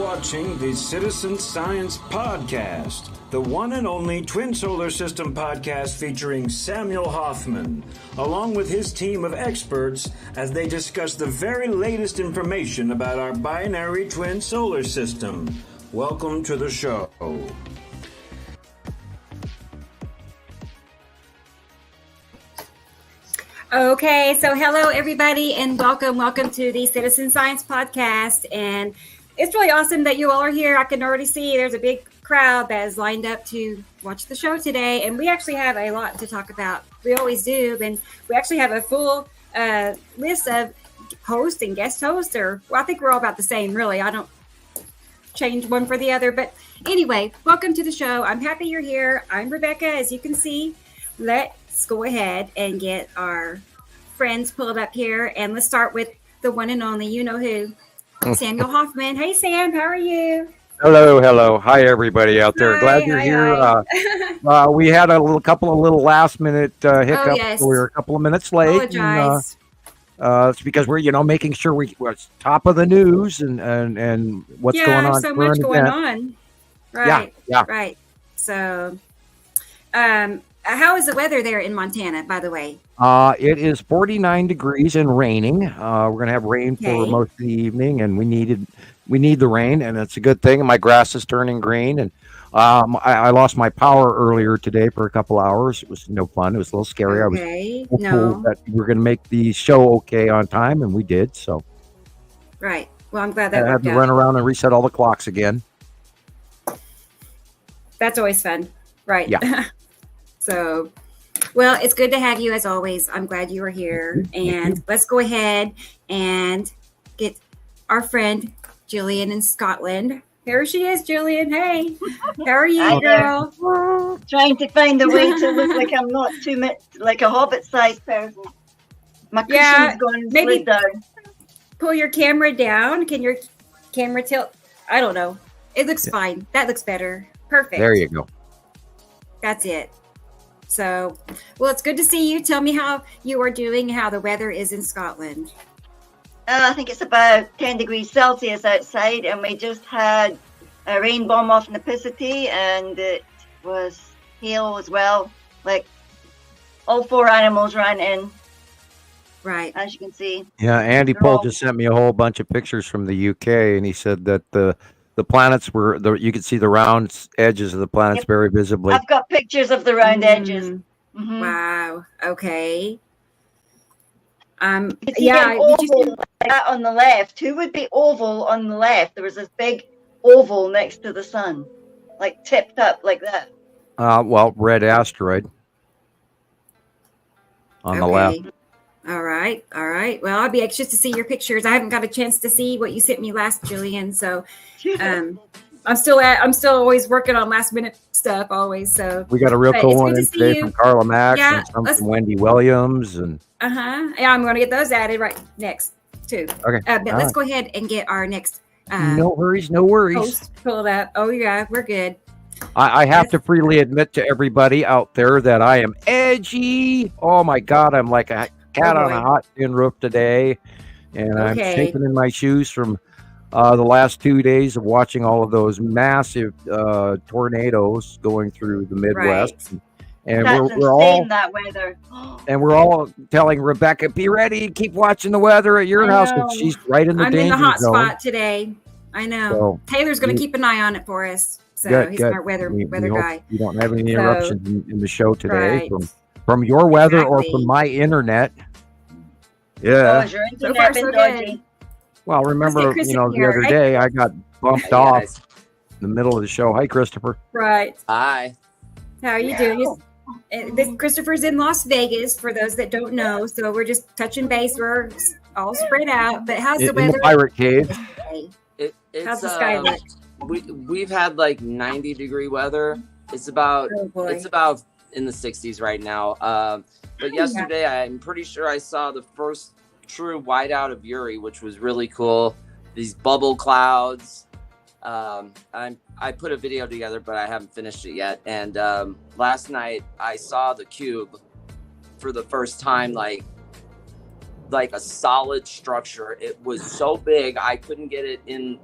watching the Citizen Science Podcast, the one and only twin solar system podcast featuring Samuel Hofman, along with his team of experts as they discuss the very latest information about our binary twin solar system. Welcome to the show. Okay, so hello everybody and welcome to the Citizen Science Podcast. And it's really awesome that you all are here. I can already see there's a big crowd that is lined up to watch the show today. And we actually have a lot to talk about. We always do. And we actually have a full list of hosts and guest hosts. I think we're all about the same, really. I don't change one for the other. But anyway, welcome to the show. I'm happy you're here. I'm Rebecca, as you can see. Let's go ahead and get our friends pulled up here. And let's start with the one and only, you know who, Samuel Hofman. Hey, Sam, how are you? Hello. Hi, everybody out there. Glad you're here. We had a couple of little last minute hiccups. Oh, yes. So we were a couple of minutes late. Apologize. It's because we're, making sure we're top of the news and what's going on. So much going on. Right. Yeah. Right. So, how is the weather there in Montana, by the way? It is 49 degrees and raining. We're going to have rain for most of the evening, and we need the rain, and it's a good thing. And my grass is turning green, and I lost my power earlier today for a couple hours. It was no fun. It was a little scary. Okay. I was hopeful that we were going to make the show okay on time, and we did. So, right. Well, I'm glad that I had to run around and reset all the clocks again. That's always fun, right? Yeah. So, well, it's good to have you as always. I'm glad you are here. And let's go ahead and get our friend Gillian in Scotland. Here she is, Gillian. Hey, how are you, girl? Trying to find a way to look like I'm not too much like a hobbit-sized person. My cushion's going maybe down. Pull your camera down. Can your camera tilt? I don't know. It looks fine. That looks better. Perfect. There you go. That's it. So, well, it's good to see you. Tell me how you are doing, how the weather is in Scotland. I think it's about 10 degrees Celsius outside, and we just had a rain bomb off Napicity, and it was hail as well. Like, all 4 animals ran in. Right. As you can see. Yeah, Andy Pohl just sent me a whole bunch of pictures from the UK, and he said that the planets you could see the round edges of the planets very visibly. I've got pictures of the round edges. Mm-hmm. Wow. Okay. Oval like that on the left. Who would be oval on the left? There was this big oval next to the sun, like tipped up like that. Red asteroid on the left. All right. Well, I'll be anxious to see your pictures. I haven't got a chance to see what you sent me last, Gillian. So, I'm still always working on last minute stuff always. So we got a real cool one in today from Carla Mack and some from Wendy Williams and. Yeah, I'm going to get those added right next too. Okay. But let's go ahead and get our next. No worries. Post pulled up. Oh yeah, we're good. I have to freely admit to everybody out there that I am edgy. Oh my God, I'm like a cat on a hot tin roof today, and I'm shaking in my shoes from the last 2 days of watching all of those massive tornadoes going through the Midwest. Right. And we're all that weather. And we're all telling Rebecca, be ready, keep watching the weather at your house, because she's right in the danger zone. I'm in the hot spot today. I know. So, Taylor's going to keep an eye on it for us. So he's our weather guy. You don't have any interruptions in the show today from your weather or from my internet. Yeah. Your internet so dodgy. Well, remember, the other day I got bumped off in the middle of the show. Hi, Christopher. Right. Hi. How are you doing? Christopher's in Las Vegas, for those that don't know. So we're just touching base. We're all spread out. But how's the weather? In the pirate cave. How's the sky look? We've had like 90-degree weather. It's about in the 60s right now. But yesterday, I'm pretty sure I saw the first true whiteout of Uri, which was really cool. These bubble clouds. I put a video together, but I haven't finished it yet. And last night I saw the cube for the first time, like a solid structure. It was so big I couldn't get it in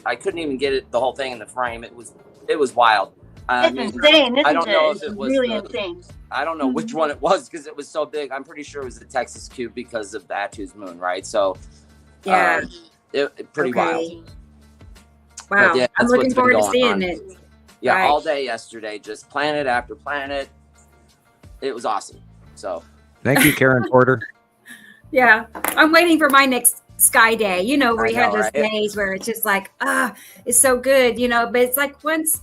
I couldn't even get the whole thing in the frame. It was wild. It's insane, isn't it? I don't know if it was really insane. I don't know which one it was because it was so big. I'm pretty sure it was the Texas cube because of Batu's moon, right? So yeah, it pretty wild. Wow, yeah, I'm looking forward to seeing it. Yeah, right. All day yesterday, just planet after planet. It was awesome. So thank you, Karen Porter. Yeah, I'm waiting for my next sky day. You know, where you have those days where it's just like, it's so good, you know. But it's like once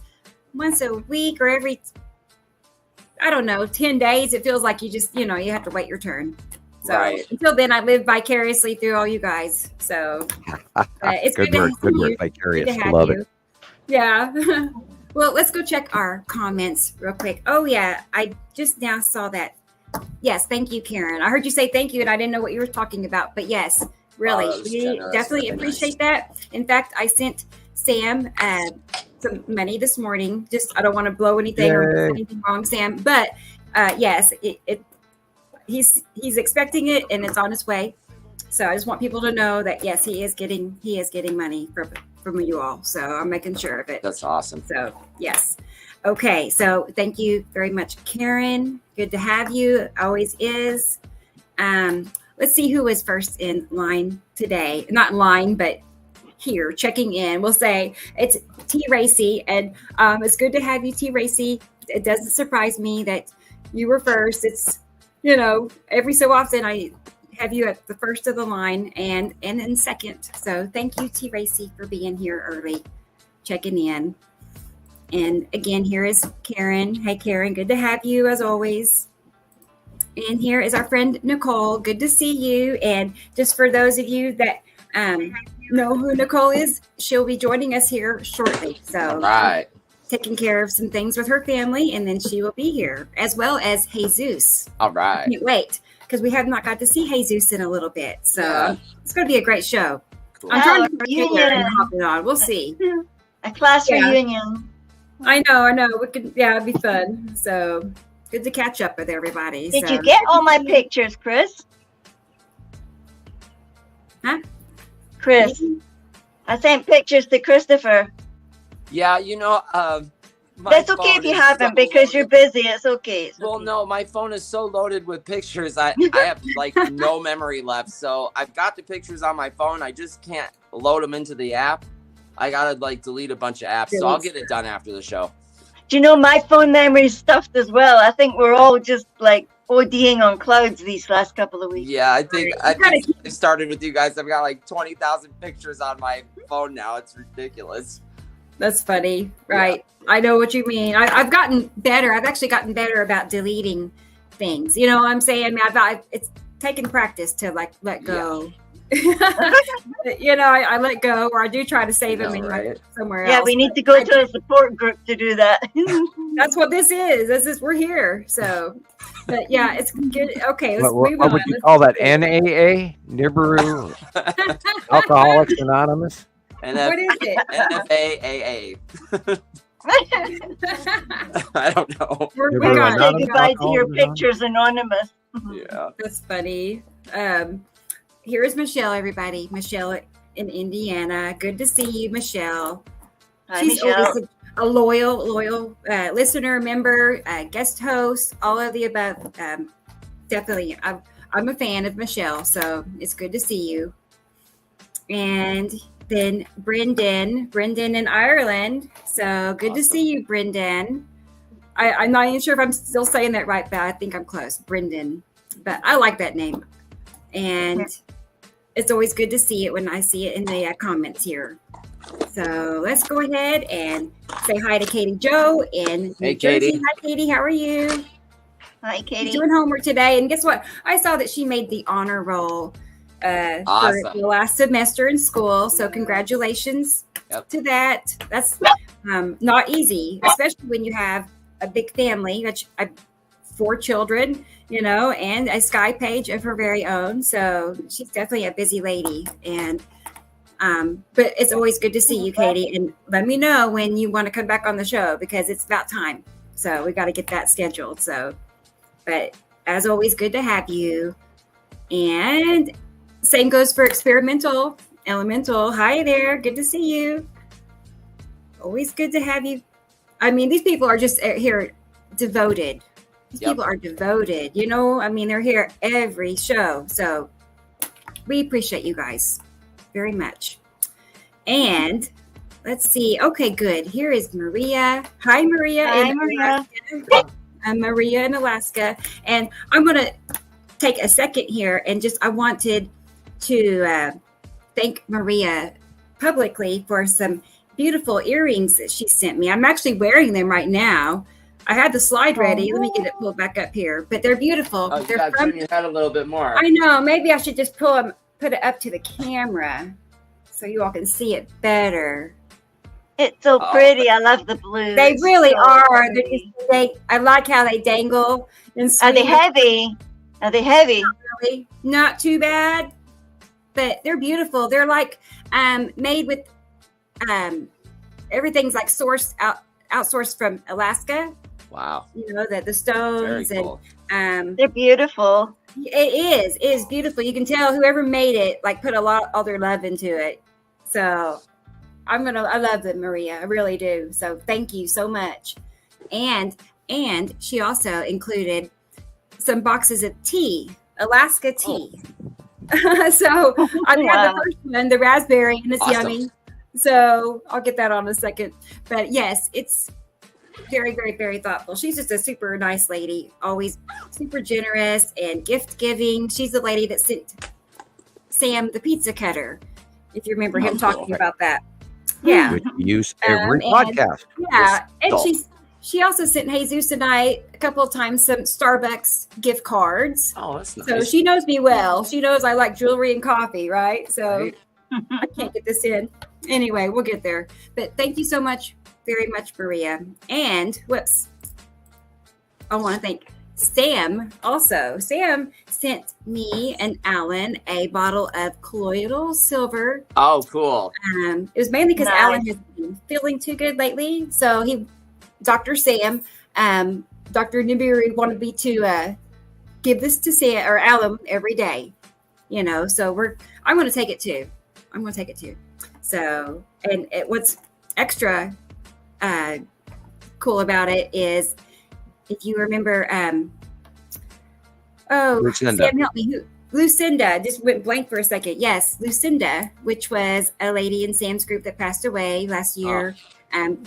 a week or every, I don't know, 10 days. It feels like you just, you know, you have to wait your turn. So until then, I live vicariously through all you guys. So it's good work, vicarious. Love it. Yeah. Well, let's go check our comments real quick. Oh yeah, I just now saw that. Yes, thank you, Karen. I heard you say thank you, and I didn't know what you were talking about. But yes, really, we definitely appreciate that. In fact, I sent Sam some money this morning. Just I don't want to blow anything or do anything wrong, Sam. But yes, he's expecting it, and it's on its way. So I just want people to know that yes, he is getting money from you all. So I'm making sure of it. That's awesome. So yes. Okay, so thank you very much, Karen. Good to have you. Always is. Let's see who was first in line today. Not in line, but here checking in. We'll say it's T. Racy, and it's good to have you, T. Racy. It doesn't surprise me that you were first. It's, you know, every so often I have you at the first of the line and in second. So thank you, T. Racy, for being here early, checking in. And again, here is Karen. Hey, Karen, good to have you as always. And here is our friend Nicole. Good to see you. And just for those of you that know who Nicole is, she'll be joining us here shortly. So taking care of some things with her family, and then she will be here, as well as Jesus. All right. Can't wait, because we have not got to see Jesus in a little bit. So it's going to be a great show. Cool. I'm trying to get there and hop it on. We'll see. A class reunion. I know. We could, it'd be fun. So good to catch up with everybody. Did you get all my pictures, Chris? Huh? Chris, I sent pictures to Christopher. Yeah, you know, that's okay if you haven't, because you're busy. It's okay. No, my phone is so loaded with pictures. I have like no memory left. So I've got the pictures on my phone. I just can't load them into the app. I gotta like delete a bunch of apps. So I'll get it done after the show. Do you know my phone memory is stuffed as well? I think we're all just like ODing on clouds these last couple of weeks. Yeah, I think I started with you guys. I've got like 20,000 pictures on my phone now. It's ridiculous. That's funny, right? Yeah. I know what you mean. I've gotten better. I've actually gotten better about deleting things. You know what I'm saying? It's taken practice to like let go. Yeah. You know, I let go, or I do try to save them somewhere else. Yeah, we need to go to a support group to do that. That's what this is. We're here. So, but yeah, it's good. Okay, let's move on. What would you call that? NAA? Nibiru? Alcoholics Anonymous? What is it? NFAAA. I don't know. We're going to say goodbye to your pictures, Anonymous. Yeah. That's funny. Here is Michelle, everybody. Michelle in Indiana. Good to see you, Michelle. Hi, She's Michelle. always a loyal listener, member, guest host, all of the above. Definitely. I'm a fan of Michelle, so it's good to see you. And then Brendan in Ireland. So good to see you, Brendan. I'm not even sure if I'm still saying that right, but I think I'm close. Brendan. But I like that name. And it's always good to see it when I see it in the comments here. So let's go ahead and say hi to Katie Joe in New Jersey. Hi, Katie. How are you? Hi, Katie. Doing homework today. And guess what? I saw that she made the honor roll for the last semester in school. So congratulations to that. That's not easy, especially when you have a big family, which 4 children, you know, and a Sky page of her very own. So she's definitely a busy lady. And but it's always good to see you, Katie. And let me know when you want to come back on the show, because it's about time. So we got to get that scheduled. So, but as always, good to have you. And same goes for Elemental. Hi there. Good to see you. always good to have you. I mean, these people are just here devoted. These people are devoted. You know, I mean, they're here every show. So we appreciate you guys very much. And let's see. Okay, good. Here is Maria. Hi, Maria. Hi, Maria. I'm Maria in Alaska. And I'm going to take a second here and I wanted to thank Maria publicly for some beautiful earrings that she sent me. I'm actually wearing them right now. I had the slide ready. Let me get it pulled back up here. But they're beautiful. Oh, you they're gotta turn your head a little bit more. I know. Maybe I should just put it up to the camera so you all can see it better. It's so pretty. I love the blue. They really so are. Pretty. I like how they dangle. And Are they heavy? Are they heavy? Not really. Not too bad. But they're beautiful. They're like made with everything's like outsourced from Alaska. Wow. You know, the stones. Very cool. And They're beautiful. it is beautiful. You can tell whoever made it like put all their love into it. So I love them, Maria. I really do. So thank you so much. And she also included some boxes of tea, Alaska tea. So I've had the first one, the raspberry, and it's yummy. So I'll get that on a second. But yes, it's very, very, very thoughtful. She's just a super nice lady, always super generous and gift giving. She's the lady that sent Sam the pizza cutter, if you remember him talking about that. Yeah. Which we use every podcast. Yeah. And she also sent Jesus and I a couple of times some Starbucks gift cards. Oh, that's nice. So she knows me well. She knows I like jewelry and coffee, right? So I can't get this in. Anyway, we'll get there. But thank you so much, very much, Maria. And I want to thank Sam also. Sam sent me and Alan a bottle of colloidal silver. Oh, cool. It was mainly because Alan has been feeling too good lately. So Dr. Sam, Dr. Nibiri wanted me to give this to Sam or Alan every day. You know, so I'm going to take it too. So, and what's extra cool about it is, if you remember, Lucinda. Sam, help me. Lucinda, just went blank for a second. Yes, Lucinda, which was a lady in Sam's group that passed away last year.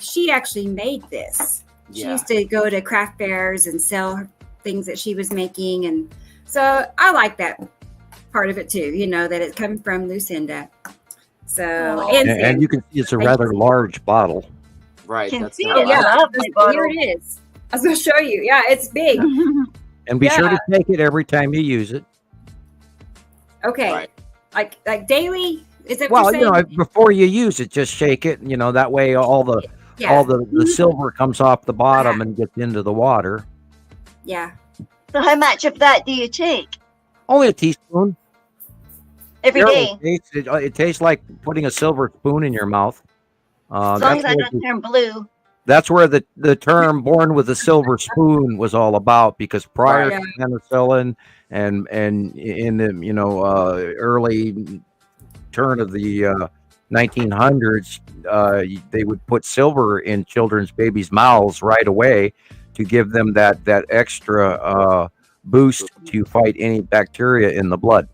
She actually made this. She used to go to craft fairs and sell things that she was making. And so I like that part of it too, you know, that it's coming from Lucinda. So, and you can see it's a rather large bottle. Right. That's here it is. I was going to show you. Yeah, it's big. And be sure to take it every time you use it. Okay. Right. Like daily? Is it well, you know, before you use it, just shake it. You know, that way all the silver comes off the bottom and gets into the water. Yeah. So how much of that do you take? Only a teaspoon. Every day? It tastes like putting a silver spoon in your mouth. As long as I don't turn blue. That's where the term "born with a silver spoon" was all about, because prior to penicillin and in the early turn of the 1900s, they would put silver in children's babies' mouths right away to give them that extra boost to fight any bacteria in the blood.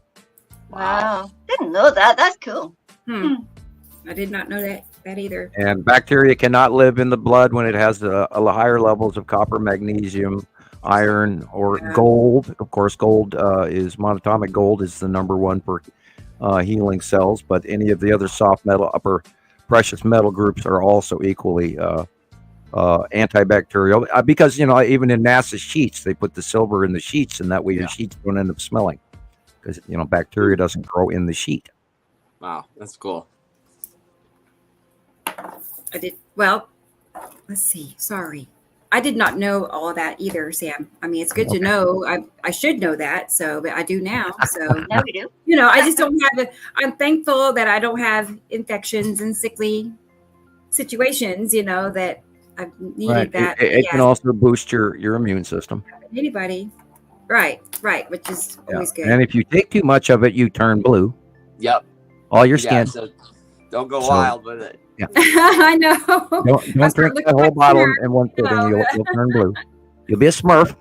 Wow. Didn't know that. That's cool. I did not know that either. And bacteria cannot live in the blood when it has higher levels of copper, magnesium, iron, or gold. Of course, gold is monatomic gold is the number one for healing cells, but any of the other soft metal, upper precious metal groups are also equally antibacterial, because, you know, even in NASA's sheets, they put the silver in the sheets, and that way your sheets don't end up smelling, because, you know, bacteria doesn't grow in the sheet. Wow, that's cool. Let's see. Sorry. I did not know all of that either, Sam. I mean, it's good to know. I should know that, but I do now. So now we do. You know, I just don't have I'm thankful that I don't have infections and sickly situations, you know, that I've needed that. It can also boost your immune system. Anybody. Right, which is always good. And if you take too much of it, you turn blue. Yep. All your skin. So Don't go wild with it. Yeah. I know. Don't drink that whole bottle in one sitting. You'll turn blue. You'll be a Smurf.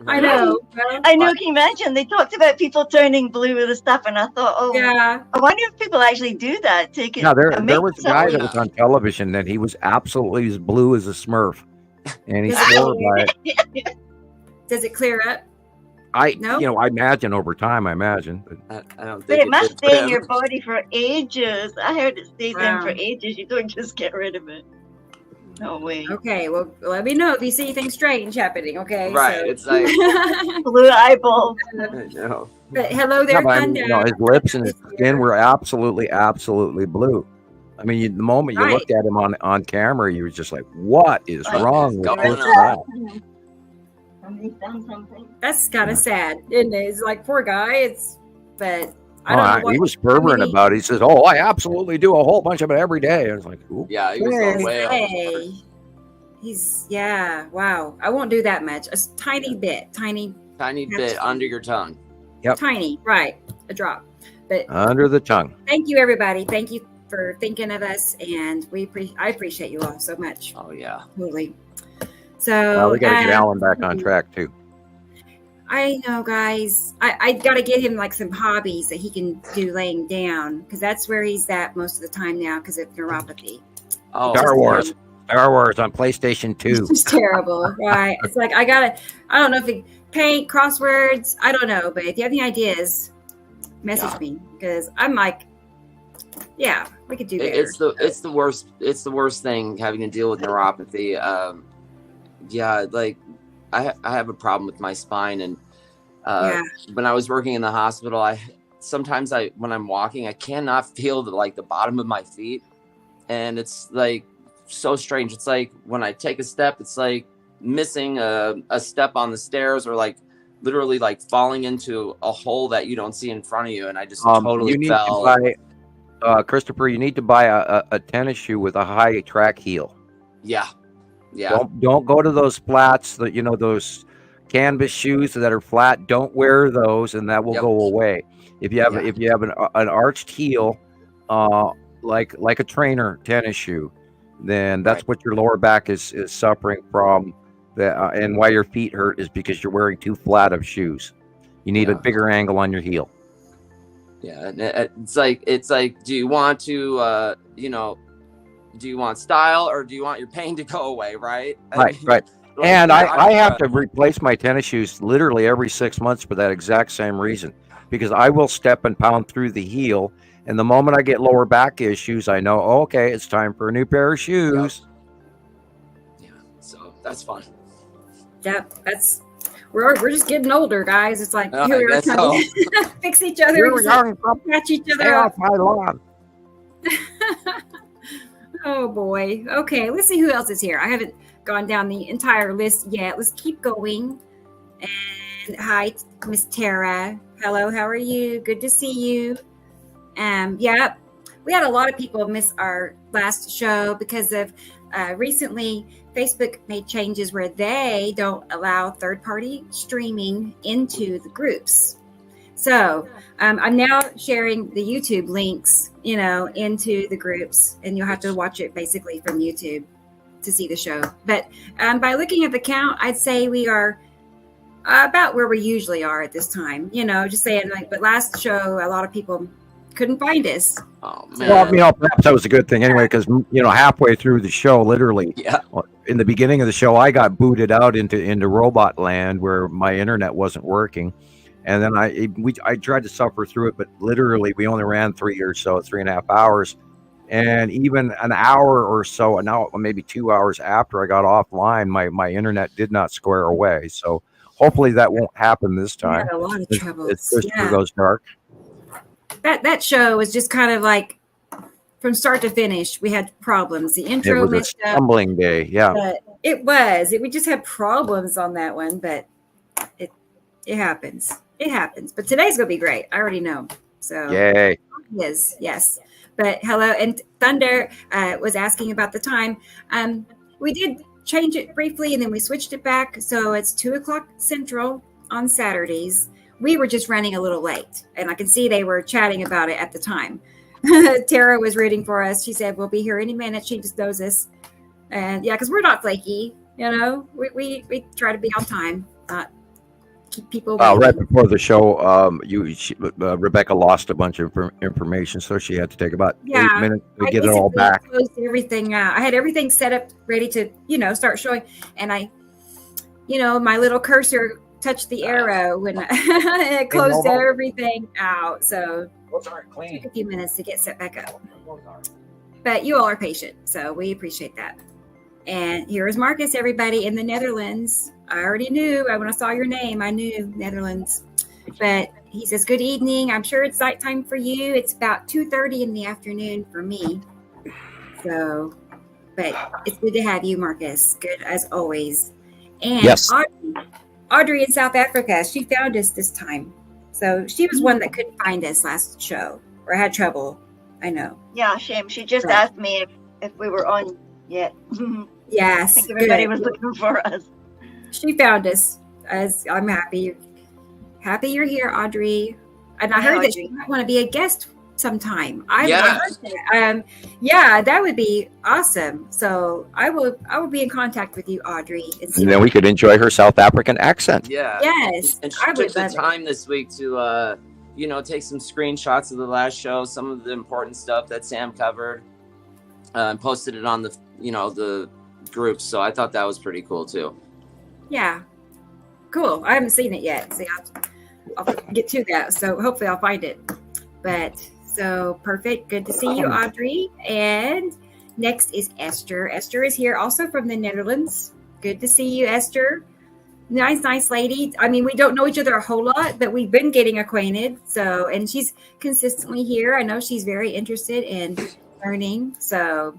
I know. I know. Can you imagine? They talked about people turning blue with the stuff, and I thought, oh, yeah. I wonder if people actually do that. Take it. No, there was a guy that was on television that he was absolutely as blue as a Smurf, and he swore by it. Does it clear up? I imagine over time. I imagine. I don't think. But it must stay in your body for ages. I heard it stays in for ages. You don't just get rid of it. No way. Okay, well, let me know if you see anything strange happening. Okay, right? So. It's like blue eyeball. No. But hello there, Thunder. His lips and his skin were absolutely blue. I mean, the moment you looked at him on camera, you were just like, "What is wrong with this guy?" That's kind of sad, isn't it? It's like, poor guy. But I don't know. He was fervent about it. He says, "Oh, I absolutely do a whole bunch of it every day." I was like, "Ooh." Yeah, he was going way. Wow. I won't do that much. A tiny bit under your tongue. Yep. Tiny, right? A drop, but under the tongue. Thank you, everybody. Thank you for thinking of us, and I appreciate you all so much. Oh yeah, totally. So we got to get Alan back on track too. I know, guys. I got to get him like some hobbies that he can do laying down, because that's where he's at most of the time now because of neuropathy. Oh, Star Wars on PlayStation 2. It's just terrible, right? It's like I don't know if he paint, crosswords, I don't know, but if you have any ideas, message me, because I'm like, yeah, we could do better. It's the worst thing, having to deal with neuropathy. Like I have a problem with my spine, and when I was working in the hospital, sometimes when I'm walking, I cannot feel the bottom of my feet, and it's like so strange. It's like when I take a step, it's like missing a step on the stairs, or like literally like falling into a hole that you don't see in front of you, and I just totally fell. Christoper, you need to buy a tennis shoe with a high track heel. Yeah. Don't go to those flats that those canvas shoes that are flat. Don't wear those, and that will go away. If you have an arched heel, like a trainer tennis shoe, then that's what your lower back is suffering from. And why your feet hurt is because you're wearing too flat of shoes. You need a bigger angle on your heel. Yeah, it's like, do you want to, do you want style, or do you want your pain to go away? Right. Right. And I have to replace my tennis shoes literally every 6 months for that exact same reason, because I will step and pound through the heel. And the moment I get lower back issues, I know, okay, it's time for a new pair of shoes. Yeah. So that's fun. Yeah. We're just getting older, guys. It's like we're trying to fix each other, catch each other off my lawn. Oh boy. Okay, let's see who else is here. I haven't gone down the entire list yet. Let's keep going. And hi, Miss Tara. Hello, how are you? Good to see you. We had a lot of people miss our last show because of recently Facebook made changes where they don't allow third-party streaming into the groups. So I'm now sharing the YouTube links, into the groups, and you'll have to watch it basically from YouTube to see the show. But by looking at the count, I'd say we are about where we usually are at this time. Just saying, but last show, a lot of people couldn't find us. Oh man! Well, perhaps that was a good thing anyway, because halfway through the show, literally, in the beginning of the show, I got booted out into robot land where my internet wasn't working. And then I tried to suffer through it, but literally we only ran 3.5 hours. And even an hour or so, now maybe 2 hours after I got offline, my internet did not square away. So hopefully that won't happen this time. We had a lot of trouble. As Christoper goes dark. That show was just kind of like from start to finish, we had problems. The intro was a stumbling day, yeah. But it was. We just had problems on that one, but it happens. It happens. But today's going to be great. I already know. So yay. Yes. But hello. And Thunder was asking about the time. We did change it briefly, and then we switched it back. So it's 2:00 Central on Saturdays. We were just running a little late, and I can see they were chatting about it at the time. Tara was rooting for us. She said we'll be here any minute. She just knows us, and yeah, because we're not flaky. We try to be on time, not keep people waiting. Right before the show, Rebecca lost a bunch of information, so she had to take about 8 minutes to get it all back. Closed everything out. I had everything set up, ready to start showing, and I, my little cursor touched the arrow when it closed everything out. So it took a few minutes to get set back up. But you all are patient, so we appreciate that. And here is Marcus, everybody, in the Netherlands. I already knew. When I saw your name, I knew Netherlands. But he says, good evening. I'm sure it's nighttime for you. It's about 2:30 in the afternoon for me. So, but it's good to have you, Marcus. Good as always. And yes. Audrey in South Africa, she found us this time. So she was one that couldn't find us last show or had trouble. I know. Yeah, shame. She just asked me if we were on yet. Yes. I think everybody was looking for us. She found us. As I'm happy you're here, Audrey. And I heard that you might want to be a guest sometime. I heard that. That would be awesome. So I will be in contact with you, Audrey. And then we could enjoy her South African accent. Yeah. Yes. And she took the time this week to take some screenshots of the last show, some of the important stuff that Sam covered, and posted it on the the groups. So I thought that was pretty cool too. Yeah. Cool. I haven't seen it yet. So I'll get to that. So hopefully I'll find it. But so perfect. Good to see you, Audrey. And next is Esther. Esther is here also from the Netherlands. Good to see you, Esther. Nice lady. I mean, we don't know each other a whole lot, but we've been getting acquainted. So, and she's consistently here. I know she's very interested in learning. So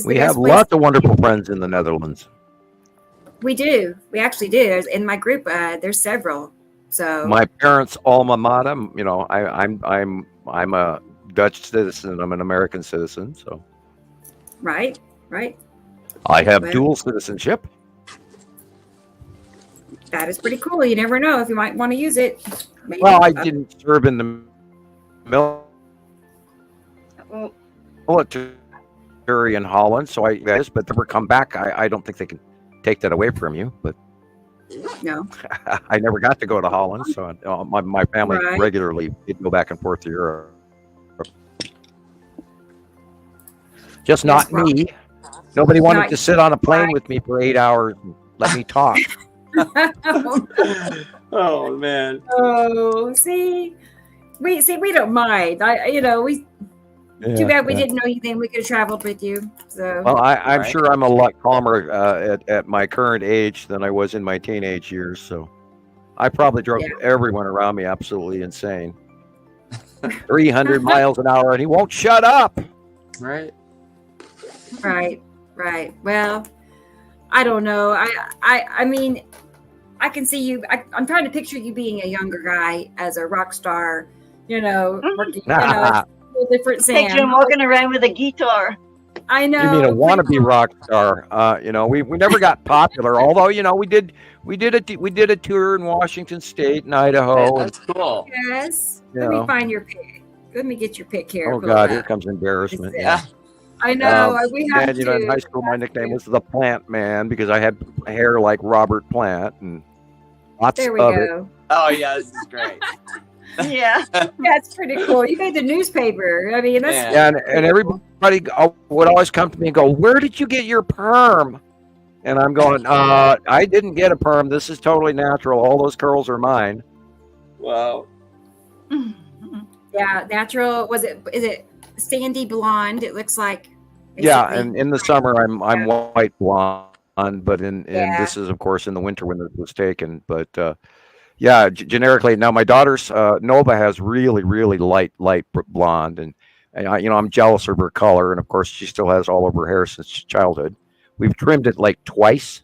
we have lots of wonderful friends in the Netherlands. We do. We actually do. In my group, there's several. So my parents' alma mater. I'm a Dutch citizen. I'm an American citizen. So right. I have dual citizenship. That is pretty cool. You never know if you might want to use it. Maybe. Well, I didn't serve in the military in Holland, so but never come back. I don't think they can take that away from you, but no, I never got to go to Holland, so my family regularly did go back and forth to Europe. Just not me. Nobody wanted to sit on a plane with me for 8 hours and let me talk. Oh man. Oh, see, we don't mind. Too bad we didn't know you then. We could have traveled with you. So well, I'm sure I'm a lot calmer at my current age than I was in my teenage years. So I probably drove everyone around me absolutely insane. 300 miles an hour, and he won't shut up. Right. Well, I don't know. I mean, I can see you. I'm trying to picture you being a younger guy as a rock star. Working. Different Sam. Picture him walking around with a guitar. I know. You mean a wannabe rock star? We never got popular. Although we did a tour in Washington State and Idaho. That's cool. Yes. Let me find your pic. Let me get your pic here. Oh God, here comes embarrassment. Yeah. I know. We have to. In high school, my nickname was the Plant Man because I had hair like Robert Plant and lots of it. There we go. Oh yeah, this is great. Yeah. That's pretty cool. You made the newspaper. I mean, that's and everybody would always come to me and go, "Where did you get your perm?" And I'm going, I didn't get a perm. This is totally natural. All those curls are mine. Wow. Yeah, natural. Is it sandy blonde? It looks like. Basically. Yeah, and in the summer I'm white blonde, but in this is of course in the winter when it was taken. But generically now my daughter's Nova has really light blonde, and I'm jealous of her color, and of course she still has all of her hair since childhood. We've trimmed it like twice.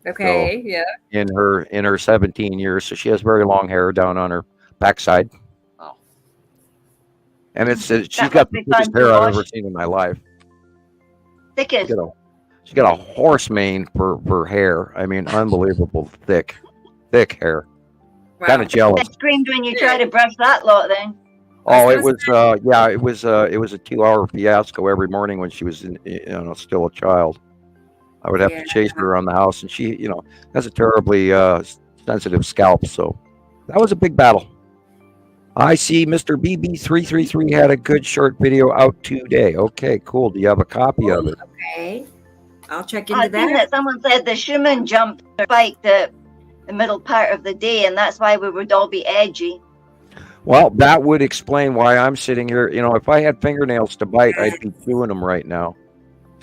Okay, so, in her 17 years, so she has very long hair down on her backside. Oh. And she's got the thickest hair I've ever seen in my life. Thickest. She's got a horse mane for hair. I mean, unbelievable thick hair. Wow. Kind of jealous. I screamed when you try to brush that lot then. Oh, it was it was a 2-hour fiasco every morning when she was still a child. I would have to chase her around the house, and she has a terribly sensitive scalp, so that was a big battle. I see Mr. BB333 had a good short video out today. Okay, cool. Do you have a copy of it? Okay, I'll check into that. I think that someone said the Schumann jumped or spiked the middle part of the day, and that's why we would all be edgy. Well, that would explain why I'm sitting here. If I had fingernails to bite, I'd be chewing them right now.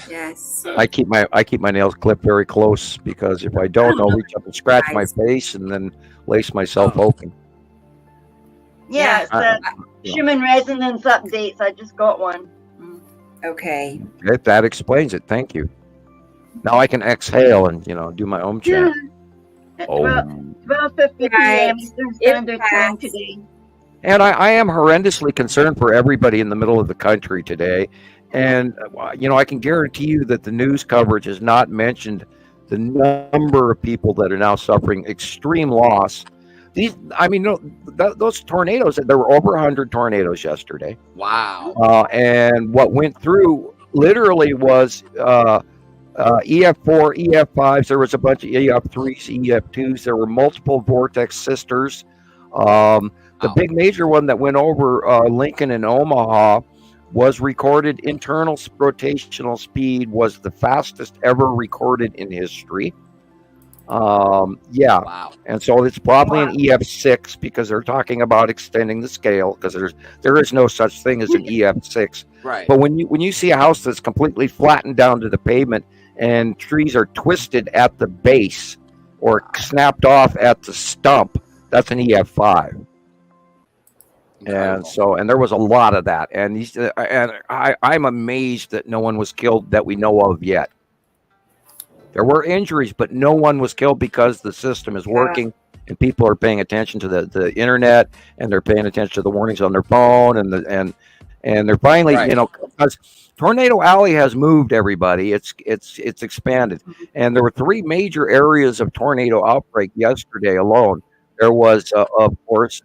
Yes. I keep my nails clipped very close, because if I don't, I'll reach up and scratch my face and then lace myself open. Yeah, it's the Schumann resonance updates. I just got one. Okay. That explains it. Thank you. Now I can exhale and do my own chant. 12:50 p.m. Eastern Standard Time today. And I am horrendously concerned for everybody in the middle of the country today. And, I can guarantee you that the news coverage has not mentioned the number of people that are now suffering extreme loss. Those tornadoes, there were over 100 tornadoes yesterday. Wow. And what went through literally was EF4, EF5s. There was a bunch of EF3s, EF2s. There were multiple vortex sisters. The big major one that went over Lincoln and Omaha was recorded. Internal rotational speed was the fastest ever recorded in history. Wow. And so it's probably an EF6, because they're talking about extending the scale, because there is no such thing as an EF6. Right. But when you see a house that's completely flattened down to the pavement and trees are twisted at the base or snapped off at the stump, that's an EF5. And there was a lot of that, and I'm amazed that no one was killed that we know of yet. There were injuries, but no one was killed, because the system is working and people are paying attention to the internet, and they're paying attention to the warnings on their phone, and they're finally because Tornado Alley has moved, everybody. It's expanded, and there were 3 major areas of tornado outbreak yesterday alone. There was of course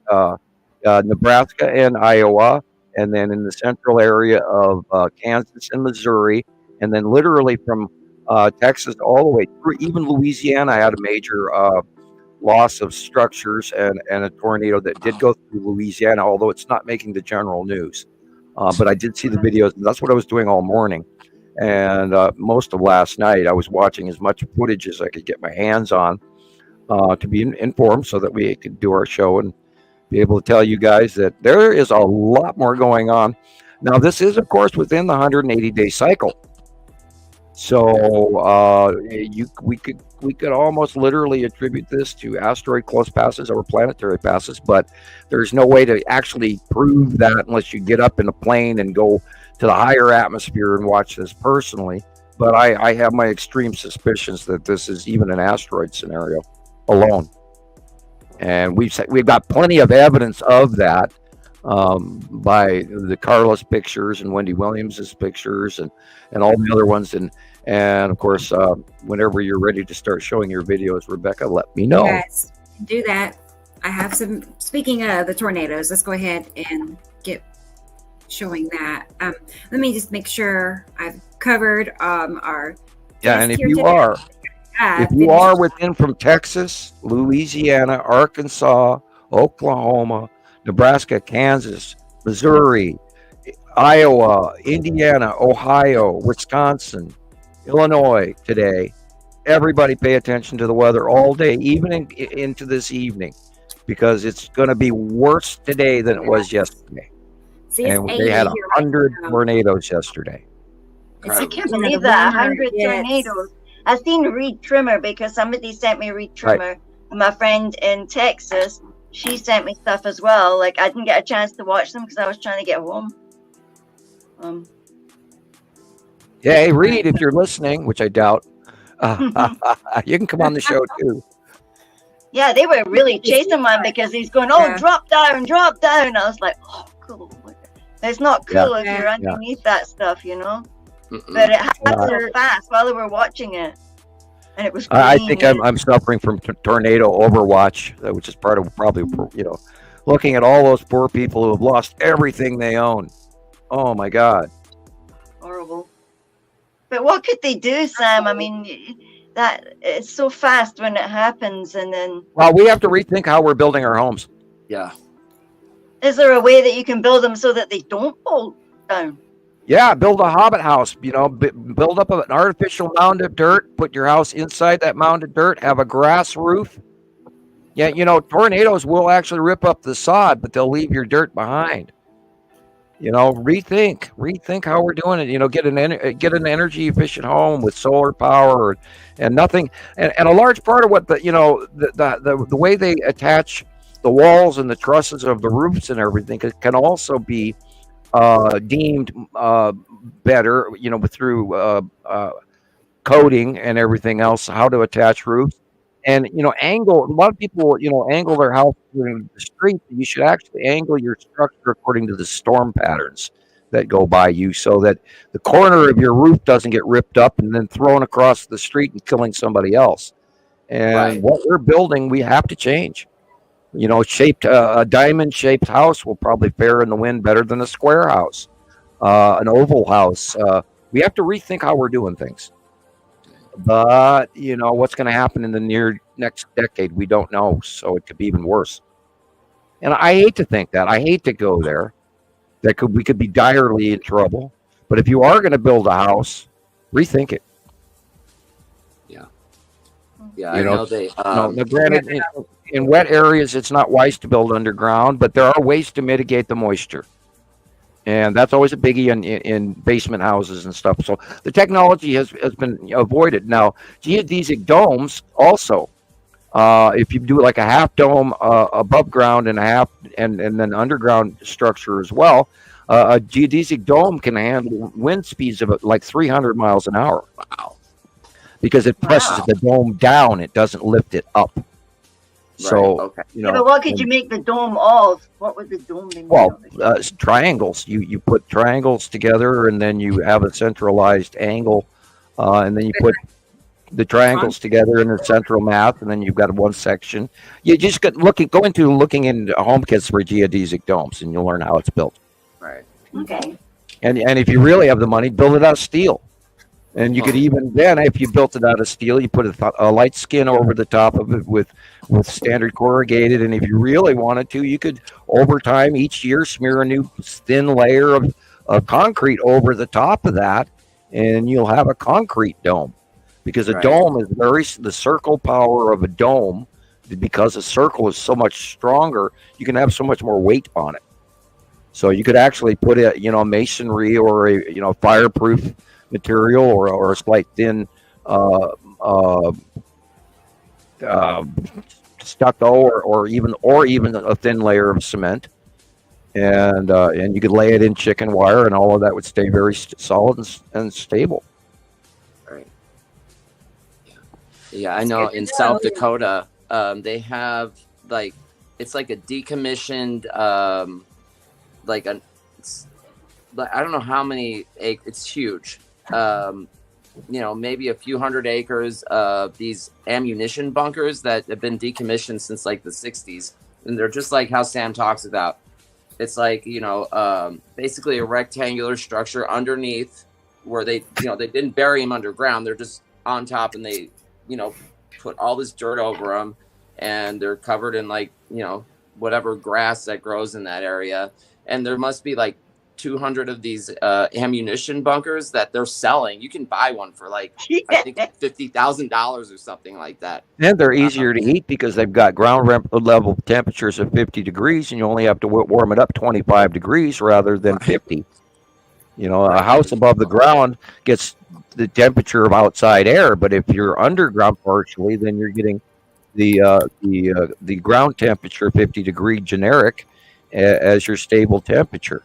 Nebraska and Iowa, and then in the central area of Kansas and Missouri, and then literally from Texas all the way through, even Louisiana had a major loss of structures, and a tornado that did go through Louisiana, although it's not making the general news. But I did see the videos, and that's what I was doing all morning. And most of last night, I was watching as much footage as I could get my hands on to be informed, so that we could do our show and be able to tell you guys that there is a lot more going on. Now, this is, of course, within the 180-day cycle. So we could almost literally attribute this to asteroid close passes or planetary passes, but there's no way to actually prove that unless you get up in a plane and go to the higher atmosphere and watch this personally. But I have my extreme suspicions that this is even an asteroid scenario alone. And we've got plenty of evidence of that by the Carlos pictures and Wendy Williams's pictures and all the other ones. And of course, whenever you're ready to start showing your videos, Rebecca, let me know. Yes, do that. I have some. Speaking of the tornadoes, let's go ahead and get showing that. Let me just make sure I've covered our. Yeah, and if you are. If you are within from Texas, Louisiana, Arkansas, Oklahoma, Nebraska, Kansas, Missouri, Iowa, Indiana, Ohio, Wisconsin, Illinois today, everybody pay attention to the weather all day, even into this evening, because it's going to be worse today than it was yesterday. And they had 100 tornadoes yesterday. I can't believe that, 100 tornadoes. I've seen Reed Trimmer, because somebody sent me Reed Trimmer. Right. My friend in Texas, she sent me stuff as well. Like, I didn't get a chance to watch them because I was trying to get home. Yeah, hey, Reed, if you're listening, which I doubt, you can come on the show too. Yeah, they were really chasing one because he's going, drop down, drop down. I was like, oh, cool. It's not cool if you're underneath that stuff, you know? But it happened so fast while they were watching it, and it was. I think I'm suffering from tornado overwatch, which is part of probably looking at all those poor people who have lost everything they own. Oh my God. Horrible. But what could they do, Sam? I mean, that it's so fast when it happens, and then. Well, we have to rethink how we're building our homes. Yeah. Is there a way that you can build them so that they don't fall down? Yeah, build a hobbit house, build up an artificial mound of dirt, put your house inside that mound of dirt, have a grass roof. Yeah, tornadoes will actually rip up the sod, but they'll leave your dirt behind. Rethink how we're doing it. Get an energy efficient home with solar power and nothing. And a large part of what the way they attach the walls and the trusses of the roofs and everything can also be deemed better, through coding and everything else, how to attach roofs. And, angle, a lot of people, angle their house in the street. You should actually angle your structure according to the storm patterns that go by you, so that the corner of your roof doesn't get ripped up and then thrown across the street and killing somebody else. And what we're building, we have to change. A diamond-shaped house will probably fare in the wind better than a square house, an oval house. We have to rethink how we're doing things. But, what's going to happen in the next decade, we don't know. So it could be even worse. And I hate to think that. I hate to go there. We could be direly in trouble. But if you are going to build a house, rethink it. Yeah. Yeah, I know they... granted, in wet areas, it's not wise to build underground, but there are ways to mitigate the moisture. And that's always a biggie in basement houses and stuff. So the technology has been avoided. Now, geodesic domes also, if you do like a half dome above ground and a half and then underground structure as well, a geodesic dome can handle wind speeds of like 300 miles an hour. Wow. Because it presses the dome down, it doesn't lift it up. So, okay. But what could you make the dome of? What would the dome be made of? Triangles. You put triangles together, and then you have a centralized angle, and then you put the triangles together in a central mass, and then you've got one section. You just go into looking into home kits for geodesic domes, and you'll learn how it's built. Right. Okay. And if you really have the money, build it out of steel. And you could even then, if you built it out of steel, you put a light skin over the top of it with standard corrugated. And if you really wanted to, you could, over time, each year, smear a new thin layer of concrete over the top of that, and you'll have a concrete dome. Because a dome is the circle power of a dome, because a circle is so much stronger, you can have so much more weight on it. So you could actually put masonry or a fireproof material or a slight thin stucco or even a thin layer of cement, and you could lay it in chicken wire, and all of that would stay very solid and stable. Right. Yeah, I know in South Dakota, they have it's like a decommissioned I don't know how many acres. It's huge. Maybe a few hundred acres of these ammunition bunkers that have been decommissioned since like the 60s. And they're just like how Sam talks about. It's like, basically a rectangular structure underneath where they didn't bury them underground. They're just on top, and they, put all this dirt over them, and they're covered in whatever grass that grows in that area. And there must be 200 of these ammunition bunkers that they're selling. You can buy one for I think $50,000 or something like that. And they're easier to heat because they've got ground level temperatures of 50 degrees, and you only have to warm it up 25 degrees rather than 50. A house above the ground gets the temperature of outside air, but if you're underground partially, then you're getting the ground temperature 50 degree generic as your stable temperature.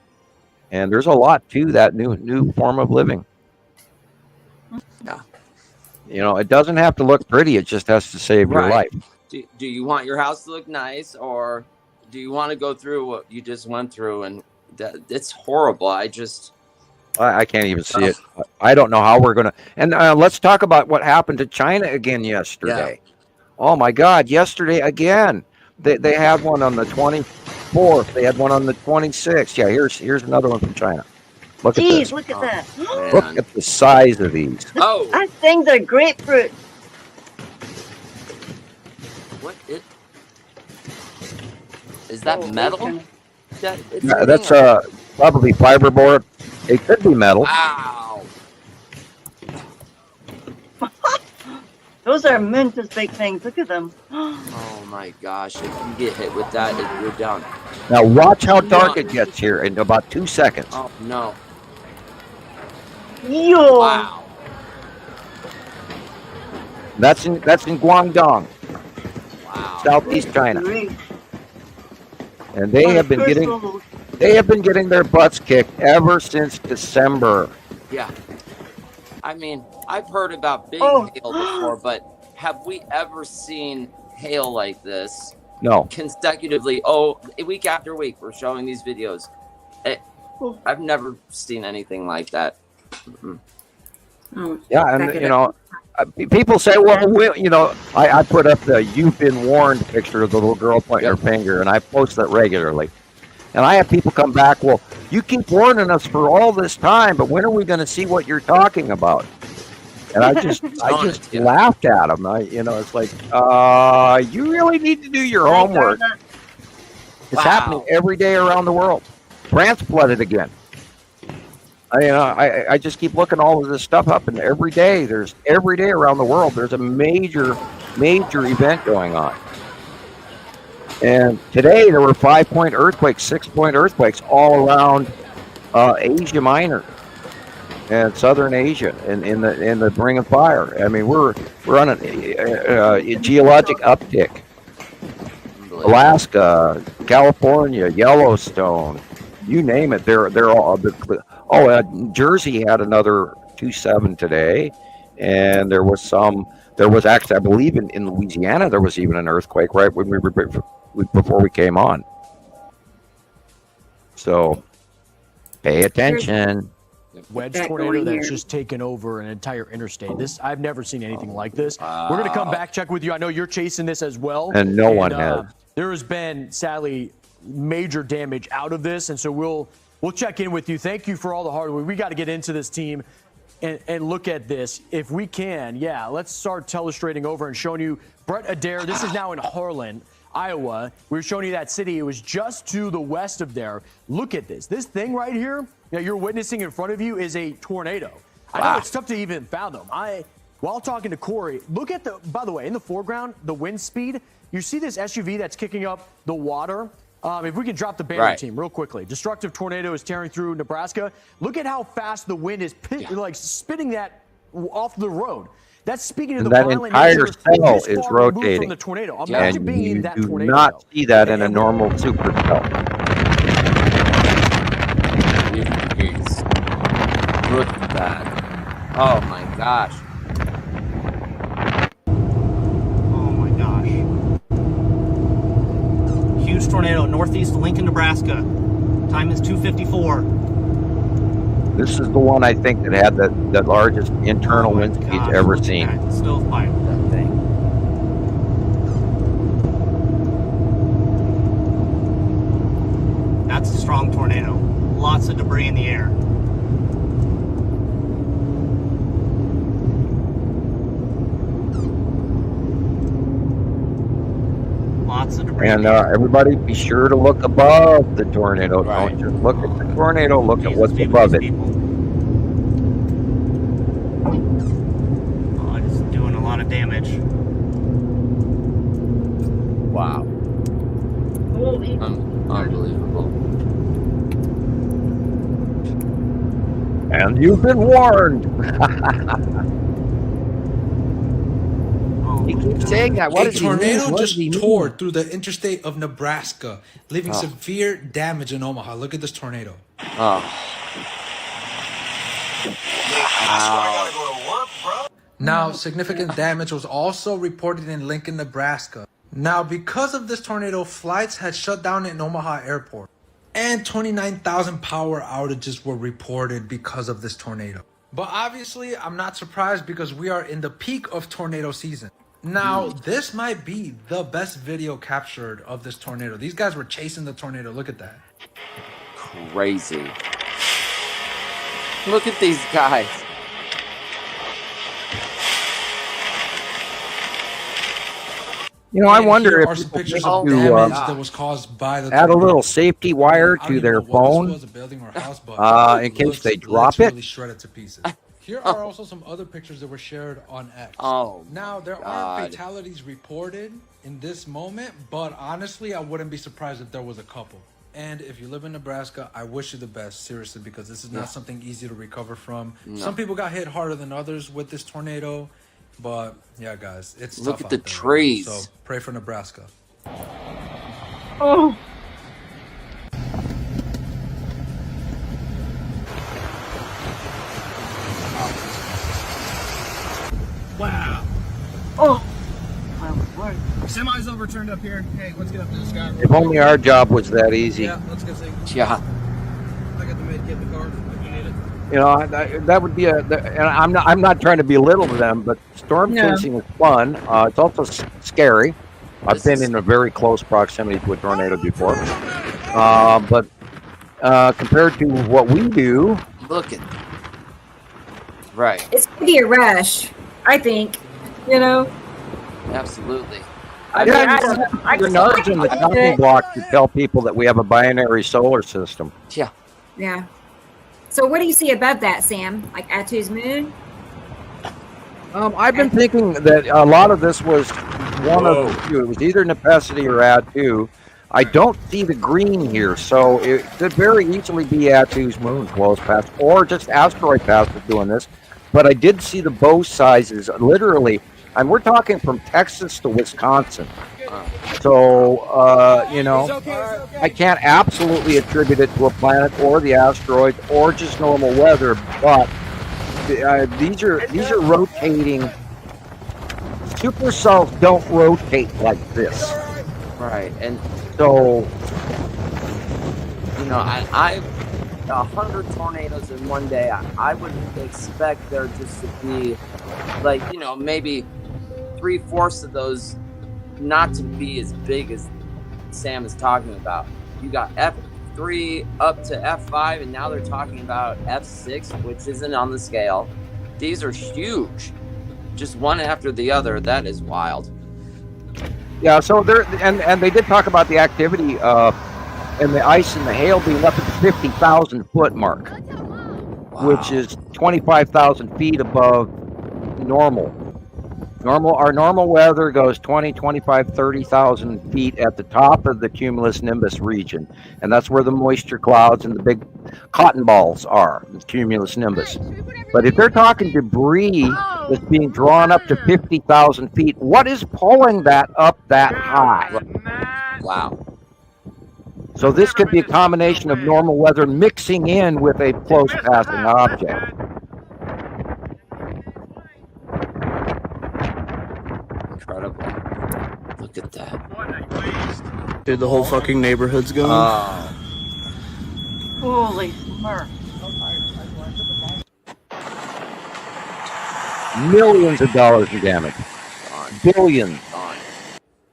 And there's a lot to that new form of living. Yeah. It doesn't have to look pretty. It just has to save your life. Do you want your house to look nice, or do you want to go through what you just went through? And it's horrible. I can't even see it. I don't know how we're going to. And let's talk about what happened to China again yesterday. Yeah. Oh, my God. Yesterday again. They had one on the 20th. 24th. They had one on the 26th. Yeah, here's another one from China. Look at this. Look at that. Look at the size of these. Oh, I think they're grapefruit. what is that metal? That's probably fiberboard. It could be metal. Wow. Those are mint as big things. Look at them. Oh my gosh! If you get hit with that, you're done. Now watch how dark it gets here in about 2 seconds. Oh no! Yo. Wow. That's in Guangdong, Wow. southeast China, Great. and they have been getting their butts kicked ever since December. Yeah. I mean, I've heard about big Oh. hail before, but have we ever seen hail like this No, consecutively? Week after week, we're showing these videos. I've never seen anything like that. Mm-mm. yeah, and people say, well, I put up the "you've been warned" picture of the little girl pointing her finger, and I post that regularly. And I have people come back, well, you keep warning us for all this time, but when are we going to see what you're talking about? And I just laughed at them. It's like, you really need to do your homework. It's happening every day around the world. France flooded again. I just keep looking all of this stuff up, and every day around the world, there's a major event going on. And today there were 5-point earthquakes, 6-point earthquakes all around Asia Minor and Southern Asia in the Ring of Fire. I mean, we're on a geologic uptick. Alaska, California, Yellowstone, you name it. They're all. Jersey had another 2.7 today, and there was actually, I believe, in Louisiana there was even an earthquake right when before we came on. So pay attention. Wedge tornado that's just taken over an entire interstate. I've never seen anything like this. We're going to come back, check with you. I know you're chasing this as well. And no one has. There has been, sadly, major damage out of this, and so we'll check in with you. Thank you for all the hard work. We got to get into this team and look at this. If we can, let's start telestrating over and showing you Brett Adair. This is now in Harlan, Iowa. We were showing you that city. It was just to the west of there. Look at this. This thing right here that you're witnessing in front of you is a tornado. I know it's tough to even fathom. While talking to Corey, look at by the way, in the foreground, the wind speed. You see this SUV that's kicking up the water? If we can drop the banner team real quickly. Destructive tornado is tearing through Nebraska. Look at how fast the wind is spitting that off the road. That's speaking of the violent entire cell is rotating. From the tornado. Imagine being in that tornado. You do not see that in a normal supercell. Look at that. Oh my gosh. Oh my gosh. Huge tornado northeast of Lincoln, Nebraska. Time is 2:54. This is the one I think that had the largest internal wind speeds ever seen. Stovepipe, that thing. That's a strong tornado. Lots of debris in the air. Lots of debris. And everybody be sure to look above the tornado. Don't just look at the tornado, look at what's above it. Oh, it's doing a lot of damage. Wow. Unbelievable. And you've been warned. He keeps saying that. A tornado just tore through the interstate of Nebraska, leaving severe damage in Omaha. Look at this tornado. Now, significant damage was also reported in Lincoln, Nebraska. Now, because of this tornado, flights had shut down in Omaha Airport, and 29,000 power outages were reported because of this tornado. But obviously, I'm not surprised because we are in the peak of tornado season. Now, this might be the best video captured of this tornado. These guys were chasing the tornado. Look at that. Crazy. Look at these guys. You know, I wonder if people pictures think of to damage that was caused by the add a tornado. little safety wire to their phone in case they drop it. Really shredded to pieces. Here are also some other pictures that were shared on X. Oh, now there aren't fatalities reported in this moment, but honestly, I wouldn't be surprised if there was a couple. And if you live in Nebraska, I wish you the best, seriously, because this is not something easy to recover from. No. Some people got hit harder than others with this tornado, but yeah, guys, it's look tough at the out there. trees. So pray for Nebraska. Oh. Wow. Oh. My word. Semi's overturned up here. Hey, let's get up to the sky. If only our job was that easy. Yeah, let's go see. Yeah. I got the med kit in the car if you need it. You know, that would be and I'm not trying to belittle them, but storm chasing is fun. It's also scary. I've been in a very close proximity to a tornado before. But compared to what we do, look at right. It's gonna be a rush, I think. You know. Absolutely. You're nudging the chopping block to tell people that we have a binary solar system. Yeah. Yeah. So what do you see above that, Sam? Like Atu's moon? I've been thinking that a lot of this was one of the two. It was either Nepacity or Atu. I don't see the green here, so it could very easily be Atu's moon close past, or just asteroid path is doing this. But I did see the bow sizes, literally, and we're talking from Texas to Wisconsin. So, you know, I can't absolutely attribute it to a planet or the asteroid or just normal weather, but these are rotating. Supercells don't rotate like this. Right, and so, you know, I've 100 tornadoes in one day. I would expect there just to be, like, you know, maybe 3/4 of those not to be as big as Sam is talking about. You got F3 up to F5, and now they're talking about F6, which isn't on the scale. These are huge, just one after the other. That is wild. Yeah, so there, and they did talk about the activity and the ice and the hail being up at the 50,000 foot mark, which is 25,000 feet above normal. Our normal weather goes 20, 25, 30,000 feet at the top of the cumulus nimbus region. And that's where the moisture clouds and the big cotton balls are, the cumulus nimbus. But if they're talking debris that's being drawn up to 50,000 feet, what is pulling that up that high? Wow. So this could be a combination of normal weather mixing in with a close passing object. Incredible. Look at that. Dude, the whole fucking neighborhood's going. Holy smart. Millions of dollars in damage. Billions.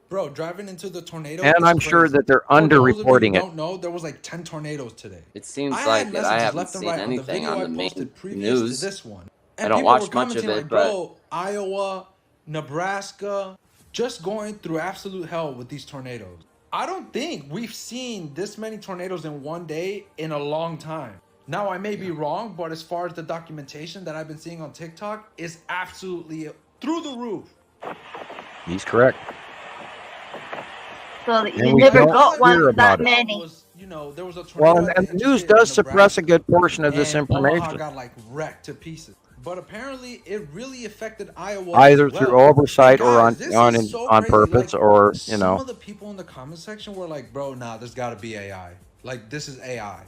Bro, driving into the tornado. And I'm sure that they're underreporting it. Don't know, there was like 10 tornadoes today. It seems like it. I haven't seen anything on the main news. This one. I don't watch much of it, like, bro, Iowa, Nebraska, just going through absolute hell with these tornadoes. I don't think we've seen this many tornadoes in one day in a long time. Now, I may be wrong, but as far as the documentation that I've been seeing on TikTok is absolutely through the roof. He's correct. So that you never got one that many. You know, there was a tornado. Well, and the news does suppress a good portion of this information. Omaha got like wrecked to pieces. But apparently, it really affected Iowa. Either through oversight or on purpose, like, or, you know. Some of the people in the comment section were like, bro, nah, there's got to be AI. Like, this is AI.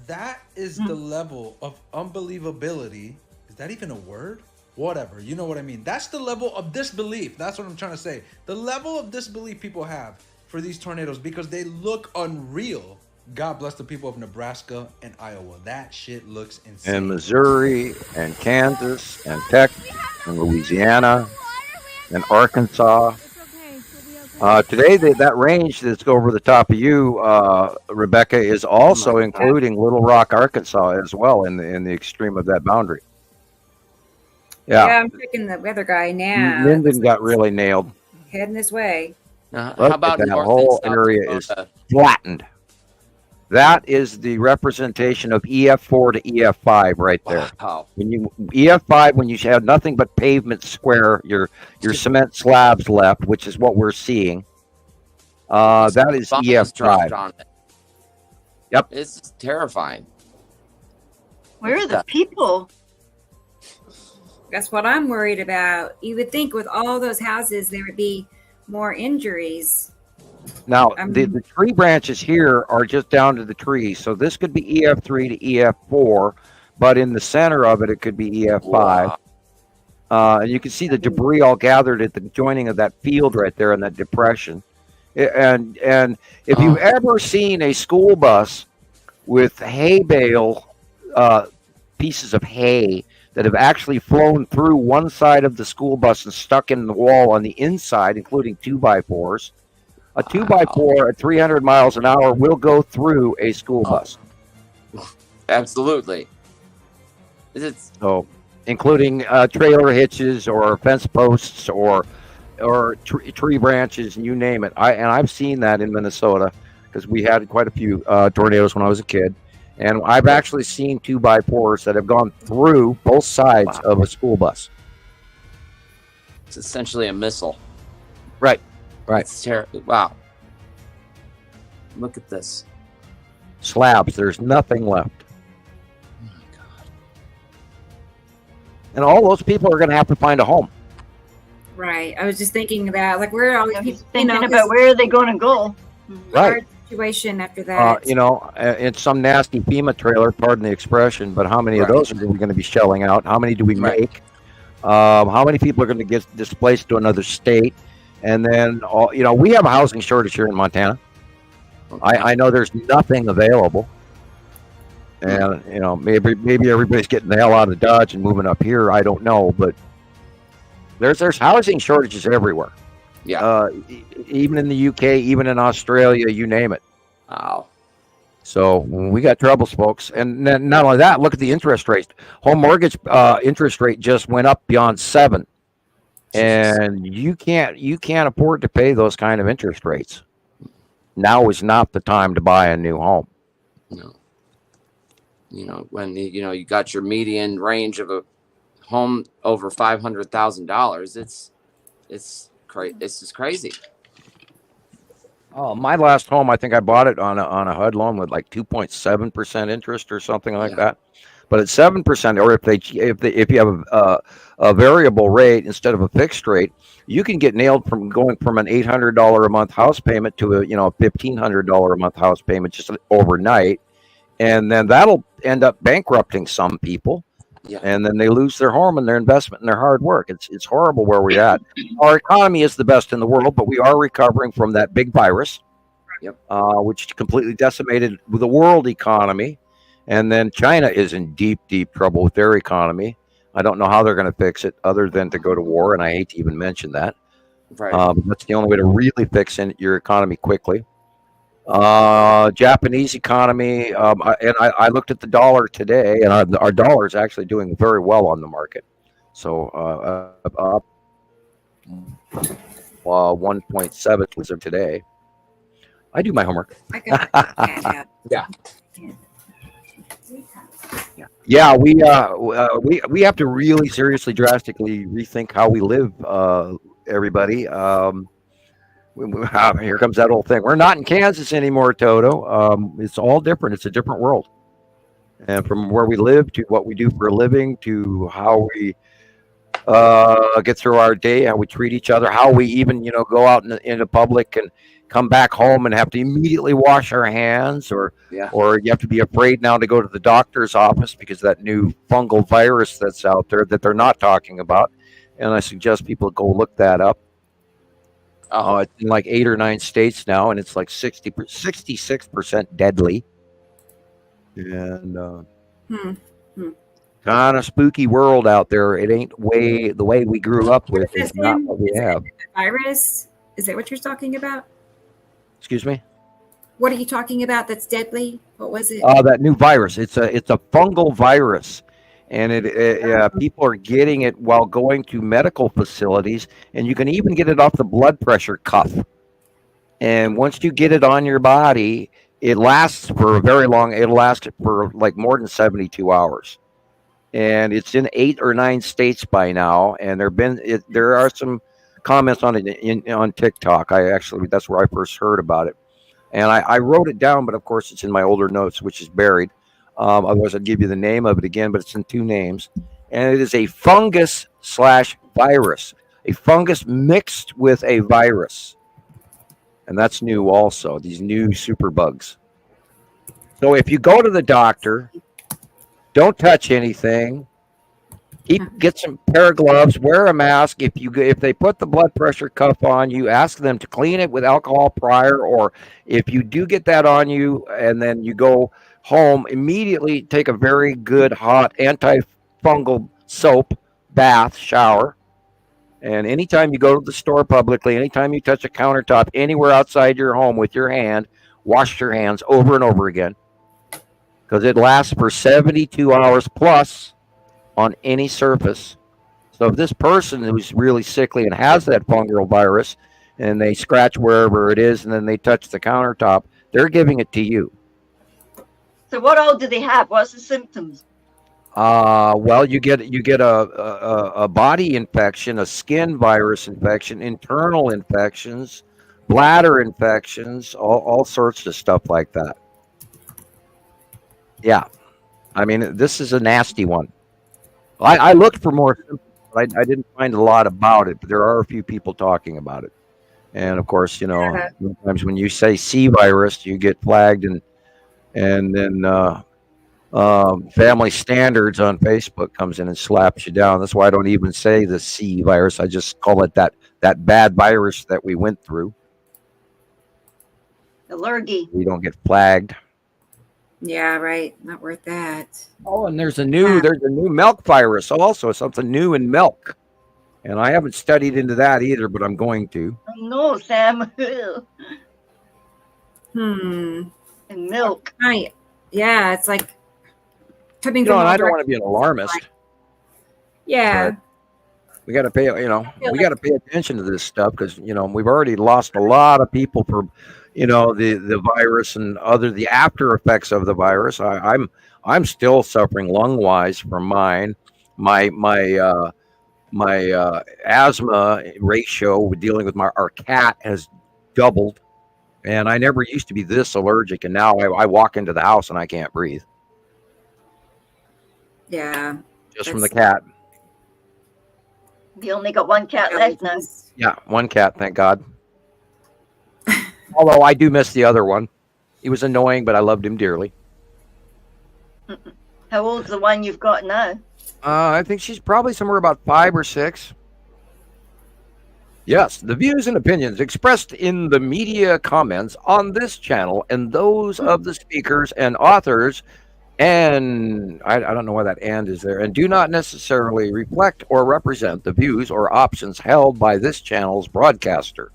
That is the level of unbelievability. Is that even a word? Whatever. You know what I mean? That's the level of disbelief. That's what I'm trying to say. The level of disbelief people have for these tornadoes because they look unreal. God bless the people of Nebraska and Iowa. That shit looks insane. And Missouri and Kansas and Texas and Louisiana. and Arkansas. Today, that range that's over the top of you, Rebecca, is also including Little Rock, Arkansas, as well in the extreme of that boundary. Yeah, I'm checking the weather guy now. Linden got really nailed. Heading this way. How about that North whole and South area Dakota? is flattened. That is the representation of EF4 to EF5 right there. Wow. When you EF5, when you have nothing but pavement square, your cement slabs left, which is what we're seeing. That is EF5. Yep. It's terrifying. Where are the people? That's what I'm worried about. You would think with all those houses there would be more injuries. Now, the tree branches here are just down to the trees. So this could be EF3 to EF4, but in the center of it, it could be EF5. Wow. And you can see the debris all gathered at the joining of that field right there in that depression. And if you've ever seen a school bus with hay bale, pieces of hay that have actually flown through one side of the school bus and stuck in the wall on the inside, including 2x4s, a 2x4 at 300 miles an hour will go through a school bus. Absolutely. So, including trailer hitches or fence posts or tree branches, and you name it. I've seen that in Minnesota because we had quite a few tornadoes when I was a kid, and I've actually seen 2x4s that have gone through both sides of a school bus. It's essentially a missile. Right. It's terrible. Wow. Look at this. Slabs. There's nothing left. Oh my God. And all those people are going to have to find a home. Right. I was just thinking about where are all these people thinking about where are they going to go. Right. Situation after that. It's some nasty FEMA trailer, pardon the expression, but how many of those are we going to be shelling out? How many do we make? How many people are going to get displaced to another state? And then, we have a housing shortage here in Montana. I know there's nothing available. And, maybe everybody's getting the hell out of Dodge and moving up here. I don't know, but there's housing shortages everywhere. Yeah. Even in the UK, even in Australia, you name it. Wow. So we got troubles, folks. And then not only that, look at the interest rate. Home mortgage interest rate just went up beyond 7%. And you can't afford to pay those kind of interest rates. Now is not the time to buy a new home. No. When you got your median range of a home over $500,000, it's just crazy. Oh, my last home, I think I bought it on a HUD loan with like 2.7% interest or something like that. But at 7%, or if you have a variable rate instead of a fixed rate, you can get nailed from going from an $800 a month house payment to a $1,500 a month house payment just overnight, and then that'll end up bankrupting some people. Yeah. And then they lose their home and their investment and their hard work. It's horrible where we're at. Our economy is the best in the world, but we are recovering from that big virus, which completely decimated the world economy. And then China is in deep, deep trouble with their economy. I don't know how they're going to fix it other than to go to war, and I hate to even mention that. Right. That's the only way to really fix your economy quickly. Japanese economy, and I looked at the dollar today, and our dollar is actually doing very well on the market. So up 1.7 was today. I do my homework. I got Yeah. Yeah, we have to really seriously, drastically rethink how we live, everybody. Here comes that old thing. We're not in Kansas anymore, Toto. It's all different. It's a different world. And from where we live to what we do for a living to how we get through our day, how we treat each other, how we even, go out in the public and come back home and have to immediately wash our hands, or you have to be afraid now to go to the doctor's office because that new fungal virus that's out there that they're not talking about. And I suggest people go look that up. It's in like 8 or 9 states now, and it's like 66% deadly. And kind of spooky world out there. It ain't the way we grew up with. It's not what we have. Virus? Is that what you're talking about? Excuse me? What are you talking about that's deadly? What was it? That new virus. It's a fungal virus, and people are getting it while going to medical facilities, and you can even get it off the blood pressure cuff. And once you get it on your body, it lasts for a very long. It'll last for like more than 72 hours, and it's in 8 or 9 states by now. And there are some comments on it on TikTok. That's where I first heard about it. And I wrote it down, but of course it's in my older notes, which is buried. Otherwise, I'd give you the name of it again, but it's in 2 names. And it is a fungus/virus, a fungus mixed with a virus. And that's new also, these new superbugs. So if you go to the doctor, don't touch anything. Get some pair of gloves, wear a mask. If they put the blood pressure cuff on you, ask them to clean it with alcohol prior, or if you do get that on you and then you go home, immediately take a very good hot antifungal soap bath shower. And anytime you go to the store publicly, anytime you touch a countertop anywhere outside your home with your hand, wash your hands over and over again, because it lasts for 72 hours plus on any surface. So if this person who's really sickly and has that fungal virus, and they scratch wherever it is, and then they touch the countertop, they're giving it to you. So what all do they have? What's the symptoms? Well, you get a body infection, a skin virus infection, internal infections, bladder infections, all sorts of stuff like that. Yeah, I mean, this is a nasty one. I looked for more symptoms, but I didn't find a lot about it, but there are a few people talking about it. And of course, sometimes when you say C virus, you get flagged, and then Family Standards on Facebook comes in and slaps you down. That's why I don't even say the C virus. I just call it that bad virus that we went through. Allergy. We don't get flagged. Yeah, right. Not worth that. Oh, and there's a new milk virus also, something new in milk. And I haven't studied into that either, but I'm going to. No, Sam. And milk. Right. Yeah, it's like coming from. And I don't want to be an alarmist. Yeah. We got to pay. We got to pay attention to this stuff because we've already lost a lot of people for, the virus and the after effects of the virus. I'm still suffering lung wise from mine. My asthma ratio with dealing with our cat has doubled, and I never used to be this allergic, and now I walk into the house and I can't breathe. Yeah, just from the cat. You only got one cat left now. Yeah, one cat, thank God. Although I do miss the other one. He was annoying, but I loved him dearly. How old's the one you've got now? I think she's probably somewhere about 5 or 6. Yes, the views and opinions expressed in the media comments on this channel and those of the speakers and authors, and I don't know why that "and" is there, and do not necessarily reflect or represent the views or options held by this channel's broadcaster.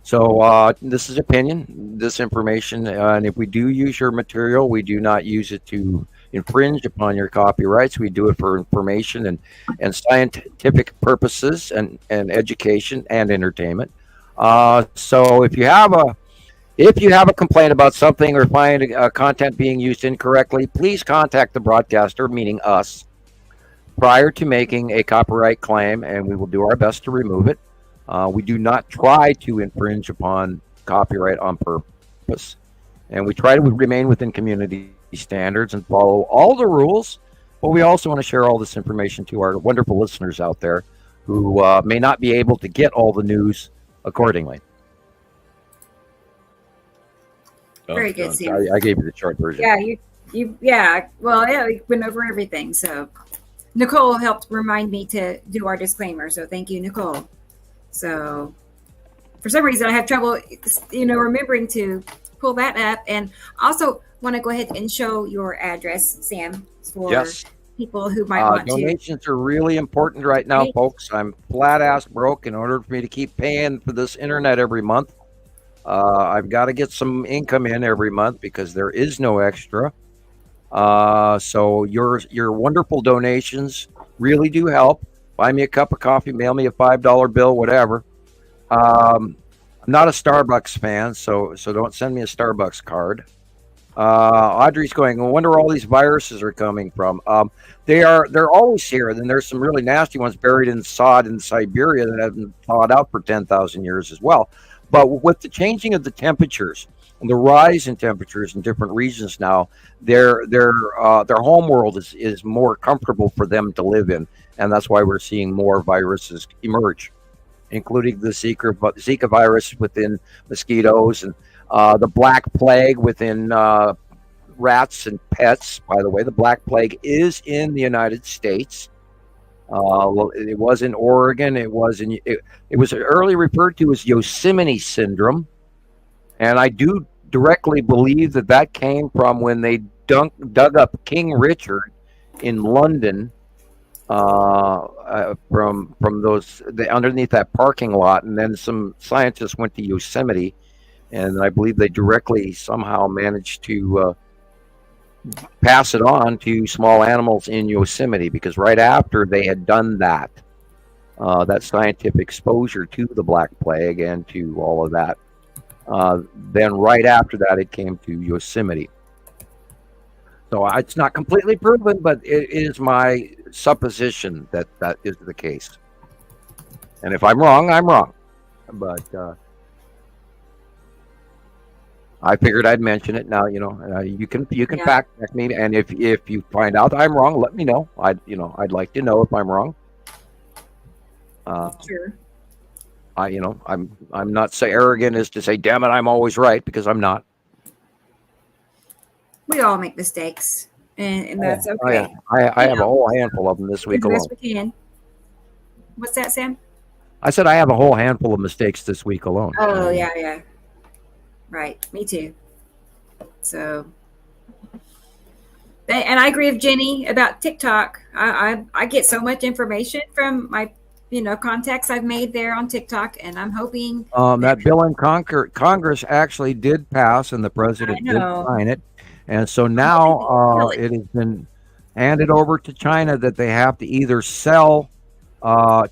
So this is opinion, this information, and if we do use your material, we do not use it to infringe upon your copyrights. We do it for information and scientific purposes and education and entertainment. So if you have a complaint about something or find content being used incorrectly, please contact the broadcaster, meaning us, prior to making a copyright claim, and we will do our best to remove it. We do not try to infringe upon copyright on purpose, and we try to remain within community standards and follow all the rules, but we also want to share all this information to our wonderful listeners out there who may not be able to get all the news accordingly. Very good, Sam. I gave you the short version. Yeah, well, we went over everything. So Nicole helped remind me to do our disclaimer. So thank you, Nicole. So for some reason I have trouble, remembering to pull that up, and also want to go ahead and show your address, Sam, for people who might want to. Donations are really important right now, folks. I'm flat-ass broke. In order for me to keep paying for this internet every month, I've got to get some income in every month because there is no extra. So your wonderful donations really do help. Buy me a cup of coffee, mail me a $5 bill, whatever. I'm not a Starbucks fan, so don't send me a Starbucks card. Audrey's going, I wonder where all these viruses are coming from. They're always here. And then there's some really nasty ones buried in sod in Siberia that haven't thawed out for 10,000 years as well. But with the changing of the temperatures and the rise in temperatures in different regions now, their home world is more comfortable for them to live in. And that's why we're seeing more viruses emerge, including the Zika virus within mosquitoes and the Black Plague within rats and pets. By the way, the Black Plague is in the United States. It was in Oregon. It was early referred to as Yosemite syndrome, and I do directly believe that came from when they dug up King Richard in London. From underneath that parking lot, and then some scientists went to Yosemite, and I believe they directly somehow managed to pass it on to small animals in Yosemite, because right after they had done that scientific exposure to the Black Plague and to all of that, then right after that it came to Yosemite. So it's not completely proven, but it is my supposition that is the case. And if I'm wrong, I'm wrong. But I figured I'd mention it. Now, you can fact check me, and if you find out I'm wrong, let me know. I'd like to know if I'm wrong. Sure. I'm not so arrogant as to say, damn it, I'm always right, because I'm not. We all make mistakes, and that's okay. Oh, yeah. I have a whole handful of them this week alone. As best we can. What's that, Sam? I said I have a whole handful of mistakes this week alone. Oh, yeah. Right. Me too. So, and I agree with Jenny about TikTok. I get so much information from my contacts I've made there on TikTok, and I'm hoping that bill in Congress actually did pass, and the president did sign it. And so now it has been handed over to China that they have to either sell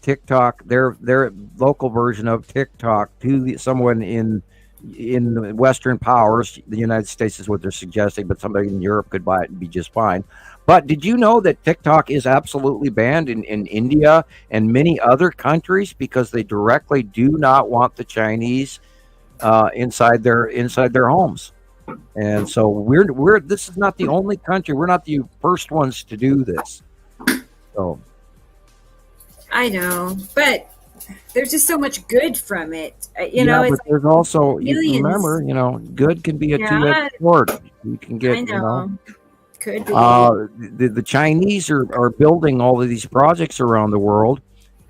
TikTok, their local version of TikTok, to someone in the Western powers. The United States is what they're suggesting, but somebody in Europe could buy it and be just fine. But did you know that TikTok is absolutely banned in India and many other countries because they directly do not want the Chinese inside their homes? And so we're this is not the only country. We're not the first ones to do this. So I know, but there's just so much good from it. But there's also, you remember, good can be a two-edged sword. You can get, could be. The Chinese are building all of these projects around the world,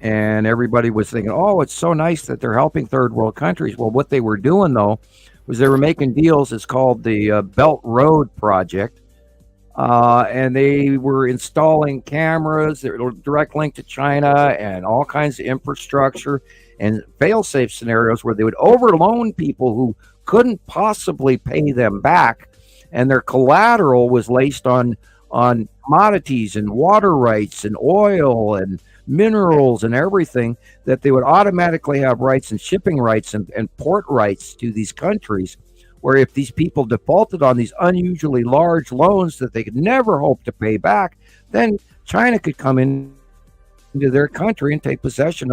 and everybody was thinking, oh, it's so nice that they're helping third world countries. Well, what they were doing, though, was they were making deals. It's called the Belt Road Project, and they were installing cameras that were direct link to China and all kinds of infrastructure and fail-safe scenarios where they would overloan people who couldn't possibly pay them back, and their collateral was laced on commodities and water rights and oil and minerals and everything, that they would automatically have rights and shipping rights and port rights to these countries, where if these people defaulted on these unusually large loans that they could never hope to pay back, then China could come into their country and take possession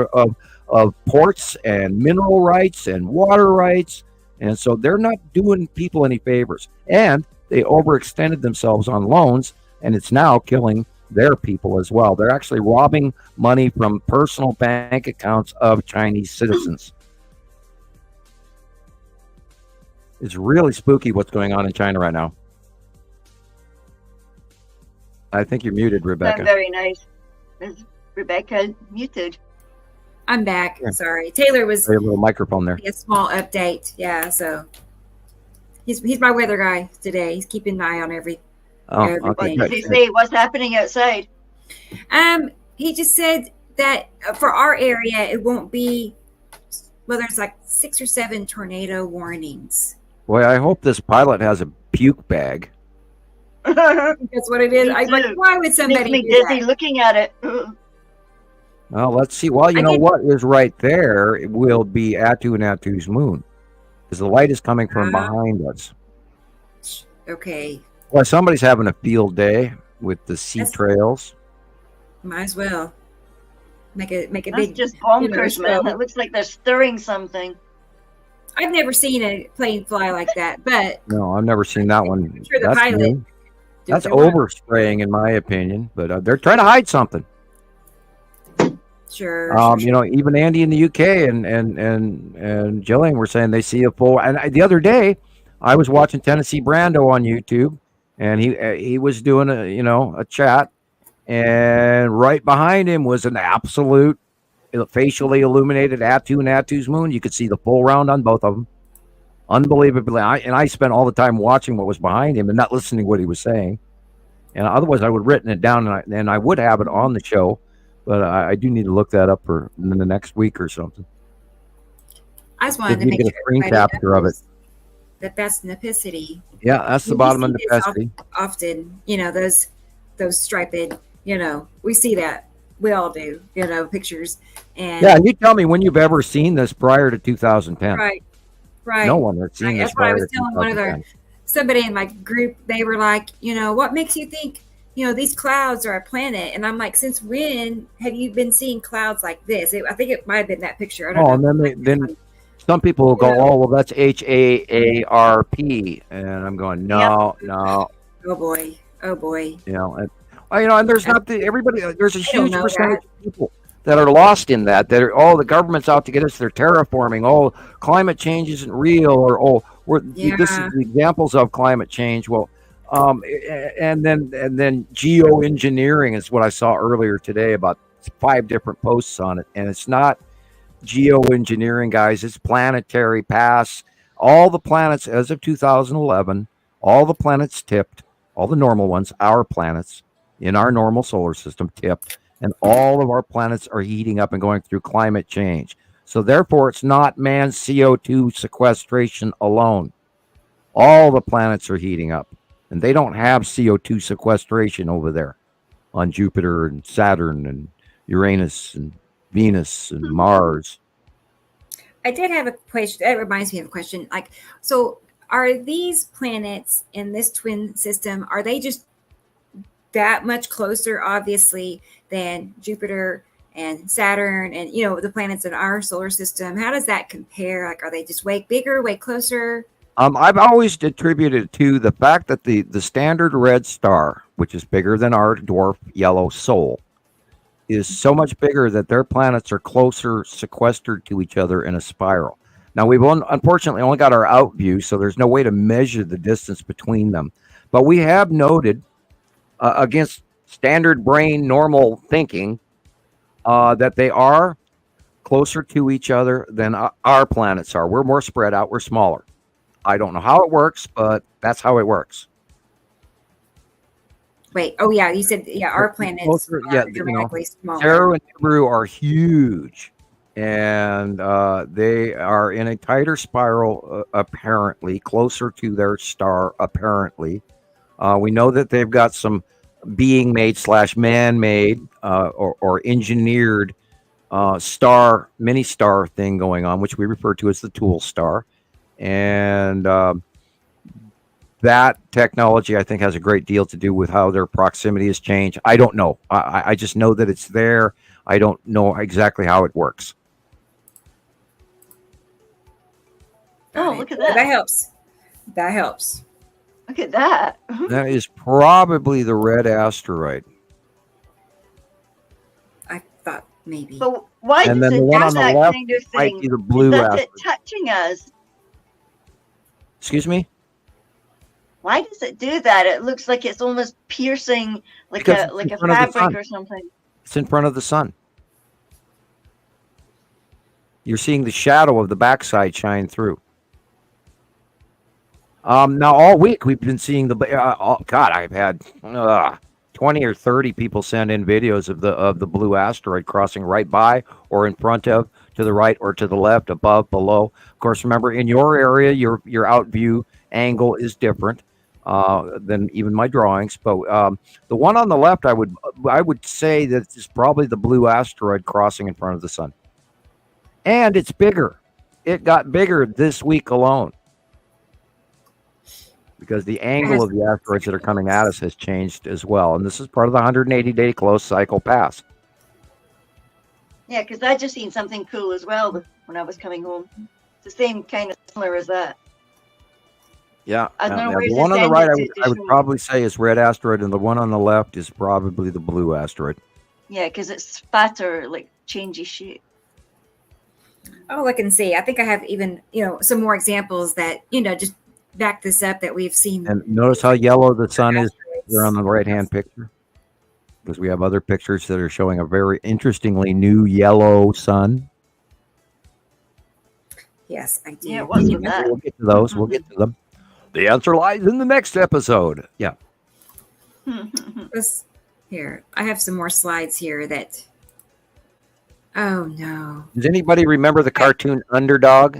of ports and mineral rights and water rights. And so they're not doing people any favors. And they overextended themselves on loans, and it's now killing their people as well. They're actually robbing money from personal bank accounts of Chinese citizens. It's really spooky what's going on in China right now. I think you're muted, Rebecca. Very nice. Is Rebecca muted? I'm back. Yeah. Sorry. Taylor was... A little microphone there. A small update. Yeah, so... He's my weather guy today. He's keeping an eye on Oh, okay. What did he say? What's happening outside? He just said that for our area, it won't be. Well, there's like 6 or 7 tornado warnings. Boy, I hope this pilot has a puke bag. That's what it is. Why would somebody Makes me dizzy looking at it? Well, let's see. Well, you know what is right there? It will be Attu's moon, because the light is coming from behind us. Okay. Well, somebody's having a field day with the sea trails. Might as well make a That's big. just bonkers, man. It looks like they're stirring something. I've never seen a plane fly like that, but No, I've never seen that one. I'm sure the pilot. That's overspraying, in my opinion. But they're trying to hide something. Sure. You know, even Andy in the UK and Gillian were saying they see a full. And the other day, I was watching Tennessee Brando on YouTube, and he was doing a chat, and right behind him was an absolute facially illuminated Attu's moon. You could see the full round on both of them. Unbelievably, I spent all the time watching what was behind him and not listening to what he was saying. And otherwise, I would have written it down and I would have it on the show. But I do need to look that up for in the next week or something. I just wanted to make sure a screen capture of it. That's Nepicity. Yeah, that's the bottom of Nepicity. Often, those striped, we see that. We all do, pictures. And yeah, you tell me when you've ever seen this prior to 2010. Right. No one has seen this prior to 2010. That's what I was telling somebody in my group. They were like, what makes you think these clouds are a planet? And I'm like, since when have you been seeing clouds like this? I think it might have been that picture. I don't know. And then some people will go, oh, well, that's HAARP. And I'm going, no. Oh, boy. And there's there's a huge percentage of people that are lost in that the government's out to get us. They're terraforming. Climate change isn't real, this is the examples of climate change. Well, and then geoengineering is what I saw earlier today, about 5 different posts on it. And it's not geoengineering, guys. It's planetary pass. All the planets as of 2011, all the planets tipped, all the normal ones, our planets in our normal solar system tipped, and all of our planets are heating up and going through climate change. So therefore, it's not man's CO2 sequestration alone. All the planets are heating up, and they don't have CO2 sequestration over there on Jupiter and Saturn and Uranus and Venus and Mars. I did have a question. That reminds me of a question. So are these planets in this twin system, are they just that much closer, obviously, than Jupiter and Saturn and, the planets in our solar system? How does that compare? Are they just way bigger, way closer? I've always attributed it to the fact that the standard red star, which is bigger than our dwarf yellow Sol, is so much bigger that their planets are closer sequestered to each other in a spiral. Now, we've unfortunately only got our out view, so there's no way to measure the distance between them. But we have noted, against standard brain normal thinking, that they are closer to each other than our planets are. We're more spread out. We're smaller. I don't know how it works, but that's how it works. Wait. Oh, yeah. You said, our planets are dramatically smaller. Saru and Nibiru are huge, and they are in a tighter spiral, apparently, closer to their star, apparently. We know that they've got some being-made / man-made or engineered mini-star thing going on, which we refer to as the Tool Star. And that technology, I think, has a great deal to do with how their proximity has changed. I don't know. I just know that it's there. I don't know exactly how it works. Oh, look at that. That helps. Look at that. That is probably the red asteroid. I thought maybe. But why and does then it the one do on the that left kind of might thing? be the blue That's asteroid. it touching us. Excuse me? Why does it do that? It looks like it's almost piercing, like a fabric or something. It's in front of the sun. You're seeing the shadow of the backside shine through. Now all week we've been seeing I've had 20 or 30 people send in videos of the blue asteroid crossing right by or in front of, to the right or to the left, above, below. Of course, remember in your area, your out view angle is different than even my drawings. But the one on the left, I would say that it's probably the blue asteroid crossing in front of the sun, and it's bigger. It got bigger this week alone, because the angle of the asteroids that are coming at us has changed as well. And this is part of the 180-day close cycle pass. Yeah, because I just seen something cool as well when I was coming home. It's the same kind of similar as that. Yeah. I don't know where the one on the right, I would probably say is red asteroid, and the one on the left is probably the blue asteroid. Yeah, because it's fatter, like changey shape. Oh, look and see. I think I have even, some more examples that, just back this up that we've seen. And notice how yellow the sun is there on the right-hand picture, because we have other pictures that are showing a very interestingly new yellow sun. Yes, I do. Yeah, what's with that? We'll get to those. We'll get to them. The answer lies in the next episode. Yeah. Here, I have some more slides here that. Oh no! Does anybody remember the cartoon Underdog?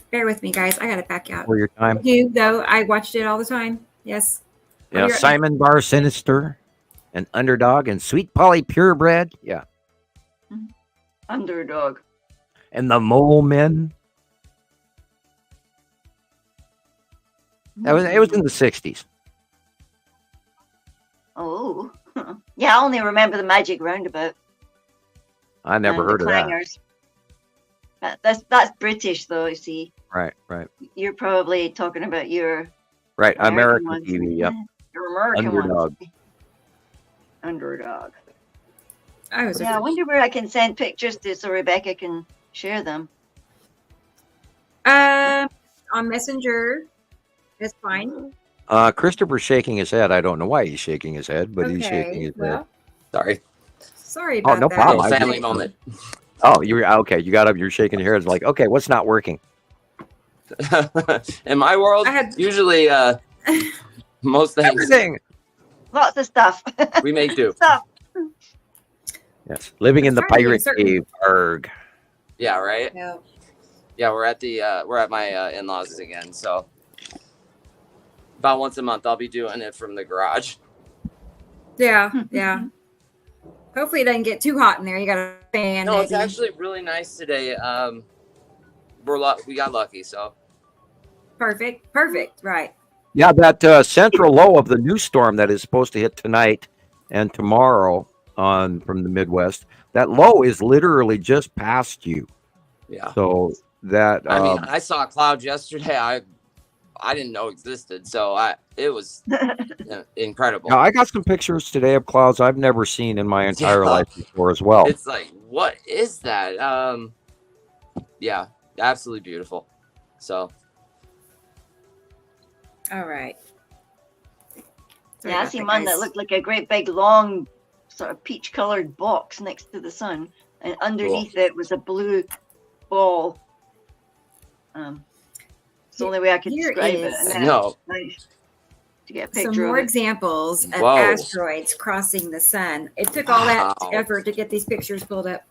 Bear with me, guys. I got to back out. For your time. You though, I watched it all the time. Yes. Yeah, Simon Bar Sinister, and Underdog, and Sweet Polly Purebred. Yeah. Underdog. And the Mole Men. It was in the 60s. Oh. Yeah, I only remember the Magic Roundabout. I never heard of that. That's British, though, you see. Right. You're probably talking about your American ones. TV, yep. Your American Underdog. ones. Underdog. I wonder where I can send pictures to so Rebecca can share them. On Messenger. That's fine. Christopher's shaking his head. I don't know why he's shaking his head, but he's shaking his head. Sorry about no that. problem. Family moment. Oh, you're okay. You got up. You're shaking your head. It's like, okay, what's not working? In my world, usually most things. Everything. Lots of stuff. We make do. Stuff. Yes, living in the pirate cave. Arg. Yeah, right. Yeah. Yeah, we're at my in-laws again, so about once a month I'll be doing it from the garage. Yeah. Hopefully it doesn't get too hot in there. You got a fan. No, it's actually really nice today. We got lucky, so perfect. Right. Yeah, that central low of the new storm that is supposed to hit tonight and tomorrow from the Midwest. That low is literally just past you. Yeah. So that I saw clouds yesterday. I didn't know existed, so it was incredible. Now, I got some pictures today of clouds I've never seen in my entire life before as well. It's like, what is that? Yeah, absolutely beautiful. So. All right. Yeah, I seen one that looked like a great big long sort of peach-colored box next to the sun, and underneath it was a blue ball. It's the only way I could describe it. No. Nice to get a picture. Some more of examples of asteroids crossing the sun. It took all that effort to get these pictures pulled up,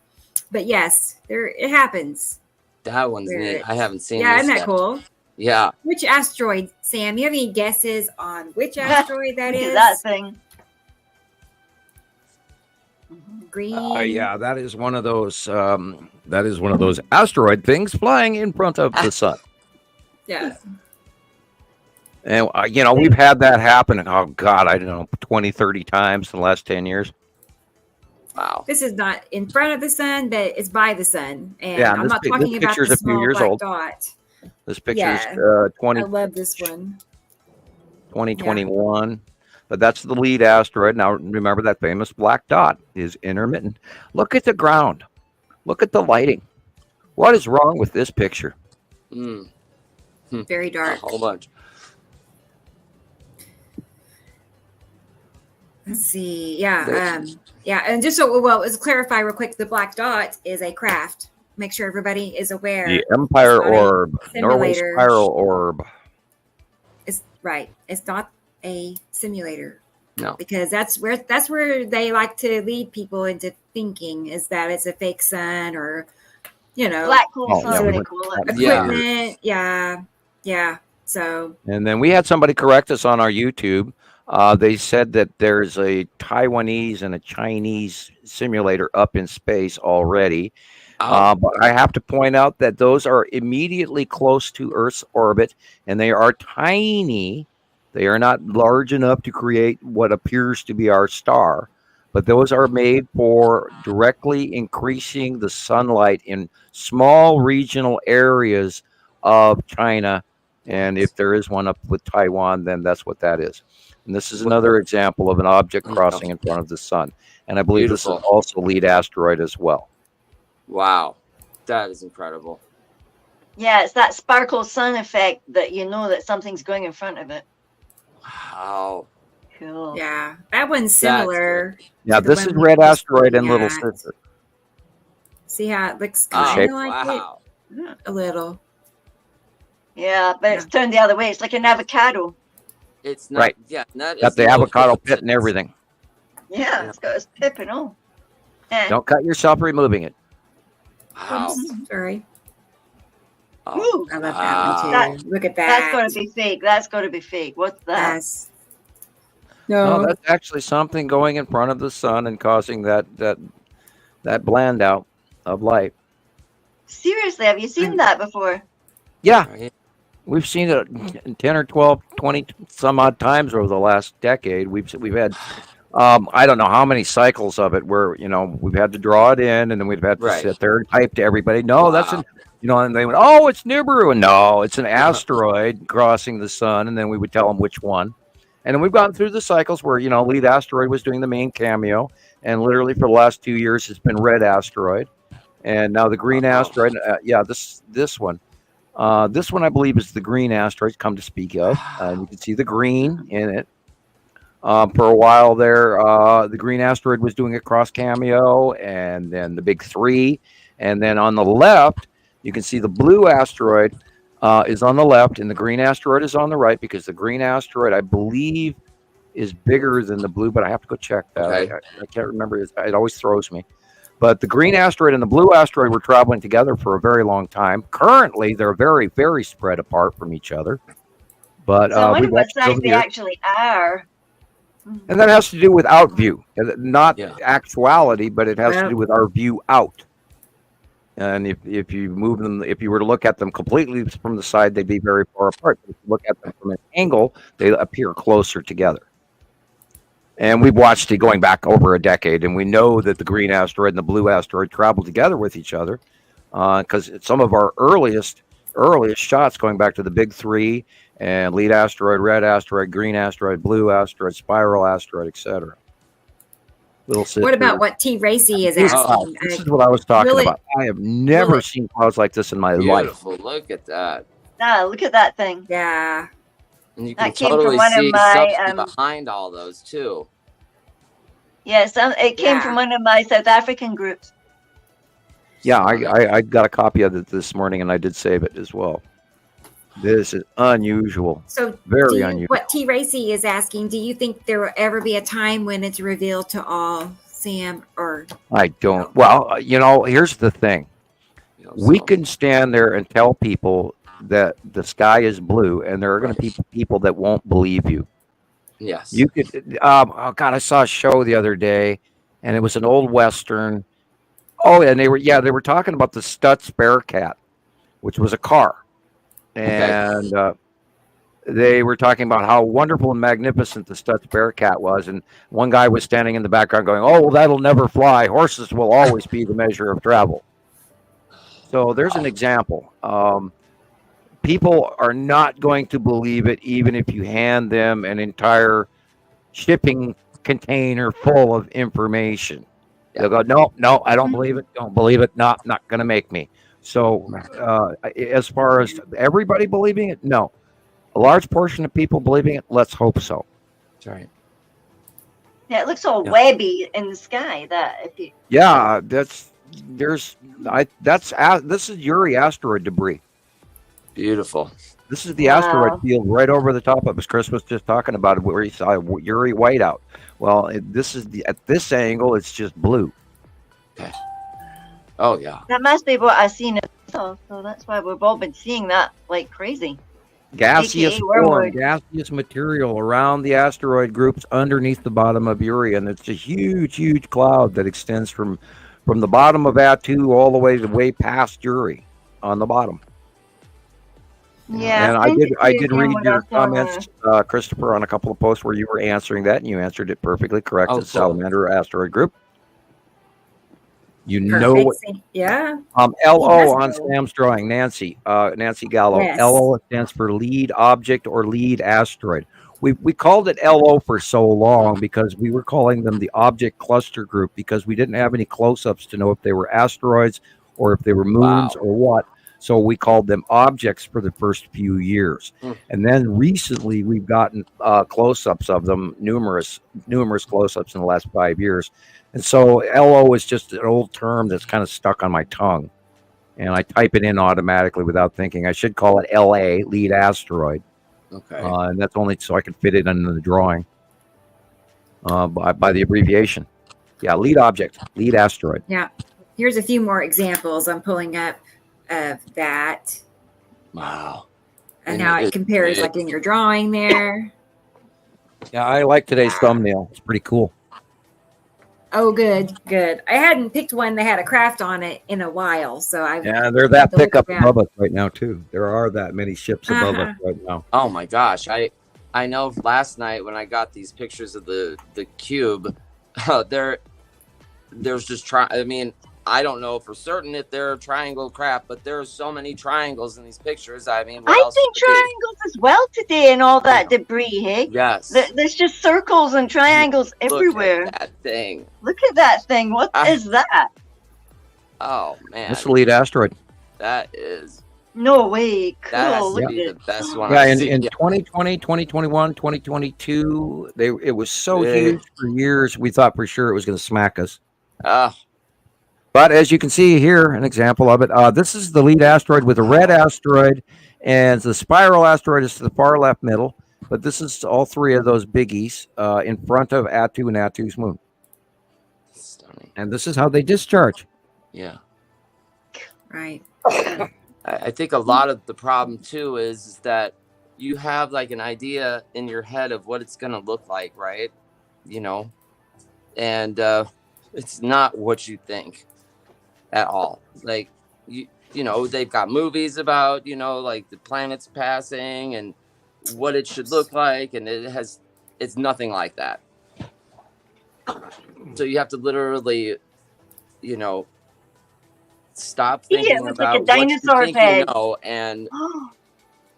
but yes, it happens. That one's neat. I haven't seen. Yeah, this isn't that yet. cool? Yeah. Which asteroid, Sam? You have any guesses on which asteroid that is? That thing. Green. Yeah, that is one of those. That is one of those asteroid things flying in front of the sun. Yeah. And we've had that happen. Oh God, I don't know, 20, 30 times in the last 10 years. Wow. This is not in front of the sun, but it's by the sun. And Yeah, I'm not talking about the small black dot. This picture is I love this one. 2021. But that's the lead asteroid. Now, remember that famous black dot is intermittent. Look at the ground. Look at the lighting. What is wrong with this picture? Very dark. A whole bunch. Let's see. Yeah. And just so let's clarify real quick. The black dot is a craft. make sure everybody is aware. The Empire It's not a Orb, Norway simulator. Spiral Orb. It's right. It's not a simulator. No. Because that's where they like to lead people into thinking is that it's a fake sun or, black hole sun, they call it. Equipment. Yeah. So. And then we had somebody correct us on our YouTube. They said that there's a Taiwanese and a Chinese simulator up in space already. But I have to point out that those are immediately close to Earth's orbit, and they are tiny. They are not large enough to create what appears to be our star, but those are made for directly increasing the sunlight in small regional areas of China. And if there is one up with Taiwan, then that's what that is. And this is another example of an object crossing in front of the sun. And I believe this is also lead asteroid as well. Wow. That is incredible. Yeah, it's that sparkle sun effect that that something's going in front of it. Wow. Cool. Yeah, that one's similar. Yeah, this is red asteroid and little sister. See how it looks kind of like wow. it? A little. Yeah, but it's turned the other way. It's like an avocado. It's not. Right. Yeah. Got the avocado pit and everything. Yeah, it's got its pip and all. Don't cut yourself removing it. Wow. Oops, sorry. Oh, I love that one too. Look at that. That's got to be fake. That's got to be fake. What's that? Yes. No, that's actually something going in front of the sun and causing that blend out of light. Seriously, have you seen that before? Yeah. We've seen it 10 or 12, 20 some odd times over the last decade. We've had I don't know how many cycles of it where, we've had to draw it in and then we've had to sit there and type to everybody. No, that's and they went, oh, it's Nibiru. And no, it's an asteroid crossing the sun. And then we would tell them which one. And then we've gone through the cycles where, lead asteroid was doing the main cameo. And literally for the last 2 years, it's been red asteroid. And now the green asteroid. This one. This one, I believe, is the green asteroid come to speak of. You can see the green in it. For a while there, the green asteroid was doing a cross cameo, and then the big three. And then on the left, you can see the blue asteroid is on the left, and the green asteroid is on the right, because the green asteroid, I believe, is bigger than the blue, but I have to go check that. Okay. I can't remember. It always throws me. But the green asteroid and the blue asteroid were traveling together for a very long time. Currently, they're very, very spread apart from each other. But so I wonder what size they actually are. And that has to do with out view, not actuality, but it has to do with our view out. And if you move them, if you were to look at them completely from the side, they'd be very far apart. If you look at them from an angle, they appear closer together. And we've watched it going back over a decade, and we know that the green asteroid and the blue asteroid travel together with each other, because some of our earliest shots going back to the big three and lead asteroid, red asteroid, green asteroid, blue asteroid, spiral asteroid, etc. What about what T. Racy is asking? This is what I was talking about. I have never seen clouds like this in my life. Beautiful. Look at that. Look at that thing. Yeah. And you can totally see something behind all those too. Yes, it came from one of my South African groups. Yeah, I got a copy of it this morning, and I did save it as well. This is unusual. So very unusual. What T. Racy is asking, do you think there will ever be a time when it's revealed to all, Sam? Or I don't. Well, here's the thing. We can stand there and tell people that the sky is blue, and there are going to be people that won't believe you. Yes. You could. I saw a show the other day, and it was an old Western. Oh, and they were talking about the Stutz Bearcat, which was a car. And they were talking about how wonderful and magnificent the Stutz Bearcat was. And one guy was standing in the background going, oh, well, that'll never fly. Horses will always be the measure of travel. So there's an example. People are not going to believe it, even if you hand them an entire shipping container full of information. They'll go, no, I don't believe it. Don't believe it. Not going to make me. So as far as everybody believing it, no. A large portion of people believing it, let's hope so. That's right. Yeah, it looks all webby in the sky. this is Uri asteroid debris. Beautiful. This is the asteroid field right over the top of us. Chris was just talking about it, where he saw Uri whiteout. Well, at this angle, it's just blue. Okay. Oh yeah. That must be what I've seen. So that's why we've all been seeing that like crazy. Gaseous form, gaseous material around the asteroid groups underneath the bottom of Uri, and it's a huge, huge cloud that extends from the bottom of Atu all the way past Uri on the bottom. Yeah, and I did read your comments, Christopher, on a couple of posts where you were answering that, and you answered it perfectly correct. Oh, It's cool. Salamander asteroid group. You Perfect. know what? Yeah. LO on Sam's drawing, Nancy Gallo. Yes. LO stands for lead object or lead asteroid. We called it LO for so long because we were calling them the object cluster group because we didn't have any close-ups to know if they were asteroids or if they were moons or what. So we called them objects for the first few years. And then recently we've gotten close-ups of them, numerous close-ups in the last 5 years. And so LO is just an old term that's kind of stuck on my tongue. And I type it in automatically without thinking. I should call it LA, lead asteroid. Okay. And that's only so I can fit it into the drawing by the abbreviation. Yeah, lead object, lead asteroid. Yeah. Here's a few more examples I'm pulling up of that. Wow. And how it compares like in your drawing there. Yeah, I like today's thumbnail. It's pretty cool. Oh, good. I hadn't picked one that had a craft on it in a while, so they're that thick up above us right now too. There are that many ships above us right now. Oh my gosh, I know. Last night when I got these pictures of the cube, there's just I mean, I don't know for certain if they're triangle crap, but there are so many triangles in these pictures. I mean, I think triangles as well today and all that debris, hey? Yes. There's just circles and triangles everywhere. Look at that thing. Look at that thing. What is that? Oh, man. That's the lead asteroid. That is. No way. Cool. That has Look to at be it. the best one. Yeah, in 2020, 2021, 2022, it was so huge for years. We thought for sure it was going to smack us. But as you can see here, an example of it, this is the lead asteroid with a red asteroid, and the spiral asteroid is to the far left middle. But this is all three of those biggies in front of Atu and Atu's moon. Stunning. And this is how they discharge. Yeah. Right. I think a lot of the problem too is that you have like an idea in your head of what it's going to look like, right? You know, and it's not what you think at all. Like, you know, they've got movies about, you know, like the planets passing and what it should look like. And it's nothing like that. So you have to literally, you know, stop thinking about like a dinosaur what you think head. you know, and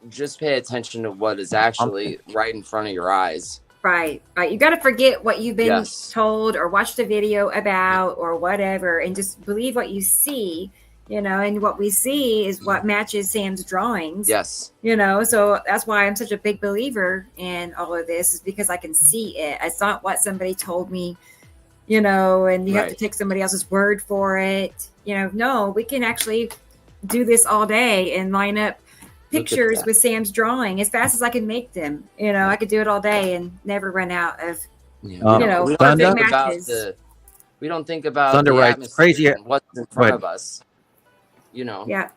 just pay attention to what is actually right in front of your eyes. Right. You got to forget what you've been told or watched a video about or whatever, and just believe what you see, you know, and what we see is what matches Sam's drawings. Yes. You know, so that's why I'm such a big believer in all of this, is because I can see it. It's not what somebody told me, you know, and you have to take somebody else's word for it. You know, no, we can actually do this all day and line up pictures with Sam's drawing as fast as I can make them. You know, I could do it all day and never run out of, you know, perfect matches. We don't think about Thunder the writes crazy. and what's in front of us. You know. Yeah.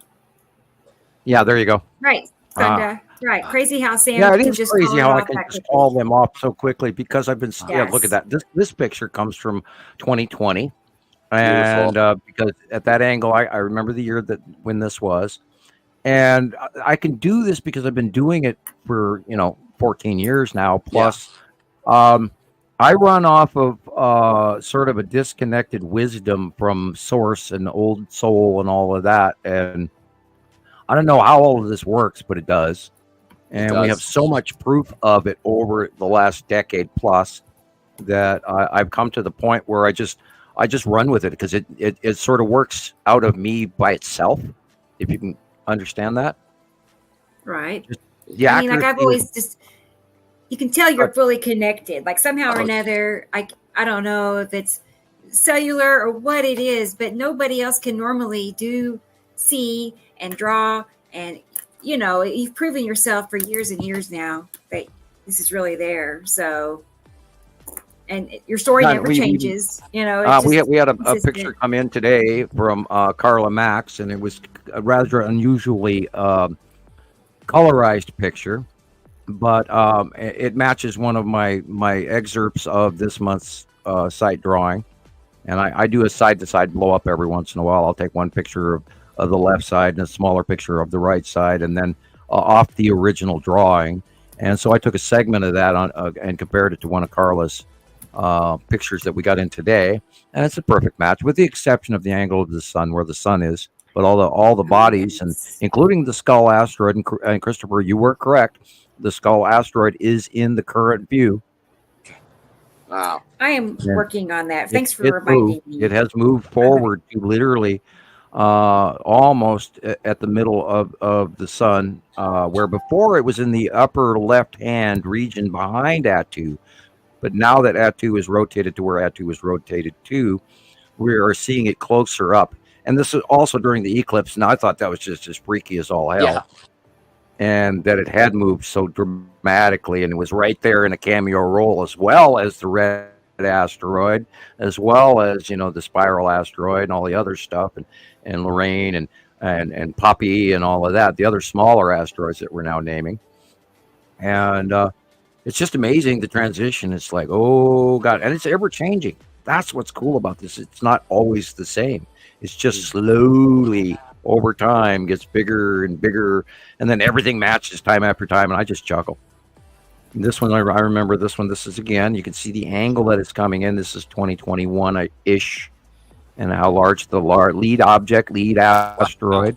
Yeah, there you go. Right. Thunder. Right. Crazy how Sam it can is just crazy how I off can that just quickly. call them off so quickly because I've been. Yeah, Yes. look at that. This picture comes from 2020, and because at that angle, I remember the year that when this was, and I can do this because I've been doing it for 14 years now. Plus, I run off of sort of a disconnected wisdom from source and old soul and all of that, and I don't know how all of this works, but it does. And we have so much proof of it over the last decade plus that I've come to the point where I just run with it because it sort of works out of me by itself, if you can understand that. Right. Yeah. I mean, like I've always just, you can tell you're fully connected. Like somehow or another, I don't know if it's cellular or what it is, but nobody else can normally see and draw. And, you've proven yourself for years and years now that this is really there. So, and your story never changes. We had a picture come in today from Carla Max, and it was a rather unusually colorized picture, but it matches one of my excerpts of this month's site drawing. And I do a side-to-side blow-up every once in a while. I'll take one picture of the left side and a smaller picture of the right side, and then off the original drawing. And so I took a segment of that and compared it to one of Carla's pictures that we got in today, and it's a perfect match, with the exception of the angle of the sun, where the sun is. But all the bodies, and including the skull asteroid, and Christopher, you were correct. The skull asteroid is in the current view. Wow. I am working on that. Thanks for reminding me. It has moved forward to literally almost at the middle of the sun, where before it was in the upper left-hand region behind Attu. But now that Attu is rotated to where Attu is rotated to, we are seeing it closer up. And this is also during the eclipse. Now, I thought that was just as freaky as all hell. Yeah. And that it had moved so dramatically, and it was right there in a cameo role, as well as the red asteroid, as well as the spiral asteroid and all the other stuff, and Lorraine and Poppy and all of that, the other smaller asteroids that we're now naming. And it's just amazing, the transition. It's like, oh God, and it's ever changing. That's what's cool about this. It's not always the same. It's just slowly over time gets bigger and bigger, and then everything matches time after time, and I just chuckle. And this one, I remember this one. This is, again, you can see the angle that it's coming in. This is 2021-ish, and how large the lead asteroid.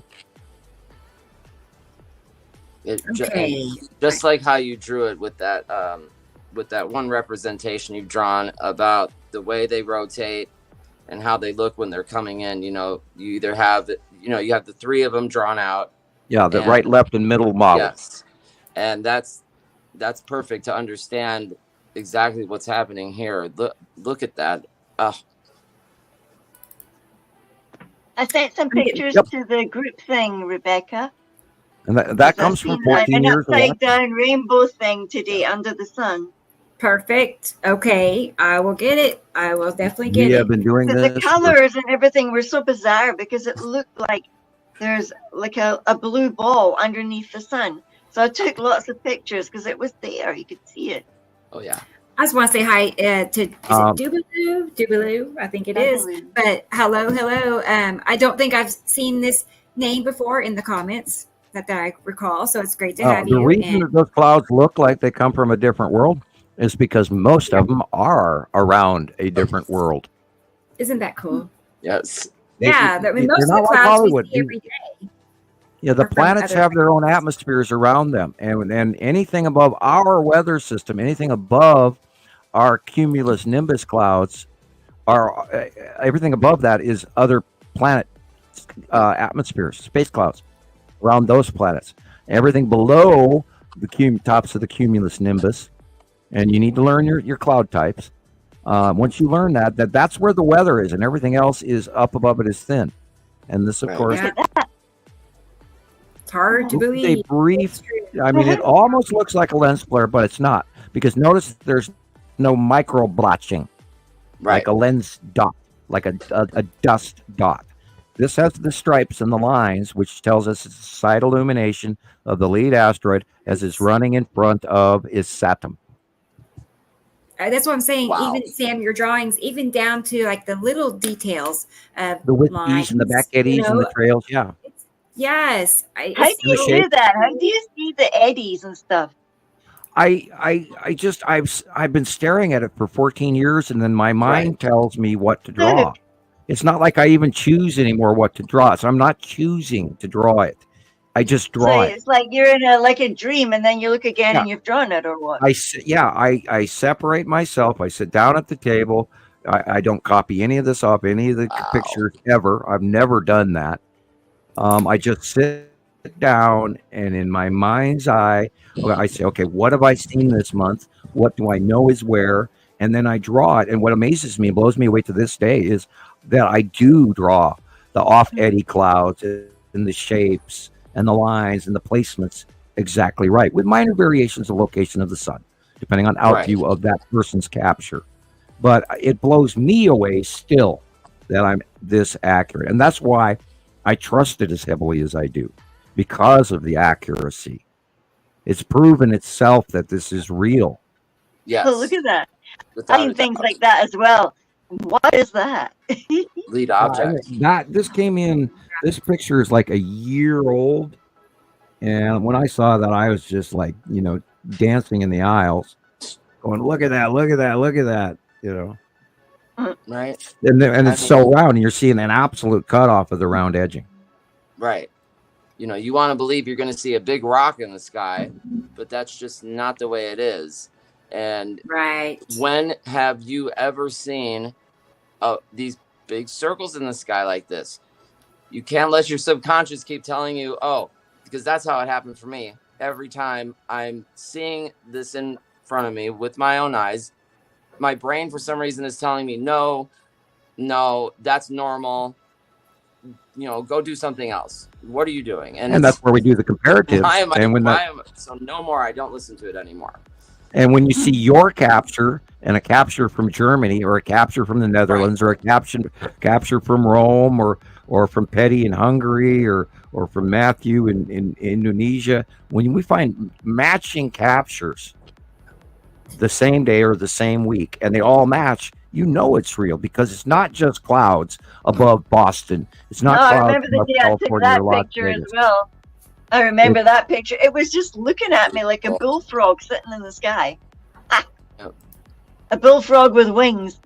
Just like how you drew it with that one representation you've drawn about the way they rotate and how they look when they're coming in. You either have you have the three of them drawn out. Yeah, the right, left, and middle model. Yes, and that's perfect to understand exactly what's happening here. Look at that. I sent some pictures to the group thing, Rebecca. And that comes from 14 years ago. An upside down rainbow thing today under the sun. Perfect. Okay, I will get it. I will definitely get it. We have been doing this. The colors and everything were so bizarre because it looked like there's like a blue ball underneath the sun. So I took lots of pictures because it was there. You could see it. Oh, yeah. I just want to say hi to Dubaloo? Dubaloo, I think it is. But hello. I don't think I've seen this name before in the comments that I recall. So it's great to have you. The reason that those clouds look like they come from a different world is because most of them are around a different world. Isn't that cool? Yes. Yeah, most of the clouds we see every day. Yeah, the planets have their own atmospheres around them, and anything above our weather system, anything above our cumulus nimbus clouds, everything above that is other planet atmospheres, space clouds around those planets. Everything below the tops of the cumulus nimbus, and you need to learn your cloud types. Once you learn that's where the weather is, and everything else is up above it is thin. And this, of course, it's hard to believe. It almost looks like a lens flare, but it's not, because notice there's no micro blotching, like a lens dot, like a dust dot. This has the stripes and the lines, which tells us it's the side illumination of the lead asteroid as it's running in front of its Saturn. That's what I'm saying. Wow. Even Sam, your drawings, even down to like the little details of the wispies and the back eddies and the trails. Yeah. Yes. How do you do that? How do you see the eddies and stuff? I've been staring at it for 14 years, and then my mind tells me what to draw. It's not like I even choose anymore what to draw. So I'm not choosing to draw it. I just draw it. It's like you're in a dream, and then you look again and you've drawn it, or what? I separate myself. I sit down at the table. I don't copy any of this off any of the pictures ever. I've never done that. I just sit down, and in my mind's eye, I say, okay, what have I seen this month? What do I know is where? and then I draw it. And what amazes me and blows me away to this day is that I do draw the off eddy clouds and the shapes and the lines and the placements exactly right, with minor variations of location of the sun, depending on out view of that person's capture. But it blows me away still that I'm this accurate. And that's why I trust it as heavily as I do, because of the accuracy. It's proven itself that this is real. Yes. Oh, look at that. Without I a think things doubt. like that as well. What is that? Lead object. This came in, this picture is like a year old. And when I saw that, I was just like, dancing in the aisles, going, look at that, look at that, look at that, Right. And it's so round, and you're seeing an absolute cutoff of the round edging. Right. You want to believe you're going to see a big rock in the sky, but that's just not the way it is. And when have you ever seen these big circles in the sky like this? You can't let your subconscious keep telling you, because that's how it happened for me. Every time I'm seeing this in front of me with my own eyes, my brain for some reason is telling me, no, that's normal. Go do something else. What are you doing? And that's where we do the comparatives. So no more. I don't listen to it anymore. And when you see your capture and a capture from Germany, or a capture from the Netherlands, or a capture from Rome, or from Petty in Hungary, or from Matthew in Indonesia, when we find matching captures the same day or the same week, and they all match, it's real, because it's not just clouds above Boston. It's not clouds I remember the day I took that picture as well. I remember that picture. It was just looking at me like a bullfrog sitting in the sky. A bullfrog with wings.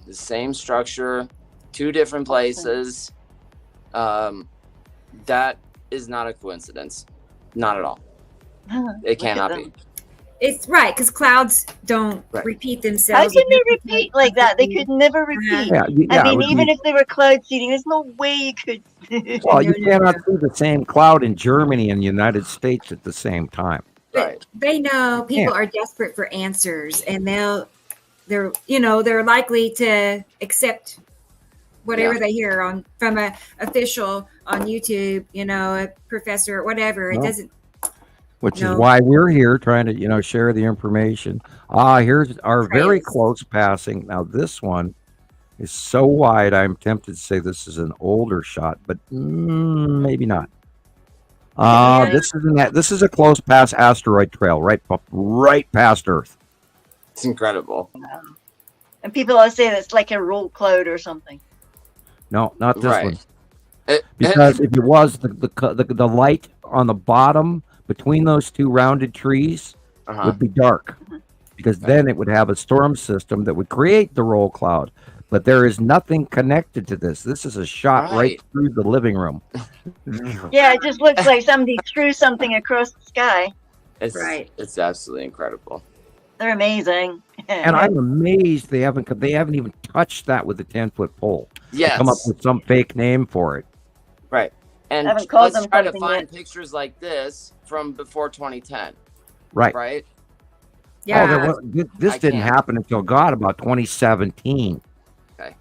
The same structure, 2 different places. That is not a coincidence. Not at all. It cannot be. It's right, because clouds don't repeat themselves. How can they repeat like that? They could never repeat. Even if they were cloud seeding, there's no way you could. Well, you cannot see the same cloud in Germany and the United States at the same time. But they know people are desperate for answers, and they're likely to accept whatever they hear from a official on YouTube, a professor, whatever. It doesn't. Which is why we're here trying to, share the information. Here's our very close passing. Now, this one is so wide, I'm tempted to say this is an older shot, but maybe not. This is a close pass asteroid trail, right past Earth. It's incredible. And people always say it's like a roll cloud or something. No, not this one. Because if it was the light on the bottom between those 2 rounded trees would be dark, because then it would have a storm system that would create the roll cloud. But there is nothing connected to this. This is a shot right through the living room. Yeah, it just looks like somebody threw something across the sky. It's absolutely incredible. They're amazing. And I'm amazed they haven't even touched that with a 10-foot pole. Yes. Come up with some fake name for it. Right. And let's try to find pictures like this from before 2010. Right. Right? Yeah. This didn't happen until about 2017. Okay. It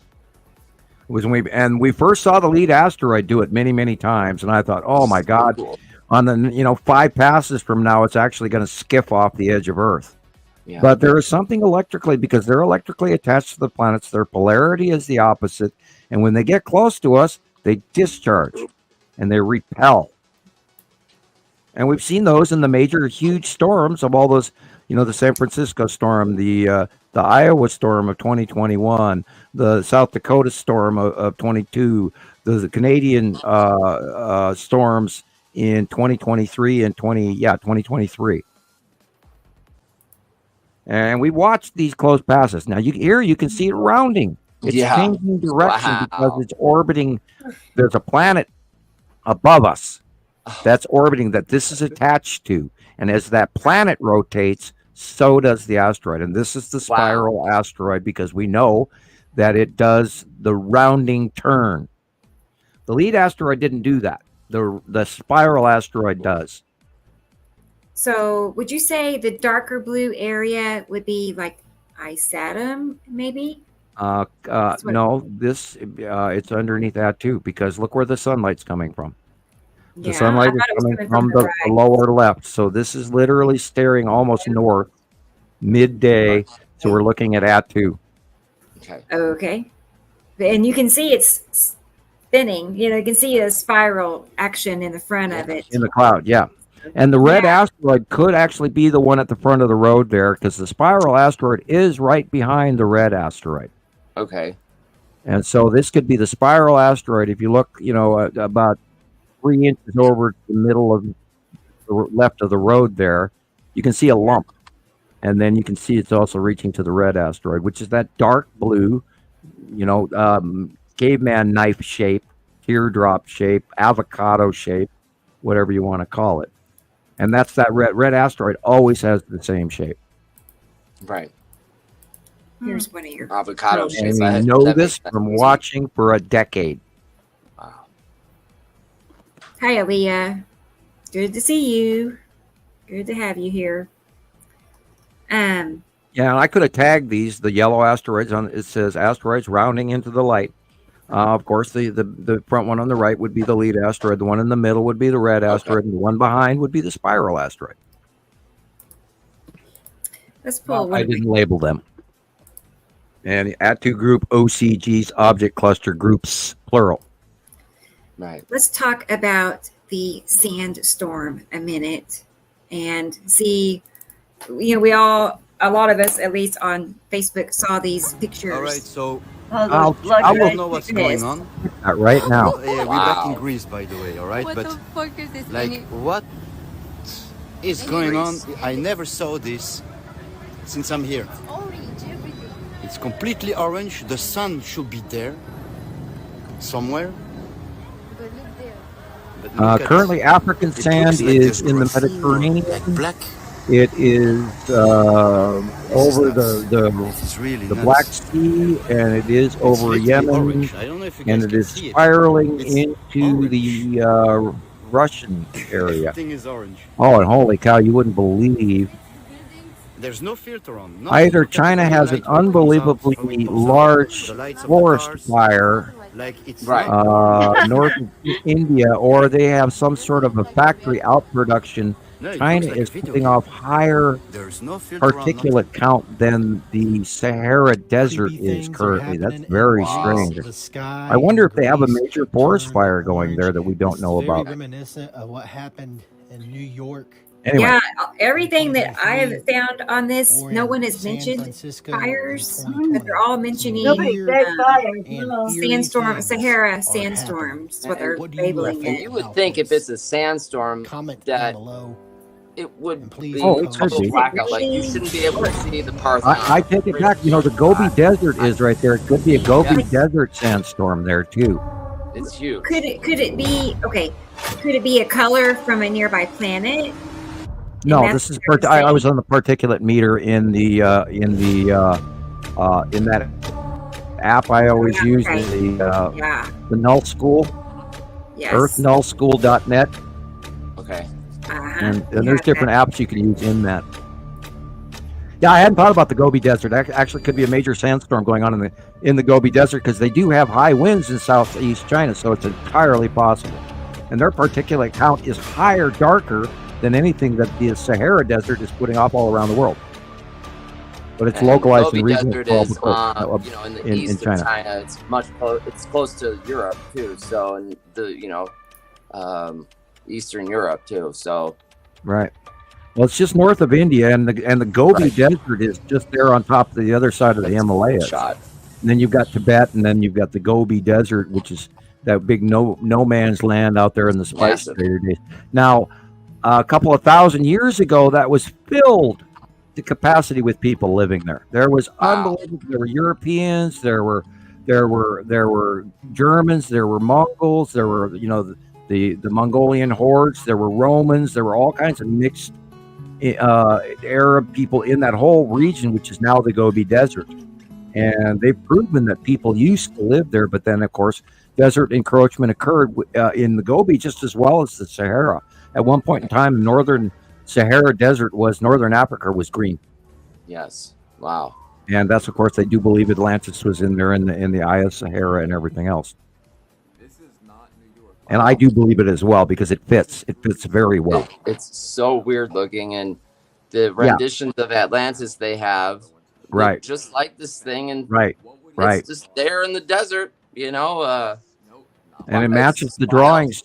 was when we first saw the lead asteroid do it many, many times, and I thought, oh my God, cool. On the 5 passes from now, it's actually going to skiff off the edge of Earth. Yeah. But there is something electrically, because they're electrically attached to the planets. Their polarity is the opposite, and when they get close to us, they discharge and they repel. And we've seen those in the major, huge storms of all those, the San Francisco storm, the Iowa storm of 2021, the South Dakota storm of 22, the Canadian storms in 2023 and 2023. And we watched these close passes. Now you can see it rounding. It's changing direction because it's orbiting. There's a planet above us that's orbiting that this is attached to. And as that planet rotates, so does the asteroid. And this is the spiral asteroid, because we know that it does the rounding turn. The lead asteroid didn't do that. The spiral asteroid does. So would you say the darker blue area would be like Isatum, maybe? No, this it's underneath that too, because look where the sunlight's coming from. The sunlight is coming from the lower left. So this is literally staring almost north, midday. So we're looking at Atu. Okay. And you can see it's spinning. You can see a spiral action in the front of it. In the cloud, yeah. And the red asteroid could actually be the one at the front of the road there, because the spiral asteroid is right behind the red asteroid. Okay. And so this could be the spiral asteroid. If you look, about 3 inches over the middle of the left of the road there, you can see a lump. And then you can see it's also reaching to the red asteroid, which is that dark blue, caveman knife shape, teardrop shape, avocado shape, whatever you want to call it. And that's that red asteroid always has the same shape. Right. Here's one of your avocado shapes. And you know this from watching for a decade. Wow. Hi, Aaliyah. Good to see you. Good to have you here. Yeah, and I could have tagged these, the yellow asteroids on. It says asteroids rounding into the light. Of course, the front one on the right would be the lead asteroid. The one in the middle would be the red asteroid, and the one behind would be the spiral asteroid. Let's pull. I didn't label them. And Atu group OCG's object cluster groups plural. Right. Let's talk about the sandstorm a minute and see. A lot of us, at least on Facebook, saw these pictures. All right, so I don't know what's going on. Right now. We're back in Greece, by the way, all right? What the fuck is this? What is going on? I never saw this since I'm here. It's orange, everything. It's completely orange. The sun should be there somewhere. But look there. But look Currently, African sand is in the Mediterranean. Black. It is over the Black Sea, and it is over Yemen, and it is spiraling into the Russian area. Everything is orange. Oh, and holy cow, you wouldn't believe. There's no filter on. Either China has an unbelievably large forest fire, north of India, or they have some sort of a factory outproduction. China is putting off higher particulate count than the Sahara Desert is currently. That's very strange. I wonder if they have a major forest fire going there that we don't know about. Very reminiscent of what happened in New York. Anyway. Yeah, everything that I have found on this, no one has mentioned fires, but they're all mentioning sandstorm, Sahara sandstorms. What they're labeling it. You would think if it's a sandstorm that it would be total blackout. Like you shouldn't be able to see the Parthenon. I take it back. The Gobi Desert is right there. It could be a Gobi Desert sandstorm there too. It's huge. Could it be okay? Could it be a color from a nearby planet? No, this is. I was on the particulate meter in that app I always use, the Null School, earthnullschool.net. Okay. And there's different apps you can use in that. Yeah, I hadn't thought about the Gobi Desert. Actually, could be a major sandstorm going on in the Gobi Desert, because they do have high winds in southeast China, so it's entirely possible. And their particulate count is higher, darker than anything that the Sahara Desert is putting off all around the world. But it's localized in regions in the east of China. It's it's close to Europe too. So in the Eastern Europe too. So right. Well, it's just north of India, and the Gobi Desert is just there on top of the other side of the Himalayas. And then you've got Tibet, and then you've got the Gobi Desert, which is that big no man's land out there in the Spice Trader days. Now, a couple of thousand years ago, that was filled to capacity with people living there. There was unbelievable. There were Europeans. There were Germans. There were Mongols. There were the Mongolian hordes. There were Romans. There were all kinds of mixed Arab people in that whole region, which is now the Gobi Desert. And they've proven that people used to live there, but then, of course, desert encroachment occurred in the Gobi just as well as the Sahara. At one point in time, northern Sahara Desert northern Africa was green. Yes. Wow. And that's, of course, they do believe Atlantis was in there in the Eye of Sahara and everything else. And I do believe it as well because it fits. It fits very well. It's so weird looking, and the renditions of Atlantis they have, right, just like this thing, and right. It's just there in the desert, you know. And it matches the drawings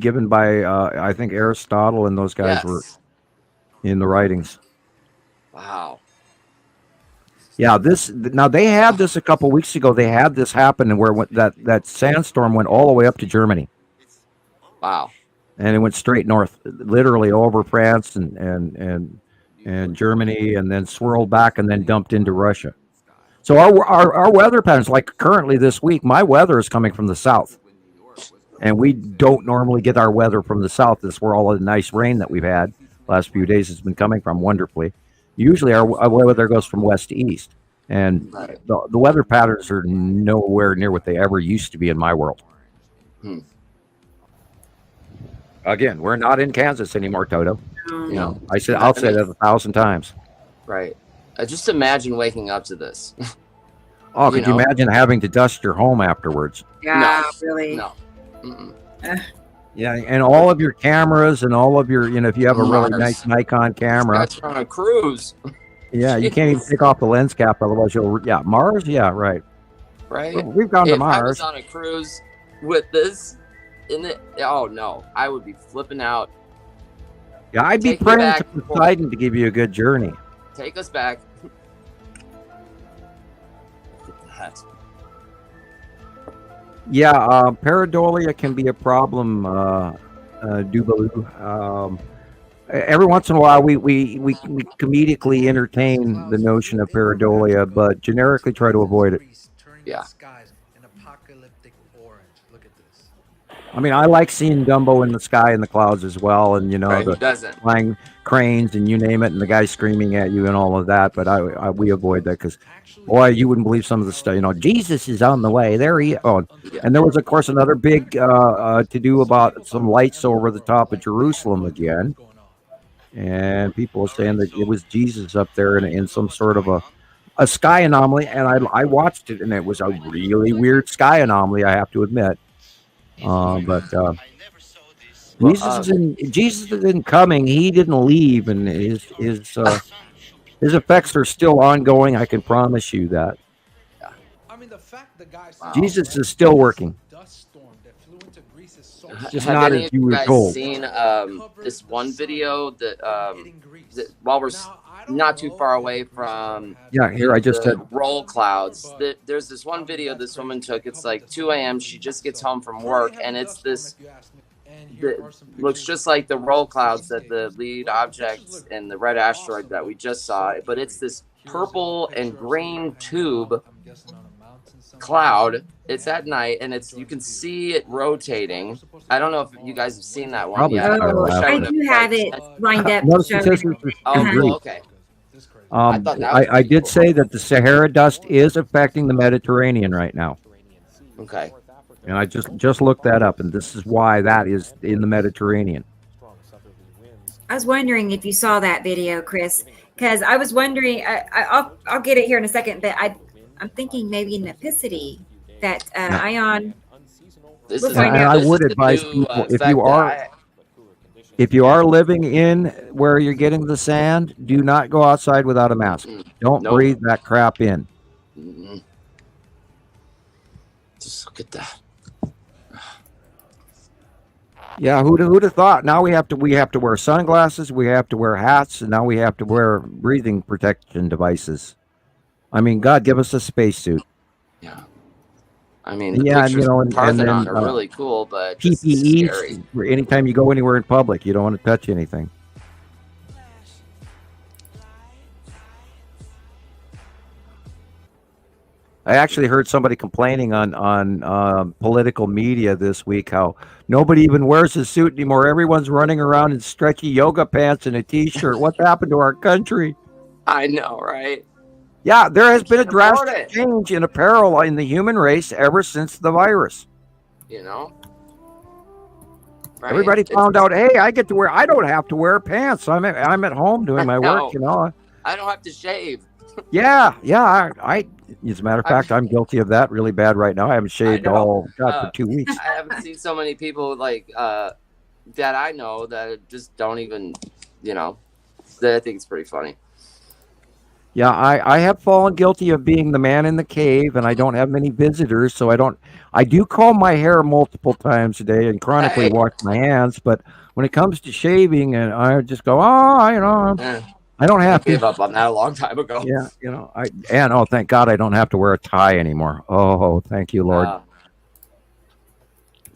given by I think Aristotle and those guys were in the writings. Wow. Yeah, now they had this a couple weeks ago. They had this happen, and where that sandstorm went all the way up to Germany. Wow. And it went straight north, literally over France and Germany, and then swirled back and then dumped into Russia. So our weather patterns, like currently this week, my weather is coming from the south. And we don't normally get our weather from the south. This is where all the nice rain that we've had last few days has been coming from wonderfully. Usually our weather goes from west to east. And the weather patterns are nowhere near what they ever used to be in my world. Again, we're not in Kansas anymore, Toto. You know, I'll say that 1,000 times. Right. Just imagine waking up to this. Oh, could you imagine having to dust your home afterwards? Yeah, really. No. Yeah, and all of your cameras and all of your, if you have a really nice Nikon camera. That's on a cruise. Yeah, you can't even take off the lens cap, otherwise Mars? Yeah, right. Right. Well, we've gone to Mars. If I was on a cruise with this in it, oh no, I would be flipping out. Yeah, I'd be praying to Poseidon to give you a good journey. Take us back. Look at that. Yeah, pareidolia can be a problem, Dubaloo. Every once in a while, we comedically entertain the notion of pareidolia, but generically try to avoid it. Yeah. I mean, I like seeing Dumbo in the sky and the clouds as well, and the flying cranes and you name it, and the guy screaming at you and all of that. But we avoid that because, boy, you wouldn't believe some of the stuff. Jesus is on the way. There he. Oh, and there was, of course, another big to do about some lights over the top of Jerusalem again, and people are saying that it was Jesus up there in some sort of a sky anomaly. And I watched it, and it was a really weird sky anomaly, I have to admit. Jesus isn't coming. He didn't leave, and his effects are still ongoing. I can promise you that. Jesus is still working. Just not as you were told. Seen this one video that while we're not too far away from I just had roll clouds. There's this one video this woman took. It's like 2 a.m. She just gets home from work, and it's this that looks just like the roll clouds that the lead object in the red asteroid that we just saw, but it's this purple and green tube cloud. It's at night, and you can see it rotating. I don't know if you guys have seen that one yet. I do have it lined up. Okay. I did say that the Sahara dust is affecting the Mediterranean right now. Okay. And I just looked that up, and this is why that is in the Mediterranean. I was wondering if you saw that video, Chris, because I was wondering. I'll get it here in a second, but I'm thinking maybe an epicity that ion. I would advise people if you are living in where you're getting the sand, do not go outside without a mask. Don't breathe that crap in. Just look at that. Yeah, who'd have thought? Now we have to wear sunglasses, we have to wear hats, and now we have to wear breathing protection devices. I mean, God, give us a spacesuit. Yeah. I mean, the pictures of Parthenon are really cool, but PPE, anytime you go anywhere in public, you don't want to touch anything. I actually heard somebody complaining on political media this week how nobody even wears a suit anymore. Everyone's running around in stretchy yoga pants and a T-shirt. What's happened to our country? I know, right? Yeah, there has been a drastic change in apparel in the human race ever since the virus. Right? Everybody found out, hey, I don't have to wear pants. I'm at home doing my work, I don't have to shave. Yeah. I as a matter of fact, I'm guilty of that really bad right now. I haven't shaved for 2 weeks. I haven't seen so many people like that I know that just don't even, I think it's pretty funny. Yeah, I have fallen guilty of being the man in the cave, and I don't have many visitors, so I do comb my hair multiple times a day and chronically wash my hands, but when it comes to shaving, and I just go, I don't have to. I gave up on that a long time ago. Yeah, thank God I don't have to wear a tie anymore. Oh, thank you, Lord.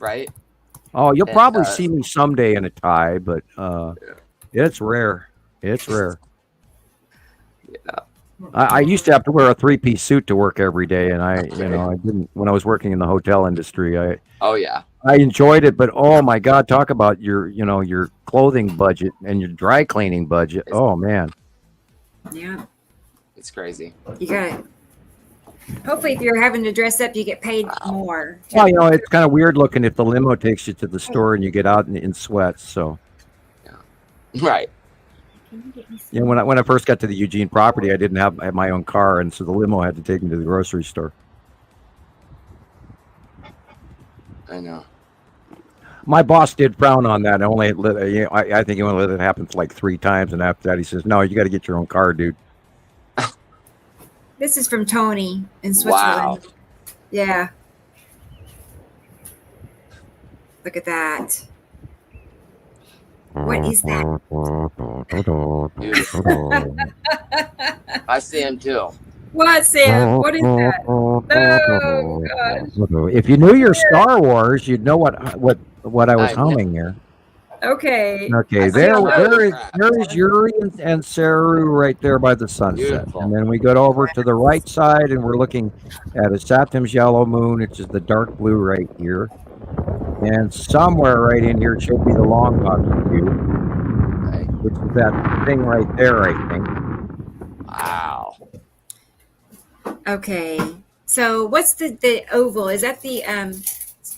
Right? Oh, you'll probably see me someday in a tie, but it's rare. It's rare. Yeah. I used to have to wear a 3-piece suit to work every day, and I didn't when I was working in the hotel industry. I enjoyed it, but oh my God, talk about your clothing budget and your dry cleaning budget. Oh man. Yeah. It's crazy. You got it. Hopefully, if you're having to dress up, you get paid more. Well, it's kind of weird looking if the limo takes you to the store and you get out in sweats. So. Yeah. Right. When I first got to the Eugene property, I didn't have my own car, and so the limo had to take me to the grocery store. I know. My boss did frown on that. I think he only let it happen like 3 times, and after that, he says, "No, you got to get your own car, dude." This is from Tony in Switzerland. Wow. Yeah. Look at that. What is that? I see him too. What, Sam? What is that? Oh gosh. If you knew your Star Wars, you'd know what I was humming here. Okay. Okay. There is Yuri and Saru right there by the sunset, Beautiful. And then we go over to the right side, and we're looking at a Saturn yellow moon, which is the dark blue right here. And somewhere right in here should be the long box cube, which is that thing right there, I think. Wow. Okay. So what's the oval? Is that the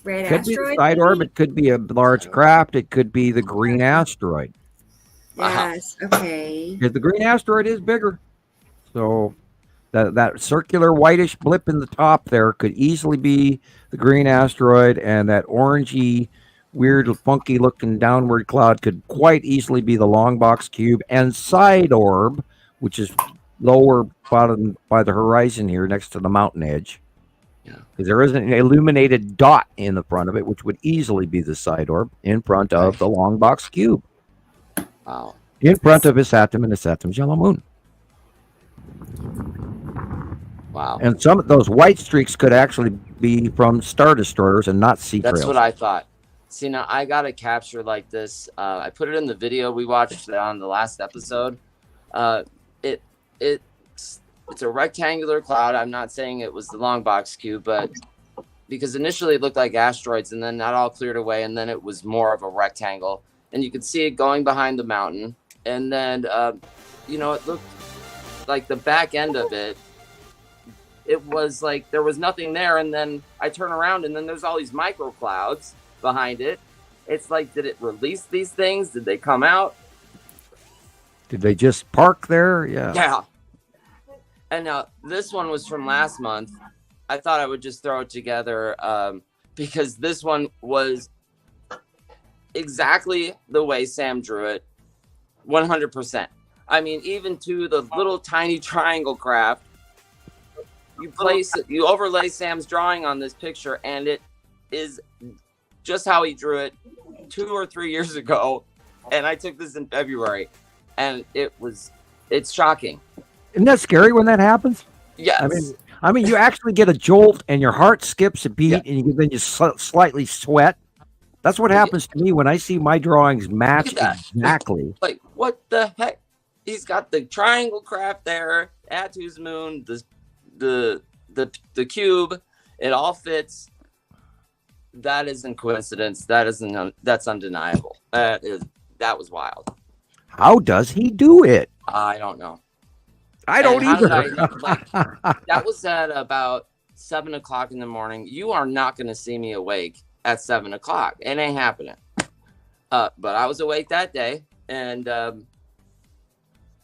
red Could be asteroid? the side orb. It could be a large craft. It could be the green asteroid. Yes. Okay. Because the green asteroid is bigger. So that circular whitish blip in the top there could easily be the green asteroid, and that orangey, weird, funky looking downward cloud could quite easily be the long box cube, and side orb, which is lower bottom by the horizon here next to the mountain edge. Yeah. Because there is an illuminated dot in the front of it, which would easily be the side orb in front of the long box cube. Wow. In front of his atom and his atom's yellow moon. Wow. And some of those white streaks could actually be from Star Destroyers and not sea trails. That's what I thought. See, now I got to capture like this. I put it in the video we watched on the last episode. It's a rectangular cloud. I'm not saying it was the long box cube, but because initially it looked like asteroids, and then that all cleared away, and then it was more of a rectangle. And you could see it going behind the mountain. And then, it looked like the back end of it. It was like there was nothing there, and then I turn around, and then there's all these micro clouds behind it. It's like, did it release these things? Did they come out? Did they just park there? Yeah. Yeah. And now this one was from last month. I thought I would just throw it together because this one was exactly the way Sam drew it, 100%. I mean, even to the little tiny triangle craft. You overlay Sam's drawing on this picture, and it is just how he drew it 2 or 3 years ago. And I took this in February, and it's shocking. Isn't that scary when that happens? Yes. I mean, you actually get a jolt, and your heart skips a beat, and then you slightly sweat. That's what happens to me when I see my drawings match exactly. Like, what the heck? He's got the triangle craft there, Atu's moon, the cube, it all fits. That isn't coincidence. That's undeniable. That was wild. How does he do it? I don't know. I don't either. That was at about 7:00 in the morning. You are not going to see me awake at 7:00. It ain't happening. But I was awake that day, and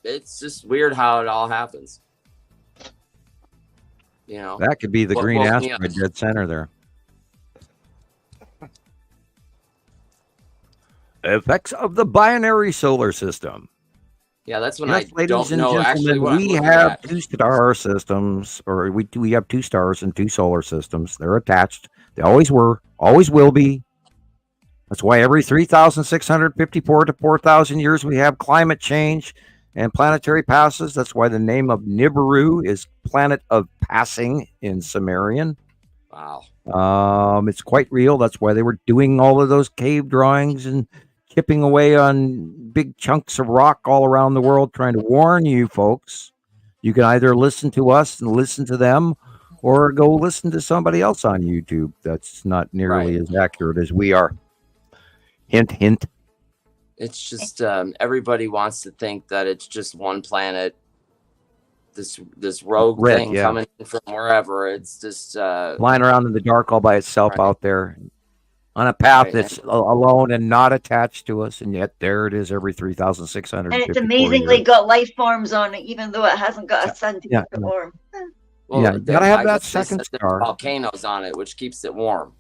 it's just weird how it all happens. You know, that could be the green woke me asteroid dead center there. Effects of the binary solar system. Yeah, that's when Yes, I ladies don't and know actually gentlemen, what I'm we looking have at. 2 star systems, or we have 2 stars and 2 solar systems. They're attached. They always were, always will be. That's why every 3,654 to 4,000 years we have climate change and planetary passes. That's why the name of Nibiru is planet of passing in Sumerian. Wow. It's quite real. That's why they were doing all of those cave drawings and chipping away on big chunks of rock all around the world, trying to warn you folks. You can either listen to us and listen to them, or go listen to somebody else on YouTube that's not nearly as accurate as we are. Hint, hint. It's just everybody wants to think that it's just one planet. This rogue thing coming from wherever. It's just flying around in the dark all by itself out there on a path that's alone and not attached to us, and yet there it is every 3,600. And it's amazingly got life forms on it, even though it hasn't got a sun to keep it warm. Well, you gotta have that second star. Volcanoes on it, which keeps it warm.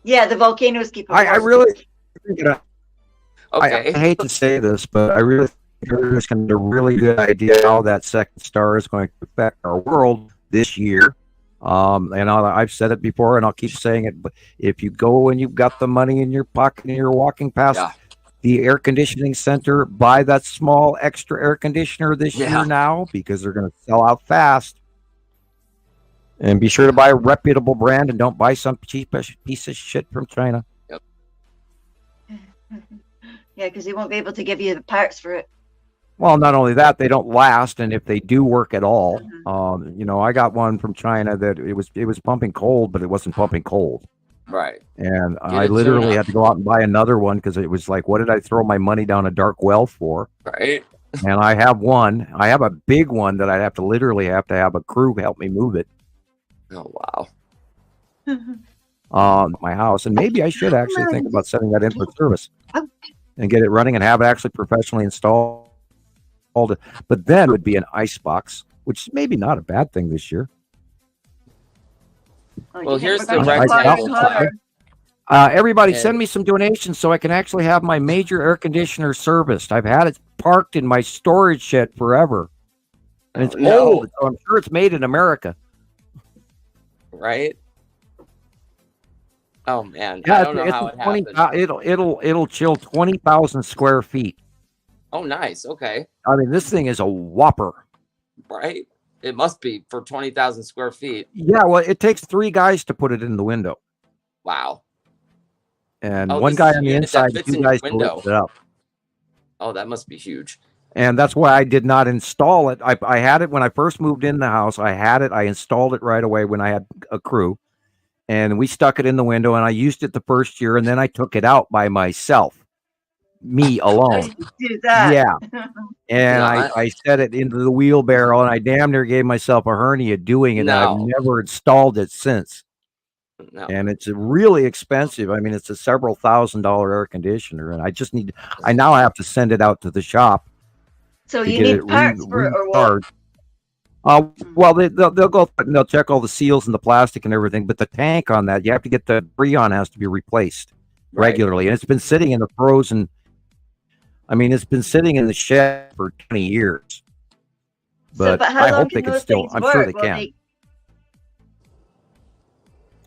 Yeah, the volcanoes keep it warm. I really think Okay. I hate to say this, but I really think there's going to be a really good idea how that second star is going to affect our world this year. And I've said it before, and I'll keep saying it. But if you go and you've got the money in your pocket and you're walking past the air conditioning center, buy that small extra air conditioner this year now, because they're going to sell out fast. And be sure to buy a reputable brand, and don't buy some cheap piece of shit from China. Yeah, because they won't be able to give you the parts for it. Well, not only that, they don't last, and if they do work at all, I got one from China that it was pumping cold, but it wasn't pumping cold. Right. And I literally had to go out and buy another one, because it was like, what did I throw my money down a dark well for? Right. And I have one. I have a big one that I'd have to have a crew help me move it. Oh wow. My house, and maybe I should actually think about setting that in for service and get it running and have it actually professionally installed. But then it would be an ice box, which is maybe not a bad thing this year. Well, here's the rectangle. Everybody, send me some donations so I can actually have my major air conditioner serviced. I've had it parked in my storage shed forever, and it's old, so I'm sure it's made in America. Right. Oh man, I don't know how it happened. It'll chill 20,000 square feet. Oh, nice. Okay. I mean, this thing is a whopper. Right. It must be for 20,000 square feet. Yeah. Well, it takes 3 guys to put it in the window. Wow. And one guy on the inside, 2 guys to lift it up. Oh, that must be huge. And that's why I did not install it. I had it when I first moved in the house. I had it. I installed it right away when I had a crew. And we stuck it in the window, and I used it the first year, and then I took it out by myself. Me alone. Do that. Yeah. And I set it into the wheelbarrow, and I damn near gave myself a hernia doing it. And I've never installed it since. No. And it's really expensive. I mean, it's a several $1,000 air conditioner, and I now have to send it out to the shop. So you need parts for it, or what? Well, they'll go and they'll check all the seals and the plastic and everything, but the tank on that, you have to get the Freon has to be replaced regularly, and it's been sitting in the frozen. I mean, it's been sitting in the shed for 20 years. But I hope they can still. I'm sure they can.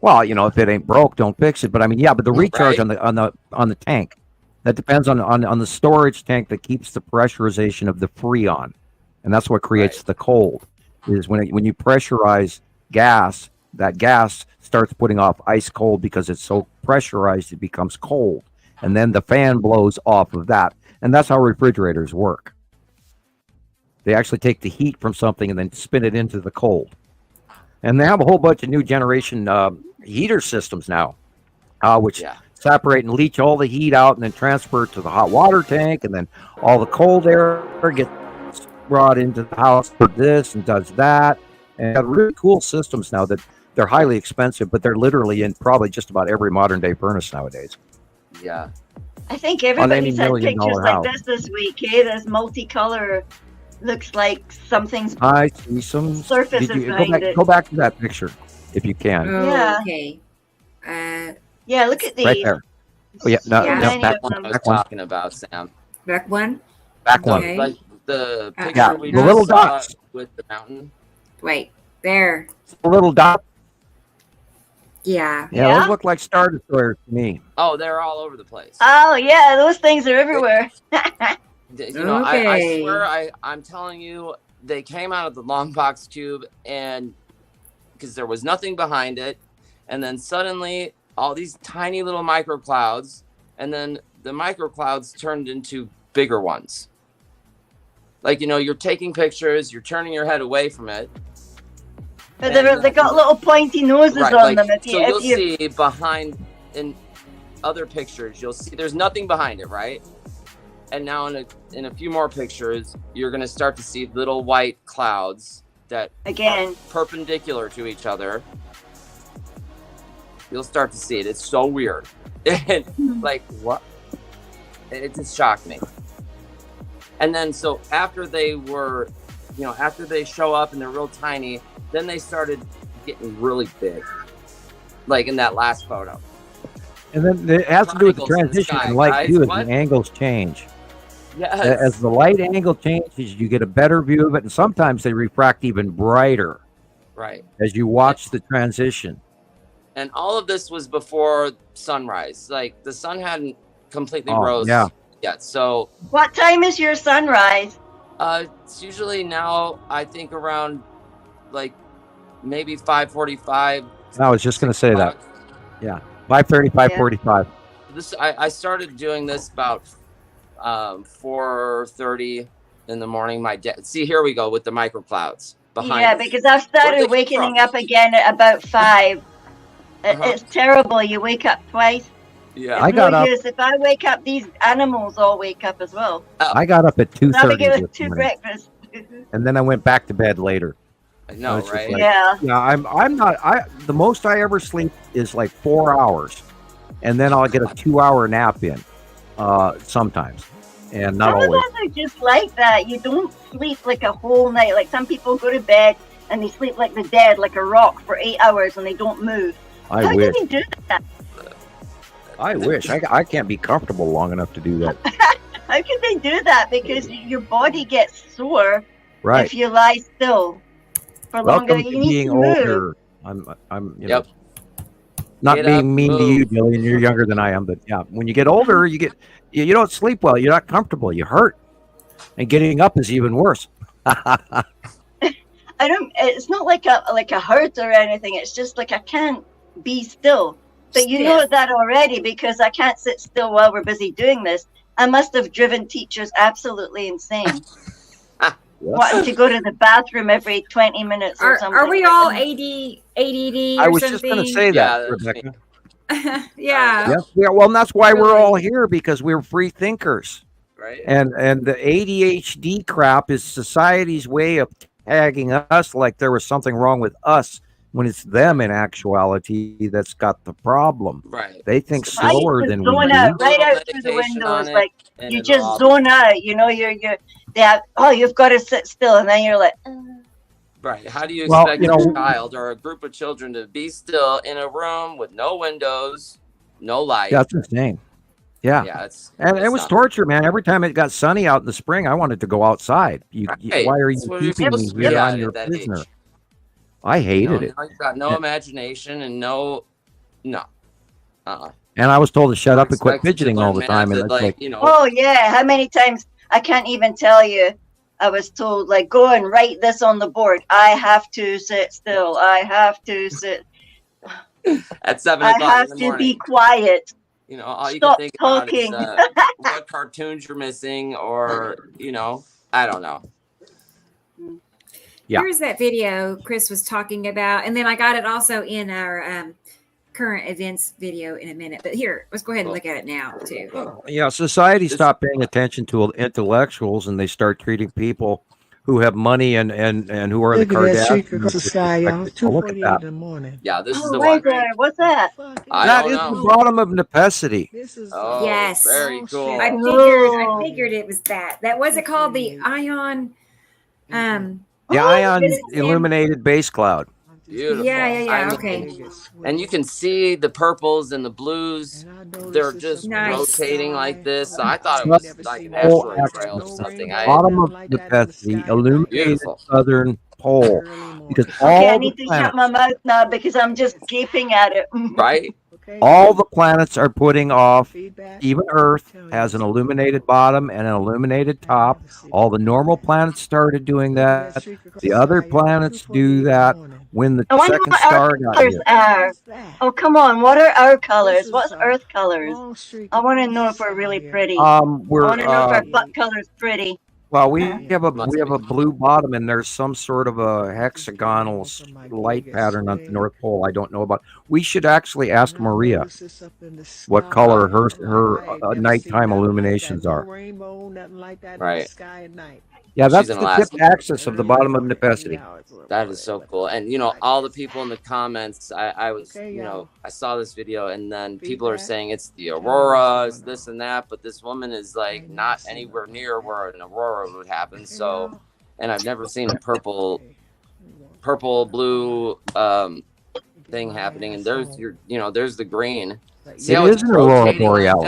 Well, if it ain't broke, don't fix it. But I mean, yeah, but the recharge on the tank, that depends on the storage tank that keeps the pressurization of the Freon, and that's what creates the cold. Is when you pressurize gas, that gas starts putting off ice cold because it's so pressurized it becomes cold, and then the fan blows off of that, and that's how refrigerators work. They actually take the heat from something and then spin it into the cold. And they have a whole bunch of new generation heater systems now, which separate and leach all the heat out and then transfer it to the hot water tank, and then all the cold air gets brought into the house for this and does that. And got really cool systems now that they're highly expensive, but they're literally in probably just about every modern day furnace nowadays. Yeah. I think everybody's had pictures like this week. There's multicolor looks like something's I see some surface Did you behind it. go back to that picture if you can? Yeah. Okay. Yeah, look at these. Right there. Oh yeah, no, Yeah. no, Many back of one, them. I was back one, talking about, Sam. Back one. back one. Okay. Like the picture Yeah, we the just little saw dots. with the mountain. Wait. There. The little dot. Yeah. Yeah, Yeah? those look like Star Destroyers to me. Oh, they're all over the place. Oh yeah, those things are everywhere. You know, I Okay. swear, I'm telling you, they came out of the long box tube, and because there was nothing behind it, and then suddenly all these tiny little microclouds, and then the microclouds turned into bigger ones. Like, you know, you're taking pictures, you're turning your head away from it. But they got little pointy noses Right, on like, them. so you'll see behind in other pictures, you'll see there's nothing behind it, right? And now in a few more pictures, you're going to start to see little white clouds that again are perpendicular to each other. You'll start to see it. It's so weird. And like, what? It just shocked me. And then so after they were, you know, after they show up and they're real tiny, then they started getting really big. Like in that last photo. And then it has to do with the transition in light too, as the angles change. Yes. As the light angle changes, you get a better view of it, and sometimes they refract even brighter. Right. As you watch the transition. And all of this was before sunrise. Like the sun hadn't completely Oh, rose yeah. yet. So what time is your sunrise? it's usually now, I think around like maybe 5:45. I was just going to say that. Yeah. 5:30, 5:45. This I started doing this about 4:30 in the morning. My dad. See, here we go with the microclouds behind. Yeah, us. because I've Where'd started they come waking from? up again at about 5. Uh-huh. It's terrible. You wake up twice. Yeah. It's I got no up. use. If I wake up, these animals all wake up as well. I got up at So I'll be 2:30 giving this 2 morning, breakfasts. and then I went back to bed later. I know, It's just right? like- Yeah. Yeah, I'm not. The most I ever sleep is like 4 hours, and then I'll get a 2-hour nap in, sometimes, and not Some always. of us are just like that. You don't sleep like a whole night. Like some people go to bed and they sleep like the dead, like a rock for 8 hours and they don't move. I How wish. do they do that? I wish. I can't be comfortable long enough to do that. How can they do that? Because your body gets sore Right. if you lie still for longer. Welcome to You need being to move. older. I'm you know, Yep. not Get being up, mean to move. you, Gillian. You're younger than I am, but yeah, when you get older, you don't sleep well. You're not comfortable. You hurt, and getting up is even worse. I don't. It's not like a hurt or anything. It's just like I can't be still. But you know that already because I can't sit still while we're busy doing this. I must have driven teachers absolutely insane. Wanting to go to the bathroom every 20 minutes or something. Are we all ADD I or was something? just going to say that, Yeah, that's Rebecca. Yeah. Yes, yeah. Well, and that's why we're all here, because we're free thinkers. Right. And the ADHD crap is society's way of tagging us like there was something wrong with us, when it's them in actuality that's got the problem. Right. They think I used slower to than zone we out, do. right out through the Meditation windows. on it, Like and you it'll just all- zone out. You know, you've got to sit still, and then you're like, Right. How do you Well, expect you know- a child or a group of children to be still in a room with no windows, no light? That's the thing. Yeah. Yeah, it's And it was not- torture, man. Every time it got sunny out in the spring, I wanted to go outside. Right. Why are you That's what you're keeping me supposed to be here? at I'm your that prisoner. age. I hated You know, it. now you've got no imagination and no. And I was told to shut up and quit Expected to fidgeting all learn the time. And math it's at, like, you know, oh yeah. How many times I can't even tell you. I was told like, go and write this on the board. I have to sit still. I have to sit. at 7 I o'clock have in the to morning. be quiet. You know, all you Stop can think talking. about is what cartoons you're missing, or I don't know. Yeah. Here's that video Chris was talking about, and then I got it also in our current events video in a minute. But here, let's go ahead and look at it now too. yeah, society stopped paying attention to intellectuals, and they start treating people who have money and who are Look the at that Kardashians. secret society. Oh, look at 2:48 that. in the morning. Yeah, this is Oh, the wait one. there. What's that? I That don't is know. the bottom of necessity. This is Oh, Yes. very cool. I figured it was that. That was it called the ion. The ion illuminated base cloud. Beautiful. Yeah. Okay. And you can see the purples and the blues. They're just rotating like this. So I thought it was like an asteroid trail or something. Bottom of Nepenthe, illuminated southern pole. Because okay, I need to shut my mouth now because I'm just gaping at it. Right? All the planets are putting off. Even Earth has an illuminated bottom and an illuminated top. All the normal planets started doing that. The other planets do that when the second star got here. Oh, come on. What are our colors? What's Earth colors? I want to know if we're really pretty. I want to know if our butt color's pretty. Well, we have a blue bottom, and there's some sort of a hexagonal light pattern on the North Pole. I don't know about. We should actually ask Maria what color her nighttime illuminations are. Right. Yeah, that's the tip axis of the bottom of Nepenthe. That is so cool. And, you know, all the people in the comments, I was, you know, I saw this video and then people are saying it's the aurora, it's this and that. But this woman is like not anywhere near where an aurora would happen. So, and I've never seen a purple, blue thing happening. And there's there's the green. See it is an aurora borealis.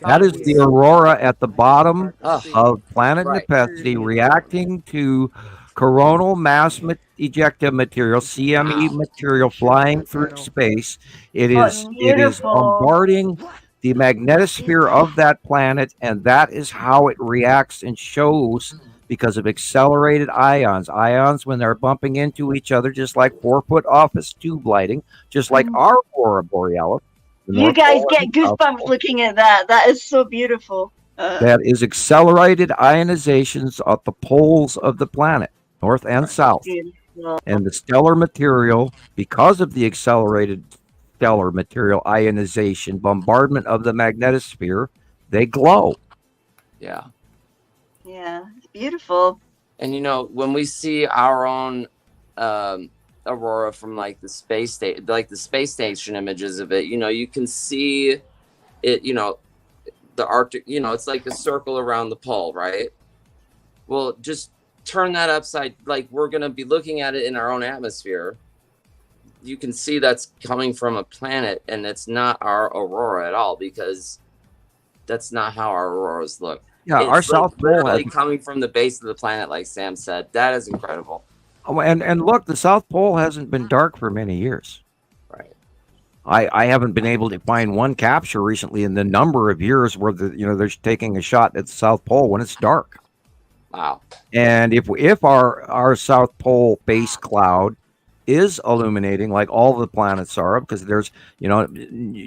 That is the aurora at the bottom of planet Nepenthe reacting to coronal mass ejecta material, CME material flying through space. It is bombarding the magnetosphere of that planet, and that is how it reacts and shows because of accelerated ions. Ions, when they're bumping into each other, just like 4-foot office tube lighting, just like our aurora borealis. You guys get goosebumps looking at that. That is so beautiful. That is accelerated ionizations at the poles of the planet, north and south. And the stellar material, because of the accelerated stellar material ionization, bombardment of the magnetosphere, they glow. Yeah. Yeah, it's beautiful. And, you know, when we see our own aurora from like the space station images of it, you know, you can see it, you know, the Arctic, you know, it's like a circle around the pole, right? Well, just turn that upside, like we're going to be looking at it in our own atmosphere. You can see that's coming from a planet, and it's not our aurora at all, because that's not how our auroras look. Yeah, our South Pole literally coming from the base of the planet, like Sam said. That is incredible. Oh, and look, the South Pole hasn't been dark for many years. Right. I haven't been able to find one capture recently in the number of years where they're taking a shot at the South Pole when it's dark. Wow. And if our South Pole base cloud is illuminating like all the planets are, because there's, you know,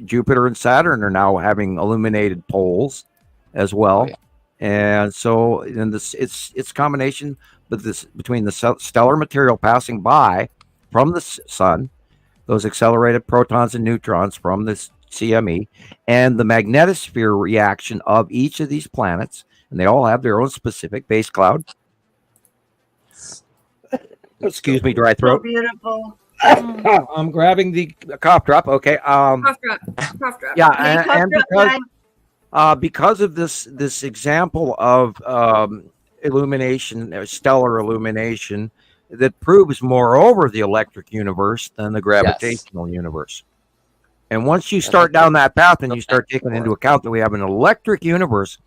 Jupiter and Saturn are now having illuminated poles as well. Oh, yeah. And so in this, it's combination between the stellar material passing by from the sun, those accelerated protons and neutrons from this CME, and the magnetosphere reaction of each of these planets, and they all have their own specific base cloud. Excuse me, dry throat. So beautiful. I'm grabbing the cough drop. Okay. Cough drop. Yeah, and because of this example of illumination, stellar illumination, that proves moreover the electric universe than the gravitational universe. And once you start down that path and you start taking into account that we have an electric universe,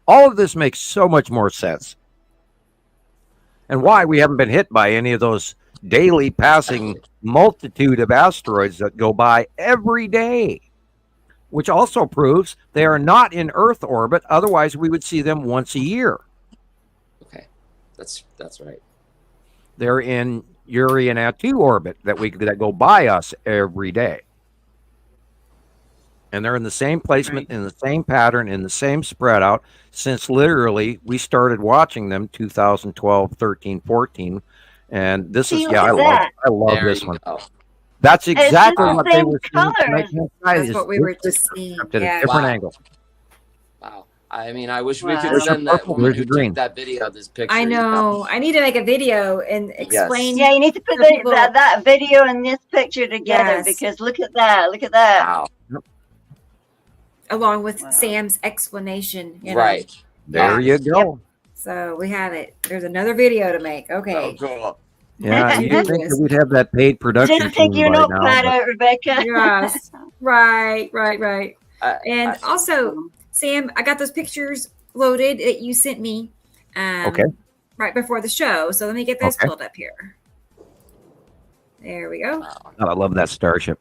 all of this makes so much more sense. And why we haven't been hit by any of those daily passing multitude of asteroids that go by every day, which also proves they are not in Earth orbit. Otherwise, we would see them once a year. Okay, that's right. They're in Urian-2 orbit that go by us every day. And they're in the same placement, in the same pattern, in the same spread out since literally we started watching them 2012, 13, 14. And this is, I love this one. Go. That's exactly what they were seeing. That's what we were just seeing. At a different angle. Wow. I mean, I wish we could send that video, this picture. I know. I need to make a video and explain. Yes. Yeah, you need to put that video and this picture together because look at that. Look at that. Wow. Along with Sam's explanation. Right. There you go. So we have it. There's another video to make. Okay. Oh, cool. Yeah, you think that we'd have that paid production Just take team your by notepad now. out, Rebecca. Yes. Right. And also, Sam, I got those pictures loaded that you sent me right before the show. So let me get those pulled up here. There we go. Oh, I love that starship.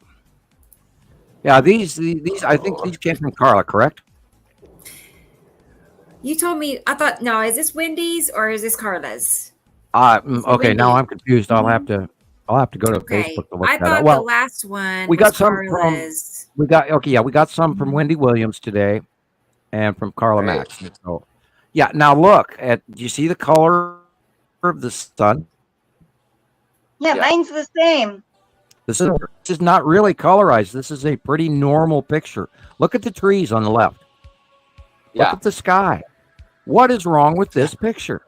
Yeah, these I think these came from Carla, correct? You told me, I thought, no, is this Wendy's or is this Carla's? Okay, now I'm confused. I'll have to go to Facebook to look I that up. thought the last one we got some Carla's. we got some from Wendy Williams today and from Carla Max. So yeah, now look do you see the color of the sun? Yeah, mine's the same. This is not really colorized. This is a pretty normal picture. Look at the trees on the left. Look at the sky. What is wrong with this picture?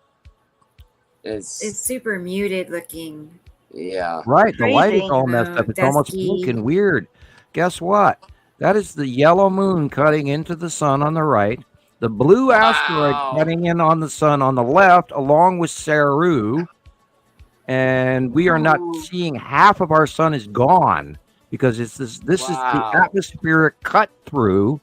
It's super muted looking. Yeah. Right. The light is all messed up. It's almost pink and weird. Guess what? That is the yellow moon cutting into the sun on the right. The blue asteroid cutting in on the sun on the left, along with Saru. And we are not seeing half of our sun is gone because this is the atmospheric cut through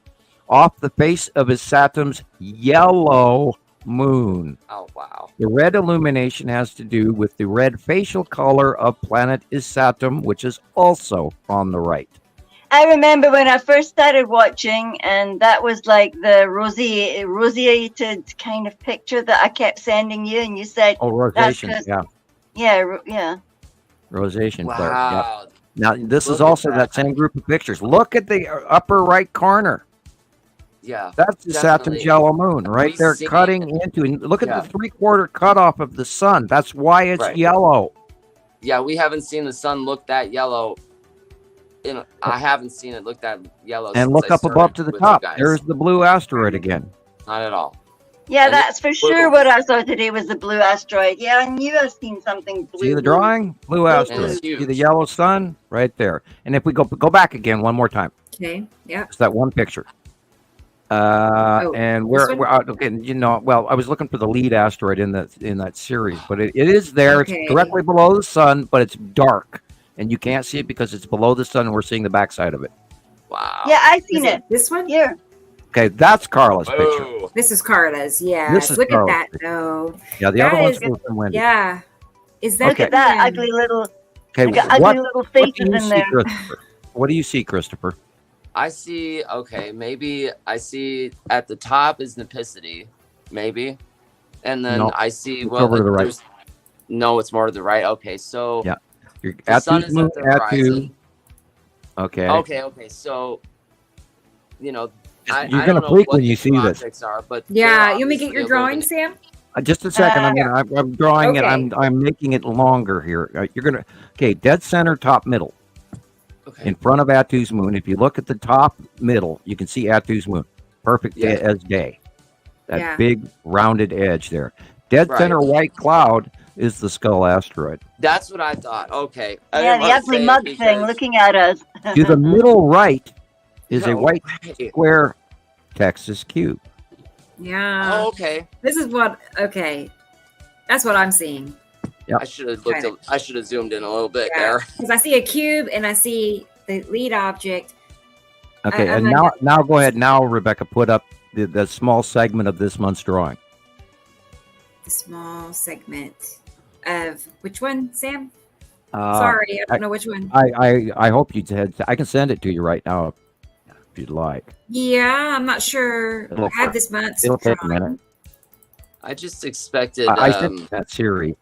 off the face of Saturn's yellow moon. Oh, wow. The red illumination has to do with the red facial color of planet Saturn, which is also on the right. I remember when I first started watching, and that was like the roseated kind of picture that I kept sending you, and you said, "Oh, rosation, yeah, rosation." Wow. Yep. Now this is also that same group of pictures. Look at the upper right corner. Yeah, that's the Saturn's yellow moon right there, cutting into. And look at the 3/4 cutoff of the sun. That's why it's yellow. Yeah, we haven't seen the sun look that yellow. I haven't seen it look that yellow. And look up above to the top. There's the blue asteroid again. Not at all. Yeah, and that's for sure what I saw today was the blue asteroid. Yeah, I knew I've seen something blue. See the drawing? Blue asteroid. See the yellow sun right there. And if we go back again one more time. Okay. Yeah. It's that one picture. And we're okay. You know, well, I was looking for the lead asteroid in that series, but it is there. Okay. It's directly below the sun, but it's dark, and you can't see it because it's below the sun. And we're seeing the backside of it. Wow. Yeah, I seen it. This one here. Okay, that's Carla's picture. This is Carla's. Yeah. Look at that. No. Yeah, the other one's from Wendy. Yeah. Is that look at that ugly little? Okay, ugly little faces in there. What do you see, Christoper? I see, maybe I see at the top is Nepicity, maybe. And then I see, over to the right. No, it's more to the right. Okay, so yeah, you're the sun is at the horizon. Okay. Okay. So, you know, you're going to freak when you see this. But yeah, you make it your drawing, Sam? Just a second. I'm drawing it. I'm making it longer here. You're going to, dead center, top middle. In front of Atu's moon, if you look at the top middle, you can see Atu's moon. Perfect as day. That big rounded edge there. Dead center white cloud is the Skull asteroid. That's what I thought. Okay. Yeah, the ugly mug thing looking at us. To the middle right is a white square Texas cube. Yeah. Oh, okay. This is what. Okay, that's what I'm seeing. Yep. I should have zoomed in a little bit there. Because I see a cube and I see the lead object. Okay, and now go ahead. Now, Rebecca, put up the small segment of this month's drawing. The small segment of which one, Sam? Sorry, I don't know which one. I hope you did. I can send it to you right now if you'd like. Yeah, I'm not sure. I have this month's. It'll take a minute. I just expected. I sent that series.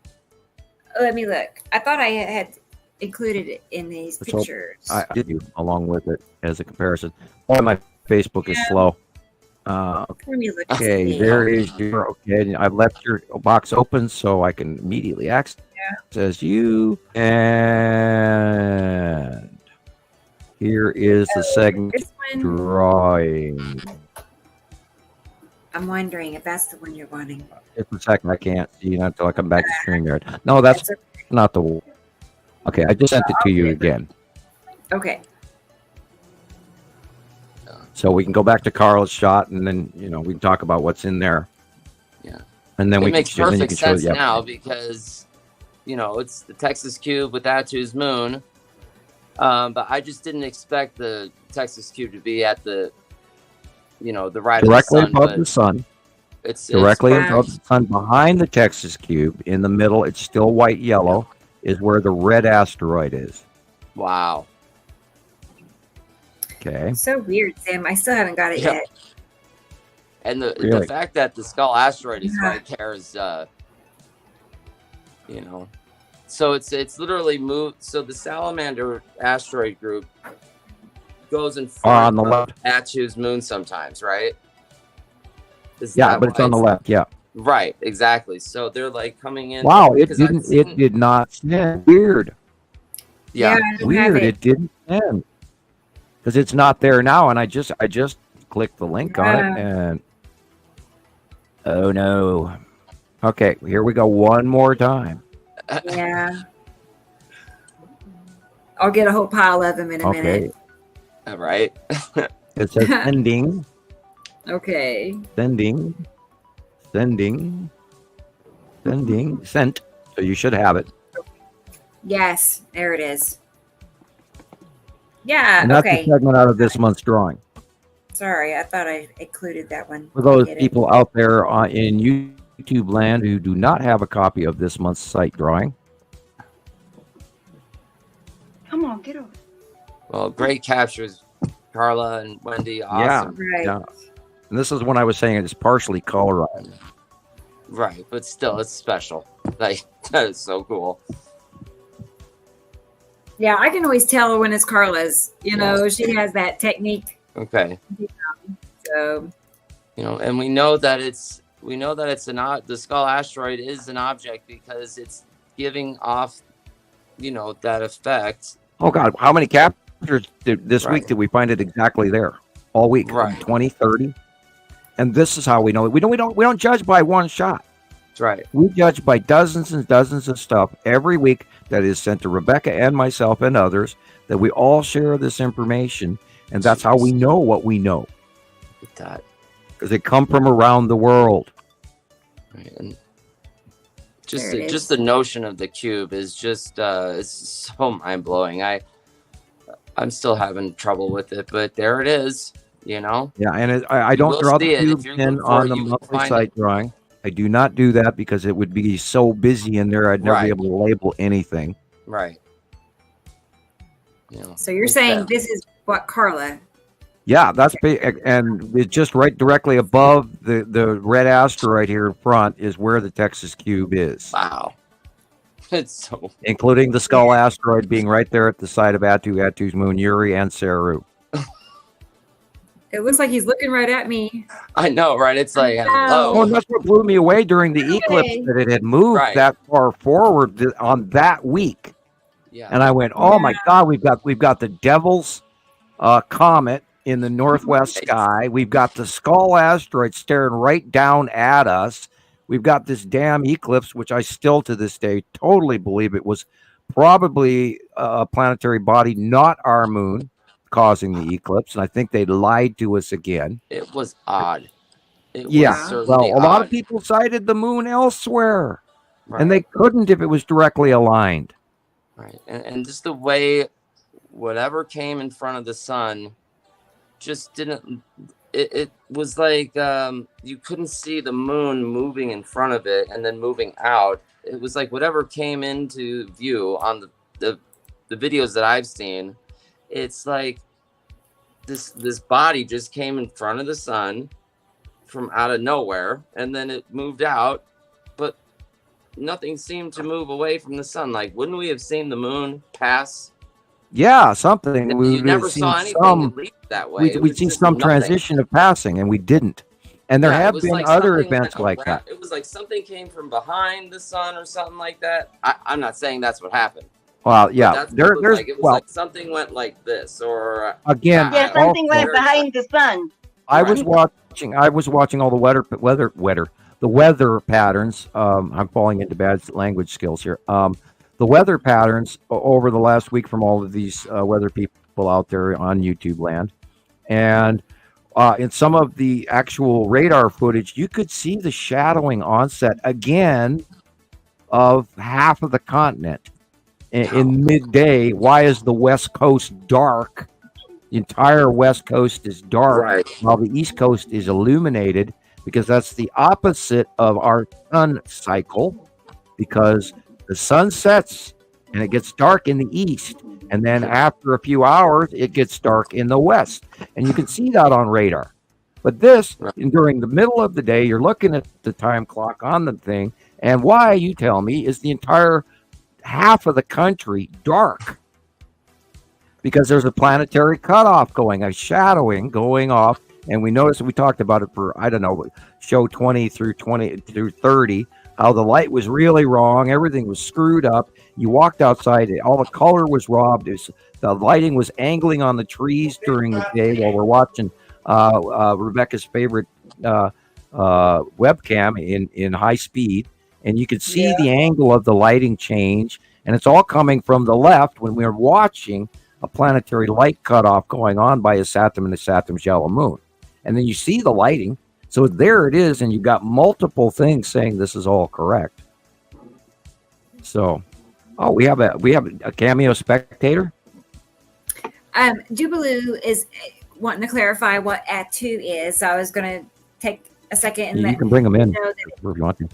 Let me look. I thought I had included it in these pictures. I did you along with it as a comparison. Oh, my Facebook is slow. Let me look. Okay, there is your. Okay, I've left your box open so I can immediately access you. And here is the segment drawing. I'm wondering if that's the one you're wanting. Just a second, I can't see you until I come back to StreamYard. No, that's not the one. Okay, I just sent it to you again. Okay. So we can go back to Carl's shot, and then we can talk about what's in there. Yeah. And then it makes perfect sense now because, it's the Texas cube with Atu's moon. But I just didn't expect the Texas cube to be at the, the right directly of the sun. Above the sun. It's directly above the sun, behind the Texas cube, in the middle. It's still white yellow. Is where the red asteroid is. Wow. Okay. So weird, Sam. I still haven't got it yet. And the fact that the Skull asteroid is right there is, so it's literally moved. So the Salamander asteroid group goes in front of Atu's moon sometimes, right? But it's on the left. Yeah. Right, exactly. So they're like coming in. Wow, it did not send. Weird. Yeah, weird. It didn't send because it's not there now. And I just clicked the link on it, and oh no. Okay, here we go one more time. Yeah. I'll get a whole pile of them in a minute. All right. It says sending. Okay. Sent. So you should have it. Yes, there it is. Yeah, and that's a segment out of this month's drawing. Sorry, I thought I included that one. For those people out there in YouTube land who do not have a copy of this month's site drawing. Come on, get over. Well, great captures, Carla and Wendy. Awesome. Yeah. And this is when I was saying it's partially colorized. Right, but still, it's special. Like, that is so cool. Yeah, I can always tell when it's Carla's. She has that technique. Okay. So. And we know that it's the Skull asteroid is an object because it's giving off, that effect. Oh God, how many captures this week did we find it exactly there? All week, 20, 30. And this is how we know it. We don't judge by one shot. That's right. We judge by dozens and dozens of stuff every week that is sent to Rebecca and myself and others, that we all share this information, and that's how we know what we know. That because they come from around the world. Right. And just the notion of the cube is just it's so mind blowing. I'm still having trouble with it, but there it is. Yeah, and I don't draw the cubes in on the monthly site drawing. I do not do that because it would be so busy in there. I'd never be able to label anything. Right. So you're saying this is what Carla? Yeah, that's big, and it's just right directly above the red asteroid here in front is where the Texas cube is. Wow. It's so including the Skull asteroid being right there at the site of Atu's moon, Uri and Saru. It looks like he's looking right at me. I know, right? It's like, hello. Oh, and that's what blew me away during the eclipse, that it had moved that far forward on that week. Yeah. And I went, oh my God, we've got the Devil's comet in the northwest sky. We've got the Skull asteroid staring right down at us. We've got this damn eclipse, which I still to this day totally believe it was probably a planetary body, not our moon, causing the eclipse. And I think they lied to us again. It was odd. A lot of people cited the moon elsewhere, and they couldn't if it was directly aligned. Right. And just the way whatever came in front of the sun just didn't. It was like you couldn't see the moon moving in front of it and then moving out. It was like whatever came into view on the videos that I've seen. It's like this body just came in front of the sun from out of nowhere, and then it moved out, but nothing seemed to move away from the sun. Like, wouldn't we have seen the moon pass? Yeah, something. You never saw anything leave that way. We'd seen some transition of passing, and we didn't. And there have been other events like that. It was like something came from behind the sun or something like that. I'm not saying that's what happened. Well, yeah, it was like something went like this, or again, something went behind the sun. I was watching all the weather patterns. I'm falling into bad language skills here. The weather patterns over the last week from all of these weather people out there on YouTube land, and in some of the actual radar footage, you could see the shadowing onset again of half of the continent in midday. Why is the West Coast dark? The entire West Coast is dark, while the East Coast is illuminated, because that's the opposite of our sun cycle, because the sun sets and it gets dark in the east, and then after a few hours it gets dark in the west, and you can see that on radar. But this, during the middle of the day, you're looking at the time clock on the thing, and why, you tell me, is the entire half of the country dark? Because there's a planetary cutoff going, a shadowing going off. And we noticed, we talked about it for, I don't know, show 20 through 30, how the light was really wrong. Everything was screwed up. You walked outside, all the color was robbed. The lighting was angling on the trees during the day while we're watching Rebecca's favorite webcam in high speed. And you could see the angle of the lighting change. And it's all coming from the left when we're watching a planetary light cutoff going on by a Saturn and a Saturn's yellow moon. And then you see the lighting. So there it is. And you've got multiple things saying this is all correct. So, we have a cameo spectator. Jubilee is wanting to clarify what Atu is. So I was going to take a second. And you can bring them in if you want to.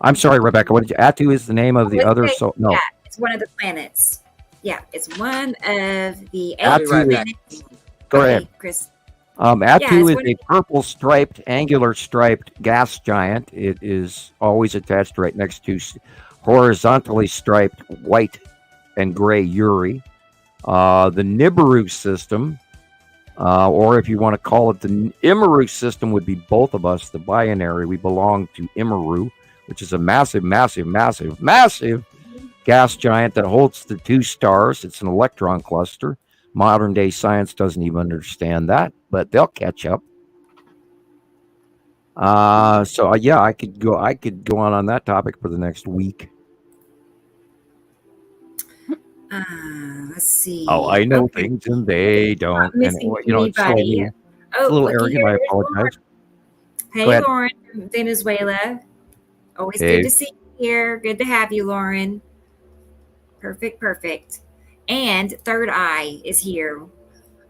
I'm sorry, Rebecca. What did you? Atu is the name of the other. Yeah, it's one of the planets. Yeah, it's one of the 8 planets. Go ahead, Chris. Atu is a purple striped, angular striped gas giant. It is always attached right next to horizontally striped white and gray Uri. The Nibiru system, or if you want to call it the Imaru system, would be both of us, the binary. We belong to Imaru, which is a massive, massive, massive, massive gas giant that holds the 2 stars. It's an electron cluster. Modern day science doesn't even understand that, but they'll catch up. I could go on that topic for the next week. Let's see. Oh, I know things and they don't. And, it's a little arrogant. I apologize. Hey, Lauren from Venezuela. Always good to see you here. Good to have you, Lauren. Perfect. And Third Eye is here.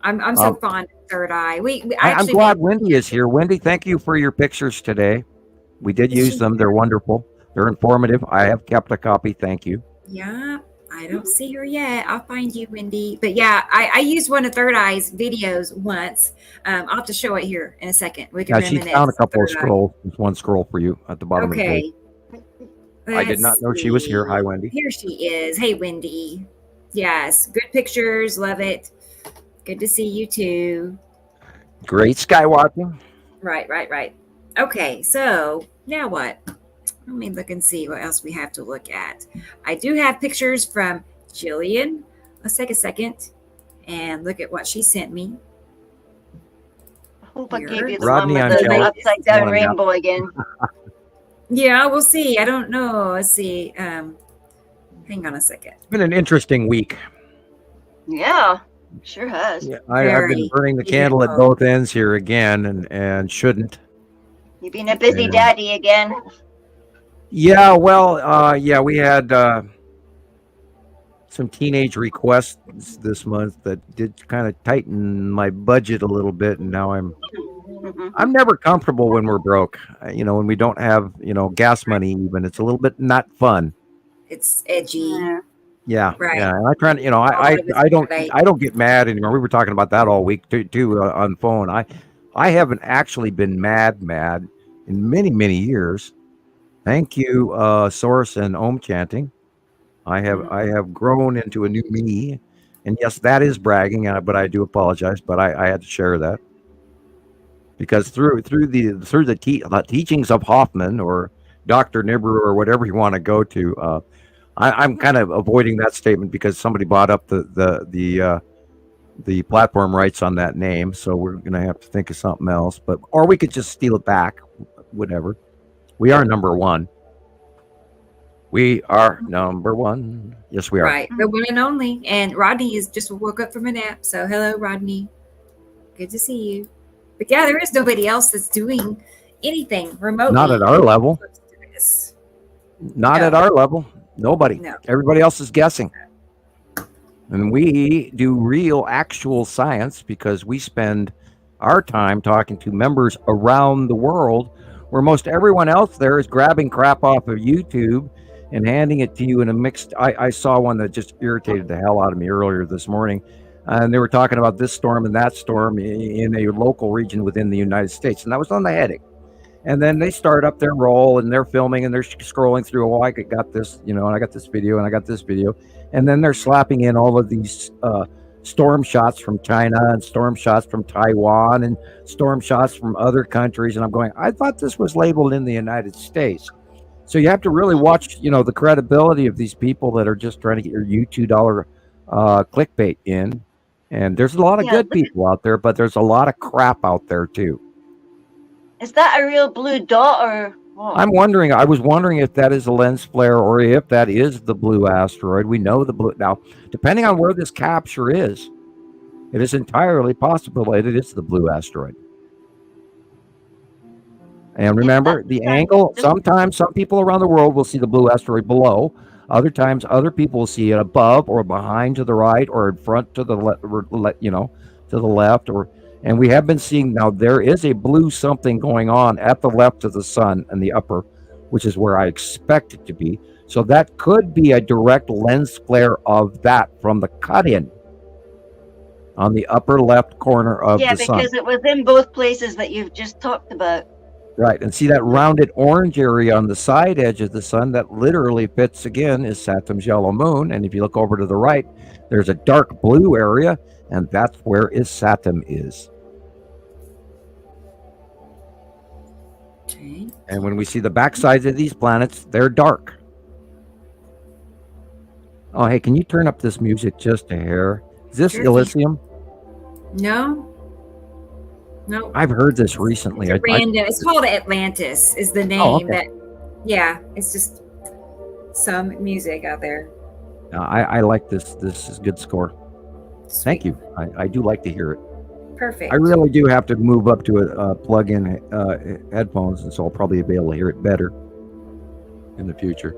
I'm so fond of Third Eye. I'm glad Wendy is here. Wendy, thank you for your pictures today. We did use them. They're wonderful. They're informative. I have kept a copy. Thank you. Yeah, I don't see her yet. I'll find you, Wendy. But yeah, I used one of Third Eye's videos once. I'll have to show it here in a second. We can she's found a couple of scrolls. There's one scroll for you at the bottom of the page. I did not know she was here. Hi, Wendy. Here she is. Hey, Wendy. Yes, good pictures. Love it. Good to see you too. Great sky watching. Right. Okay, so now what? Let me look and see what else we have to look at. I do have pictures from Gillian. Let's take a second and look at what she sent me. I hope I gave you the Rodney, one with the upside down rainbow again. Yeah, we'll see. I don't know. Let's see. Hang on a second. It's been an interesting week. Yeah, sure has. Yeah, I've been burning the candle at both ends here again, and shouldn't. You've been a busy daddy again. Yeah, well, we had some teenage requests this month that did kind of tighten my budget a little bit, and now I'm never comfortable when we're broke. When we don't have gas money, even it's a little bit not fun. It's edgy. Yeah, right. Yeah. And I try to, I don't get mad anymore. We were talking about that all week too on phone. I haven't actually been mad in many years. Thank you, Source and Om chanting. I have grown into a new me, and yes, that is bragging. But I do apologize. But I had to share that because through the teachings of Hofman or Dr. Nibiru or whatever you want to go to, I'm kind of avoiding that statement because somebody bought up the platform rights on that name, so we're gonna have to think of something else. Or we could just steal it back, whatever. We are number one. We are number one. Yes, we are. Right, the one and only. And Rodney is just woke up from a nap. So hello, Rodney. Good to see you. But yeah, there is nobody else that's doing anything remotely. Not at our level. Not No. at our level. Nobody. No. Everybody else is guessing. And we do real, actual science because we spend our time talking to members around the world, where most everyone else there is grabbing crap off of YouTube and handing it to you in a mixed. I saw one that just irritated the hell out of me earlier this morning. And they were talking about this storm and that storm in a local region within the United States. And that was on the heading. And then they start up their roll and they're filming and they're scrolling through. Oh, I got this, and I got this video and I got this video. And then they're slapping in all of these storm shots from China and storm shots from Taiwan and storm shots from other countries. And I'm going, I thought this was labeled in the United States. So you have to really watch, the credibility of these people that are just trying to get your $2 clickbait in. And there's a lot of good people out there, but there's a lot of crap out there too. Is that a real blue dot or what? I was wondering if that is a lens flare or if that is the blue asteroid. We know the blue. Now, depending on where this capture is, it is entirely possible that it is the blue asteroid. And remember, the angle, sometimes some people around the world will see the blue asteroid below. Other times, other people will see it above or behind to the right or in front to the left. And we have been seeing now there is a blue something going on at the left of the sun and the upper, which is where I expect it to be. So that could be a direct lens flare of that from the cut-in on the upper left corner of the sun. Yeah, because it was in both places that you've just talked about. Right, and see that rounded orange area on the side edge of the sun that literally fits, again, is Saturn's yellow moon. And if you look over to the right, there's a dark blue area, and that's where Saturn is. Okay. And when we see the backsides of these planets, they're dark. Oh, hey, can you turn up this music just a hair? Is this Elysium? No. I've heard this recently. It's random. It's called Atlantis is the name. Oh, okay. It's just some music out there. I like this. This is good score. Sweet. Thank you. I do like to hear it. Perfect. I really do have to move up to a plug-in headphones, and so I'll probably be able to hear it better in the future.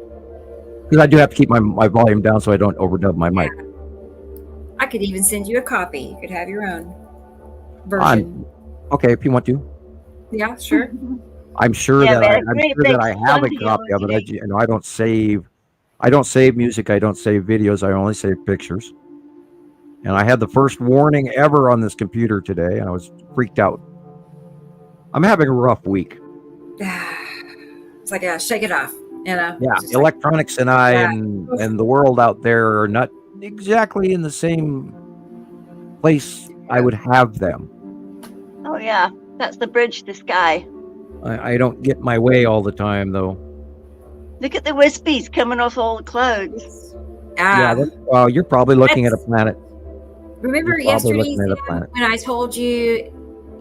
Because I do have to keep my volume down so I don't overdub my mic. I could even send you a copy. You could have your own version. Okay, if you want to. Yeah, sure. I'm sure that I have a copy of it. I don't save. I don't save music. I don't save videos. I only save pictures. And I had the first warning ever on this computer today, and I was freaked out. I'm having a rough week. It's like, shake it off. Yeah, electronics and and the world out there are not exactly in the same place I would have them. Oh yeah, that's the bridge to sky. I don't get my way all the time, though. Look at the wispies coming off all the clouds. Well, you're probably looking at a planet. Remember yesterday when I told you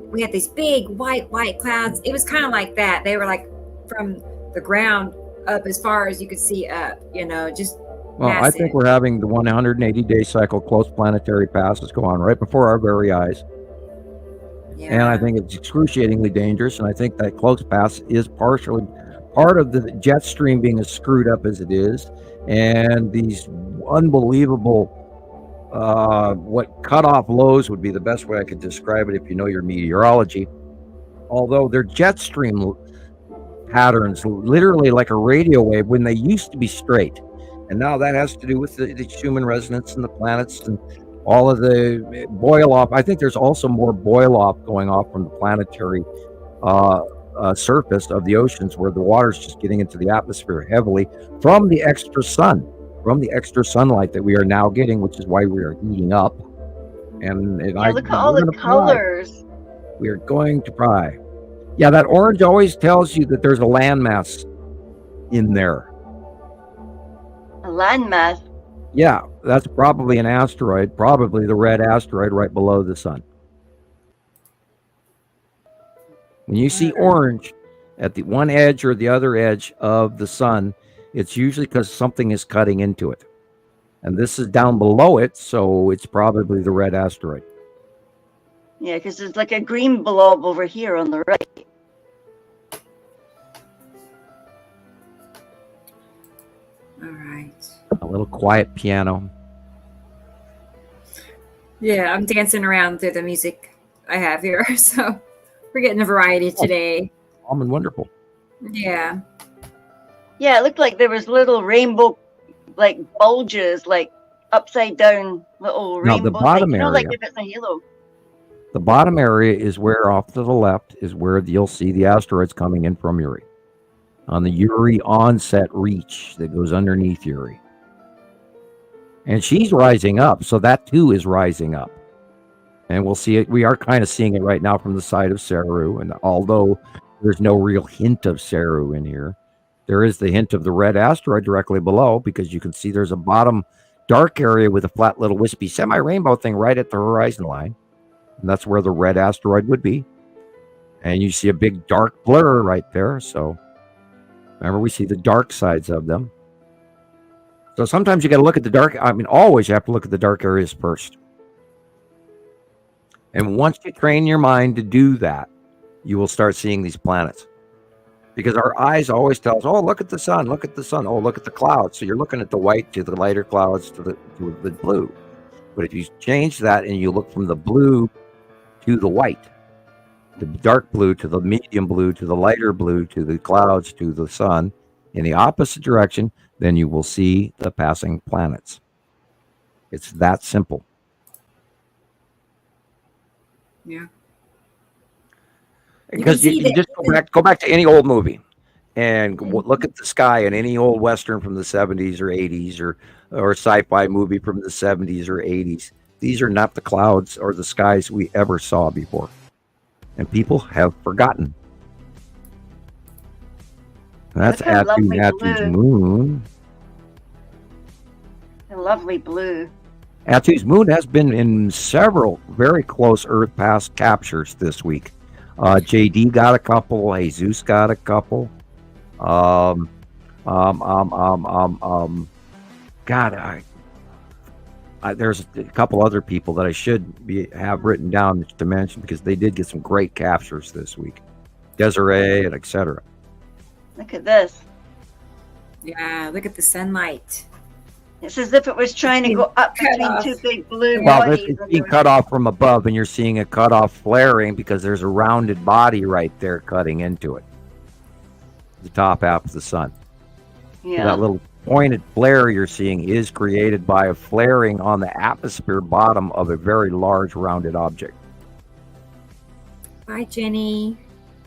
we had these big white clouds? It was kind of like that. They were like from the ground up as far as you could see up, just Well, massive. I think we're having the 180-day cycle close planetary passes go on right before our very eyes. Yeah. And I think it's excruciatingly dangerous. And I think that close pass is partially part of the jet stream being as screwed up as it is. And these unbelievable, what cutoff lows would be the best way I could describe it if you know your meteorology. Although they're jet stream patterns, literally like a radio wave when they used to be straight. And now that has to do with the human resonance and the planets and all of the boil off. I think there's also more boil off going off from the planetary surface of the oceans, where the water's just getting into the atmosphere heavily from the extra sunlight that we are now getting, which is why we are heating up. And look at all the colors. We are going to pry. Yeah, that orange always tells you that there's a landmass in there. A landmass? Yeah, that's probably an asteroid, probably the red asteroid right below the sun. When you see orange at the one edge or the other edge of the sun, it's usually because something is cutting into it. And this is down below it, so it's probably the red asteroid. Yeah, because there's like a green blob over here on the right. All right. A little quiet piano. Yeah, I'm dancing around through the music I have here, so we're getting a variety today. Calm and wonderful. Yeah. Yeah, it looked like there was little rainbow, like bulges, like upside down little Now, rainbow. the bottom like, area. like if it's a halo. The bottom area is where, off to the left, is where you'll see the asteroids coming in from Uri. On the Uri onset reach that goes underneath Uri. And she's rising up, so that too is rising up. And we'll see it. We are kind of seeing it right now from the side of Saru. And although there's no real hint of Saru in here, there is the hint of the red asteroid directly below, because you can see there's a bottom dark area with a flat little wispy semi-rainbow thing right at the horizon line. And that's where the red asteroid would be. And you see a big dark blur right there. So remember, we see the dark sides of them. So sometimes you got to look at the dark. I mean, always you have to look at the dark areas first. And once you train your mind to do that, you will start seeing these planets. Because our eyes always tell us, oh, look at the sun, look at the sun, oh, look at the clouds. So you're looking at the white to the lighter clouds to the blue. But if you change that and you look from the blue to the white, the dark blue to the medium blue to the lighter blue to the clouds to the sun in the opposite direction, then you will see the passing planets. It's that simple. Yeah. Because you just go back to any old movie and look at the sky in any old Western from the 70s or 80s or sci-fi movie from the 70s or 80s. These are not the clouds or the skies we ever saw before. And people have forgotten. That's Atu's moon. A lovely blue. Atu's moon has been in several very close Earth pass captures this week. JD got a couple. Jesus got a couple. God, there's a couple other people that I should have written down to mention, because they did get some great captures this week. Desiree and etc. Look at this. Yeah, look at the sunlight. It's as if it was trying to go up between two big blue Well, this bodies. is being cut off from above, and you're seeing a cutoff flaring because there's a rounded body right there cutting into it. The top half of the sun. Yeah. So that little pointed flare you're seeing is created by a flaring on the atmosphere bottom of a very large rounded object. Bye, Jenny.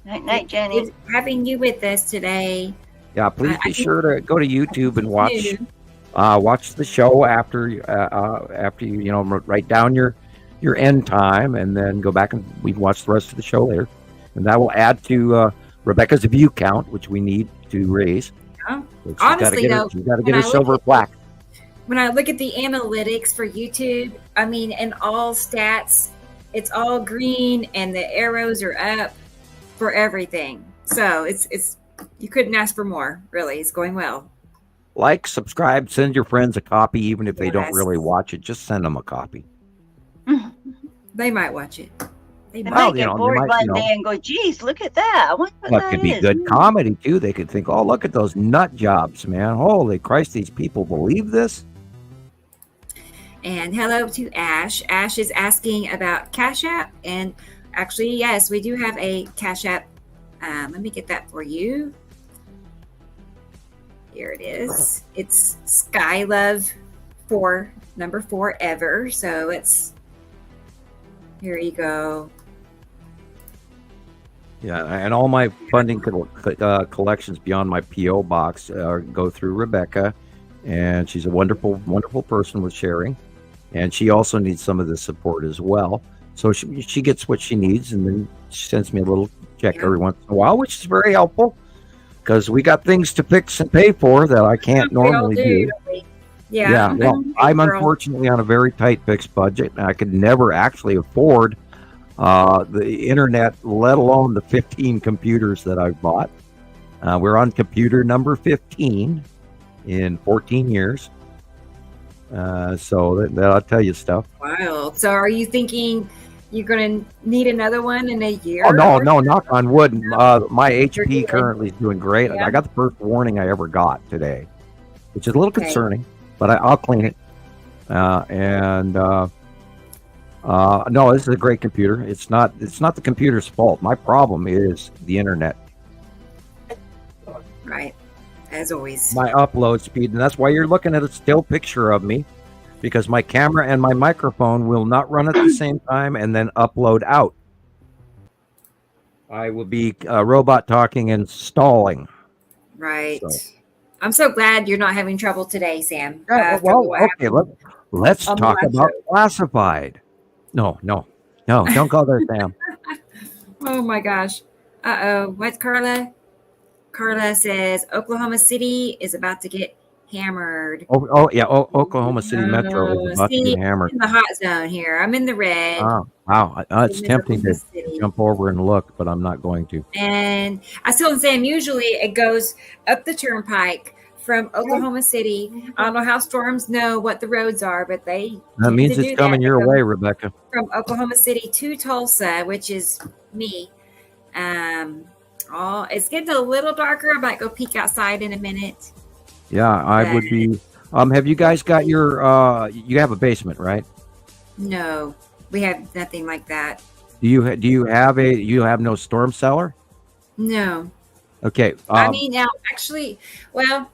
Night, Jenny. Good having you with us today. Yeah, please be sure to go to YouTube and watch the show after you write down your end time, and then go back and we can watch the rest of the show later, and that will add to Rebecca's view count, which we need to raise. Yeah. Honestly, though, you got to get her silver plaque. When I look at the analytics for YouTube, I mean, in all stats, it's all green, and the arrows are up for everything. So it's you couldn't ask for more. Really, it's going well. Like, subscribe, send your friends a copy, even if they don't really watch it. Just send them a copy. They might watch it. They might get bored one day and go, geez, look at that. I wonder what that could be good comedy, too. They could think, oh, look at those nut jobs, man. Holy Christ, these people believe this? And hello to Ash. Ash is asking about Cash App. And actually, yes, we do have a Cash App. Let me get that for you. Here it is. It's Skylove 4, number 4 ever. So it's, here you go. Yeah, and all my funding collections beyond my P.O. box go through Rebecca, and she's a wonderful, wonderful person with sharing, and she also needs some of the support as well. So she gets what she needs, and then she sends me a little check every once in a while, which is very helpful, because we got things to fix and pay for that I can't normally do. Yeah. Well, I'm unfortunately on a very tight fixed budget, and I could never actually afford the internet, let alone the 15 computers that I've bought. We're on computer number 15 in 14 years. So that'll tell you stuff. Wow. So are you thinking you're going to need another one in a year? Oh no, knock on wood. My HP good. currently is doing great. Yeah. I got the first warning I ever got today, which is a little concerning, but I'll clean it. No, this is a great computer. It's not the computer's fault. My problem is the internet. Right, as always. My upload speed, and that's why you're looking at a still picture of me, because my camera and my microphone will not run at the same time and then upload out. I will be robot talking and stalling. Right. So. I'm so glad you're not having trouble today, Sam. Well, okay, let's talk about classified. No, don't go there, Sam. Oh my gosh. What's Carla? Carla says Oklahoma City is about to get hammered. Yeah. Oklahoma City Metro is about to get hammered. I'm in the hot zone here. I'm in the red. Oh, wow. It's tempting to jump over and look, but I'm not going to. And I told Sam, usually it goes up the turnpike from Oklahoma City. I don't know how storms know what the roads are, but that means it's coming your way, Rebecca. From Oklahoma City to Tulsa, which is me. It's getting a little darker. I might go peek outside in a minute. Yeah, I would be. Have you guys got your? You have a basement, right? No, we have nothing like that. Do you have you have no storm cellar? No. Okay. I mean, now actually, well,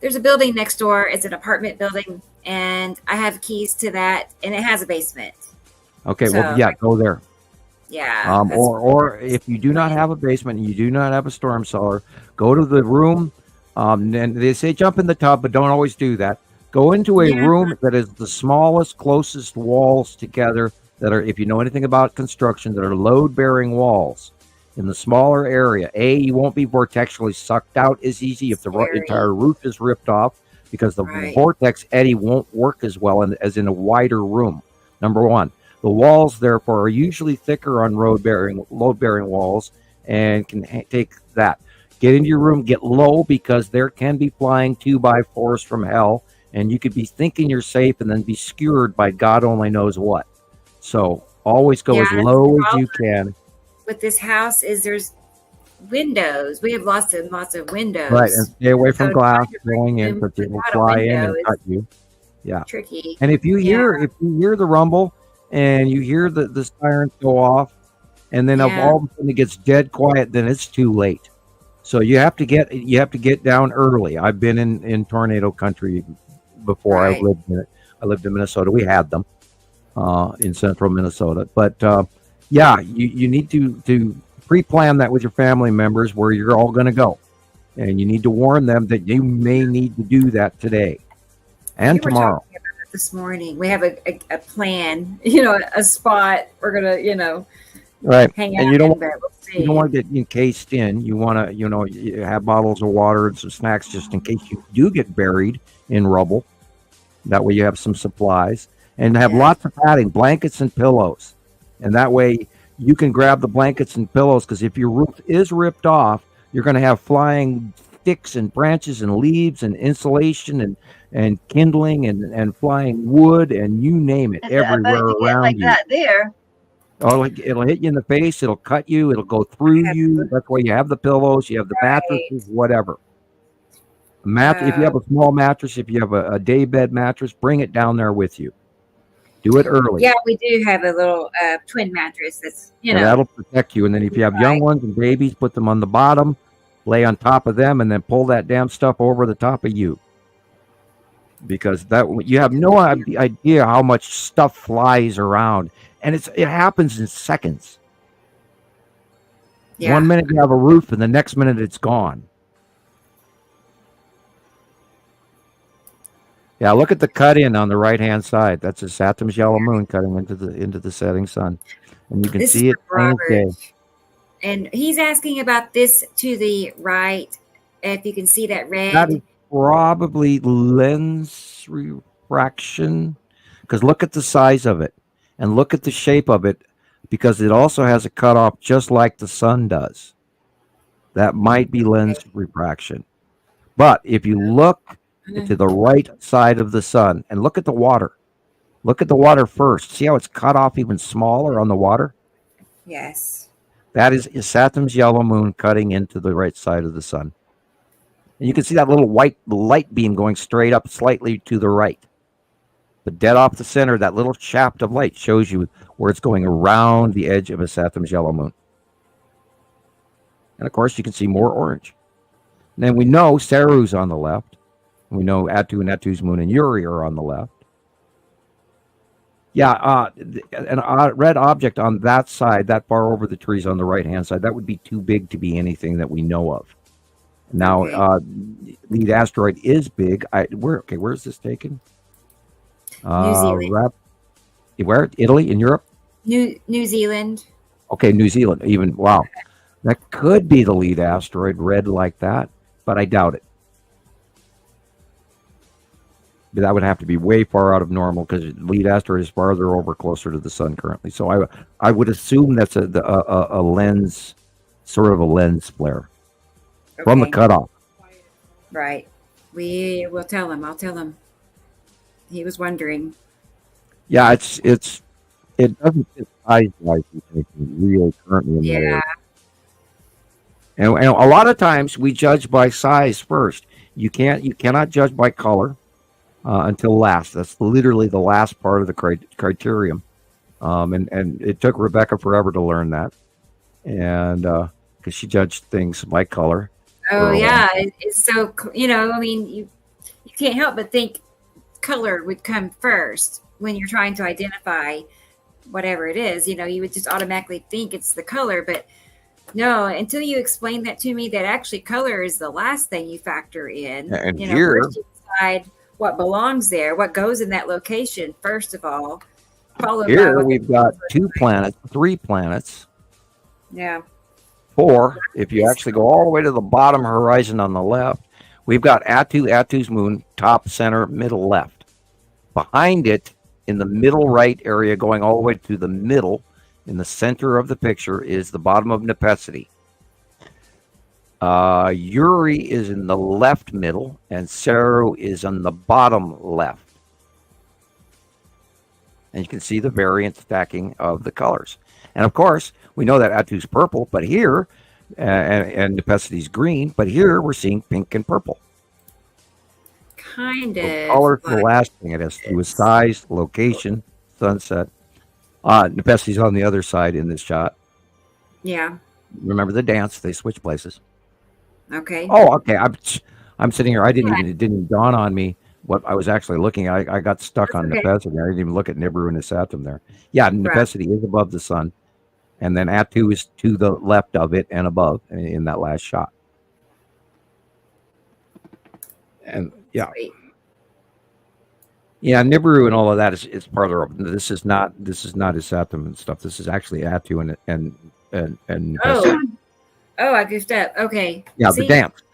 there's a building next door. It's an apartment building, and I have keys to that, and it has a basement. Okay. So, well, yeah, go there. Yeah. Or if you do not have a basement and you do not have a storm cellar, go to the room. And they say jump in the tub, but don't always do that. Go into a room that is the smallest, closest walls together that are, if you know anything about construction, that are load-bearing walls in the smaller area. You won't be vortexually sucked out as easy if the entire roof is ripped off, because the vortex eddy won't work as well as in a wider room. Number one. The walls, therefore, are usually thicker on load-bearing walls and can take that. Get into your room, get low, because there can be flying 2x4s from hell, and you could be thinking you're safe and then be skewered by God only knows what. So always go as low as you can. With this house is there's windows. We have lots of windows. Right, and stay away from glass going in, because it will fly in and cut you. Yeah. Tricky. And if you hear the rumble and you hear the sirens go off, and then all of a sudden it gets dead quiet, then it's too late. So you have to get down early. I've been in tornado country before. Right. I lived in Minnesota. We had them in central Minnesota. But you need to pre-plan that with your family members where you're all going to go, and you need to warn them that you may need to do that today and tomorrow. This morning we have a plan, a spot we're gonna, right, hang and out. you don't want to get encased in. You want to, you have bottles of water and some snacks just in case you do get buried in rubble. That way you have some supplies, and have lots of padding, blankets and pillows, and that way you can grab the blankets and pillows, because if your roof is ripped off, you're going to have flying sticks and branches and leaves and insulation and kindling and flying wood and you name it everywhere around like you. That there. Oh, it'll hit you in the face. It'll cut you. It'll go through you. That's why you have the pillows. You have the mattresses, whatever. If you have a small mattress, if you have a day bed mattress, bring it down there with you. Do it early. Yeah, we do have a little twin mattress that's, And that'll protect you. And then if you have young ones and babies, put them on the bottom, lay on top of them, and then pull that damn stuff over the top of you. Because you have no idea how much stuff flies around, and it happens in seconds. Yeah. 1 minute you have a roof, and the next minute it's gone. Yeah, look at the cut in on the right hand side. That's a Saturn's yellow moon cutting into the setting sun, and you can see it plain as day. And he's asking about this to the right. If you can see that red. That is probably lens refraction, because look at the size of it and look at the shape of it, because it also has a cutoff just like the sun does. That might be lens refraction. But if you look to the right side of the sun and look at the water, Look at the water first. See how it's cut off even smaller on the water? Yes. That is Saturn's yellow moon cutting into the right side of the sun. And you can see that little white light beam going straight up slightly to the right. But dead off the center, that little shaft of light shows you where it's going around the edge of a Saturn's yellow moon. And of course, you can see more orange. And then we know Saru's on the left. We know Attu and Attu's moon and Uri are on the left. Yeah, an red object on that side, that far over the trees on the right-hand side, that would be too big to be anything that we know of. Now, lead asteroid is big. Where's this taken? New Zealand. Where? Italy? In Europe? New Zealand. Okay, New Zealand. Even, wow. That could be the lead asteroid, red like that, but I doubt it. But that would have to be way far out of normal because lead asteroid is farther over, closer to the sun currently. So I would assume that's a lens, sort of a lens flare from the cutoff. Right. We will tell him. I'll tell him. He was wondering. Yeah, it doesn't fit size-wise with anything real currently in the area. And a lot of times we judge by size first. You cannot judge by color until last. That's literally the last part of the criterion. And it took Rebecca forever to learn that, and because she judged things by color. Oh yeah, it's so I mean you can't help but think color would come first when you're trying to identify whatever it is. You would just automatically think it's the color, but no, until you explain that to me, that actually color is the last thing you factor in. And here, first you decide what belongs there, what goes in that location, first of all. Here we've got 2 planets, 3 planets. Yeah. 4, if you actually go all the way to the bottom horizon on the left, we've got Attu's moon, top, center, middle, left. Behind it, in the middle right area, going all the way to the middle, in the center of the picture, is the bottom of Nepenthe. Uri is in the left middle, and Saru is on the bottom left. And you can see the variant stacking of the colors. And of course, we know that Attu's purple, but here, and Nepenthe's green, but here we're seeing pink and purple. Kind of. So color is the last thing it has to do with size, location, sunset. Nepenthe's on the other side in this shot. Yeah. Remember the dance? They switch places. Okay. Oh, okay. I'm sitting here. It didn't even dawn on me what I was actually looking at. I got stuck on Nepenthe. I didn't even look at Nibiru and Saturn there. Yeah, Nepenthe is above the sun. And then Attu is to the left of it and above in that last shot. And yeah. Yeah, Nibiru and all of that is farther up. This is not his Saturn and stuff. This is actually Attu and Nepenthe. Oh, I goofed up. Okay. Yeah, the dance.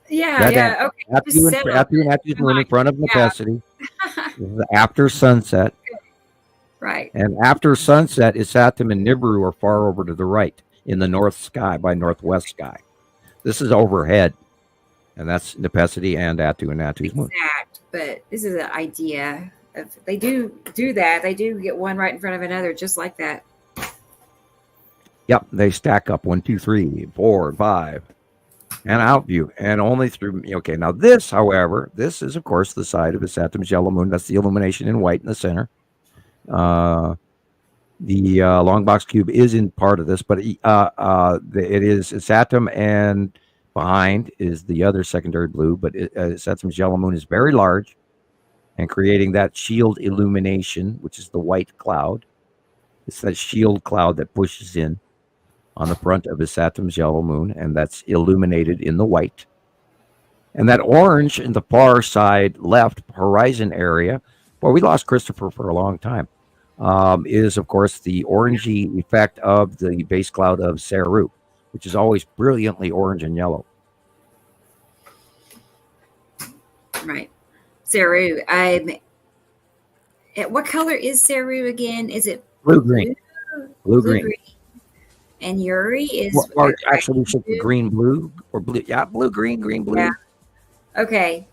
Yeah. Okay. Attu and Attu's moon in front of Nepenthe. After sunset. Right. And after sunset, Isatum and Nibiru are far over to the right in the north sky by northwest sky. This is overhead. And that's Nepenthe and Attu and Attu's moon. Exact. But this is an idea. They do that. They do get one right in front of another, just like that. Yep. They stack up 1, 2, 3, 4, 5. And out view. And only through. Okay. Now this, however, this is, of course, the side of Isatum's yellow moon. That's the illumination in white in the center. The long box cube is in part of this, but it is Isatum, and behind is the other secondary blue. But Isatum's yellow moon is very large, and creating that shield illumination, which is the white cloud. It's that shield cloud that pushes in on the front of Isatum's yellow moon, and that's illuminated in the white. And that orange in the far side left horizon area. Well, we lost Christoper for a long time. Is, of course, the orangey effect of the base cloud of Saru, which is always brilliantly orange and yellow. Right. Saru. What color is Saru again? Is it blue-green? Blue-green. And Uri is... Or actually, green-blue or blue. Yeah, blue-green, green-blue. Yeah. Okay.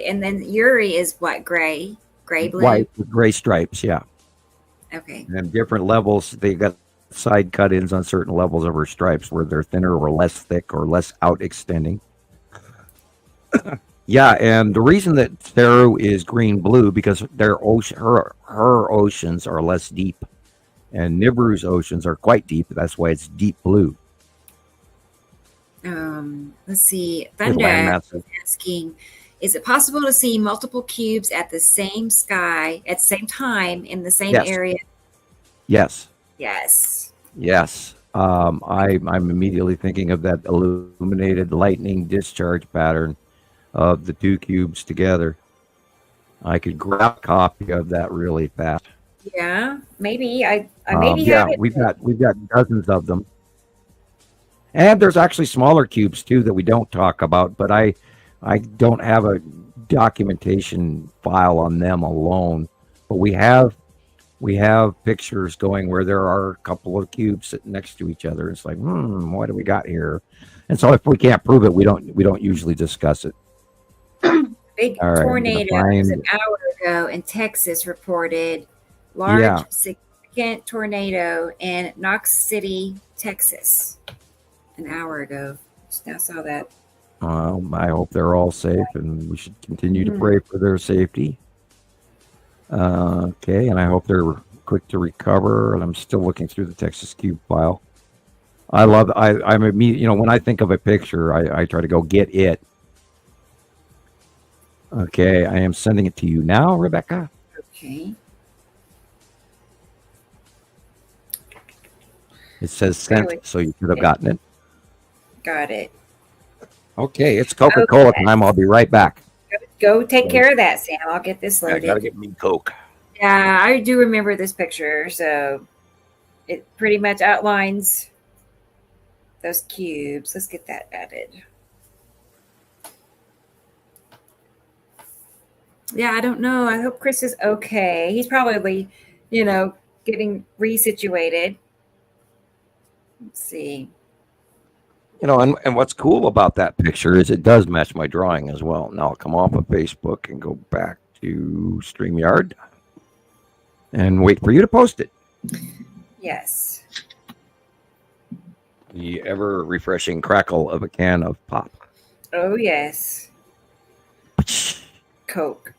And then Uri is what, gray? Gray blue? White with gray stripes, yeah. Okay. And different levels. They got side cut-ins on certain levels of her stripes where they're thinner or less thick or less out extending. Yeah, and the reason that Theru is green-blue because her oceans are less deep. And Nibiru's oceans are quite deep. That's why it's deep blue. Let's see. Thunder is asking, is it possible to see multiple cubes at the same sky at the same time in the same area? Yes. Yes. Yes. I'm immediately thinking of that illuminated lightning discharge pattern of the two cubes together. I could grab a copy of that really fast. Yeah, maybe I maybe have it. we've got dozens of them, and there's actually smaller cubes too that we don't talk about. But I don't have a documentation file on them alone. But we have pictures going where there are a couple of cubes sitting next to each other. It's like, what do we got here? And so if we can't prove it, we don't usually discuss it. Big tornado an hour ago in Texas reported large significant tornado in Knox City, Texas, an hour ago. I saw that. I hope they're all safe, and we should continue to pray for their safety. Okay, and I hope they're quick to recover. And I'm still looking through the Texas Cube file. I'm when I think of a picture, I try to go get it. Okay, I am sending it to you now, Rebecca. Okay. It says sent, so you could have gotten it. Got it. Okay, it's Coca-Cola time. I'll be right back. Go take care of that, Sam. I'll get this loaded. I gotta get me Coke. Yeah, I do remember this picture, so it pretty much outlines those cubes. Let's get that added. Yeah, I don't know. I hope Chris is okay. He's probably, getting resituated. Let's see. And what's cool about that picture is it does match my drawing as well. Now I'll come off of Facebook and go back to StreamYard and wait for you to post it. Yes. The ever refreshing crackle of a can of pop. Oh, yes. Coke.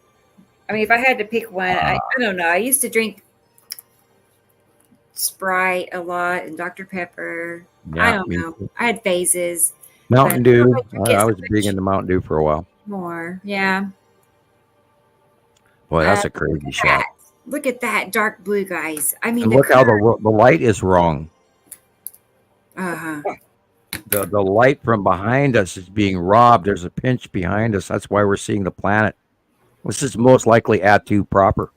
I mean, if I had to pick one, I don't know. I used to drink Sprite a lot and Dr. Pepper. Yeah, I don't know. I had phases. Mountain Dew. I was big into Mountain Dew for a while. More, yeah. Boy, that's a crazy shot. Look at that dark blue, guys. I mean, and look how the light is wrong. Uh-huh. The light from behind us is being robbed. There's a pinch behind us. That's why we're seeing the planet. This is most likely Atu proper.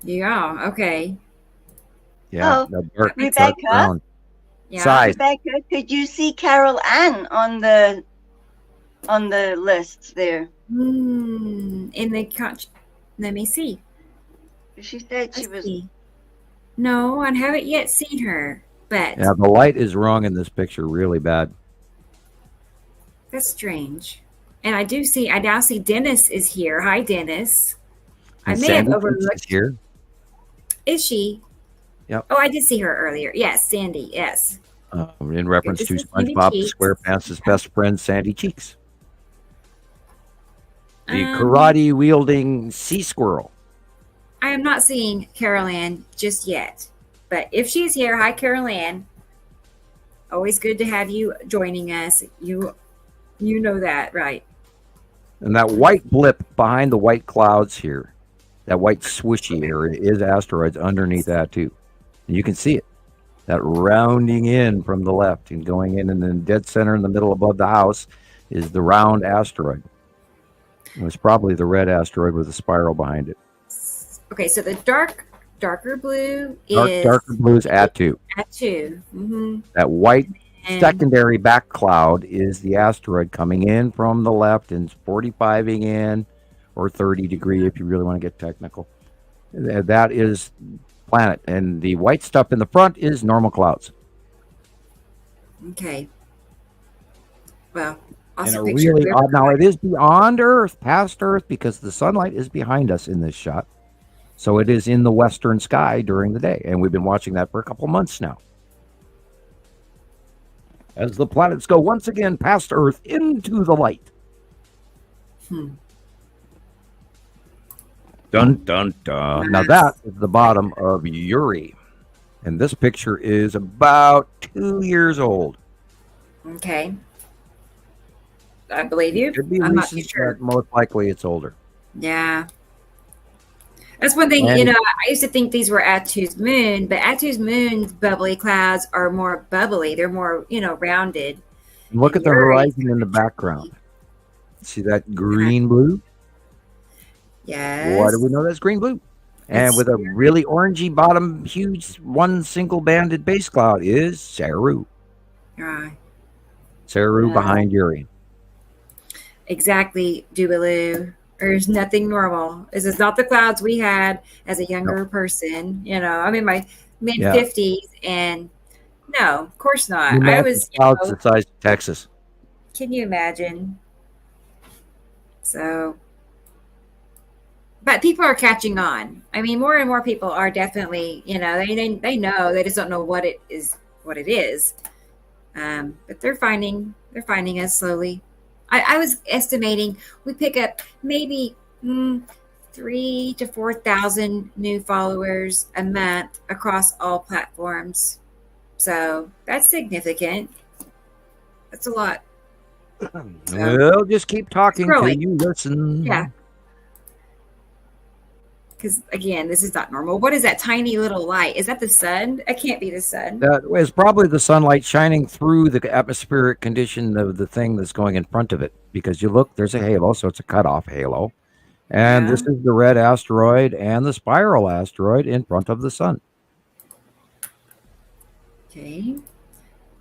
Yeah, okay. Yeah. Rebecca? Yeah. Size. Rebecca, could you see Carol Ann on the list there? In the let me see. She said she was. No, I haven't yet seen her. But yeah, the light is wrong in this picture, really bad. That's strange. And I now see Dennis is here. Hi, Dennis. And I may Sandy have overlooked. is here. Is she? Yep. Oh, I did see her earlier. Yes, Sandy. Yes. In reference to SpongeBob SquarePants' best friend, Sandy Cheeks. The karate-wielding sea squirrel. I am not seeing Carol Ann just yet. But if she's here, hi, Carol Ann. Always good to have you joining us. You know that, right? And that white blip behind the white clouds here, that white swishy area is asteroids underneath that too. And you can see it. That rounding in from the left and going in, and then dead center in the middle above the house is the round asteroid. It was probably the red asteroid with a spiral behind it. Okay, so the darker blue darker blue is Atu. Atu. Mm-hmm. That white secondary back cloud is the asteroid coming in from the left and 45ing in, or 30 degree if you really want to get technical. That is planet, and the white stuff in the front is normal clouds. Okay. Well, And a really odd. Now, it is beyond Earth, past Earth, because the sunlight is behind us in this shot. So it is in the western sky during the day. And we've been watching that for a couple months now. As the planets go once again past Earth into the light. Dun, dun, dun. Now, that is the bottom of Uri. And this picture is about 2 years old. Okay. I believe you. I'm not too sure. Most likely it's older. Yeah. That's one thing, I used to think these were Attu's moon, but Attu's moon's bubbly clouds are more bubbly. They're more, rounded. Look at the horizon in the background. See that green-blue? Yes. Why do we know that's green-blue? And with a really orangey bottom, huge, one single-banded base cloud is Saru. Right. Saru behind Uri. Exactly, Jubilee. There's nothing normal. This is not the clouds we had as a younger person. I'm in my mid-50s, and no, of course not. I was clouds the size of Texas. Can you imagine? So, but people are catching on. I mean, more and more people are definitely, they know, they just don't know what it is. But they're finding us slowly. I was estimating we pick up maybe 3,000 to 4,000 new followers a month across all platforms. So that's significant. That's a lot. Well, just keep talking till you listen. Yeah. Because, again, this is not normal. What is that tiny little light? Is that the sun? It can't be the sun. That is probably the sunlight shining through the atmospheric condition of the thing that's going in front of it. Because you look, there's a halo, so it's a cutoff halo. And this is the red asteroid and the spiral asteroid in front of the sun. Okay.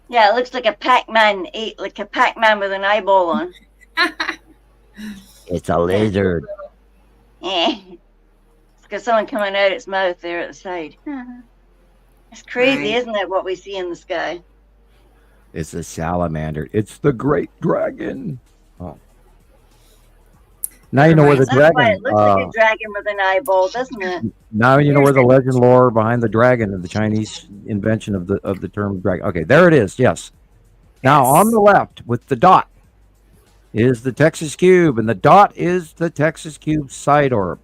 Yeah, it looks like a Pac-Man with an eyeball on. It's a lizard. Yeah. Got someone coming out its mouth there at the side. It's crazy, isn't it, what we see in the sky? It's a salamander. It's the great dragon. Oh. Now you know where the dragon. It looks like a dragon with an eyeball, doesn't it? Now you know where the legend lore behind the dragon and the Chinese invention of the term dragon. Okay, there it is. Yes. Now on the left with the dot is the Texas cube, and the dot is the Texas cube side orb.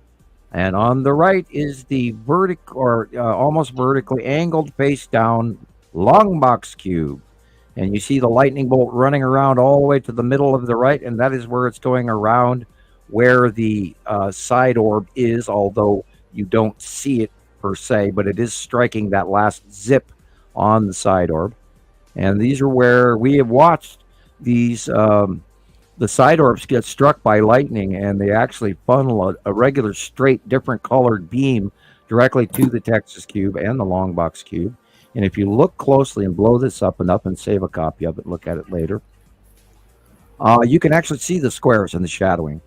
And on the right is the almost vertically angled face down long box cube. And you see the lightning bolt running around all the way to the middle of the right. And that is where it's going around where the side orb is, although you don't see it per se, but it is striking that last zip on the side orb. And these are where we have watched these the side orbs get struck by lightning, and they actually funnel a regular straight different colored beam directly to the Texas cube and the long box cube. And if you look closely and blow this up and save a copy of it, look at it later, you can actually see the squares and the shadowing.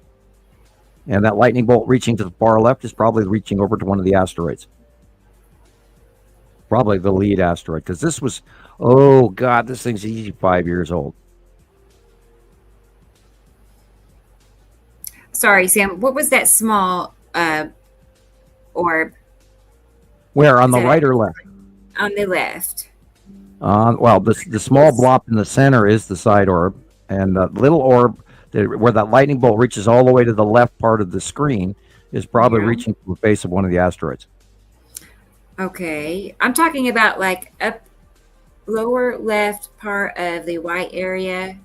And that lightning bolt reaching to the far left is probably reaching over to one of the asteroids. Probably the lead asteroid, because this was, this thing's easy 5 years old. Sorry, Sam. What was that small orb? Where, on the right or left? On the left. The small blob in the center is the side orb, and the little orb where that lightning bolt reaches all the way to the left part of the screen is probably reaching to the base of one of the asteroids. Okay, I'm talking about like up lower left part of the white area.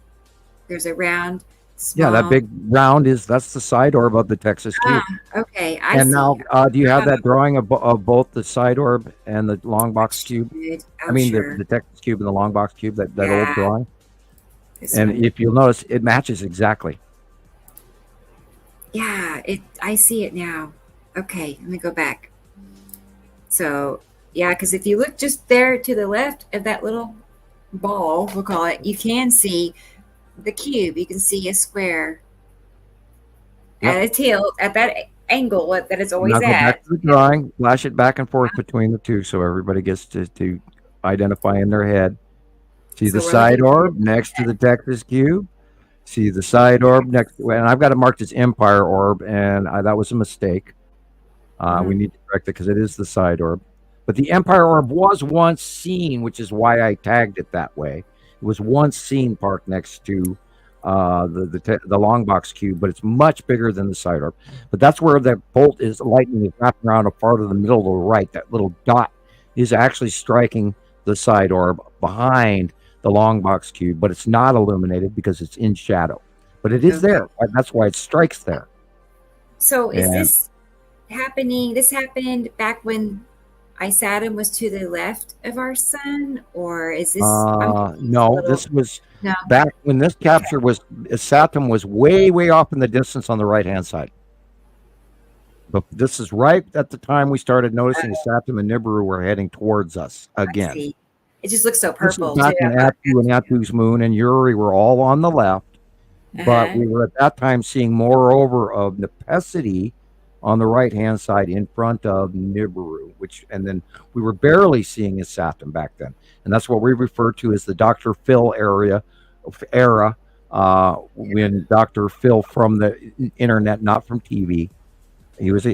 There's a round. Small. Yeah, that big round that's the side orb of the Texas cube. Okay, Now, do you have that drawing of both the side orb and the long box cube? The Texas cube and the long box cube, that old drawing? If you'll notice, it matches exactly. Yeah, I see it now. Okay, let me go back. So, yeah, because if you look just there to the left of that little ball, we'll call it, you can see the cube. You can see a square at a tilt at that angle that it's always now at. Go back to the drawing, flash it back and forth between the two so everybody gets to identify in their head. See the side orb next to the Texas cube, See the side orb next, and I've got it marked as Empire orb, and that was a mistake. We need to correct it because it is the side orb. But the Empire orb was once seen, which is why I tagged it that way. It was once seen parked next to the long box cube, but it's much bigger than the side orb. But that's where the bolt is lightning is wrapping around a part of the middle to the right. That little dot is actually striking the side orb behind the long box cube, but it's not illuminated because it's in shadow. But it is there. That's why it strikes there. So is this happening? This happened back when Saturn was to the left of our sun, or is this? No, this was back when this capture was. Saturn was way off in the distance on the right hand side. But this is right at the time we started noticing Saturn and Nibiru were heading towards us again. It just looks so purple. Back in Atu and Atu's moon and Uri were all on the left, but we were at that time seeing moreover of Nepesity on the right-hand side in front of Nibiru, and then we were barely seeing a Saturn back then. And that's what we refer to as the Dr. Phil era, when Dr. Phil from the internet, not from TV. He was a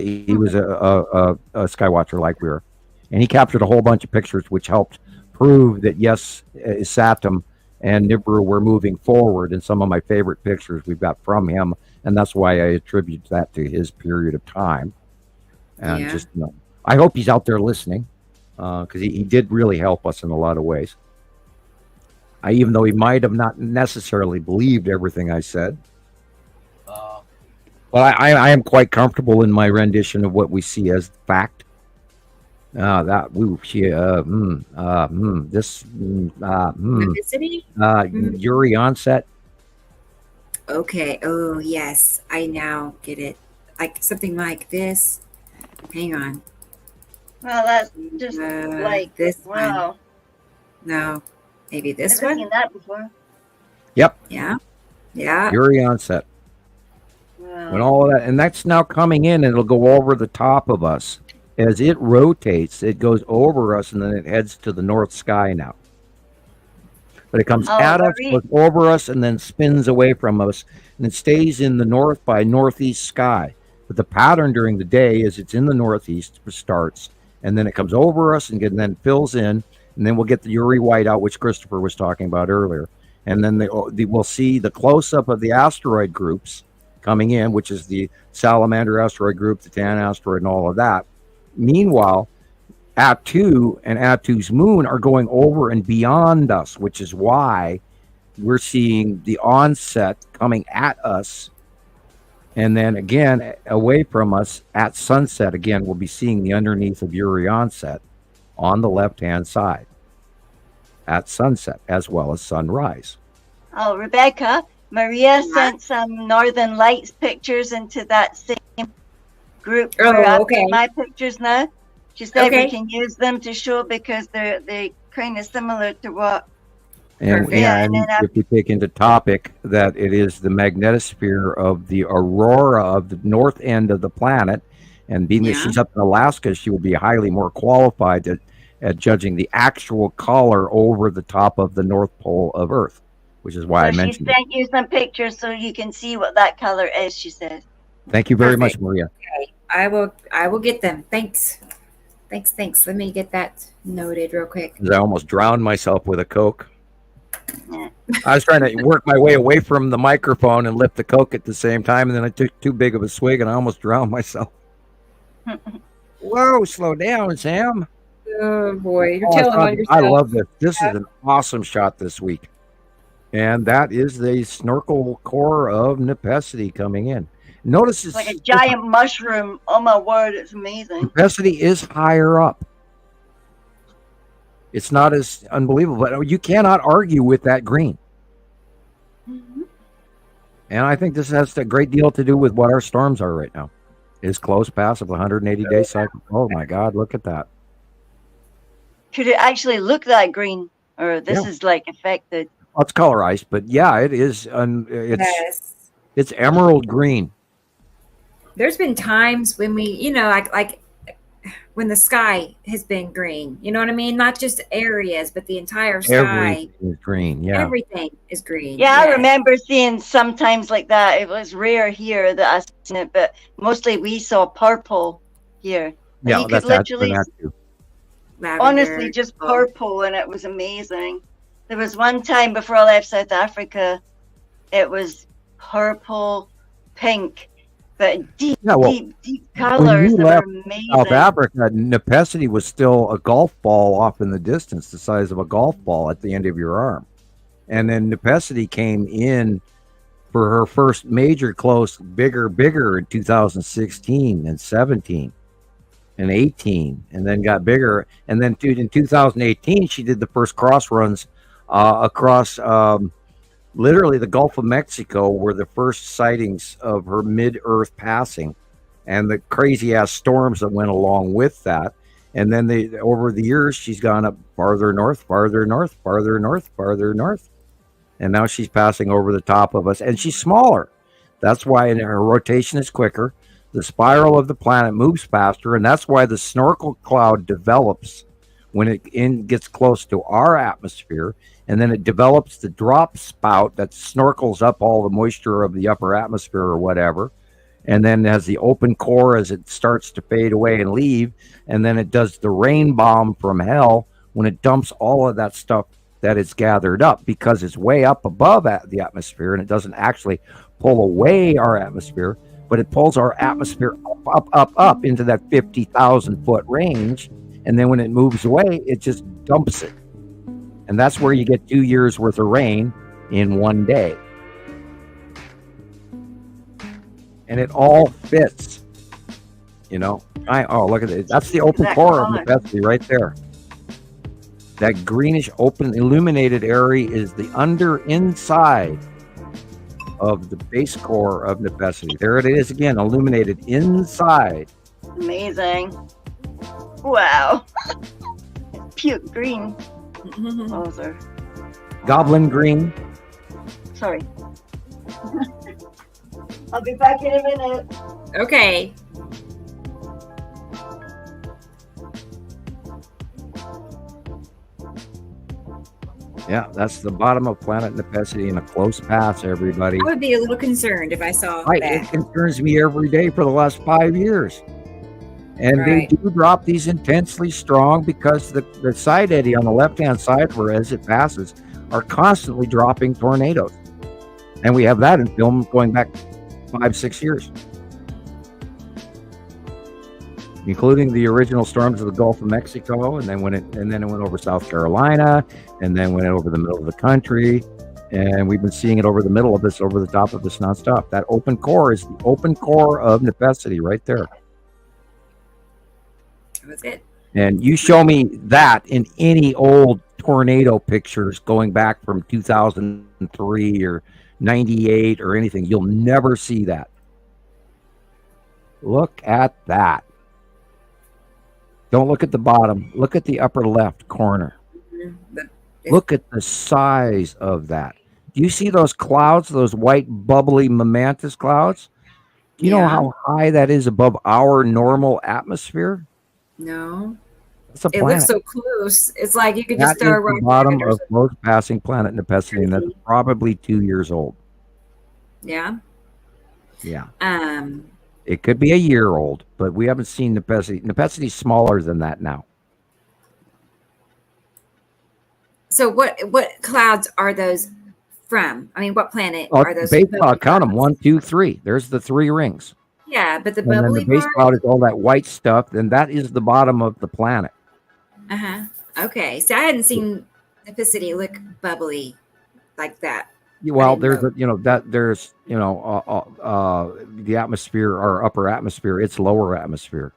skywatcher like we were. And he captured a whole bunch of pictures which helped prove that, yes, Saturn and Nibiru were moving forward. And some of my favorite pictures we've got from him. And that's why I attribute that to his period of time. And I hope he's out there listening, because he did really help us in a lot of ways. Even though he might have not necessarily believed everything I said. But I am quite comfortable in my rendition of what we see as fact. Uri onset. Okay. Oh, yes. I now get it. Like something like this. Hang on. Well, that's just like this. Wow. One. No. Maybe this Never one? seen that before. Yep. Yeah. Yeah. Uri onset. Wow. When all of that, and that's now coming in, and it'll go over the top of us. As it rotates, it goes over us, and then it heads to the north sky now. But it comes at us, goes over us, and then spins away from us, and it stays in the north by northeast sky. But the pattern during the day is it's in the northeast, starts, and then it comes over us and then fills in, and then we'll get the Uri whiteout, which Christoper was talking about earlier. And then we'll see the close-up of the asteroid groups coming in, which is the Salamander asteroid group, the Tan asteroid, and all of that. Meanwhile, Atu and Atu's moon are going over and beyond us, which is why we're seeing the onset coming at us. And then again, away from us at sunset, again, we'll be seeing the underneath of Uri onset on the left-hand side at sunset, as well as sunrise. Oh, Rebecca, Maria sent some Northern Lights pictures into that same group where I've got my pictures now. She said we can use them to show because they're kind of similar to what. And if we take into topic that it is the magnetosphere of the aurora of the north end of the planet, and being that she's up in Alaska, she will be highly more qualified at judging the actual color over the top of the North Pole of Earth, which is why I mentioned it. She sent you some pictures so you can see what that color is, she says. Thank you very much, Maria. Okay. I will get them. Thanks. Let me get that noted real quick. I almost drowned myself with a Coke. I was trying to work my way away from the microphone and lift the Coke at the same time, and then I took too big of a swig and I almost drowned myself. Whoa, slow down, Sam. Oh boy, you're telling on yourself. I love this. This is an awesome shot this week. And that is the snorkel core of Nepesity coming in. Notice it's like a giant mushroom. Oh my word, it's amazing. Nepesity is higher up. It's not as unbelievable, but you cannot argue with that green. Mm-hmm. And I think this has a great deal to do with what our storms are right now. Is close past of 180-day cycle. Oh my God, look at that. Could it actually look that green? Or this is like affected? Well, it's colorized, but yeah, it is. It's emerald green. There's been times when we, like when the sky has been green. You know what I mean? Not just areas, but the entire sky. Everything is green. Yeah. Everything is green. Yeah, I remember seeing sometimes like that. It was rare here that I seen it, but mostly we saw purple here. Yeah, you could literally, honestly, just purple, and it was amazing. There was one time before I left South Africa, it was purple, pink, but deep colors that were amazing. South Africa, Nepesity was still a golf ball off in the distance, the size of a golf ball at the end of your arm. And then Nepesity came in for her first major close, bigger in 2016 and 17 and 18, and then got bigger. And then in 2018, she did the first cross runs across literally the Gulf of Mexico, were the first sightings of her mid-Earth passing and the crazy ass storms that went along with that. And then over the years, she's gone up farther north, farther north, farther north, farther north. And now she's passing over the top of us, and she's smaller. That's why her rotation is quicker. The spiral of the planet moves faster, and that's why the snorkel cloud develops when it gets close to our atmosphere, and then it develops the drop spout that snorkels up all the moisture of the upper atmosphere or whatever, and then has the open core as it starts to fade away and leave, and then it does the rain bomb from hell when it dumps all of that stuff that it's gathered up, because it's way up above the atmosphere, and it doesn't actually pull away our atmosphere, but it pulls our atmosphere up into that 50,000 foot range. And then when it moves away, it just dumps it. And that's where you get 2 years worth of rain in one day. And it all fits, look at it. That's the open core of Nepesity right there. That greenish open illuminated area is the inside of the base core of Nepesity. There it is again, illuminated inside. Amazing. Wow. Puke green. Those are goblin green. Sorry. I'll be back in a minute. Okay. Yeah, that's the bottom of planet Nepesity in a close pass, everybody. I would be a little concerned if I saw that. It concerns me every day for the last 5 years. And they do drop these intensely strong because the side eddy on the left-hand side, where as it passes, are constantly dropping tornadoes. And we have that in film going back 5-6 years, including the original storms of the Gulf of Mexico, and then it went over South Carolina, and then went over the middle of the country, and we've been seeing it over the middle of this, over the top of this nonstop. That open core is the open core of Nepesity right there. That's it. And you show me that in any old tornado pictures going back from 2003 or 98 or anything, you'll never see that. Look at that. Don't look at the bottom. Look at the upper left corner. Look at the size of that. Do you see those clouds, those white bubbly momentous clouds? Do you know how high that is above our normal atmosphere? No. It looks so close. It's like you could just throw a rock. The bottom of most passing planet Nepesity, and that's probably 2 years old. Yeah. Yeah. It could be a year old, but we haven't seen Nepesity. Nepesity's smaller than that now. So what clouds are those from? I mean, what planet are those? Base cloud, count them. 1, 2, 3. There's the 3 rings. Yeah, but the bubbly part. And then the base cloud is all that white stuff, and that is the bottom of the planet. Okay. So I hadn't seen Nepesity look bubbly like that. Well, there's the atmosphere, our upper atmosphere, it's lower atmosphere.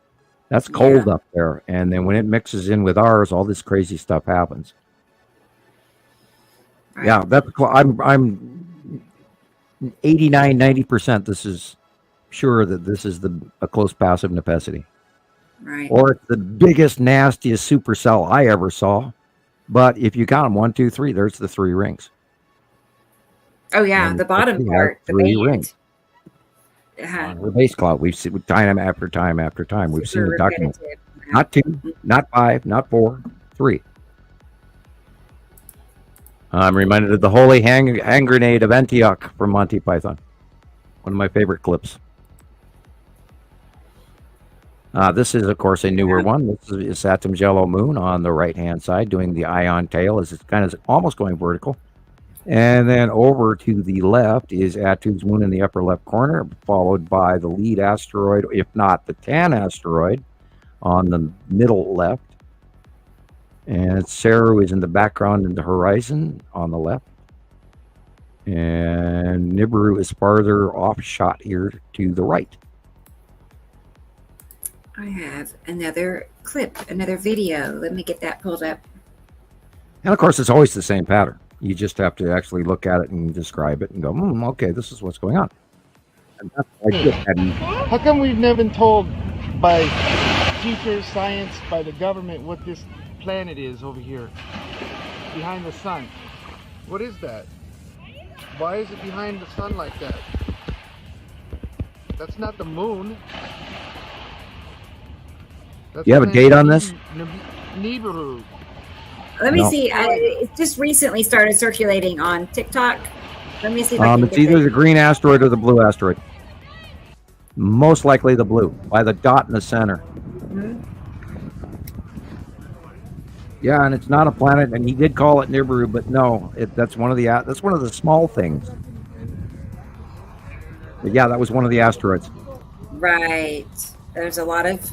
That's cold up there. And then when it mixes in with ours, all this crazy stuff happens. Right. Yeah, I'm 89, 90%. This is sure that this is a close pass of Nepesity. Right. Or it's the biggest, nastiest supercell I ever saw. But if you count them, 1, 2, 3, there's the 3 rings. Oh yeah, and the bottom part, the 3 rings. The base cloud, we've seen time after time after time. We've seen the document. Not 2, not 5, not 4, 3. I'm reminded of the holy hand grenade of Antioch from Monty Python. One of my favorite clips. This is, of course, a newer one. This is Saturn's yellow moon on the right-hand side, doing the ion tail as it's kind of almost going vertical. And then over to the left is Atu's moon in the upper left corner, followed by the lead asteroid, if not the Tan asteroid, on the middle left. And Saru is in the background in the horizon on the left. And Nibiru is farther off shot here to the right. I have another clip, another video. Let me get that pulled up. And of course, it's always the same pattern. You just have to actually look at it and describe it and go, okay, this is what's going on. And that's why I get that. How come we've never been told by teachers, science, by the government what this planet is over here behind the sun? What is that? Why is it behind the sun like that? That's not the moon. That's you have a date on this? Nibiru. Let me see. It just recently started circulating on TikTok. Let me see if I can it's either the green asteroid or the blue asteroid. Most likely the blue, by the dot in the center. Mm-hmm. Yeah, and it's not a planet, and he did call it Nibiru, but no, that's one of the small things. But yeah, that was one of the asteroids. Right. There's a lot of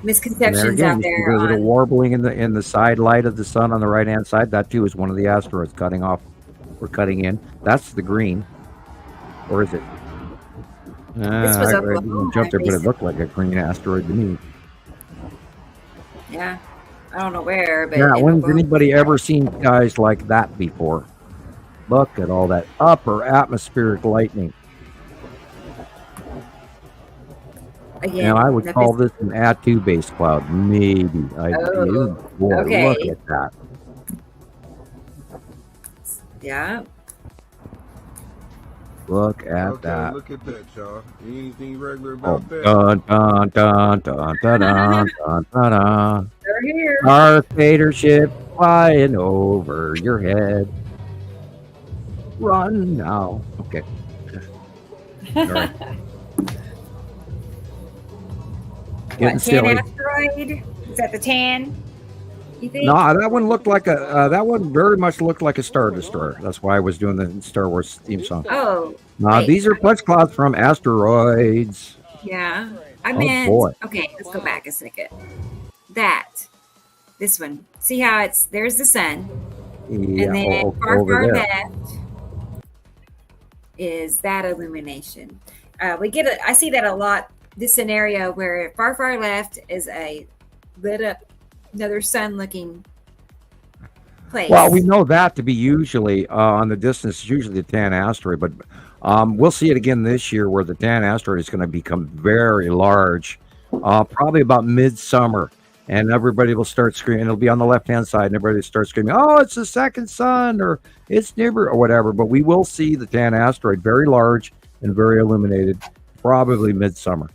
misconceptions out there. There's a little warbling in the side light of the sun on the right hand side. That too is one of the asteroids cutting off. We're cutting in. That's the green, or is it? This was I jumped there, but it looked like a green asteroid to me. Yeah, I don't know where, but yeah. When's anybody ever seen guys like that before? Look at all that upper atmospheric lightning. Again, now I would call this an Atu base cloud, maybe. Okay. Look at that. Yeah. Look at that. Look at that, y'all. Anything regular about that? Dun, dun, dun, dun, dun, dun, dun, dun, dun. They're here. Our Vader ship flying over your head. Run now. Okay. All right. What, Tan asteroid? Is that the Tan? You think? No, that one looked like that one very much looked like a Star Destroyer. That's why I was doing the Star Wars theme song. Oh. These are punch clouds from asteroids. Yeah. Boy. Okay, let's go back a second. This one. See how there's the sun. Yeah, and then far left is that illumination. I see that a lot. This scenario where far left is a lit up, another sun-looking place. Well, we know that to be usually on the distance, usually the Tan asteroid, but we'll see it again this year where the Tan asteroid is going to become very large, probably about midsummer, and everybody will start screaming. It'll be on the left-hand side, and everybody will start screaming, "Oh, it's the second sun," or "It's Nibiru," or whatever. But we will see the Tan asteroid very large and very illuminated, probably midsummer.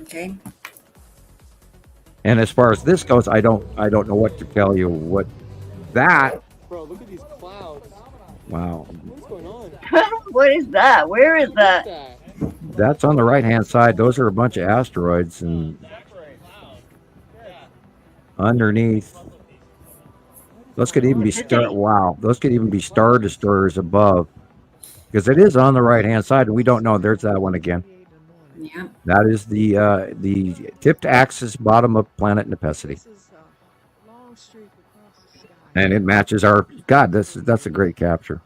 Okay. And as far as this goes, I don't know what to tell you. What that? Bro, look at these clouds. Wow. What's going on? What is that? Where is that? That's on the right-hand side. Those are a bunch of asteroids, and underneath, those could even be those could even be Star Destroyers above, because it is on the right-hand side, and we don't know. There's that one again. Yeah. That is the tipped axis bottom of planet Nepacity. And it matches our God, that's a great capture.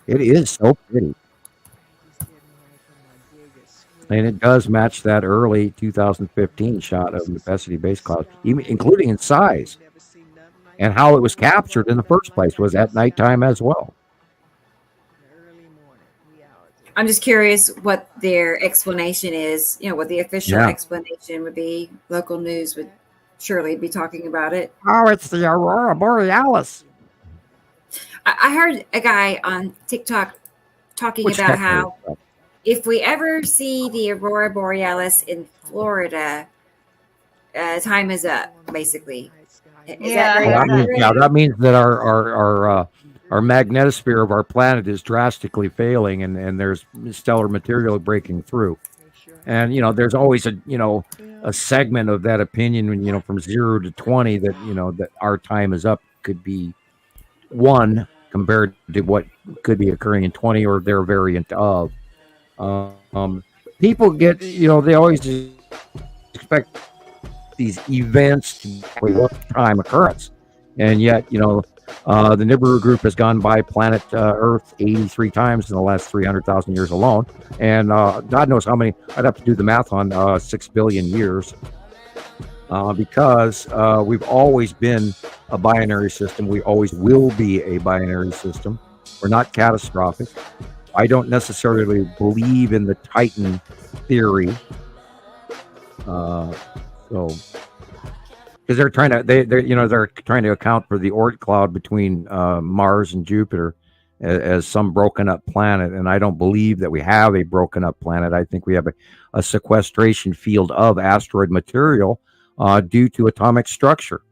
It is so pretty. And it does match that early 2015 shot of Nepacity base cloud, even including in size. And how it was captured in the first place was at nighttime as well. I'm just curious what their explanation is, what the official explanation would be. Local news would surely be talking about it. Oh, it's the Aurora Borealis. I heard a guy on TikTok talking about how if we ever see the aurora borealis in Florida, time is up, basically. Is that very accurate? That means that our magnetosphere of our planet is drastically failing, and there's stellar material breaking through. And there's always a segment of that opinion when from 0 to 20 that that our time is up could be 1 compared to what could be occurring in 20 or their variant of. People get they always expect these events to be one-time occurrence, and yet the Nibiru group has gone by planet Earth 83 times in the last 300,000 years alone, and God knows how many. I'd have to do the math on 6 billion years, because we've always been a binary system. We always will be a binary system. We're not catastrophic. I don't necessarily believe in the Titan theory. Because they're trying to they're trying to account for the Oort cloud between Mars and Jupiter as some broken up planet, and I don't believe that we have a broken up planet. I think we have a sequestration field of asteroid material due to atomic structure,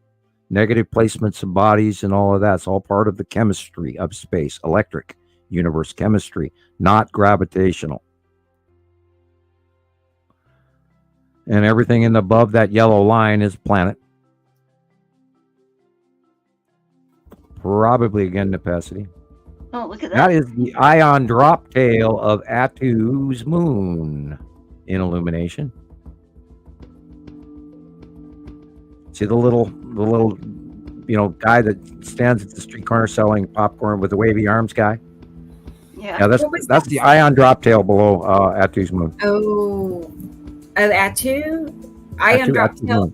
negative placements of bodies, and all of that. It's all part of the chemistry of space, electric universe chemistry, not gravitational. And everything above that yellow line is planet. Probably again Nepacity. Oh, look at that. That is the ion drop tail of Attu's moon in illumination. See the little guy that stands at the street corner selling popcorn with the wavy arms guy? Yeah. That's the ion drop tail below Attu's moon. Oh, Attu? Ion drop tail.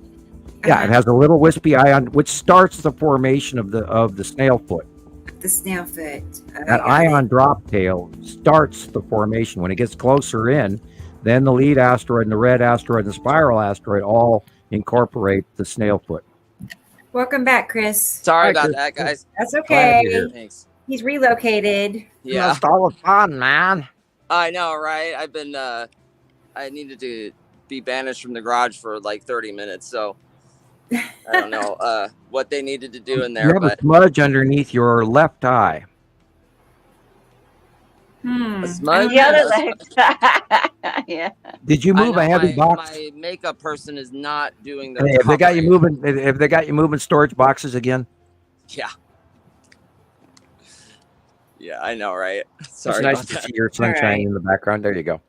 Yeah, it has a little wispy ion, which starts the formation of the snail foot. The snail foot. That ion drop tail starts the formation. When it gets closer in, then the lead asteroid and the red asteroid and the spiral asteroid all incorporate the snail foot. Welcome back, Chris. Sorry about that, guys. That's okay. Thanks. He's relocated. Yeah. It's all fun, man. I know, right? I've been I needed to be banished from the garage for like 30 minutes, so I don't know what they needed to do in there. You have a smudge underneath your left eye. A smudge? The other leg. Yeah. Did you move a heavy box? My makeup person is not doing their Have they got you moving storage boxes again? Yeah. Yeah, I know, right? Sorry. It's nice to see your sunshine in the background. There you go.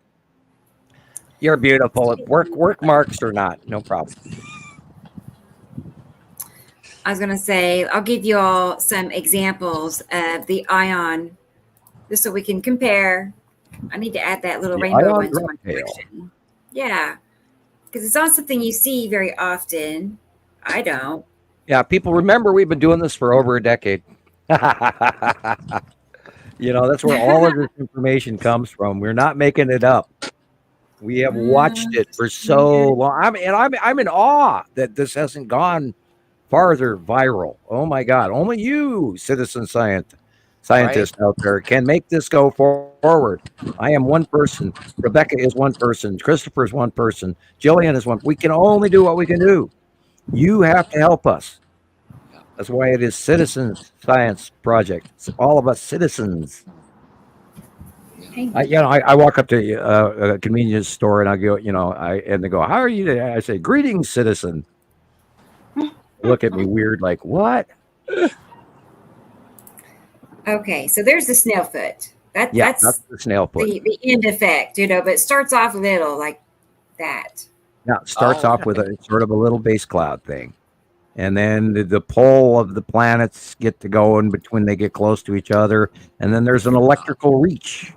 You're beautiful. Work marks or not, no problem. I was going to say, I'll give you all some examples of the ion, just so we can compare. I need to add that little rainbow one to my collection. Yeah, because it's not something you see very often. I don't. Yeah, people remember we've been doing this for over a decade. That's where all of this information comes from. We're not making it up. We have watched it for so long. I'm in awe that this hasn't gone farther viral. Oh my God! Only you, citizen scientist out there, can make this go forward. I am one person. Rebecca is one person. Christoper is one person. Gillian is one. We can only do what we can do. You have to help us. That's why it is Citizen Science Project. It's all of us citizens. I walk up to a convenience store and I go, and they go, "How are you today?" I say, "Greetings, citizen." Look at me weird, like, what? Okay, so there's the snail foot. That's the snail foot. The end effect, but it starts off little like that. Yeah, it starts off with a sort of a little base cloud thing. And then the pole of the planets get to go in between, they get close to each other. And then there's an electrical reach.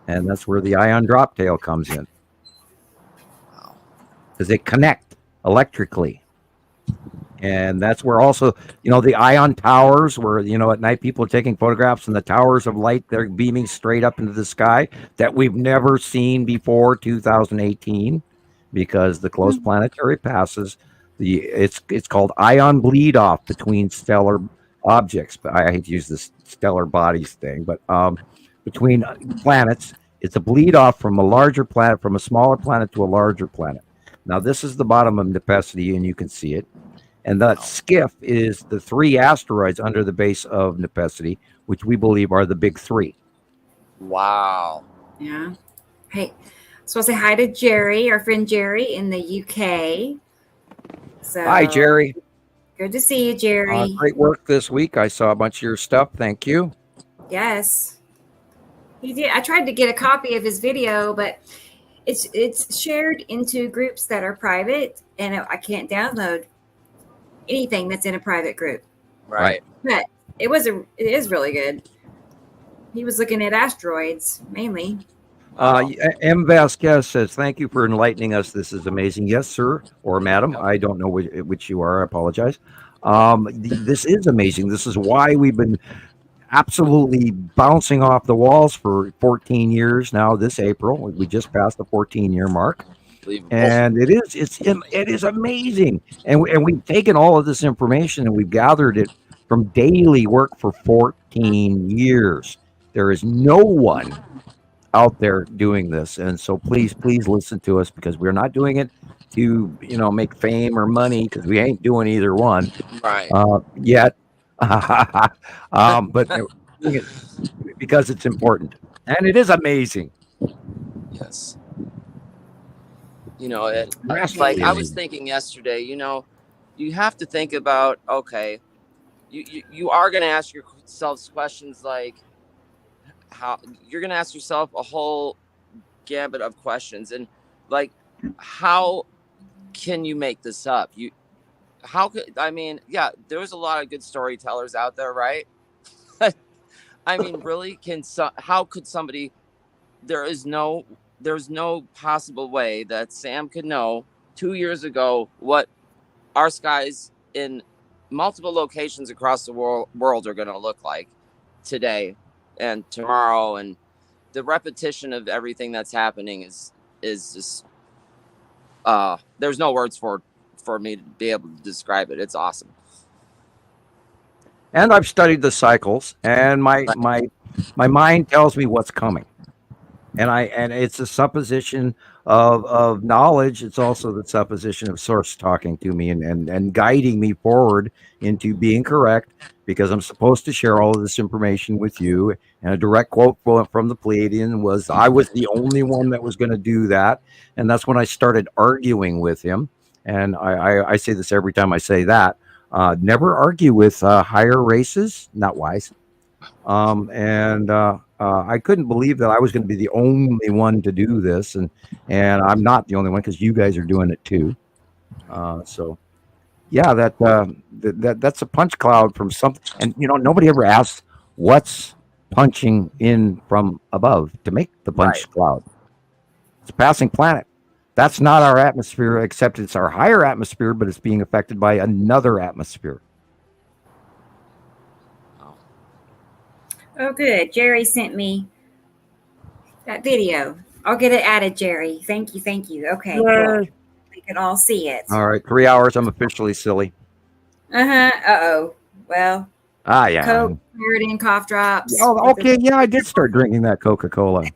And that's where the ion drop tail comes in. Because they connect electrically. And that's where also, the ion towers, where, at night people are taking photographs and the towers of light, they're beaming straight up into the sky that we've never seen before 2018, because the close planetary passes, it's called ion bleed off between stellar objects. But I hate to use this stellar bodies thing, but between planets, It's a bleed off from a larger planet, from a smaller planet to a larger planet. Now, this is the bottom of Nepenthe, and you can see it. And that skiff is the 3 asteroids under the base of Nepenthe, which we believe are the big 3. Wow. Yeah. Hey, so I'll say hi to Jerry, our friend Jerry in the UK. So, hi, Jerry. Good to see you, Jerry. Great work this week. I saw a bunch of your stuff. Thank you. Yes. He did. I tried to get a copy of his video, but it's shared into groups that are private, and I can't download anything that's in a private group. Right. But it is really good. He was looking at asteroids mainly. M. Vasquez says, thank you for enlightening us. This is amazing. Yes, sir, or madam. I don't know which you are. I apologize. This is amazing. This is why we've been absolutely bouncing off the walls for 14 years now. This April, we just passed the 14-year mark. And it is amazing. And we've taken all of this information and we've gathered it from daily work for 14 years. There is no one out there doing this, and so please listen to us, because we're not doing it to make fame or money, because we ain't doing either one yet. But because it's important and it is amazing. Yes. Like I was thinking yesterday, you have to think about, okay, you are going to ask yourselves questions like, how you're going to ask yourself a whole gambit of questions, and like, how can you make this up? There's a lot of good storytellers out there, right? I mean, really, how could somebody, there's no possible way that Sam could know 2 years ago what our skies in multiple locations across the world are going to look like today and tomorrow, and the repetition of everything that's happening is just there's no words for me to be able to describe it. It's awesome. And I've studied the cycles, and my mind tells me what's coming, and it's a supposition of knowledge. It's also the supposition of source talking to me and guiding me forward into being correct, because I'm supposed to share all of this information with you. And a direct quote from the Pleiadian was, I was the only one that was going to do that. And that's when I started arguing with him. And I say this every time I say that. Never argue with higher races, not wise. I couldn't believe that I was going to be the only one to do this, and I'm not the only one, because you guys are doing it too. So, yeah, that's a punch cloud from something, and nobody ever asks what's punching in from above to make the punch cloud. It's a passing planet. That's not our atmosphere, except it's our higher atmosphere, but it's being affected by another atmosphere. Oh, good. Jerry sent me that video. I'll get it added, Jerry. Thank you. Okay, cool. We can all see it. All right, 3 hours. I'm officially silly. Uh-oh. Well. Yeah. Coke, in cough drops. Oh, okay. Yeah, I did start drinking that Coca-Cola.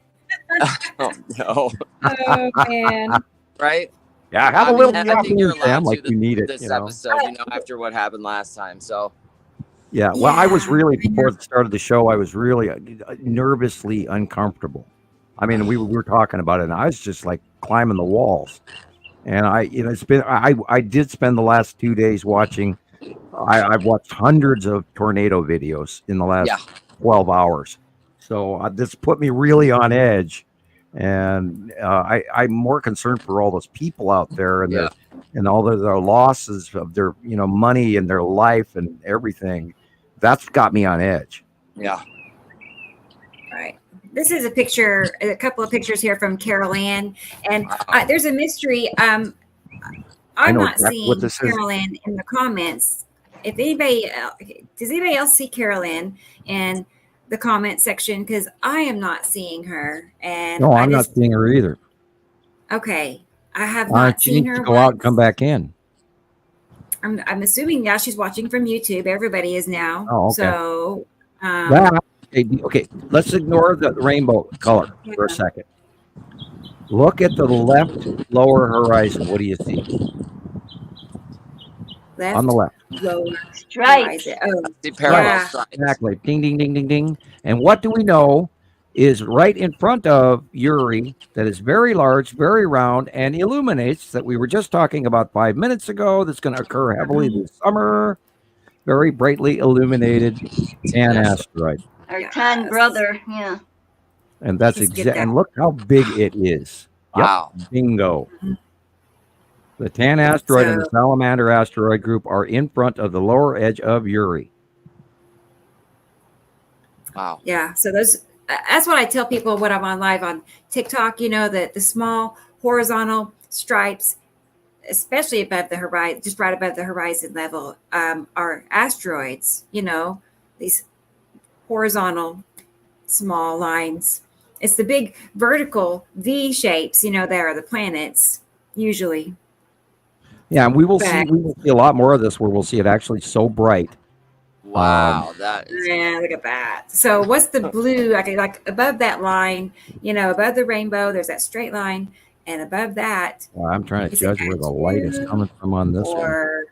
Oh, no. Oh, man. Right? Yeah, have a little caffeine, Sam, like you need it. This episode, after what happened last time, so. Yeah, well, I was really, before the start of the show, I was really nervously uncomfortable. I mean, we were talking about it, and I was just like climbing the walls. And I did spend the last 2 days watching. I've watched hundreds of tornado videos in the last 12 hours. So this put me really on edge. And I'm more concerned for all those people out there and all their losses of their money and their life and everything. That's got me on edge. Yeah. All right. This is a couple of pictures here from Carol Ann, and there's a mystery. I'm not seeing Carol Ann in the comments. If anybody, does anybody else see Carol Ann in the comment section? Because I am not seeing her. And no, I'm not seeing her either. Okay, I have not seen her. She needs to go out and come back in. I'm assuming now she's watching from YouTube. Everybody is now. Oh, okay. So Okay, let's ignore the rainbow color for a second. Look at the left lower horizon. What do you see? Left, on the left. lower Stripes. horizon. Oh, The parallel yeah. stripes. Exactly. Ding, ding, ding, ding, ding. And what do we know is right in front of Uri that is very large, very round, and illuminates that we were just talking about 5 minutes ago. That's going to occur heavily this summer. Very brightly illuminated tan asteroid. Our tan brother, yeah. And that's exactly. And look how big it is. Wow. Yep. Bingo. The tan asteroid and the salamander asteroid group are in front of the lower edge of Uri. Wow. Yeah. So that's what I tell people when I'm on live on TikTok, that the small horizontal stripes, especially above the horizon, just right above the horizon level, are asteroids, these horizontal small lines. It's the big vertical V shapes, there are the planets usually. Yeah, and we will see a lot more of this where we'll see it actually so bright. Wow, that is look at that. So what's the blue? Like above that line, above the rainbow, there's that straight line, and above that. Well, I'm trying to judge where the light is coming from on this one.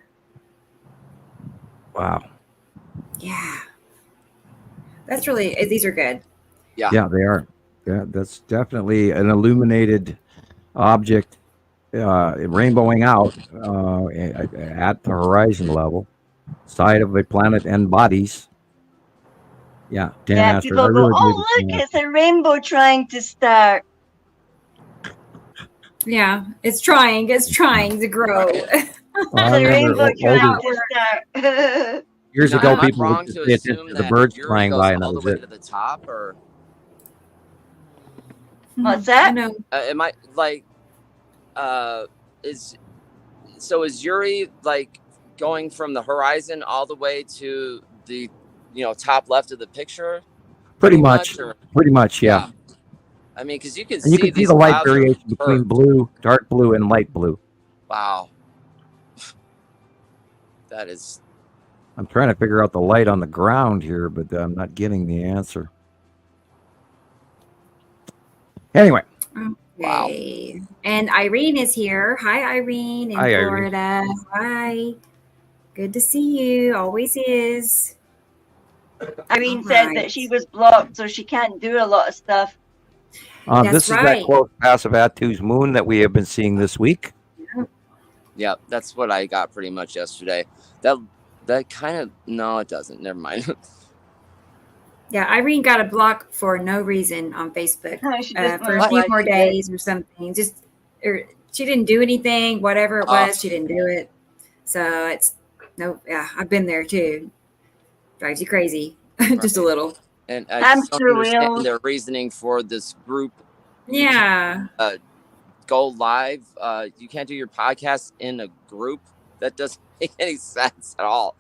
Wow. Yeah. That's really, these are good. Yeah. Yeah, they are. Yeah, that's definitely an illuminated object rainbowing out at the horizon level, side of a planet and bodies. Yeah, yeah. People go, oh look, it's a rainbow trying to start. Yeah, it's trying to grow. It's a rainbow trying to start. Years ago, people would just pay attention to the birds flying by, and that was it. To the top, or what's that? Am I like? Is Uri like going from the horizon all the way to the top left of the picture? Pretty much, yeah. I mean, because you can see the light variation between blue, dark blue, and light blue. Wow, that is. I'm trying to figure out the light on the ground here, but I'm not getting the answer. Anyway. Okay. Wow. And Irene is here. Hi, Irene in Florida. Irene. Hi. Good to see you. Always is. Irene said that she was blocked, so she can't do a lot of stuff. This is that close passive Atu's moon that we have been seeing this week. Yeah, that's what I got pretty much yesterday. That kind of, no, it doesn't. Never mind. Yeah, Irene got a block for no reason on Facebook for a few more days or something. She didn't do anything, whatever it was, she didn't do it. So I've been there too. Drives you crazy, just a little. And I just don't understand their reasoning for this group. Yeah. Go live. You can't do your podcast in a group. That doesn't make any sense at all.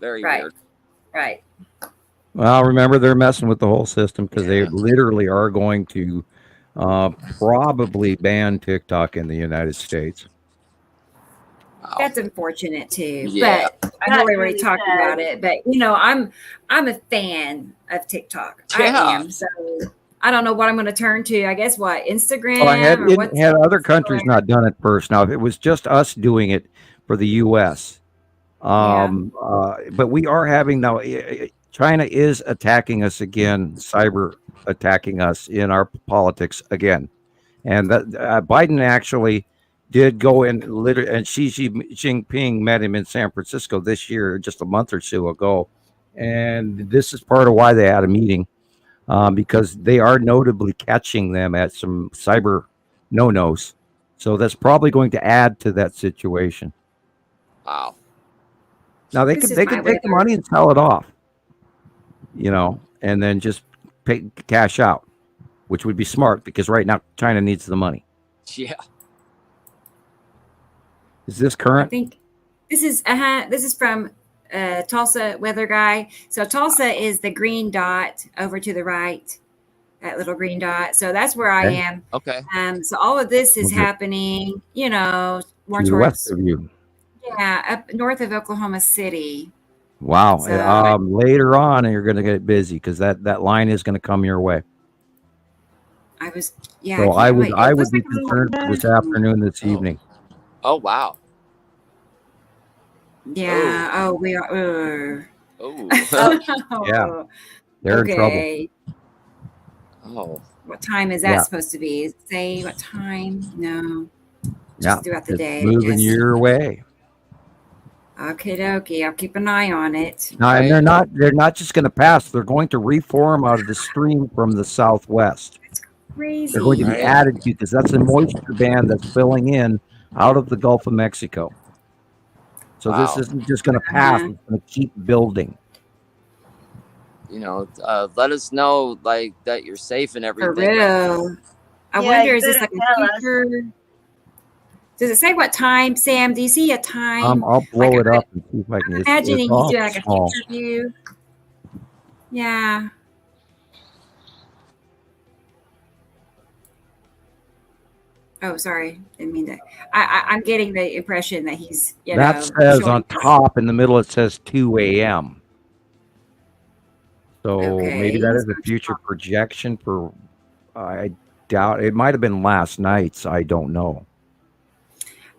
Very weird. Right. Well, remember, they're messing with the whole system because they literally are going to probably ban TikTok in the United States. That's unfortunate too. Yeah. But I know we already talked about it. But I'm a fan of TikTok. Yeah. I am. So I don't know what I'm going to turn to. I guess Instagram. Well, had other countries not done it first. Now, if it was just us doing it for the U.S., but we are having now. China is attacking us again, cyber attacking us in our politics again, and that Biden actually did go in. And Xi Jinping met him in San Francisco this year, just a month or two ago, and this is part of why they had a meeting. Because they are notably catching them at some cyber no-nos. So that's probably going to add to that situation. Wow. Now they could take the money and sell it off, and then just pay cash out, which would be smart because right now China needs the money. Yeah. Is this current? I think this is from Tulsa weather guy. So Tulsa is the green dot over to the right, that little green dot. So that's where I am. Okay. So all of this is happening, more to the west of you. Yeah, up north of Oklahoma City. Wow. So, Later on, you're going to get busy because that line is going to come your way. I was, yeah, So I can't wait. I It would looks be like a concerned for this afternoon, this evening. Oh wow. yeah. Oh, we are. Oh. Yeah. They're in trouble. Okay. Oh. What time is that supposed to be? Say what time? No. Just throughout the day. Moving your way. Okay, dokie. I'll keep an eye on it. No, and they're not just going to pass. They're going to reform out of the stream from the southwest. Crazy. They're going to be added to because that's a moisture band that's filling in out of the Gulf of Mexico. So this isn't just going to pass. It's going to keep building. You know, let us know like that you're safe and everything. For real. I wonder, is this like a future? Does it say what time, Sam? Do you see a time? I'll blow it up and see if I can. I'm imagining it's he's doing like a small. future view. Yeah. Oh, sorry. Didn't mean to. I'm getting the impression that he's, That says on top in the middle, it says 2 a.m. So maybe that is a future projection for, I doubt, it might have been last night's. I don't know.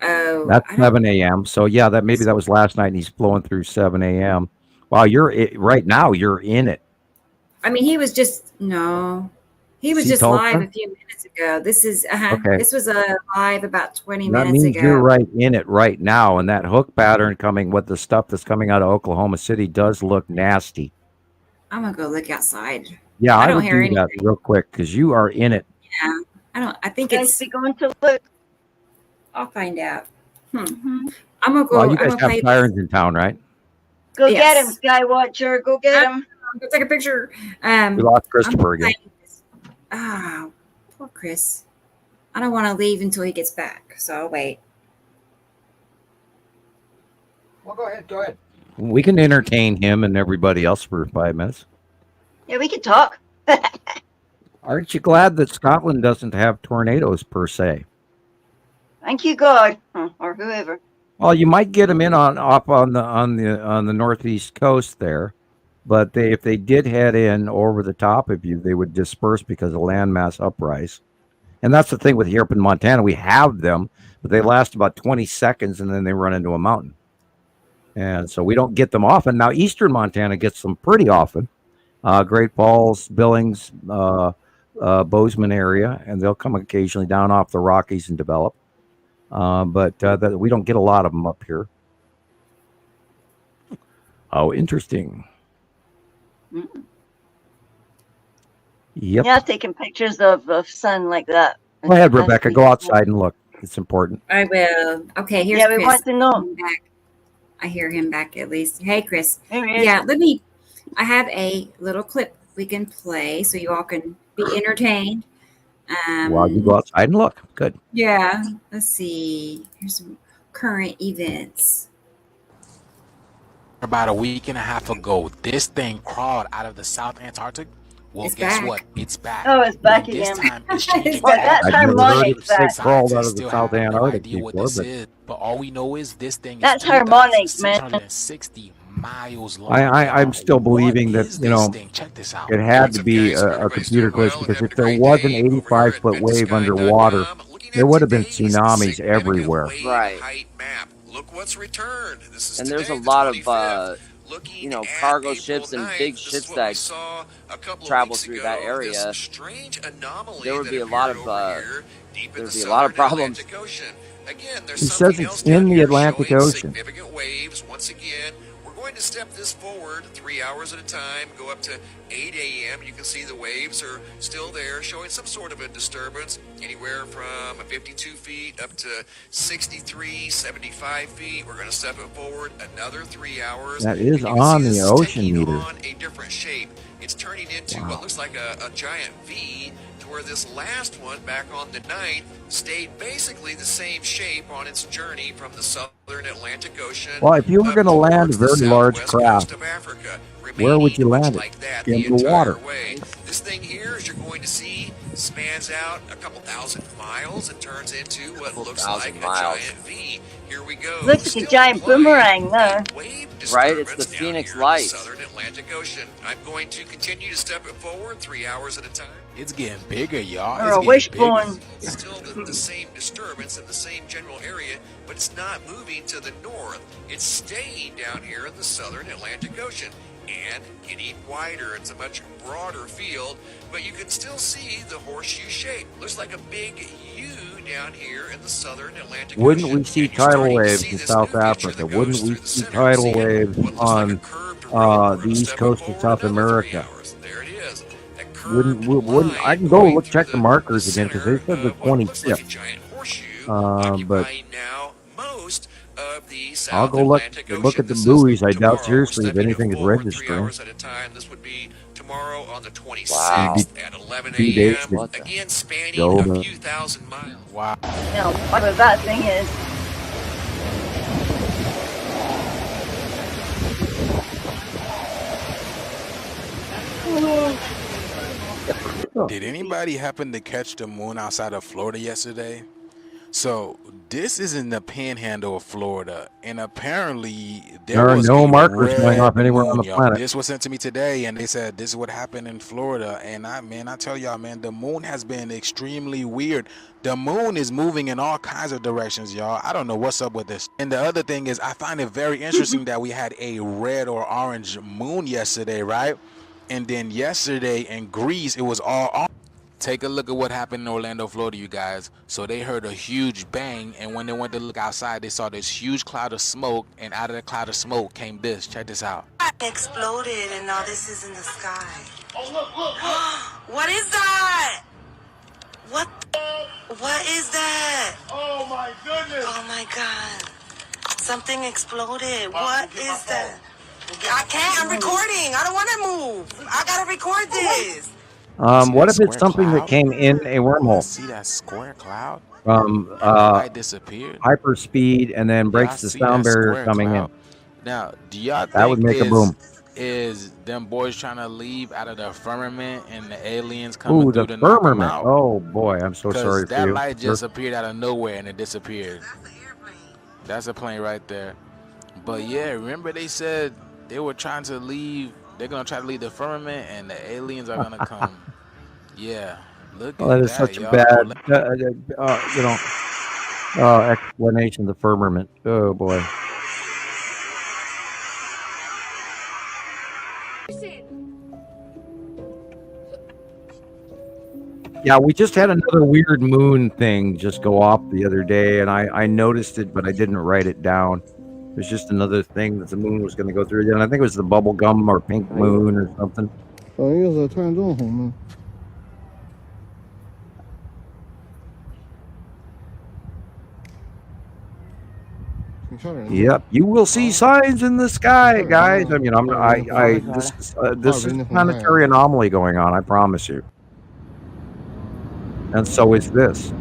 Oh. That's 7 a.m. So yeah, maybe that was last night and he's flowing through 7 a.m. Wow, right now you're in it. I mean, he was just, no. He was just live a few minutes ago. This is this was a live about 20 that minutes means ago. You're right in it right now, and that hook pattern coming with the stuff that's coming out of Oklahoma City does look nasty. I'm gonna go look outside. Yeah, I don't would hear do that anything. real quick because you are in it. Yeah, I think Guys, it's. be going to look. I'll find out. I'm gonna go. Well, you I'm guys gonna have play sirens in town, right? Go get him, Skywatcher. Go get him. Go take a picture. We lost Christoper again. Ah, poor Chris. I don't want to leave until he gets back, so I'll wait. Well, go ahead. We can entertain him and everybody else for 5 minutes. Yeah, we could talk. Aren't you glad that Scotland doesn't have tornadoes per se? Thank you, God, or whoever. Well, you might get them in up on the northeast coast there, but if they did head in over the top of you, they would disperse because of landmass uprise. And that's the thing with here up in Montana. We have them, but they last about 20 seconds and then they run into a mountain. And so we don't get them often. Now, eastern Montana gets them pretty often. Great Falls, Billings, Bozeman area, and they'll come occasionally down off the Rockies and develop. But we don't get a lot of them up here. Oh, interesting. Mm-hmm. Yep. Yeah, taking pictures of sun like that. Go ahead, Rebecca. Go outside and look. It's important. I will. Okay, here's we Chris. want to know. I hear him back at least. Hey, Chris. There he is. Yeah, I have a little clip we can play so you all can be entertained. While you go outside and look. Good. Yeah. Let's see. Here's some current events. About a week and a half ago, this thing crawled out of the South Antarctic. Well, guess what? It's back. Oh, it's back And again. This time it's changing. That's harmonic. It crawled out of the South No Antarctic idea what before, this but is, but all we know is this thing That's is harmonic, man. 2,660 miles long. I'm still believing that, it had to be a computer glitch because if there was an 85-foot wave underwater, there would have been tsunamis everywhere. Right. Look what's returned. This is and there's a lot of cargo ships and big ships that travel through that area. There would be a lot of problems. Again, He says it's in the Atlantic Ocean. Significant waves. Once again, we're going to step this forward 3 hours at a time, go up to 8 a.m. You can see the waves are still there, showing some sort of a disturbance, anywhere from 52 feet up to 63, 75 feet. We're going to step it forward another 3 hours. That is on the ocean meter. On a different shape. It's turning into what looks like a giant V, to where this last one back on the 9th stayed basically the same shape on its journey from the southern Atlantic Ocean. Well, if you were going to land a very large craft, where would you land it? In the water. This thing here, as you're going to see, spans out a couple thousand miles and turns into what looks like a giant V. Here we go. Looks like a giant boomerang there. Right? It's the Phoenix Lights. Southern Atlantic Ocean. I'm going to continue to step it forward 3 hours at a time. It's getting bigger, y'all. Or a wishbone. It's still the same disturbance in the same general area, but it's not moving to the north. It's staying down here in the southern Atlantic Ocean and getting wider. It's a much broader field, but you can still see the horseshoe shape. Looks like a big U down here in the southern Atlantic Wouldn't Ocean. we see tidal waves in South Africa? Wouldn't we see tidal waves on the east coast of South America? Wouldn't I can go check the markers again because they said the 25th. But I'll go look at the buoys. I doubt seriously if anything is registering. This would be tomorrow on the 26th Wow. at 11 a.m. Again, spanning a few thousand miles. Wow. Now, what that thing is. Did anybody happen to catch the moon outside of Florida yesterday? So this is in the panhandle of Florida, and apparently there are no markers going off anywhere on the planet. This was sent to me today, and they said this is what happened in Florida. And I tell y'all, man, the moon has been extremely weird. The moon is moving in all kinds of directions, y'all. I don't know what's up with this. And the other thing is, I find it very interesting that we had a red or orange moon yesterday, right? And then yesterday in Greece, it was all orange. Take a look at what happened in Orlando, Florida, you guys. So they heard a huge bang, and when they went to look outside, they saw this huge cloud of smoke, and out of the cloud of smoke came this. Check this out. Exploded, and now this is in the sky. Oh, look. What is that? What is that? Oh my goodness. Oh my God. Something exploded. What is that? I can't. I'm recording. I don't want to move. I got to record this. What if it's something that came in a wormhole? See that square cloud? From disappeared. hyperspeed and then breaks the sound barrier coming in. Now, do y'all think that would make a boom? Is them boys trying to leave out of the firmament and the aliens coming through the to knock them firmament. out? Oh boy, I'm so sorry for that you. light just appeared out of nowhere and it disappeared. That's a plane right there. But yeah, remember they said they were trying to leave. They're gonna try to leave the firmament, and the aliens are gonna come. Yeah, look at That is that, such a y'all. bad, explanation of the firmament. Oh boy. Yeah, we just had another weird moon thing just go off the other day, and I noticed it, but I didn't write it down. There's just another thing that the moon was going to go through. And I think it was the bubble gum or pink moon or something. Yep, you will see signs in the sky, guys. I mean, this is a planetary anomaly going on. I promise you. And so is this.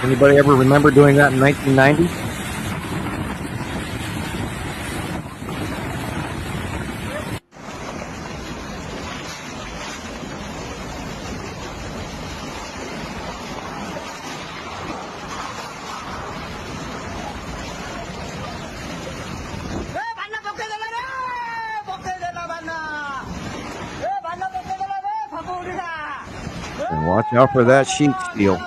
Anybody ever remember doing that in 1990? And watch out for that sheet steel.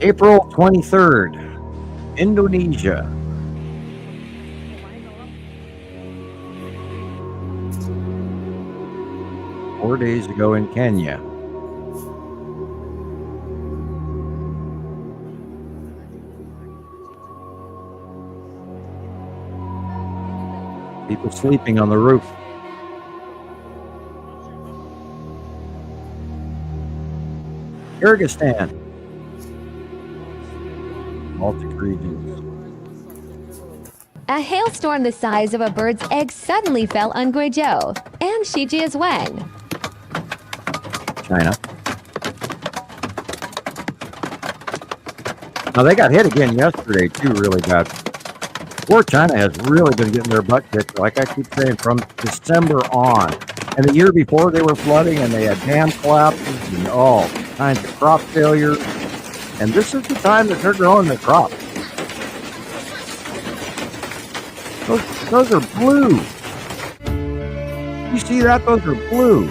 April 23rd, Indonesia. Four days ago in Kenya. People sleeping on the roof. Kyrgyzstan. Baltic regions. A hailstorm the size of a bird's egg suddenly fell on Guizhou and Shijiazhuang. China. Now, they got hit again yesterday, too, really bad. Poor China has really been getting their butt kicked, like I keep saying, from December on. And the year before, they were flooding, and they had dam collapses and all kinds of crop failures. And this is the time that they're growing their crops. Those are blue. You see that? Those are blue.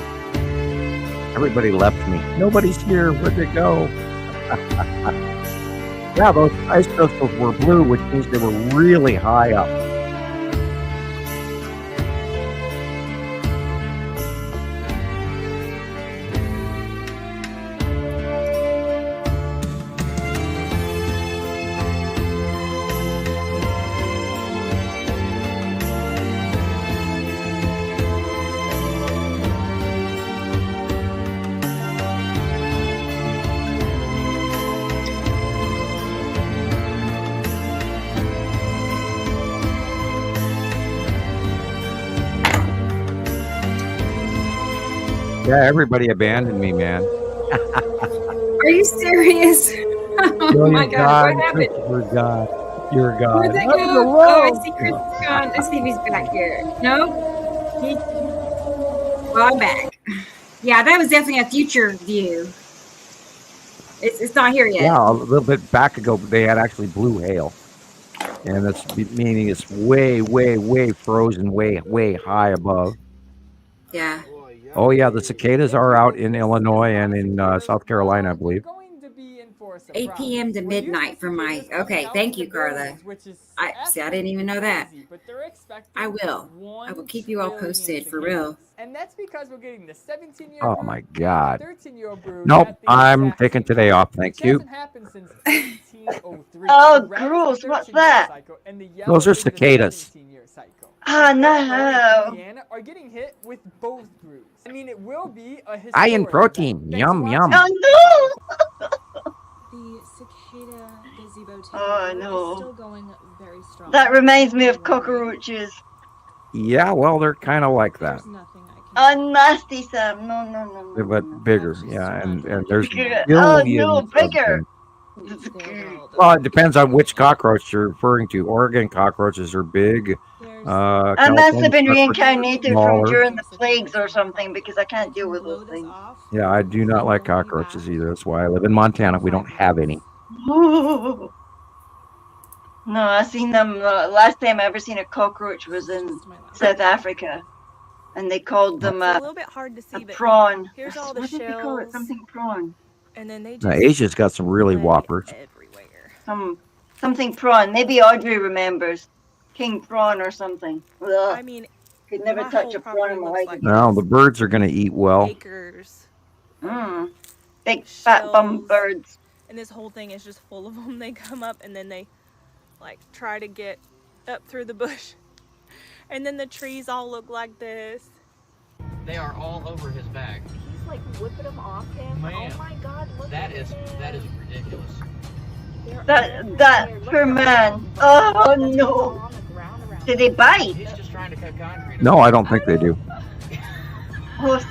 Everybody left me. Nobody's here. Where'd they go? Yeah, those ice crystals were blue, which means they were really high up. Yeah, everybody abandoned me, man. Are you serious? Oh my God, what happened? You're God. You're God. Where'd they go? Oh, I see Chris is gone. Let's see if he's back here. No? Well, I'm back. Yeah, that was definitely a future view. It's not here yet. Yeah, a little bit back ago, they had actually blue hail. And that's meaning it's way, way, way frozen, way, way high above. Yeah. Oh, yeah, the cicadas are out in Illinois and in South Carolina, I believe. 8 p.m. to midnight for my. Okay, thank you, Carla. I didn't even know that. I will keep you all posted for real. And that's because we're getting the 17-year. Oh my God. Nope, I'm taking today off. Thank you. Oh, gross! What's that? Those are cicadas. Oh no! Are getting hit with both groups. I mean, it will be a high in protein. Yum yum. Oh no! The cicada gazebo oh is no! still going very strong. That reminds me of cockroaches. Yeah, well, they're kind of like that. Oh, nasty, Sam! No. But bigger, yeah, and there's Oh billions no, of bigger! them. Well, it depends on which cockroach you're referring to. Oregon cockroaches are big. I must have been California reincarnated from smaller. during the plagues or something because I can't deal with those things. Yeah, I do not like cockroaches either. That's why I live in Montana. We don't have any. No, I seen them. Last time I ever seen a cockroach was in South Africa, and they called them It's a little bit hard to see, a but prawn. here's all the What did they call it? shells. Something prawn. And then they Now, just Asia's got some really whoppers. Something prawn. Maybe Audrey remembers. King prawn or something. Ugh. I mean, could never my touch whole a prawn in my life. like Now, the birds are going to eat well. acres. Big fat bum birds. And this whole thing is just full of them. They come up and then they like try to get up through the bush. And then the trees all look like this. They are all over his back. He's like whipping them off him. Man, oh my God, look that at is him. ridiculous. That poor man. Oh no. Did they bite? He's just trying to cut concrete. No, I don't think they do. Oh,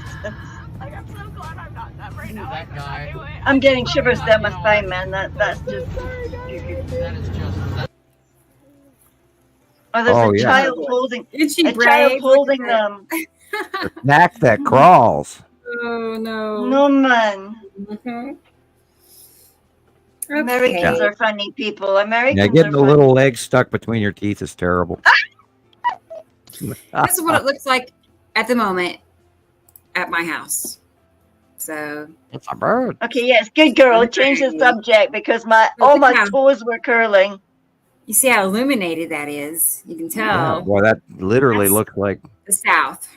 Like, I'm so glad I'm not that right now. That guy. I'm getting shivers down my spine, man. That's just. That is just. Oh, there's Oh, a yeah. child holding. Is she A brave? child holding Look at them. The snack that crawls. Oh no. No man. Mhm. Americans Yeah. are funny people. Americans Yeah, are getting the funny. little leg stuck between your teeth is terrible. This is what it looks like at the moment at my house. So It's a bird. Okay, yes, good girl. Change the subject because all my toes were curling. you see how illuminated that is. You can Yeah, tell boy, that literally looks like the south.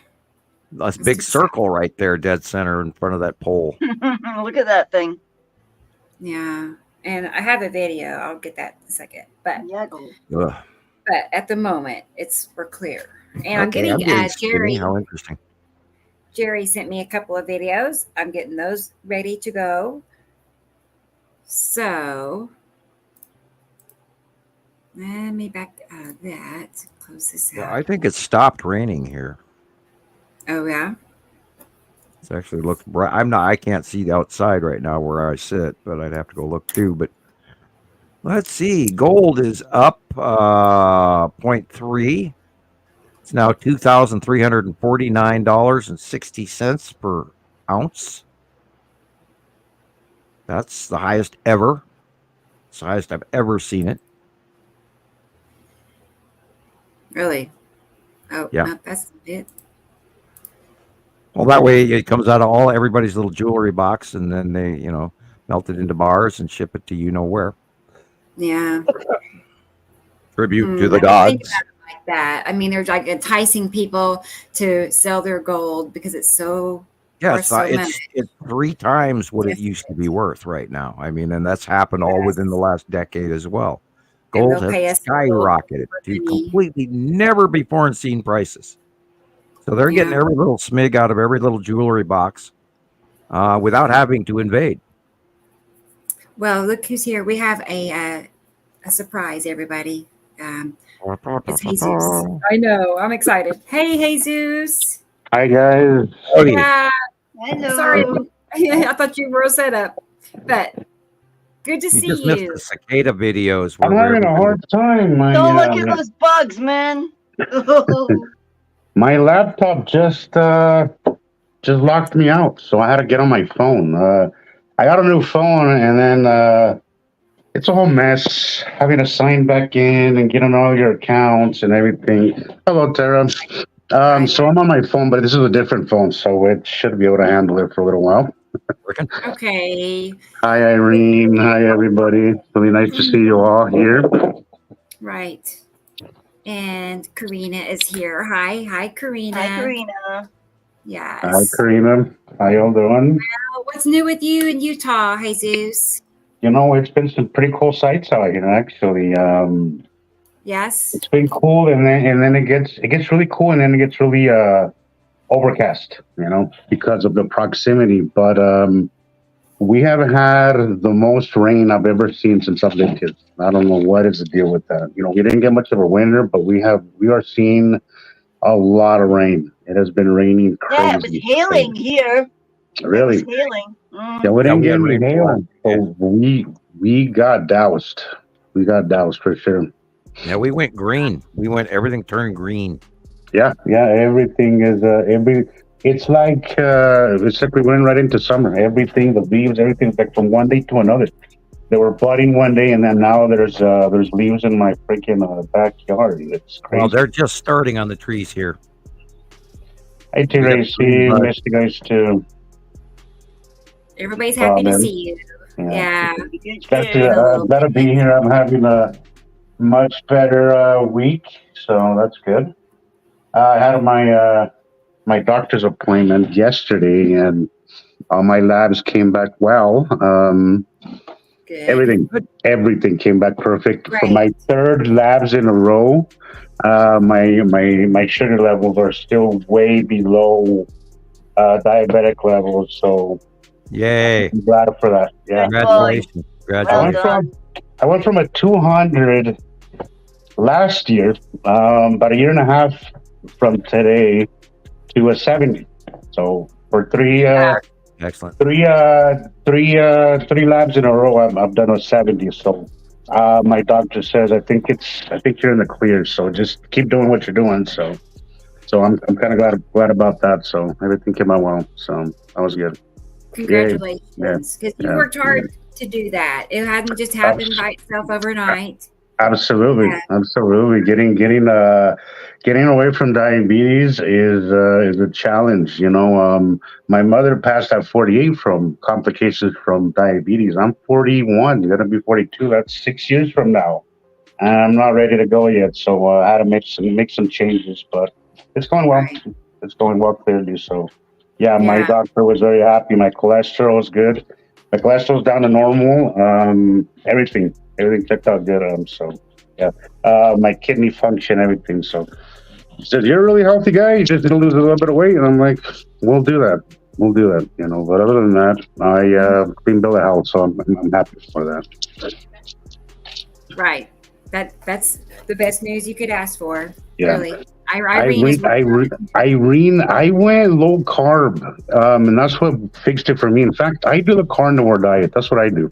a big circle right there, dead center in front of that pole. Look at that thing. Yeah. And I have a video. I'll get that in a second. But Ugh. at the moment, we're clear. And I'm Okay, getting skinny. Jerry. How interesting. Jerry sent me a couple of videos. I'm getting those ready to go. So let me back out of that. Close this Yeah, out. I think it stopped raining here. Oh yeah. It actually looks bright. I can't see the outside right now where I sit, but I'd have to go look too. But let's see. Gold is up 0.3. It's now $2,349.60 per ounce. That's the highest ever. It's the highest I've ever seen it. Really? Oh, yeah. No, that's it. Well, that way it comes out of everybody's little jewelry box, and then they, melt it into bars and ship it to where. Yeah. Tribute to the gods. Think about it like that. I mean, they're like enticing people to sell their gold because it's so. Yeah, it's 3 times what it used to be worth right now. I mean, and that's happened all within the last decade as well. Gold has skyrocketed to completely never before seen prices. So they're getting every little smig out of every little jewelry box without having to invade. Well, look who's here. We have a surprise, everybody. It's Jesus. I know. I'm excited. Hey, Jesus. Hi, guys. Yeah. Hello. Sorry. I thought you were set up, but good to see just you. Missed the cicada videos. I'm having a hard time. Don't look at those bugs, man. My laptop just locked me out, so I had to get on my phone. I got a new phone, and then it's a whole mess having to sign back in and get on all your accounts and everything. Hello, Tara. So I'm on my phone, but this is a different phone, so it should be able to handle it for a little while. Okay. Hi, Irene. Hi, everybody. Really nice to see you all here. Right. And Karina is here. Hi, Karina. Hi, Karina. Yes. Hi, Karina. How y'all doing? Well, what's new with you in Utah, Jesus? It's been some pretty cool sights out here, actually. Yes. It's been cool, and then it gets really cool, and then it gets really overcast, because of the proximity. But we haven't had the most rain I've ever seen since I've been here. I don't know what is the deal with that. We didn't get much of a winter, but we are seeing a lot of rain. It has been raining crazy. Yeah, it was hailing here. Really? It was hailing. Yeah, we didn't get any hail. So we got doused. We got doused for sure. Yeah, we went green. Everything turned green. Yeah, everything is it's like we went right into summer. Everything, the leaves, everything's like from one day to another. They were budding one day, and then now there's leaves in my freaking backyard. It's crazy. Well, they're just starting on the trees here. Hey, Tracy, missed you guys too. Everybody's happy to see you. Yeah. Gotta be here. I'm having a much better week, so that's good. I had my doctor's appointment yesterday, and all my labs came back well. Everything came back perfect. Right. For my 3rd labs in a row, my sugar levels are still way below diabetic levels. So, yay! I'm glad for that. Yeah, congratulations! I went from a 200 last year, about a year and a half from today, to a 70. So for 3 excellent. 3 labs in a row, I've done a 70. So my doctor says I think you're in the clear. So just keep doing what you're doing. So I'm kind of glad about that. So everything came out well. So that was good. Congratulations, because you worked hard to do that. It hadn't just happened by itself overnight. Absolutely. Getting away from diabetes is a challenge. My mother passed at 48 from complications from diabetes. I'm 41, gonna be 42. That's 6 years from now, and I'm not ready to go yet. So I had to make some changes, but it's going well. It's going well clearly. So my doctor was very happy. My cholesterol is good. My cholesterol's down to normal. Everything checked out good. My kidney function, everything. So he says, "You're a really healthy guy. You just need to lose a little bit of weight." And I'm like, "We'll do that. But other than that, I clean bill of health, so I'm happy for that. Right. That's the best news you could ask for. Yeah. Really. Irene, I went low carb, and that's what fixed it for me. In fact, I do the carnivore diet. That's what I do.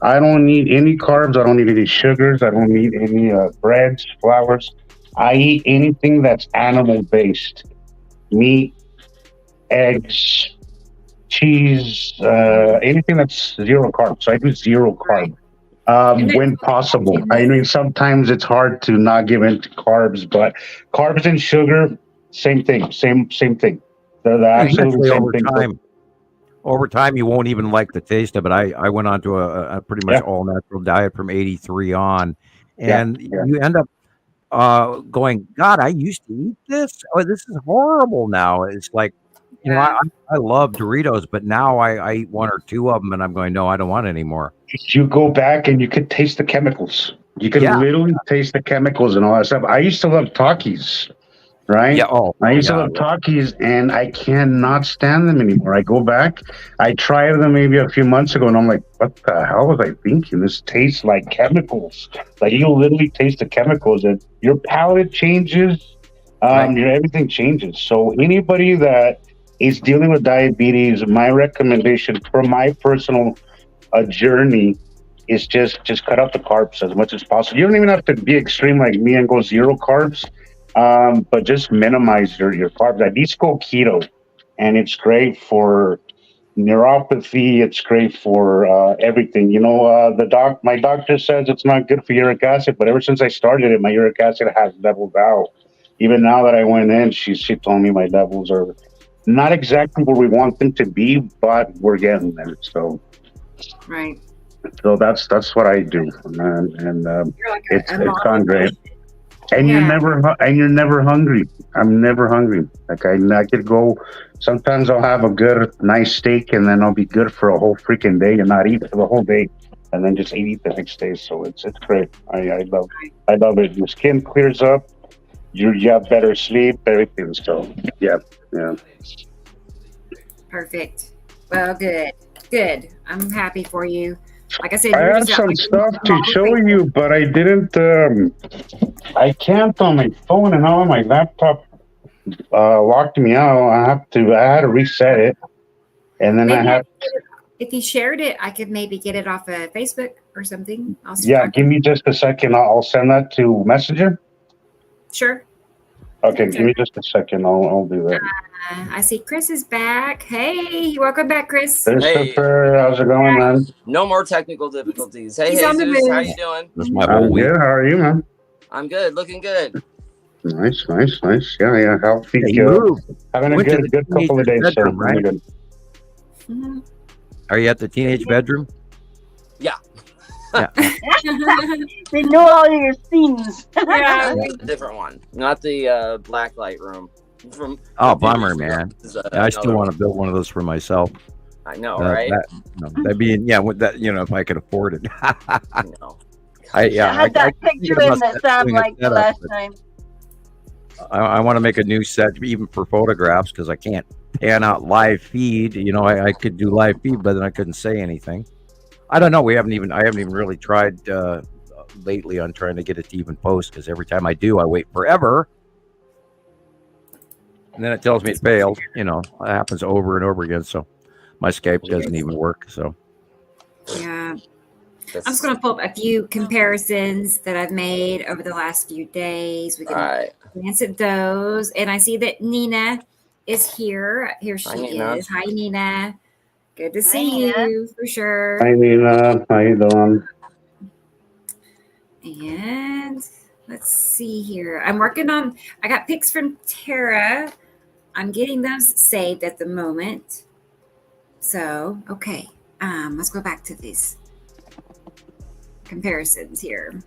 I don't need any carbs. I don't need any sugars. I don't need any breads, flours. I eat anything that's animal based: meat, eggs, cheese, anything that's zero carbs. So I do zero carb. When possible. I mean, sometimes it's hard to not give in to carbs, but carbs and sugar, same thing, same thing. They're the absolute same thing. Over time, you won't even like the taste of it. I went on to a pretty much all natural diet from 83 on, and you end up going, God, I used to eat this. Oh, this is horrible now. It's like, you know, I love Doritos, but now I eat one or two of them, and I'm going, no, I don't want any more. You go back and you could taste the chemicals. You can literally taste the chemicals and all that stuff. I used to love Takis, right? Yeah. I used to love Takis, and I cannot stand them anymore. I go back, I tried them maybe a few months ago, and I'm like, what the hell was I thinking? This tastes like chemicals. Like, you literally taste the chemicals, and your palate changes, your everything changes. So anybody that is dealing with diabetes, my recommendation for my personal journey is just cut out the carbs as much as possible. You don't even have to be extreme like me and go zero carbs, but just minimize your carbs. At least go keto, and it's great for neuropathy. It's great for everything. You know, my doctor says it's not good for uric acid, but ever since I started it, my uric acid has leveled out. Even now that I went in, she told me my levels are not exactly where we want them to be, but we're getting there. So. Right. So that's what I do, and like it's gone great. And you're never hungry. I'm never hungry. Like I could go. Sometimes I'll have a good, nice steak, and then I'll be good for a whole freaking day and not eat for the whole day, and then just eat the next day. So it's great. I love it. Your skin clears up. You have better sleep. Everything. So yeah. Perfect. Well, good. I'm happy for you. Like I said, I have some stuff to show you, but I didn't. I can't on my phone, and now my laptop locked me out. I had to reset it, and then if you shared it, I could maybe get it off of Facebook or something. Give me just a second. I'll send that to Messenger. Sure. Okay, give me just a second. I'll do that. I see Chris is back. Hey, welcome back, Chris. Christoper, how's it going, man? No more technical difficulties. Hey, He's on the Jesus, move. how you doing? I'm good. How are you, man? I'm good. Looking good. Nice. Yeah. Healthy. Having a good couple of days, sir. Right? Good. Mm-hmm. Are you at the teenage bedroom? Yeah. They know all your scenes. A different one, not the black light room. Bummer, man. I still want to build one of those for myself. I know, right? That'd be with that. You know, if I could afford it. I know. I had that picture in that Sam liked the last time. I want to make a new set, even for photographs, because I can't pan out live feed. You know, I could do live feed, but then I couldn't say anything. I don't know. I haven't even really tried lately on trying to get it to even post, because every time I do, I wait forever, and then it tells me it failed. You know, it happens over and over again. So my Skype doesn't even work. So yeah, I'm just going to pull up a few comparisons that I've made over the last few days. We can glance at those, and I see that Nina is here. Here she is. Hi, Nina. Good to see you, for sure. Hi, Nina. How you doing? And let's see here. I got pics from Tara. I'm getting those saved at the moment. So, okay. Let's go back to these comparisons here.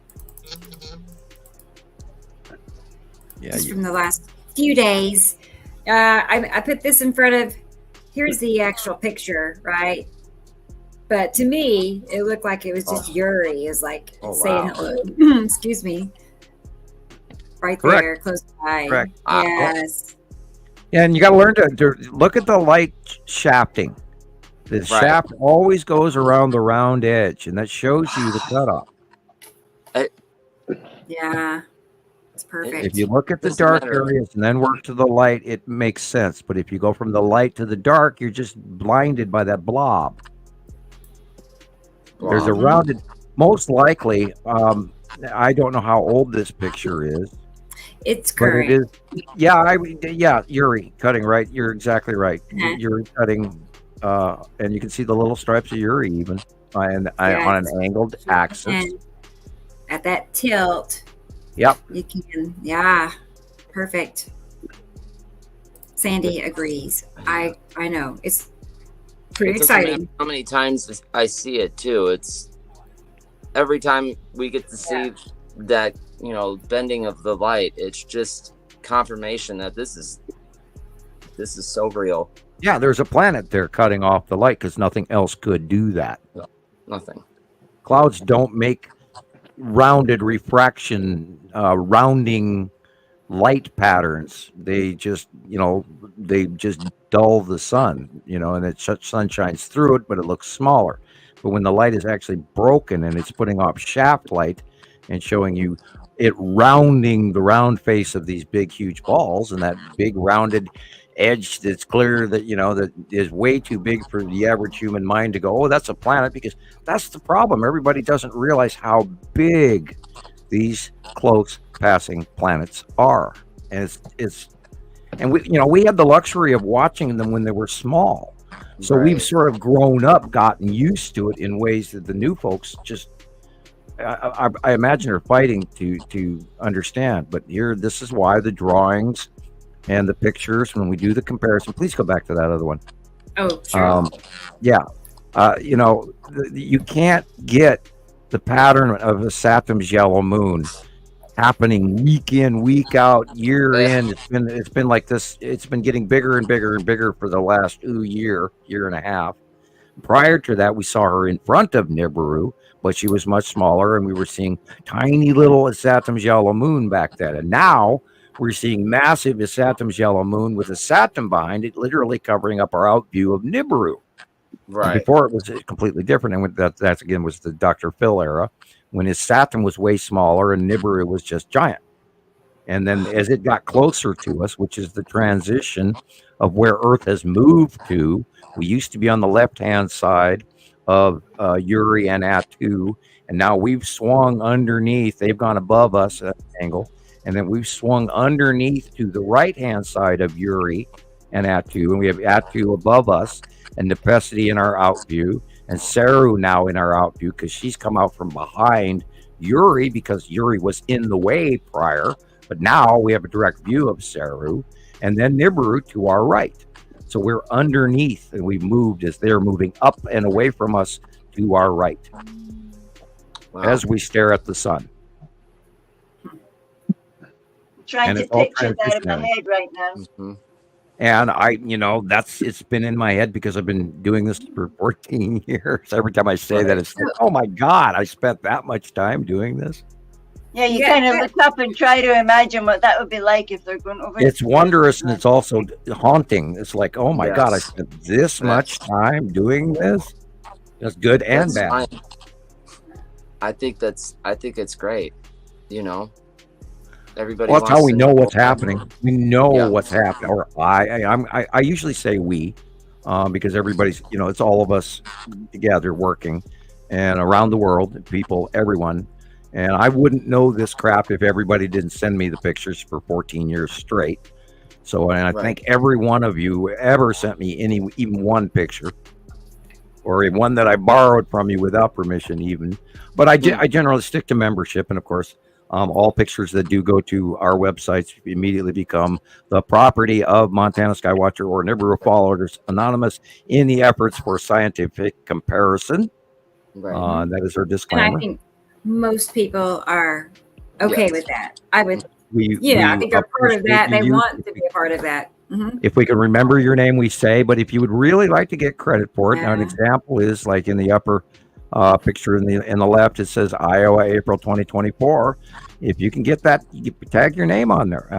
Yeah, just from the last few days. I put this in front of, here's the actual picture, right? But to me, it looked like it was just Yuri is like saying hello. Excuse me. Right there, close by. Correct. Yes. Yeah, and you got to learn to look at the light shafting. The shaft always goes around the round edge, and that shows you the cutoff. Yeah. It's Perfect. If you look at the Doesn't dark matter. areas and then work to the light, it makes sense. But if you go from the light to the dark, you're just blinded by that blob. There's a rounded, most likely, I don't know how old this picture is. It's But current. it is, yeah, Yuri cutting, right? You're exactly right. Uh-huh. Yuri cutting, and you can see the little stripes of Yuri even on Yes. an angled axis. And at that tilt, Yep. you can, yeah, perfect. Sandy agrees. I know. It's pretty It doesn't matter exciting. how many times I see it too. It's every time we get to see that, bending of the light, it's just confirmation that this is so real. Yeah, there's a planet there cutting off the light because nothing else could do that. No, nothing. Clouds don't make rounded refraction, rounding light patterns. They just, dull the sun, and sun shines through it, but it looks smaller. But when the light is actually broken and it's putting off shaft light and showing you it rounding the round face of these big, huge balls and that big rounded edge that's clear that, that is way too big for the average human mind to go, oh, that's a planet, because that's the problem. Everybody doesn't realize how big these close passing planets are. And we had the luxury of watching them when they were small. So we've sort of grown up, gotten used to it in ways that the new folks just, I imagine, are fighting to understand. But here, this is why the drawings and the pictures, when we do the comparison, please go back to that other one. Oh, sure. You can't get the pattern of a Saturn's yellow moon happening week in, week out, year in. It's been like this. It's been getting bigger and bigger and bigger for the last year and a half. Prior to that, we saw her in front of Nibiru, but she was much smaller, and we were seeing tiny little Saturn's yellow moon back then. And now we're seeing massive Saturn's yellow moon with a Saturn behind it, literally covering up our out view of Nibiru. Right. Before it was completely different, and that again was the Dr. Phil era, when his Saturn was way smaller and Nibiru was just giant. And then as it got closer to us, which is the transition of where Earth has moved to, we used to be on the left-hand side of Yuri and Atu, and now we've swung underneath. They've gone above us at an angle, and then we've swung underneath to the right-hand side of Yuri and Atu, and we have Atu above us, and Nepesity in our out view, and Saru now in our out view, because she's come out from behind Yuri, because Yuri was in the way prior, but now we have a direct view of Saru, and then Nibiru to our right. So we're underneath, and we've moved as they're moving up and away from us to our right, as we stare at the sun. Trying to picture that in my head right now. Mm-hmm. And it's been in my head because I've been doing this for 14 years. Every time I say that, it's like, oh my God, I spent that much time doing this. Yeah, you kind of look up and try to imagine what that would be like if they're going over. It's wondrous, and it's also haunting. It's like, oh my God, I spent this much time doing this. That's good and bad. Fine. I think it's great. Everybody. Well, that's how we know what's happening. We know what's happening. Or I usually say we, because everybody's, it's all of us together working, and around the world, people, everyone. And I wouldn't know this crap if everybody didn't send me the pictures for 14 years straight. So, and I thank every one of you who ever sent me even one picture, or one that I borrowed from you without permission even. But I generally stick to membership, and of course, all pictures that do go to our websites immediately become the property of Montana Skywatcher or Nibiru Followers Anonymous in the efforts for scientific comparison. Right. That is our disclaimer. And I think most people are okay with that. I would, I think they're part of that. They want to be a part of that. Mm-hmm. If we can remember your name, we say, but if you would really like to get credit for it, now an example is like in the upper picture in the left, it says Iowa, April 2024. If you can get that, you tag your name on there.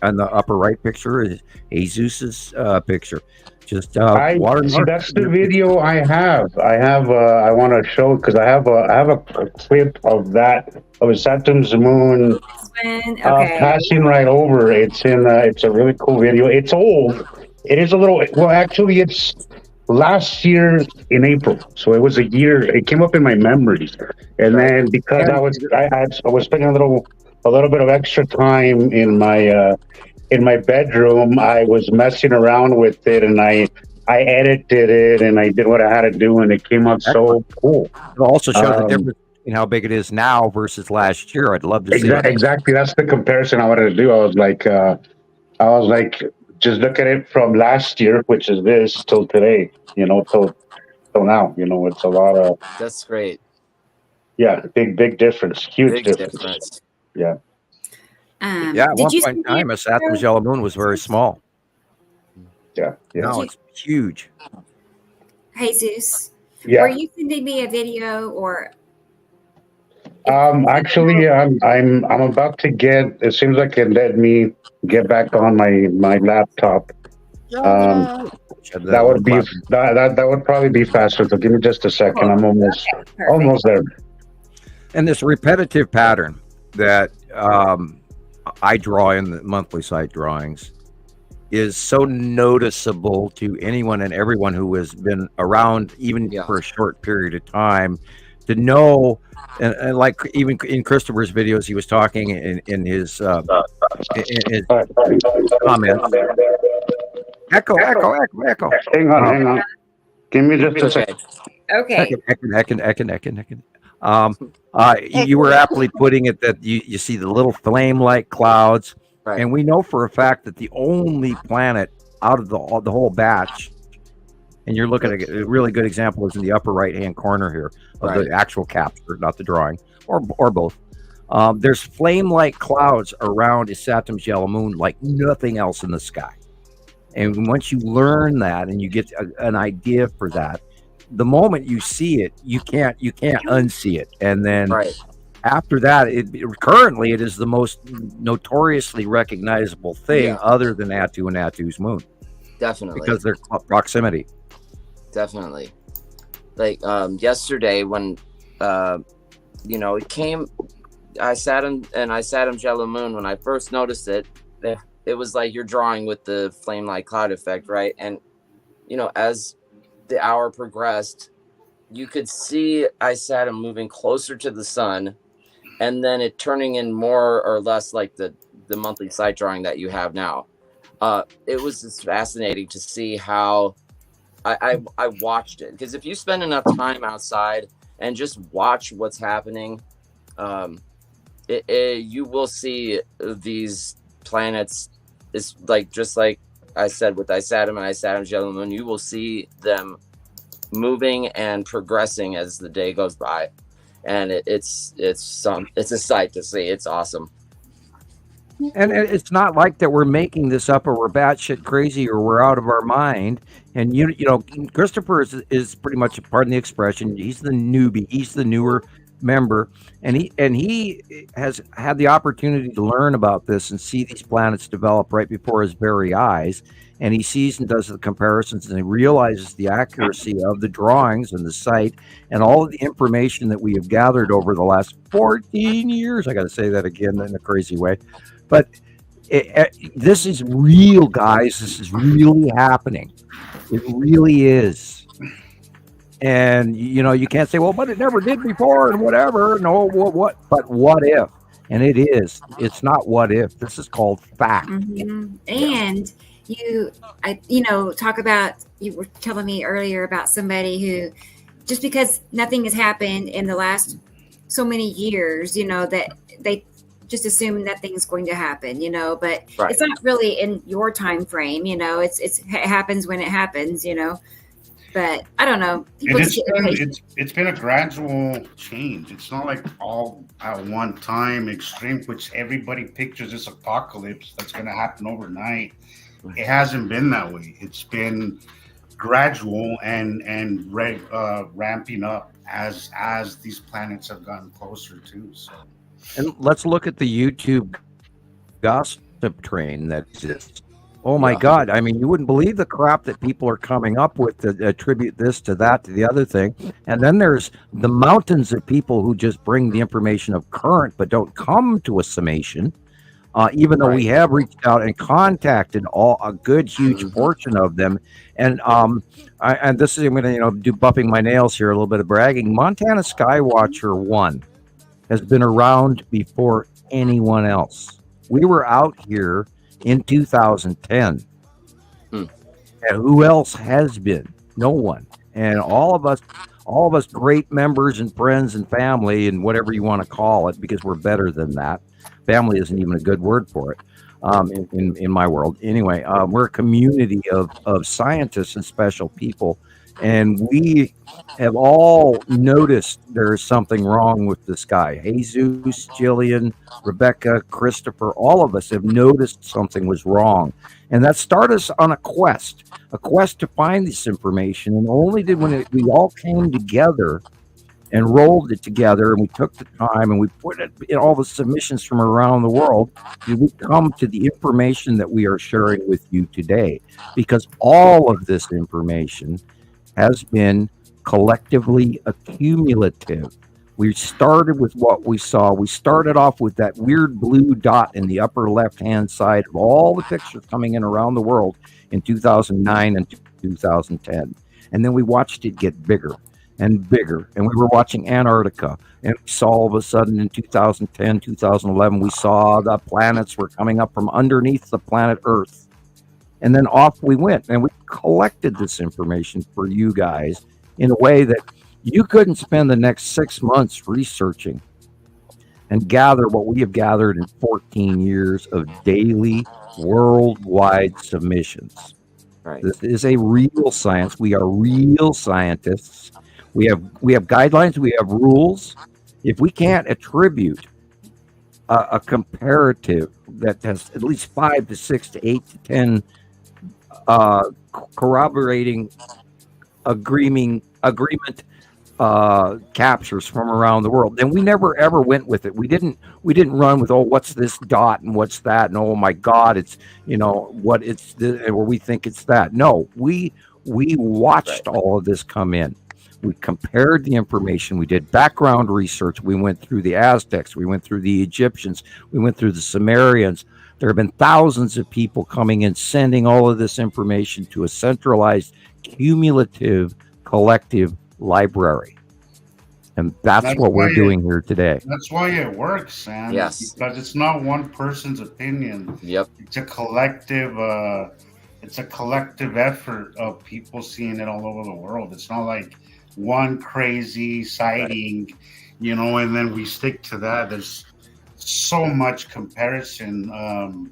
On the upper right picture is Jesus's picture. Just I water. see. That's the video I have. I want to show because I have a clip of that of a Saturn's moon Okay. passing right over. It's in. It's a really cool video. It's old. It is a little. Well, actually, it's last year in April. So it was a year. It came up in my memories, and then because I was spending a little bit of extra time in my bedroom, I was messing around with it, and I edited it, and I did what I had to do, and it came out so cool. It also shows the difference in how big it is now versus last year. I'd love to see it. Exactly. That's the comparison I wanted to do. I was like, just look at it from last year, which is this, till today. Till now. It's a lot of. That's great. Yeah, big difference. Huge difference. Yeah. At one point in time, a Saturn's yellow moon was very small. Yeah. Now it's huge. Jesus, yeah. Were you sending me a video or? Actually, I'm about to get. It seems like it let me get back on my laptop. That would be that would probably be faster. So give me just a second. I'm almost there. And this repetitive pattern that I draw in the monthly site drawings is so noticeable to anyone and everyone who has been around even for a short period of time to know. And like even in Christoper's videos, he was talking in his comments. Echo. Hang on. Give me just a second. Okay. You were aptly putting it that you see the little flame-like clouds, and we know for a fact that the only planet out of the whole batch, and you're looking at a really good example is in the upper right-hand corner here of the actual capture, not the drawing, or both. There's flame-like clouds around a Saturn's yellow moon like nothing else in the sky. And once you learn that and you get an idea for that, the moment you see it, you can't unsee it. And then after that, currently it is the most notoriously recognizable thing other than Attu and Attu's moon. Definitely. Because their proximity. Definitely. Like yesterday when it came, I sat in yellow moon. When I first noticed it, it was like you're drawing with the flame-like cloud effect, right? And as the hour progressed, you could see Saturn moving closer to the sun, and then it turning in more or less like the monthly site drawing that you have now. It was just fascinating to see how I watched it, because if you spend enough time outside and just watch what's happening, you will see these planets. It's like just like I said with Saturn and Saturn's yellow moon, you will see them moving and progressing as the day goes by, and it's a sight to see. It's awesome. And it's not like that we're making this up or we're batshit crazy or we're out of our mind. And Christoper is pretty much, pardon the expression, he's the newbie, he's the newer member, and he has had the opportunity to learn about this and see these planets develop right before his very eyes. And he sees and does the comparisons, and he realizes the accuracy of the drawings and the site and all of the information that we have gathered over the last 14 years. I got to say that again in a crazy way. But this is real, guys. This is really happening. It really is. And, you can't say, well, but it never did before and whatever. No, what? But what if? And it is. It's not what if. This is called fact. Mm-hmm. And talk about, you were telling me earlier about somebody who, just because nothing has happened in the last so many years, that they just assume nothing's going to happen, but it's not really in your time frame, it happens when it happens, but I don't know. It's been a gradual change. It's not like all at one time extreme, which everybody pictures this apocalypse that's going to happen overnight. It hasn't been that way. It's been gradual and ramping up as these planets have gotten closer too. So. And let's look at the YouTube gossip train that exists. Oh my God. I mean, you wouldn't believe the crap that people are coming up with to attribute this to that to the other thing. And then there's the mountains of people who just bring the information of current but don't come to a summation. Even though we have reached out and contacted a good huge portion of them. And and this is, I'm going to do buffing my nails here, a little bit of bragging. Montana Skywatcher 1 has been around before anyone else. We were out here in 2010. And who else has been? No one. And all of us great members and friends and family and whatever you want to call it, because we're better than that. Family isn't even a good word for it in my world. Anyway, we're a community of scientists and special people. And we have all noticed there's something wrong with this guy. Jesus, Gillian, Rebecca, Christoper, all of us have noticed something was wrong. And that started us on a quest to find this information. And only did when we all came together and rolled it together, and we took the time and we put it in all the submissions from around the world, did we come to the information that we are sharing with you today. Because all of this information has been collectively accumulative. We started with what we saw. We started off with that weird blue dot in the upper left-hand side of all the pictures coming in around the world in 2009 and 2010. And then we watched it get bigger and bigger. And we were watching Antarctica. And we saw all of a sudden in 2010, 2011, we saw the planets were coming up from underneath the planet Earth. And then off we went. And we collected this information for you guys in a way that you couldn't spend the next 6 months researching and gather what we have gathered in 14 years of daily worldwide submissions. Right. This is a real science. We are real scientists. We have guidelines. We have rules. If we can't attribute a comparative that has at least 5 to 6 to 8 to 10 corroborating agreement captures from around the world, then we never ever went with it. We didn't run with, oh, what's this dot and what's that, and oh my God, it's what it's this, or we think it's that. No, we watched all of this come in. We compared the information. We did background research. We went through the Aztecs. We went through the Egyptians. We went through the Sumerians. There have been thousands of people coming in, sending all of this information to a centralized, cumulative, collective library. And that's what we're doing here today. That's why it works, man. Yes. Because it's not one person's opinion. Yep. It's a collective effort of people seeing it all over the world. It's not like one crazy sighting, and then we stick to that. There's so much comparison,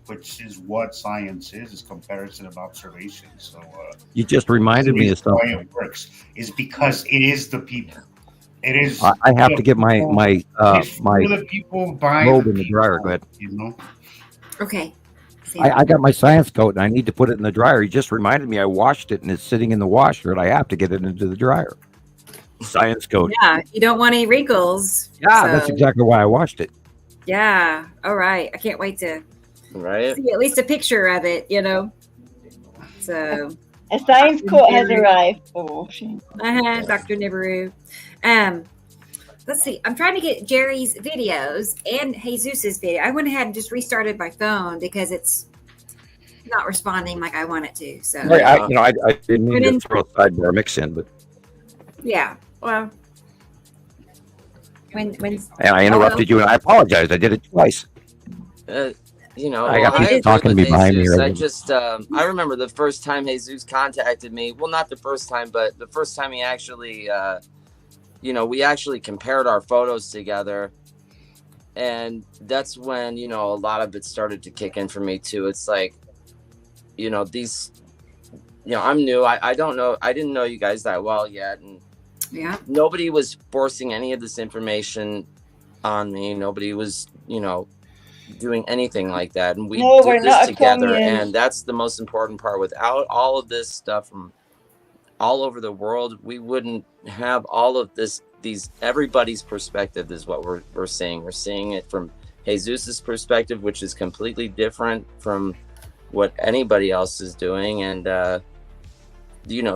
which is what science is comparison of observation. So you just reminded me of something. The way it works is because it is the people. It is. I have to get my people buying robe in the dryer. Go ahead. Okay. I got my science coat and I need to put it in the dryer. He just reminded me I washed it and it's sitting in the washer and I have to get it into the dryer. Science coat. Yeah, you don't want any wrinkles. Yeah, that's exactly why I washed it. Yeah. All right. I can't wait to see at least a picture of it, So a science coat has arrived. Dr. Nibiru. Let's see. I'm trying to get Jerry's videos and Jesus's video. I went ahead and just restarted my phone because it's not responding like I want it to. So right, I didn't mean to throw a sidebar mix in, but yeah. Well, when and I interrupted you, and I apologize. I did it twice. I got people talking to me behind me. I remember the first time Jesus contacted me. Well, not the first time, but the first time he actually, we actually compared our photos together. And that's when, a lot of it started to kick in for me too. It's like, these, I'm new. I don't know. I didn't know you guys that well yet. And nobody was forcing any of this information on me. Nobody was, doing anything like that. And we did this together. And that's the most important part. Without all of this stuff from all over the world, we wouldn't have all of this. Everybody's perspective is what we're seeing. We're seeing it from Jesus's perspective, which is completely different from what anybody else is doing, and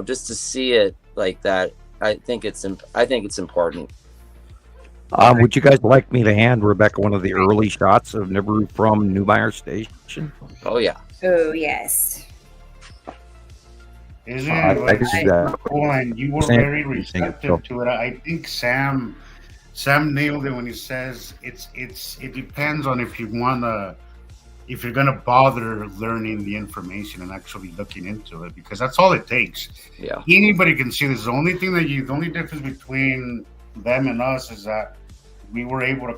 just to see it like that, I think it's important. Would you guys like me to hand Rebecca one of the early shots of Nibiru from Neumeyer Station? Oh yeah. Oh yes. Isn't it cool? And you were very receptive to it. I think Sam nailed it when he says it depends on if you're gonna bother learning the information and actually looking into it, because that's all it takes. Yeah. Anybody can see this. The only difference between them and us is that we were able to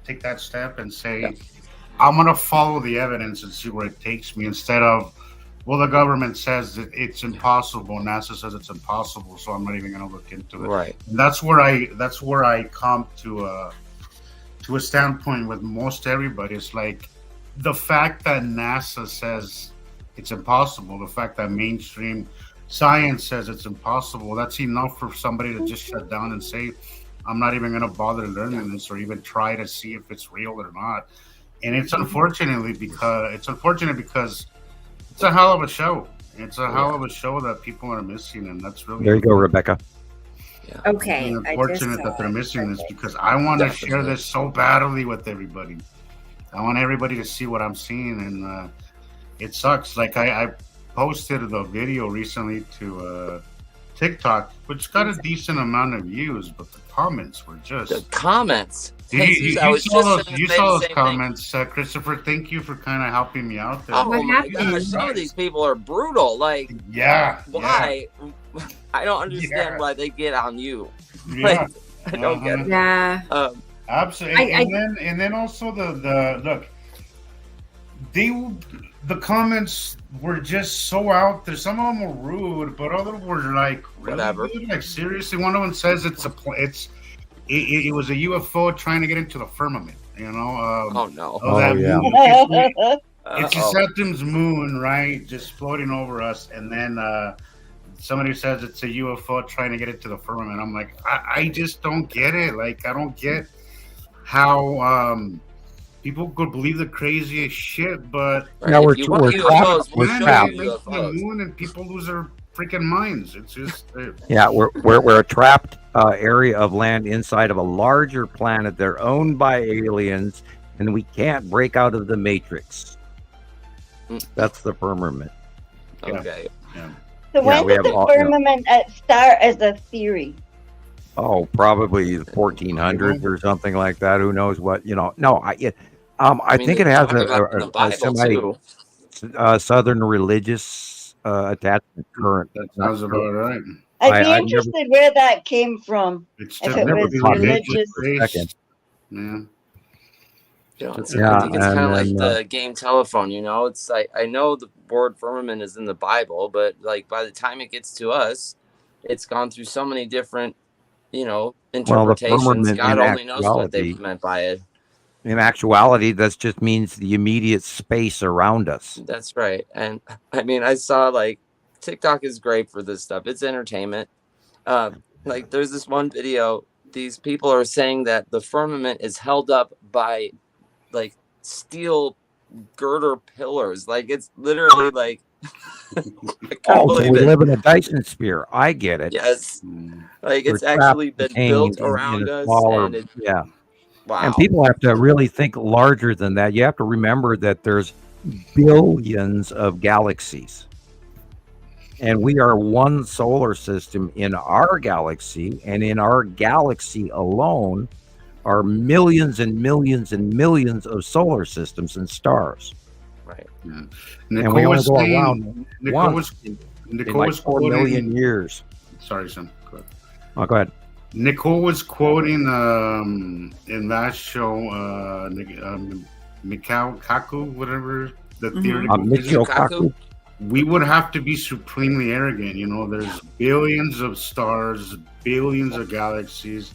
take that step and say, I'm gonna follow the evidence and see where it takes me, instead of, well, the government says that it's impossible, NASA says it's impossible, so I'm not even gonna look into it. Right. And that's where I come to a standpoint with most everybody. It's like, the fact that NASA says it's impossible, the fact that mainstream science says it's impossible, that's enough for somebody to just shut down and say, I'm not even going to bother learning this or even try to see if it's real or not. And it's unfortunate because it's a hell of a show. It's a hell of a show that people are missing, and that's really... There you go, Rebecca. Yeah. Okay. It's unfortunate that they're missing this, because I want to share this so badly with everybody. I want everybody to see what I'm seeing, and it sucks. Like, I posted the video recently to TikTok, which got a decent amount of views, but the comments were just... The comments? You saw those comments. Christopher, thank you for kind of helping me out there. Oh my gosh, some of these people are brutal. Like, why? Yeah. I don't understand why they get on you. Yeah. Like, I don't get it. Yeah. Absolutely. And then also the look, the comments were just so out there. Some of them were rude, but others were like, really? Whatever. Like, seriously, one of them says it was a UFO trying to get into the firmament. Oh no! It's Saturn's moon, right? Just floating over us, and then somebody says it's a UFO trying to get into the firmament. I'm like, I just don't get it. Like, I don't get how people could believe the craziest shit, but now we're trapped the moon, and people lose their freaking minds. It's just we're a trapped area of land inside of a larger planet. They're owned by aliens, and we can't break out of the matrix. That's the firmament. Okay. Yeah. So when did the firmament start as a theory? Oh, probably the 1400s or something like that. Who knows what? No, I think it has a southern religious attachment current. That sounds about right. I'd be interested where that came from. If it was religious. Yeah. I think it's kind of like the game telephone. It's like, I know the word firmament is in the Bible, but like by the time it gets to us, it's gone through so many different interpretations. God only knows what they meant by it. In actuality, that just means the immediate space around us. That's right. And I mean, I saw like TikTok is great for this stuff. It's entertainment. Like there's this one video. These people are saying that the firmament is held up by like steel girder pillars. Like it's literally like. So we live in a Dyson sphere. I get it. Yes. Like it's actually been built around us. And wow. And people have to really think larger than that. You have to remember that there's billions of galaxies. And we are one solar system in our galaxy. And in our galaxy alone are millions and millions and millions of solar systems and stars. Right. Yeah. And we only go around once in like 4 million years. Sorry, son. Go ahead. Oh, go ahead. Nicole was quoting in that show Mikao Kaku, whatever the theoretical Mikao Kaku. We would have to be supremely arrogant. There's billions of stars, billions of galaxies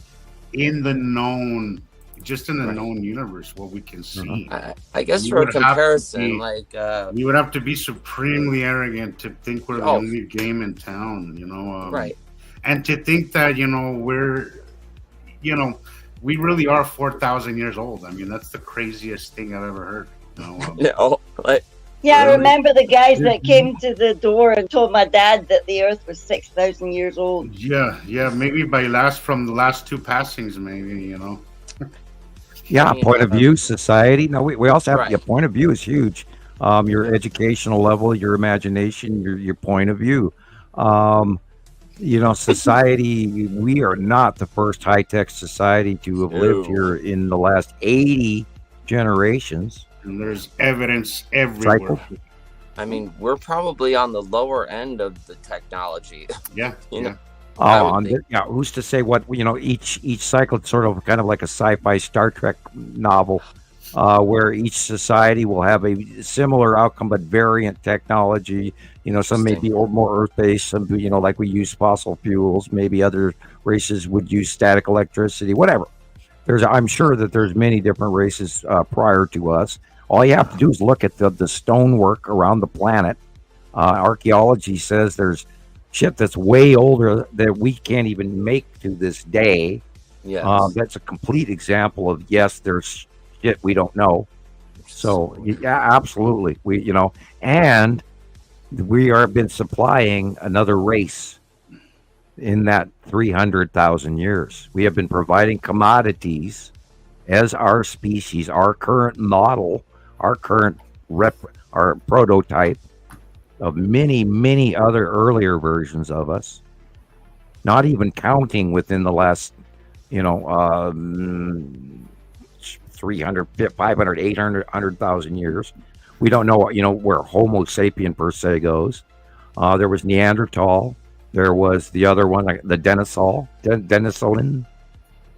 in the known, just in the known universe, what we can see. I guess for a comparison, we would have to be supremely arrogant to think we're the only game in town. Right. And to think that, we really are 4,000 years old. I mean, that's the craziest thing I've ever heard. Yeah, I remember the guys that came to the door and told my dad that the Earth was 6,000 years old. Yeah, maybe from the last two passings, maybe, Yeah, point of view, society. No, we also have your Right. point of view is huge. Your educational level, your imagination, your point of view. Society, we are not the first high-tech society to have lived here in the last 80 generations. And there's evidence everywhere. I mean, we're probably on the lower end of the technology. Yeah. Who's to say what each cycle? It's sort of kind of like a sci-fi Star Trek novel, where each society will have a similar outcome but variant technology. Some may be more earth-based, some like we use fossil fuels. Maybe other races would use static electricity, whatever. I'm sure that there's many different races prior to us. All you have to do is look at the stonework around the planet. Archaeology says there's shit that's way older that we can't even make to this day. Yes. That's a complete example of, yes, there's shit we don't know. So yeah, absolutely. And we are been supplying another race in that 300,000 years. We have been providing commodities as our species, our current model, our current our prototype of many, many other earlier versions of us, not even counting within the last, 300, 500, 800, 100,000 years. We don't know, where Homo sapien per se goes. There was Neanderthal. There was the other one, the Denisovan.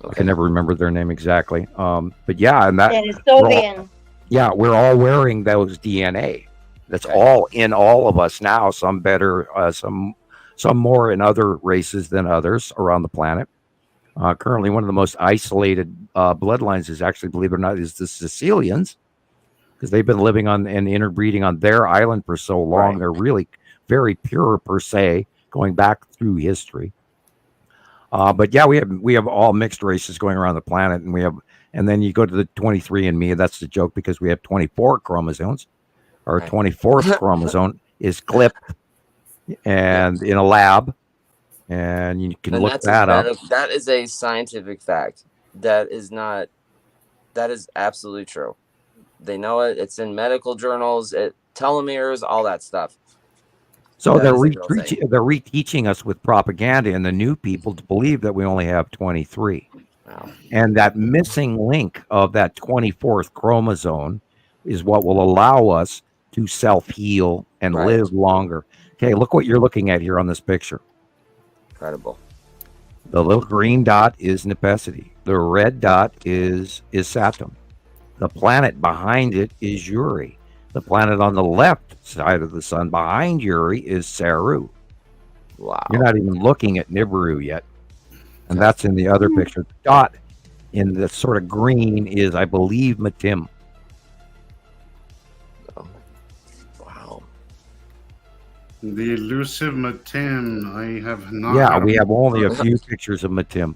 I can never remember their name exactly. But yeah, and that. Denisovan. We're all wearing those DNA. That's all in all of us now. Some better, some more in other races than others around the planet. Currently, one of the most isolated bloodlines is actually, believe it or not, is the Sicilians, because they've been living on and interbreeding on their island for so long. They're really very pure per se, going back through history. But yeah, we have all mixed races going around the planet, and then you go to the 23andMe, and that's the joke because we have 24 chromosomes. Our 24th chromosome is clipped and in a lab, and you can look that up. That is a scientific fact. That is absolutely true. They know it. It's in medical journals, telomeres, all that stuff. So they're reteaching us with propaganda and the new people to believe that we only have 23. Wow. And that missing link of that 24th chromosome is what will allow us to self-heal and live longer. Okay, look what you're looking at here on this picture. Incredible. The little green dot is Nepenthe. The red dot is Saturn. The planet behind it is Uri. The planet on the left side of the sun behind Uri is Saru. Wow. You're not even looking at Nibiru yet. And that's in the other picture. The dot in the sort of green is, I believe, Matim. Wow. The elusive Matim, I have not. Yeah, we have only a few pictures of Matim.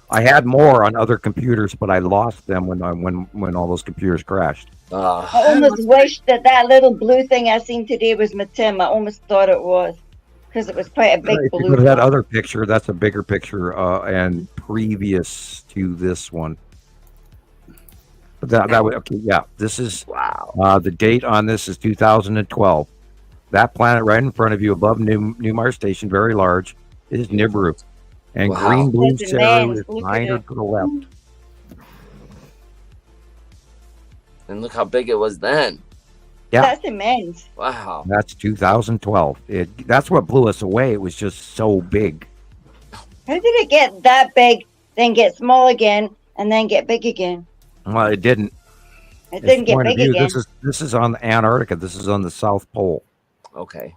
I had more on other computers, but I lost them when all those computers crashed. I almost wished that little blue thing I seen today was Matim. I almost thought it was, because it was quite a big If you blue. go to that other picture, that's a bigger picture and previous to this one. But that would, okay, yeah. This is the date on this is 2012. That planet right in front of you, above Newmar Station, very large, is Nibiru. And green blue Saru is behind her to the left. And look how big it was then. Yeah. That's immense. Wow. That's 2012. That's what blew us away. It was just so big. How did it get that big, then get small again, and then get big again? Well, it didn't. It didn't get Point of big view, again. This is on Antarctica. This is on the South Pole. Okay.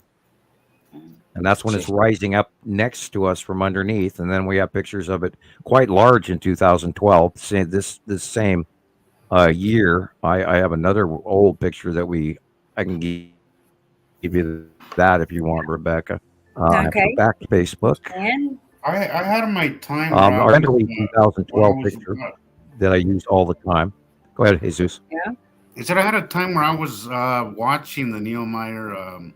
And that's when it's rising up next to us from underneath. And then we have pictures of it quite large in 2012. This same year, I have another old picture that I can give you that if you want, Rebecca. Okay. Back to Facebook. And I had my time. Our 2012 picture that I use all the time. Go ahead, Jesus. Yeah. is that I had a time where I was watching the Neil Meyer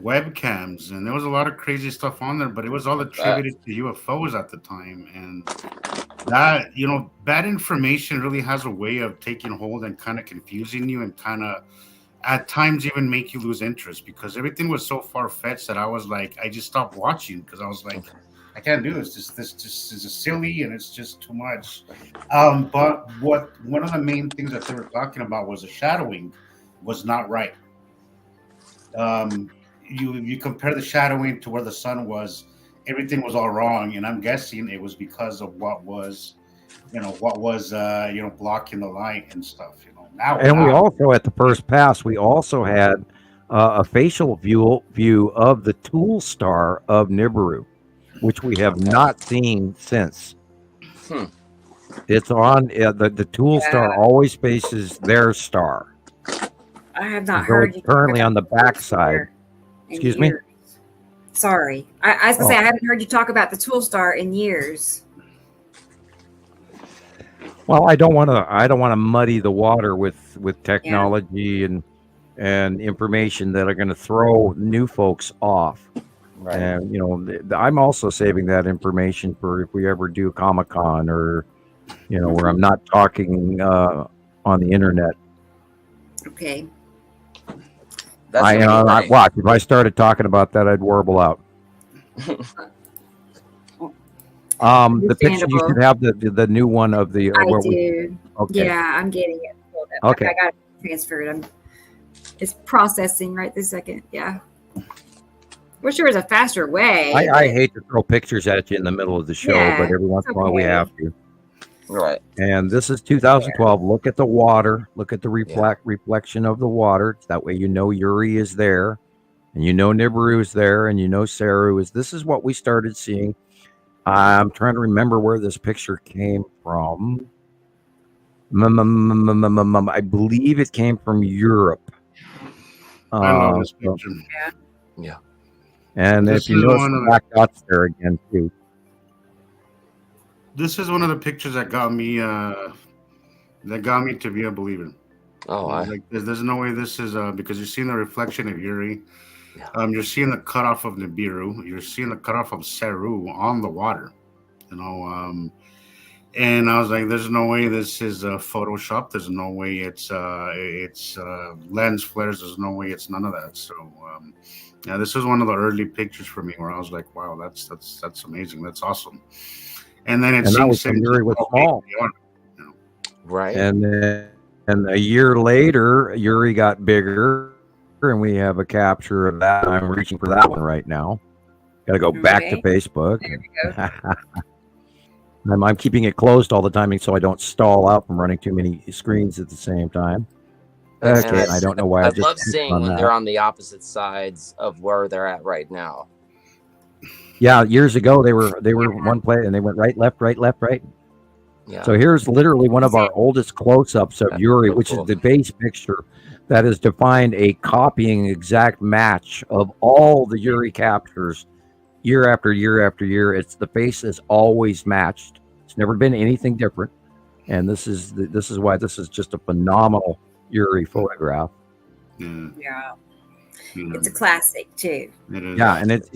webcams, and there was a lot of crazy stuff on there, but it was all attributed to UFOs at the time, and that bad information really has a way of taking hold and kind of confusing you, and kind of at times even make you lose interest, because everything was so far-fetched that I was like, I just stopped watching, because I was like, I can't do this. This just is silly, and it's just too much. But one of the main things that they were talking about was the shadowing was not right. You compare the shadowing to where the sun was, everything was all wrong, and I'm guessing it was because of what was blocking the light and stuff. And we also, at the first pass, we also had a facial view of the tool star of Nibiru, which we have not seen since. It's on the tool star always faces their star. I have not heard you currently on the backside. Excuse me. Sorry, I was gonna say I haven't heard you talk about the tool star in years. Well, I don't want to muddy the water with technology and information that are going to throw new folks off. Right. And I'm also saving that information for if we ever do Comic-Con, or where I'm not talking on the internet. Okay. Watch. If I started talking about that, I'd warble out. The picture, you should have the new one of the. I do. Okay. Yeah, I'm getting it. Okay. I got it transferred. It's processing right this second. Yeah. Wish there was a faster way. I hate to throw pictures at you in the middle of the show, but every once in a while we have to. Right. And this is 2012. Look at the water. Look at the reflection of the water. That way Yuri is there, and Nibiru is there, and Saru is. This is what we started seeing. I'm trying to remember where this picture came from. I believe it came from Europe. I love this picture. Yeah. And if you notice the black dots there again too. This is one of the pictures that got me to be a believer. There's no way this is because you're seeing the reflection of Yuri. Yeah. You're seeing the cutoff of Nibiru. You're seeing the cutoff of Saru on the water. And I was like, "There's no way this is Photoshop. There's no way it's lens flares. There's no way it's none of that." So, this is one of the early pictures for me where I was like, "Wow, that's amazing. That's awesome." And then that was when Yuri was small, right? And a year later, Yuri got bigger. And we have a capture of that. I'm reaching for that one right now. Got to go back to Facebook. There we go. I'm keeping it closed all the time so I don't stall out from running too many screens at the same time. Okay, I don't know why. I love seeing when they're on the opposite sides of where they're at right now. Yeah, years ago they were one place and they went right, left, right, left, right. Yeah. So here's literally one of our oldest close-ups of Yuri, which is the base picture that has defined a copying exact match of all the Yuri captures year after year after year. It's the face is always matched. It's never been anything different. And this is why this is just a phenomenal Yuri photograph. Yeah. It's a classic too. Yeah, and it's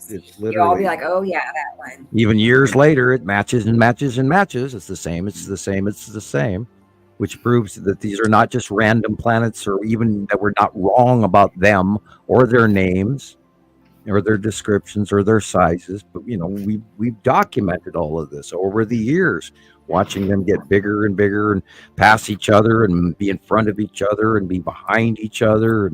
it's literally, you'll all be like, "Oh yeah, that one." Even years later, it matches and matches and matches. It's the same. It's the same. It's the same, which proves that these are not just random planets, or even that we're not wrong about them or their names, or their descriptions or their sizes. But we've documented all of this over the years, watching them get bigger and bigger and pass each other and be in front of each other and be behind each other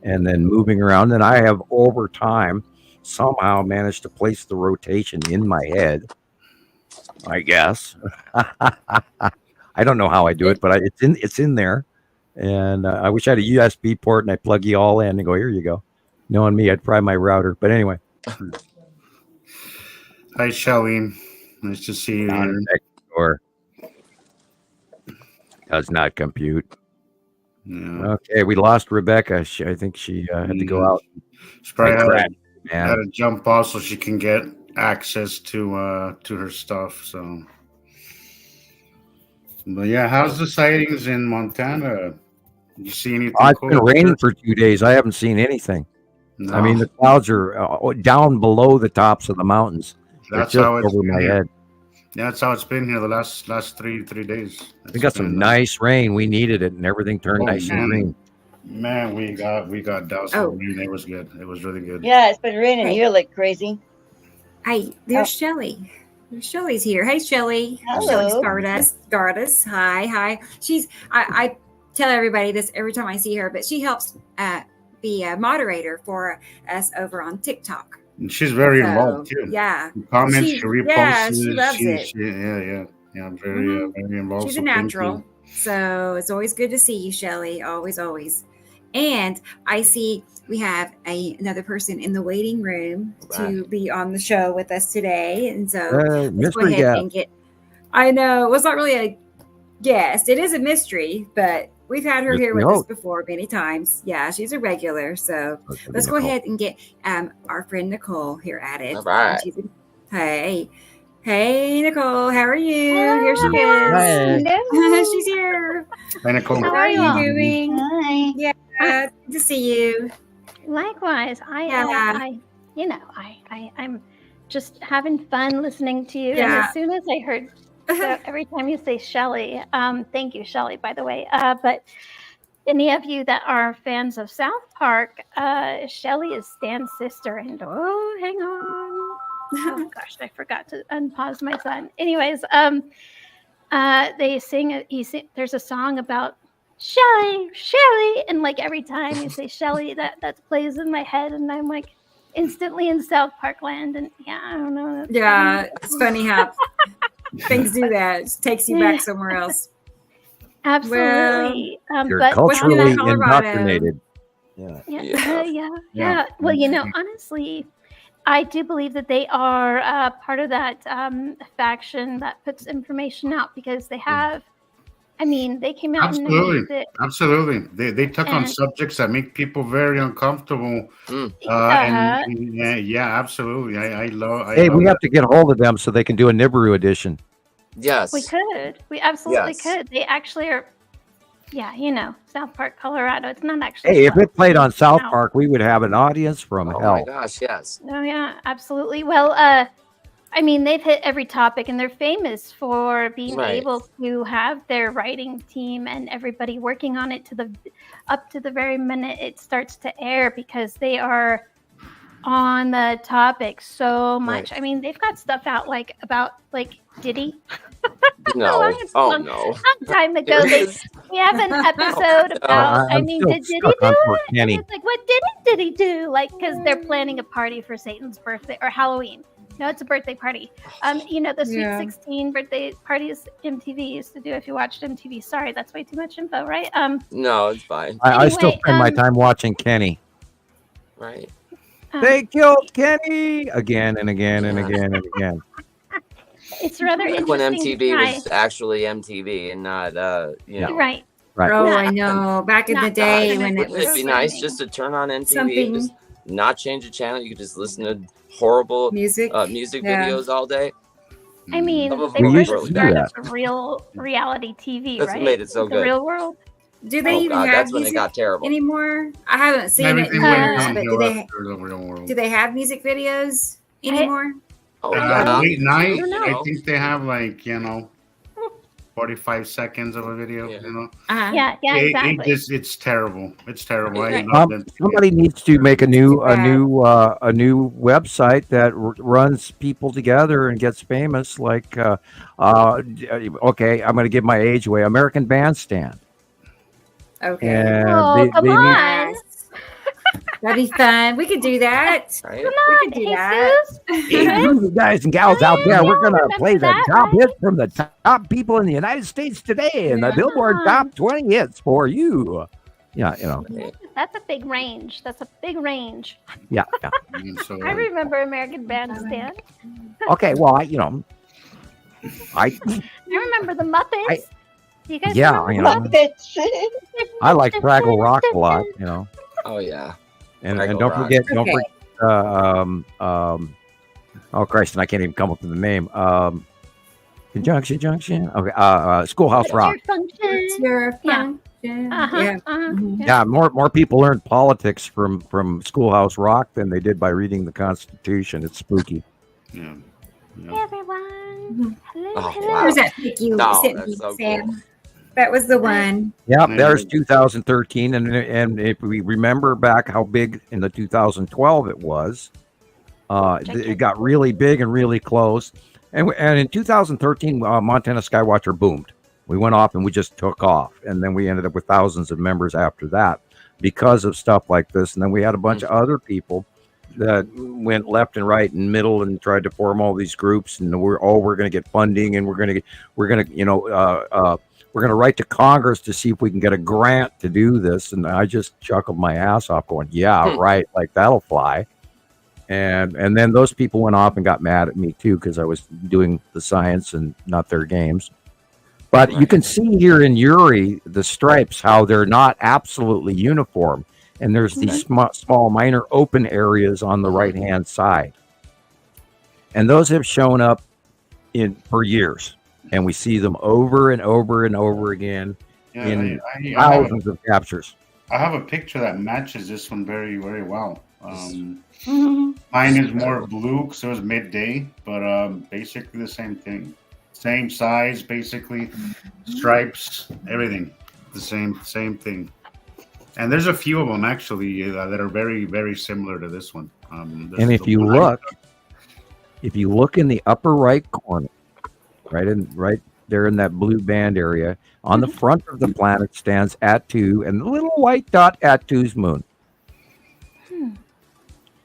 and then moving around. And I have over time somehow managed to place the rotation in my head, I guess. I don't know how I do it, but it's in there. And I wish I had a USB port and I plug you all in and go, here you go. Knowing me, I'd fry my router. But anyway. Hi, Charlene. Nice to see you. Next door. Does not compute. Yeah. Okay, we lost Rebecca. I think she had to go out. She probably had to jump off so she can get access to her stuff. So But yeah, how's the sightings in Montana? You see anything? It's been raining for 2 days. I haven't seen anything. No. I mean, the clouds are down below the tops of the mountains. That's just how it's over my head. Yeah, that's how it's been here the last three days. We got some nice rain. We needed it, and everything turned nice and green. Man, we got doused with rain. It was good. It was really good. Yeah, it's been raining here like crazy. Hey, there's Shelly. Shelly's here. Hey, Shelly. Hello. Shelly Stardust. Hi. I tell everybody this every time I see her, but she helps be a moderator for us over on TikTok. And she's very involved too. Yeah. She comments, she reposts. Yeah, she loves it. Yeah, I'm very involved. She's a natural. So it's always good to see you, Shelly. Always. And I see we have another person in the waiting room to be on the show with us today. And so let's go ahead and get. I know it was not really a guest. It is a mystery, but we've had her here with us before many times. Yeah, she's a regular. So let's go ahead and get our friend Nicole here at it. All right. Hey, Nicole, how are you? Here she is. She's here. Hi, Nicole. How are you doing? Hi. Yeah, good to see you. Likewise, I'm just having fun listening to you. And as soon as I heard, so every time you say Shelly, thank you, Shelly, by the way. But any of you that are fans of South Park, Shelly is Stan's sister. And hang on. Oh gosh, I forgot to unpause my son. Anyways, they sing. There's a song about Shelly, and like every time you say Shelly, that plays in my head, and I'm like instantly in South Park land. And yeah, I don't know. Yeah, it's funny how things do that. It just takes you back somewhere else. Absolutely. You're but culturally indoctrinated. Yeah. Well, honestly, I do believe that they are part of that faction that puts information out because they have. I mean, they came out Absolutely. They took on subjects that make people very uncomfortable. Absolutely. I love. We have to get a hold of them so they can do a Nibiru edition. Yes, we could. We absolutely could. They actually are. Yeah, South Park, Colorado. It's not actually. Hey, if it played on South Park, we would have an audience from hell. Oh my gosh, yes. Oh yeah, absolutely. Well, I mean, they've hit every topic, and they're famous for being able to have their writing team and everybody working on it up to the very minute it starts to air because they are on the topic so much. I mean, they've got stuff out about Diddy. No. Some time ago, we have an episode about. I mean, did Diddy do it? And it's like, what did he do? Like, because they're planning a party for Satan's birthday or Halloween. No, it's a birthday party. The Sweet 16 birthday parties MTV used to do. If you watched MTV, sorry, that's way too much info, right? No, it's fine. I still spend my time watching Kenny. Right. They killed Kenny again and again and again and again. It's rather interesting. When MTV was actually MTV and not, Right. Oh, I know. Back in the day when it was. It'd be nice just to turn on MTV and just not change the channel. You could just listen to horrible music videos all day. I mean, they were the real reality TV, That's right? made it so good. The real world. Do they even have that's when music it got terrible anymore? I haven't seen it in years, but do they have music videos anymore? Late night, I think they have 45 seconds of a video. Exactly. It's terrible. It's terrible. Somebody needs to make a new website that runs people together and gets famous. Like, okay, I'm going to give my age away. American Bandstand. Okay. And come on. That'd be fun. We could do that. Right? Come on, You guys and gals out there, we're going to play the top hits from the top people in the United States today and the Billboard Top 20 hits for you. Yeah, That's a big range. Yeah. I remember American Bandstand. Okay, well, I remember the Muppets. You guys remember Muppets? I like Fraggle Rock a lot, Oh yeah. And don't forget, oh Christ, and I can't even come up with the name. Conjunction junction. Okay. Schoolhouse What's Rock. your function? What's your function? Yeah, more people learned politics from Schoolhouse Rock than they did by reading the Constitution. It's spooky. Hey everyone. Hello, hello. Where's that pic you sent me, so Sam? cool. That was the one. Yep, there's 2013, and if we remember back how big in the 2012 it was, it got really big and really close. And in 2013, Montana Skywatcher boomed. We went off and we just took off, and then we ended up with thousands of members after that because of stuff like this. And then we had a bunch of other people that went left and right and middle and tried to form all these groups, and we're going to get funding, and we're going to write to Congress to see if we can get a grant to do this. And I just chuckled my ass off going, yeah, right. Like that'll fly. And then those people went off and got mad at me too, because I was doing the science and not their games. But you can see here in Uri, the stripes, how they're not absolutely uniform. And there's these small minor open areas on the right-hand side. And those have shown up for years. And we see them over and over and over again in thousands of captures. I have a picture that matches this one very, very well. Mine is more blue because it was midday, but basically the same thing. Same size, basically. Stripes, everything. The same thing. And there's a few of them, actually, that are very, very similar to this one. And if you look in the upper right corner, right there in that blue band area, on the front of the planet stands Attu, and the little white dot Attu's moon.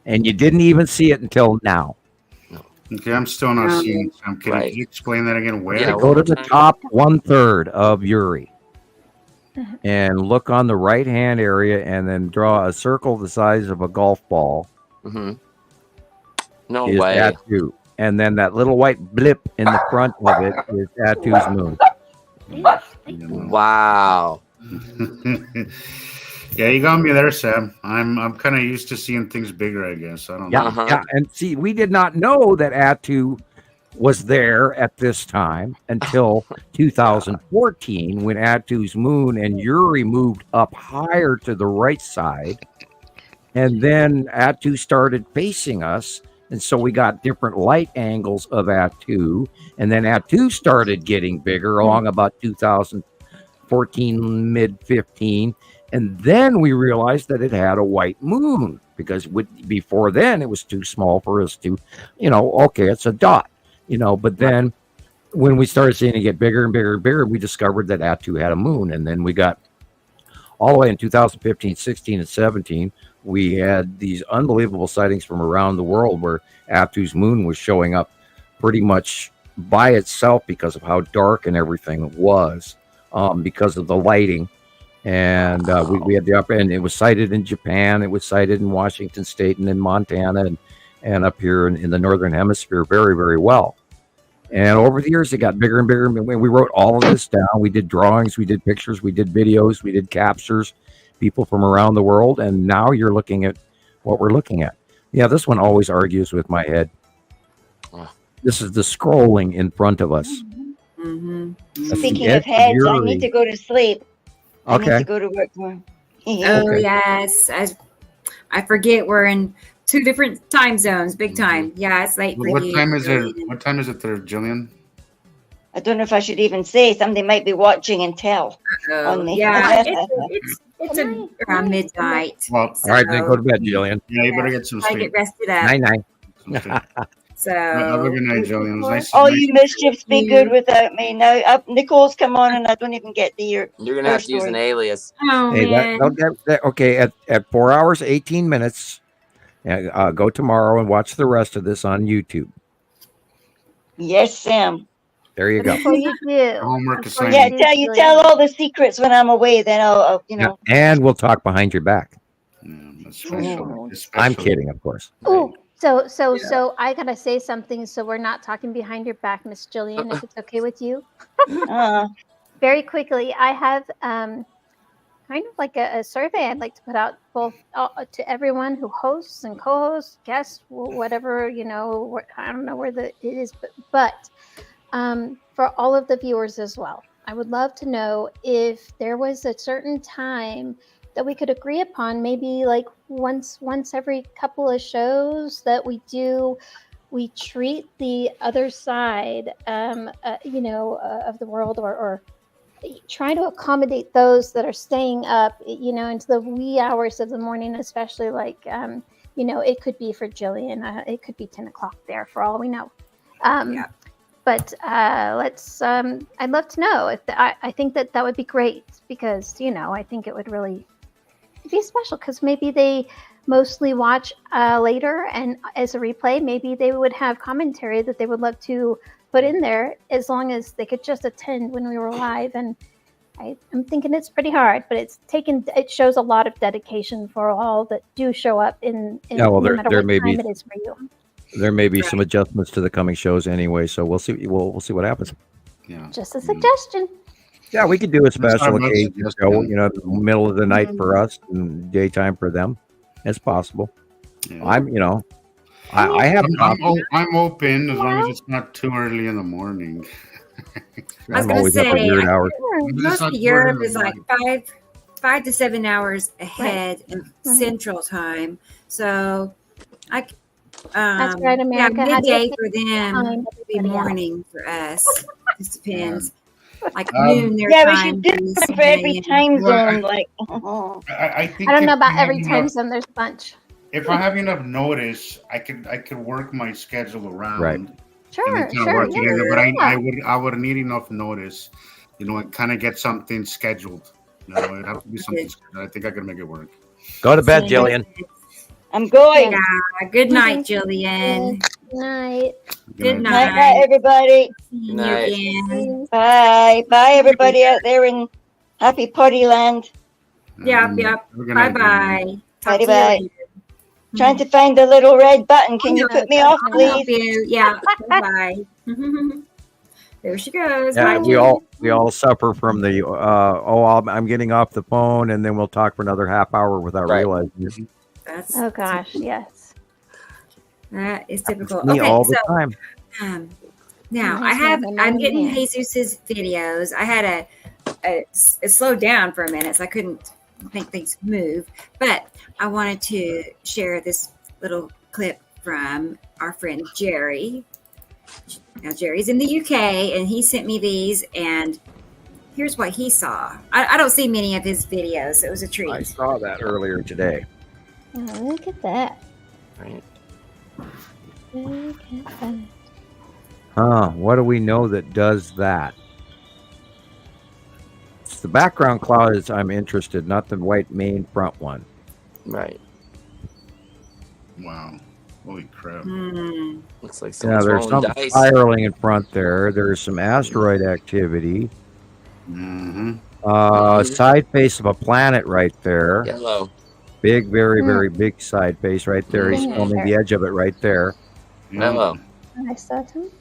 And you didn't even see it until now. Okay, I'm still not seeing it. Can you explain that again? Where? Yeah, go to the top 1/3 of Uri and look on the right-hand area, and then draw a circle the size of a golf ball. No way. Attu. And then that little white blip in the front of it is Attu's moon. Wow. Yeah, you got me there, Sam. I'm kind of used to seeing things bigger, I guess. I don't know. Yeah, and see, we did not know that Attu was there at this time until 2014, when Attu's moon and Uri moved up higher to the right side, and then Attu started facing us, and so we got different light angles of Attu, and then Attu started getting bigger along about 2014, mid-15. And then we realized that it had a white moon, because before then it was too small for us to, okay, it's a dot, but then when we started seeing it get bigger and bigger and bigger, we discovered that Attu had a moon. And then we got all the way in 2015, 16, and 17, we had these unbelievable sightings from around the world where Attu's moon was showing up pretty much by itself because of how dark and everything it was, because of the lighting. And we had the upper end. It was sighted in Japan. It was sighted in Washington State and in Montana and up here in the Northern Hemisphere very, very well. And over the years, it got bigger and bigger. We wrote all of this down. We did drawings. We did pictures. We did videos. We did captures, people from around the world. And now you're looking at what we're looking at. Yeah, this one always argues with my head. This is the scrolling in front of us. Speaking of heads, I need to go to sleep. Okay. I need to go to work tomorrow. Yes. I forget we're in 2 different time zones. Big time. Yeah, it's late for you. What time is it? What time is it there, Gillian? I don't know if I should even say. Somebody might be watching and tell on me. Yeah, it's around midnight. Well, all right, then go to bed, Gillian. Yeah, you better get some I sleep. get rested up. Night. So have a good night, Gillian. It was nice. All you mischiefs be good without me. Now, Nicole's come on, and I don't even get to hear. You're gonna have to use an alias. Oh, Hey, man. okay, at 4 hours, 18 minutes, go tomorrow and watch the rest of this on YouTube. Yes, Sam. There you go. Before you do. Homework is Yeah, tell all the secrets when I'm away. Then I'll Yeah, and we'll talk behind your back. That's special. I'm kidding, of course. Oh, so I gotta say something. So we're not talking behind your back, Miss Gillian, if it's okay with you. Very quickly, I have kind of like a survey I'd like to put out both to everyone who hosts and co-hosts, guests, whatever, I don't know where it is, but for all of the viewers as well. I would love to know if there was a certain time that we could agree upon, maybe like once every couple of shows that we treat the other side, of the world, or try to accommodate those that are staying up, into the wee hours of the morning, especially like, it could be for Gillian, it could be 10 o'clock there for all we know. But let's, I'd love to know if I think that would be great, because, I think it would really be special, because maybe they mostly watch later, and as a replay, maybe they would have commentary that they would love to put in there, as long as they could just attend when we were live. And I'm thinking it's pretty hard, but it shows a lot of dedication for all that do show up no matter what time it is for you. There may be some adjustments to the coming shows anyway, so we'll see. We'll see what happens. Yeah. Just a suggestion. Yeah, we could do a special occasion show, middle of the night for us and daytime for them. It's possible. Yeah. I'm open as long as it's not too early in the morning. I was going to say, most of Europe is like 5 to 7 hours ahead of Central Time. So that's right, America. Yeah, midday for them would be morning for us. It depends. Like noon their time. Yeah, we should do it for every time zone. I think I don't know about every time zone. There's a bunch. If I have enough notice, I could work my schedule around. Right. Sure. Together, but I would need enough notice, and kind of get something scheduled. It'd have to be something scheduled. I think I could make it work. Go to bed, Gillian. I'm going. Yeah. Good night, Gillian. Good night. Good night. Night, night, everybody. See you again. Bye. Bye, everybody out there in happy party land. Yep. Bye-bye. Bye-bye. Trying to find the little red button. Can you put me off, please? Yeah. Bye. There she goes. Yeah, Bye, we all suffer from the I'm getting off the phone, and then we'll talk for another half hour without realizing it. Oh gosh, yes. That is typical. Me okay, all the time. Now I'm getting Jesus's videos. I had it slowed down for a minute, so I couldn't make things move. But I wanted to share this little clip from our friend Jerry. Now Jerry's in the UK, and he sent me these, and here's what he saw. I don't see many of his videos, so it was a treat. I saw that earlier today. Oh, look at that. Right. Look at that. What do we know that does that? It's the background clouds I'm interested, not the white main front one. Right. Wow. Holy crap. Looks like there's some dice. spiraling in front there. There's some asteroid activity. Side face of a planet right there. Yellow. Big, very, very big side face right there. He's filming the edge of it right there. Yellow. I saw him.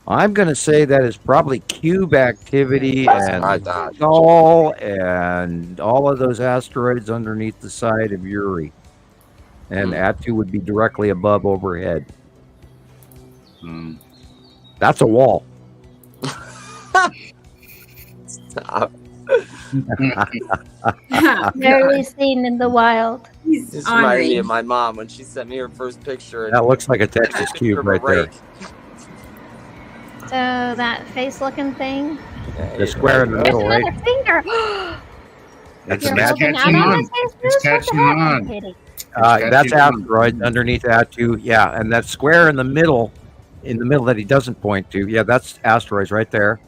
I'm going to say that is probably cube activity and all of those asteroids underneath the side of Uri. And Atu would be directly above overhead. That's a wall. Stop. Rarely seen in the wild. This reminded me of my mom when she sent me her first picture. That looks like a Texas cube right there. So that face-looking thing. The square in the middle, right? Another finger. That's catching on. It's catching on. That's asteroid underneath Atu. Yeah, and that square in the middle that he doesn't point to. Yeah, that's asteroids right there.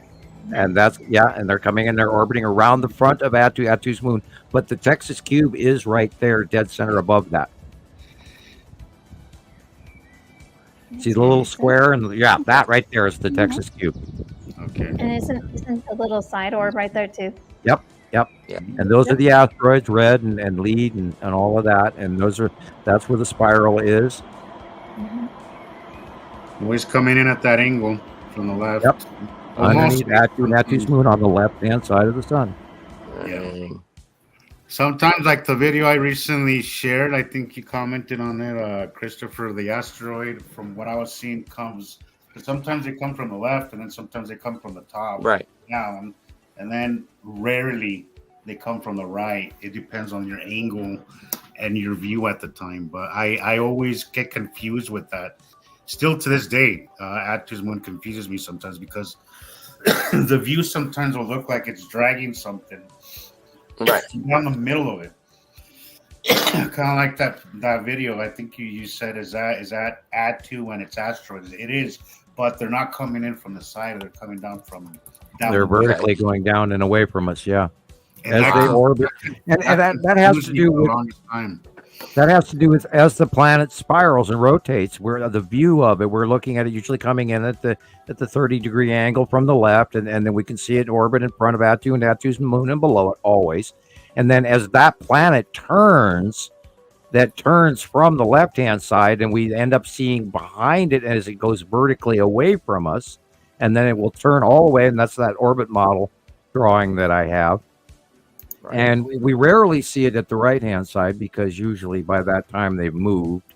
And and they're coming and they're orbiting around the front of Atu's moon. But the Texas cube is right there, dead center above that. See the little square? And that right there is the Texas cube. Okay. And isn't the little side orb right there too? Yep. And those are the asteroids, red and lead and all of that. And that's where the spiral is. Always coming in at that angle from the left. Yep. Underneath Atu's moon on the left-hand side of the sun. Yeah. Sometimes, like the video I recently shared, I think you commented on it, Christopher, the asteroid, from what I was seeing, comes Because sometimes they come from the left, and then sometimes they come from the top down, and then rarely they come from the right. It depends on your angle and your view at the time. But I always get confused with that. Still to this day, Attu's moon confuses me sometimes because the view sometimes will look like it's dragging something down the middle of it. Kind of like that video. I think you said is that Attu when it's asteroids. It is, but they're not coming in from the side. They're coming down from. They're vertically going down and away from us. Yeah, as they orbit, and that has to do with that has to do with as the planet spirals and rotates. Where the view of it, we're looking at it usually coming in at the 30-degree angle from the left, and then we can see it in orbit in front of Attu and Attu's moon and below it always. And then as that planet turns, that turns from the left-hand side, and we end up seeing behind it as it goes vertically away from us, and then it will turn all the way, and that's that orbit model drawing that I have. Right. And we rarely see it at the right-hand side because usually by that time they've moved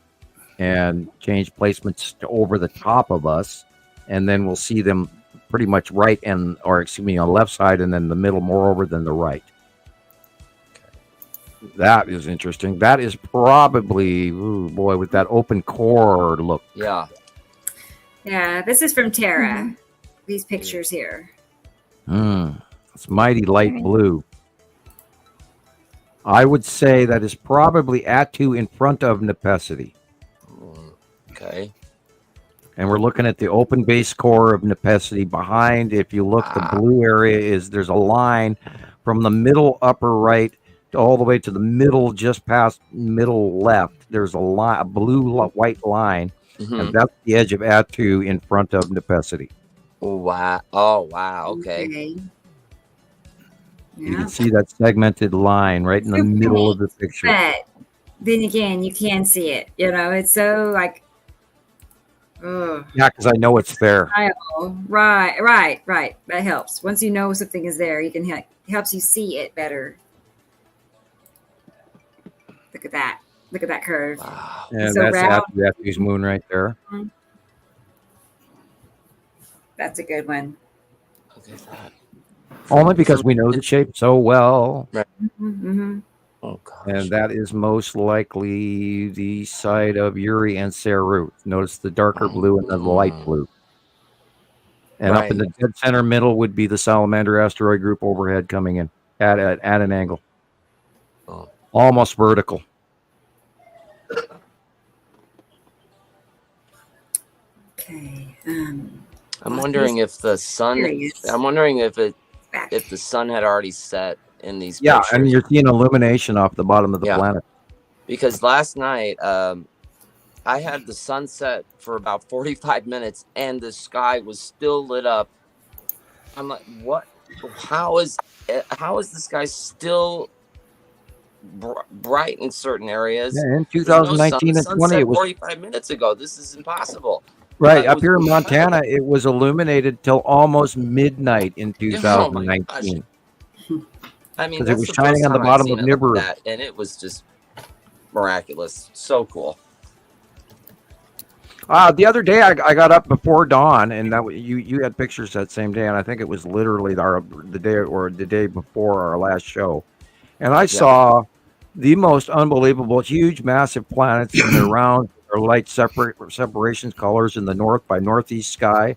and changed placements to over the top of us, and then we'll see them pretty much right on the left side, and then the middle more over than the right. That is interesting. That is probably, with that open core look. Yeah, this is from Tara. These pictures here. It's mighty light blue. I would say that is probably Attu in front of Nepesity. Okay. And we're looking at the open base core of Nepesity. Behind, if you look, the blue area there's a line from the middle upper right all the way to the middle, just past middle left. There's a blue-white line, and that's the edge of Attu in front of Nepesity. Wow. Oh, wow. Okay. You can see that segmented line right in the middle of the picture. But then again, you can see it. It's so like... Yeah, because I know it's there. Right. That helps. Once you know something is there, it helps you see it better. Look at that. Look at that curve. Wow. And so that's Attu's moon right there. That's a good one. Look at that. Only because we know the shape so well. Right. Oh, gosh. And that is most likely the side of Uri and Saru. Notice the darker blue and the light blue. And up in the dead center middle would be the Salamander asteroid group overhead coming in at an angle. Almost vertical. Okay. I'm wondering if the sun. I'm wondering if the sun had already set in these. Yeah, pictures. and you're seeing illumination off the bottom of the planet. Because last night, I had the sunset for about 45 minutes, and the sky was still lit up. I'm like, what? How is the sky still bright in certain areas? Yeah, in 2019 and 20, it was 45 minutes ago. This is impossible. Right, up here in Montana, it was illuminated till almost midnight in 2019. I mean, because it was shining on the bottom of Nibiru, and it was just miraculous. So cool. The other day I got up before dawn, and that you had pictures that same day, and I think it was literally the day before our last show, and I saw the most unbelievable, huge, massive planets in their round or light separations colors in the north by northeast sky.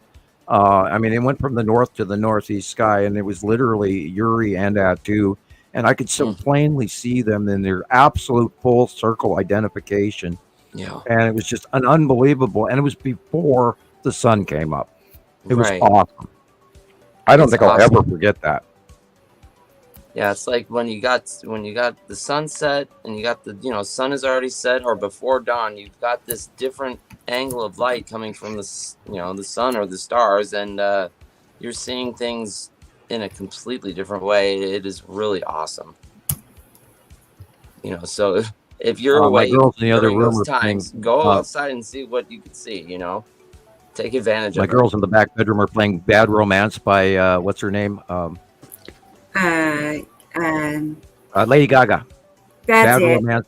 I mean, it went from the north to the northeast sky, and it was literally Uri and Attu, and I could so plainly see them in their absolute full circle identification. Yeah, and it was just an unbelievable, and it was before the sun came up. It was awesome. I don't think I'll ever forget that. Yeah, it's like when you got the sunset and you got the sun is already set, or before dawn, you've got this different angle of light coming from the sun or the stars, and you're seeing things in a completely different way. It is really awesome. So if you're awake during those times, go outside and see what you can see. Take advantage of it. My girls in the back bedroom are playing "Bad Romance" by what's her name? Lady Gaga. That's Bad it. Romance,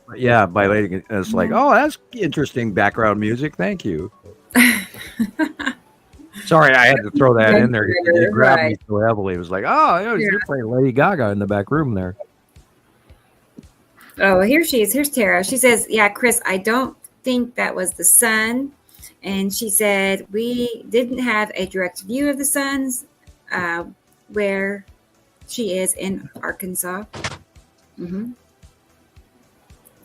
by Lady Gaga. It's like, oh, that's interesting background music. Thank you. Sorry, I had to throw that in there. It grabbed me Right. so heavily. It was like, oh, you're playing Lady Gaga in the back room there. Oh, here she is. Here's Tara. She says, yeah, Chris, I don't think that was the sun. And she said, we didn't have a direct view of the suns where she is in Arkansas. Mm-hmm.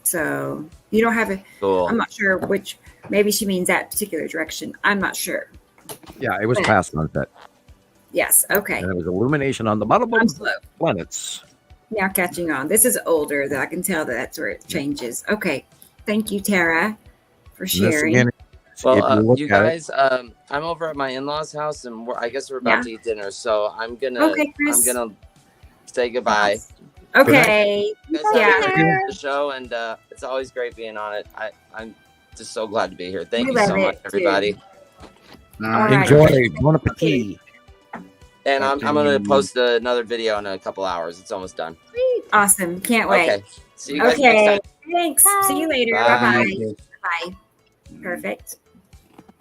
So you don't have a, Cool. I'm not sure which, maybe she means that particular direction. I'm not sure. Yeah, it was past sunset. Yes. Okay. And it was illumination on the bottom I'm of slow. planets. Now catching on. This is older, that I can tell that that's where it changes. Okay. Thank you, Tara, for And this sharing. again, if Well, look you at it- guys, I'm over at my in-laws' house, and I guess we're about to eat dinner. So I'm gonna, Okay, Chris. I'm gonna say goodbye. Okay. You guys have a Yeah. great the show, and it's always great being on it. I'm just so glad to be here. Thank We you so love much, it, everybody. Enjoy. Bon appetit. And I'm gonna post another video in a couple hours. It's almost done. Awesome. Can't wait. Okay. See you guys Okay. next time. Thanks. See you later. Bye. Bye-bye. Bye. Perfect.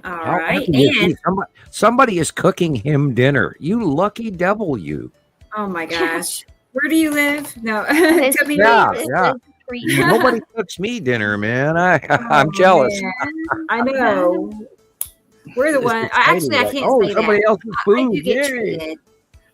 All How right. happy is he? And Somebody is cooking him dinner. You lucky devil, you. oh my gosh. Where do you live? No. It's Tell me Yeah, where you live. yeah. Nobody cooks me dinner, man. I'm jealous. Man, I know. We're the It's one. exciting, I like, can't oh, say somebody that. else's I food. do get Yay. treated.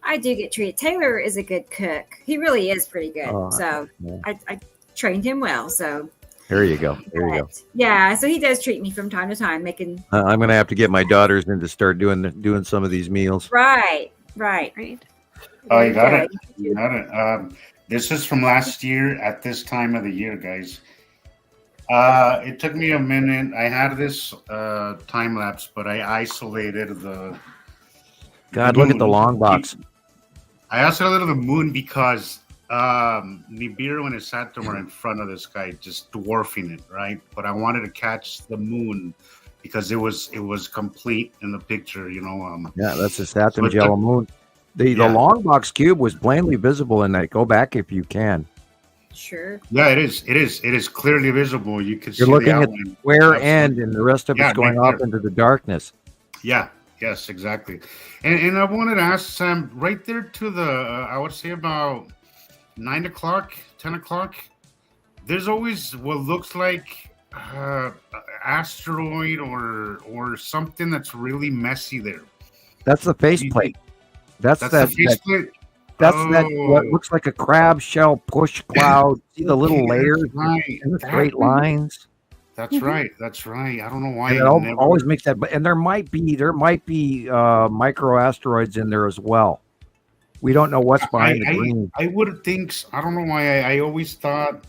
I do get treated. Taylor is a good cook. He really is pretty good. Oh, So yeah. I trained him well. So There you go. There you go. yeah. So he does treat me from time to time, making I'm gonna have to get my daughters in to start doing some of these meals. right. Oh, you got Okay. it. You got it. This is from last year at this time of the year, guys. It took me a minute. I had this time lapse, but I isolated the. God, look at the long box. I isolated the moon because Nibiru and his Saturn were in front of this guy, just dwarfing it, right? But I wanted to catch the moon because it was complete in the picture, you know. Yeah, that's a Saturn But yellow moon. The long box cube was plainly visible in that. Go back if you can. Sure. Yeah, it is. It is clearly visible. You can see You're looking the at outline. the square Absolutely. end, and the rest of Yeah, it's going right off there. into the darkness. Yeah. Yes, exactly. And I wanted to ask Sam, right there to the, I would say about 9 o'clock, 10 o'clock, there's always what looks like asteroid or something that's really messy there. That's the faceplate. That's That's that. the faceplate? That's that. What Oh. looks like a crab shell push cloud. See the little Yeah, layers that's right. and the straight lines. That's right. That's right. I don't know why And it I never. always makes that. And there might be micro asteroids in there as well. We don't know what's behind the green. I would think. I don't know why. I always thought,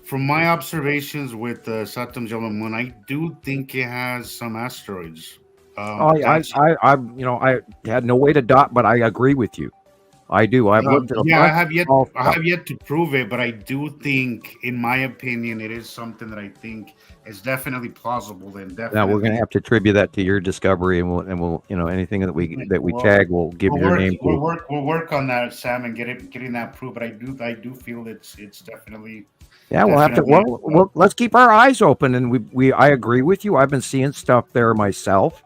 from my observations with the Saturn's yellow moon, I do think it has some asteroids. I had no way to dot, but I agree with you. I do. I've looked at I have yet. all I have yet to prove it, but I do think, in my opinion, it is something that I think is definitely plausible and definitely. Now we're going to have to attribute that to your discovery, and we'll anything that we tag, we'll give your name We'll to. we'll work on that, Sam, and getting that proof. But I do feel it's definitely. Yeah, we'll have to. definitely- Well, let's keep our eyes open, and I agree with you. I've been seeing stuff there myself.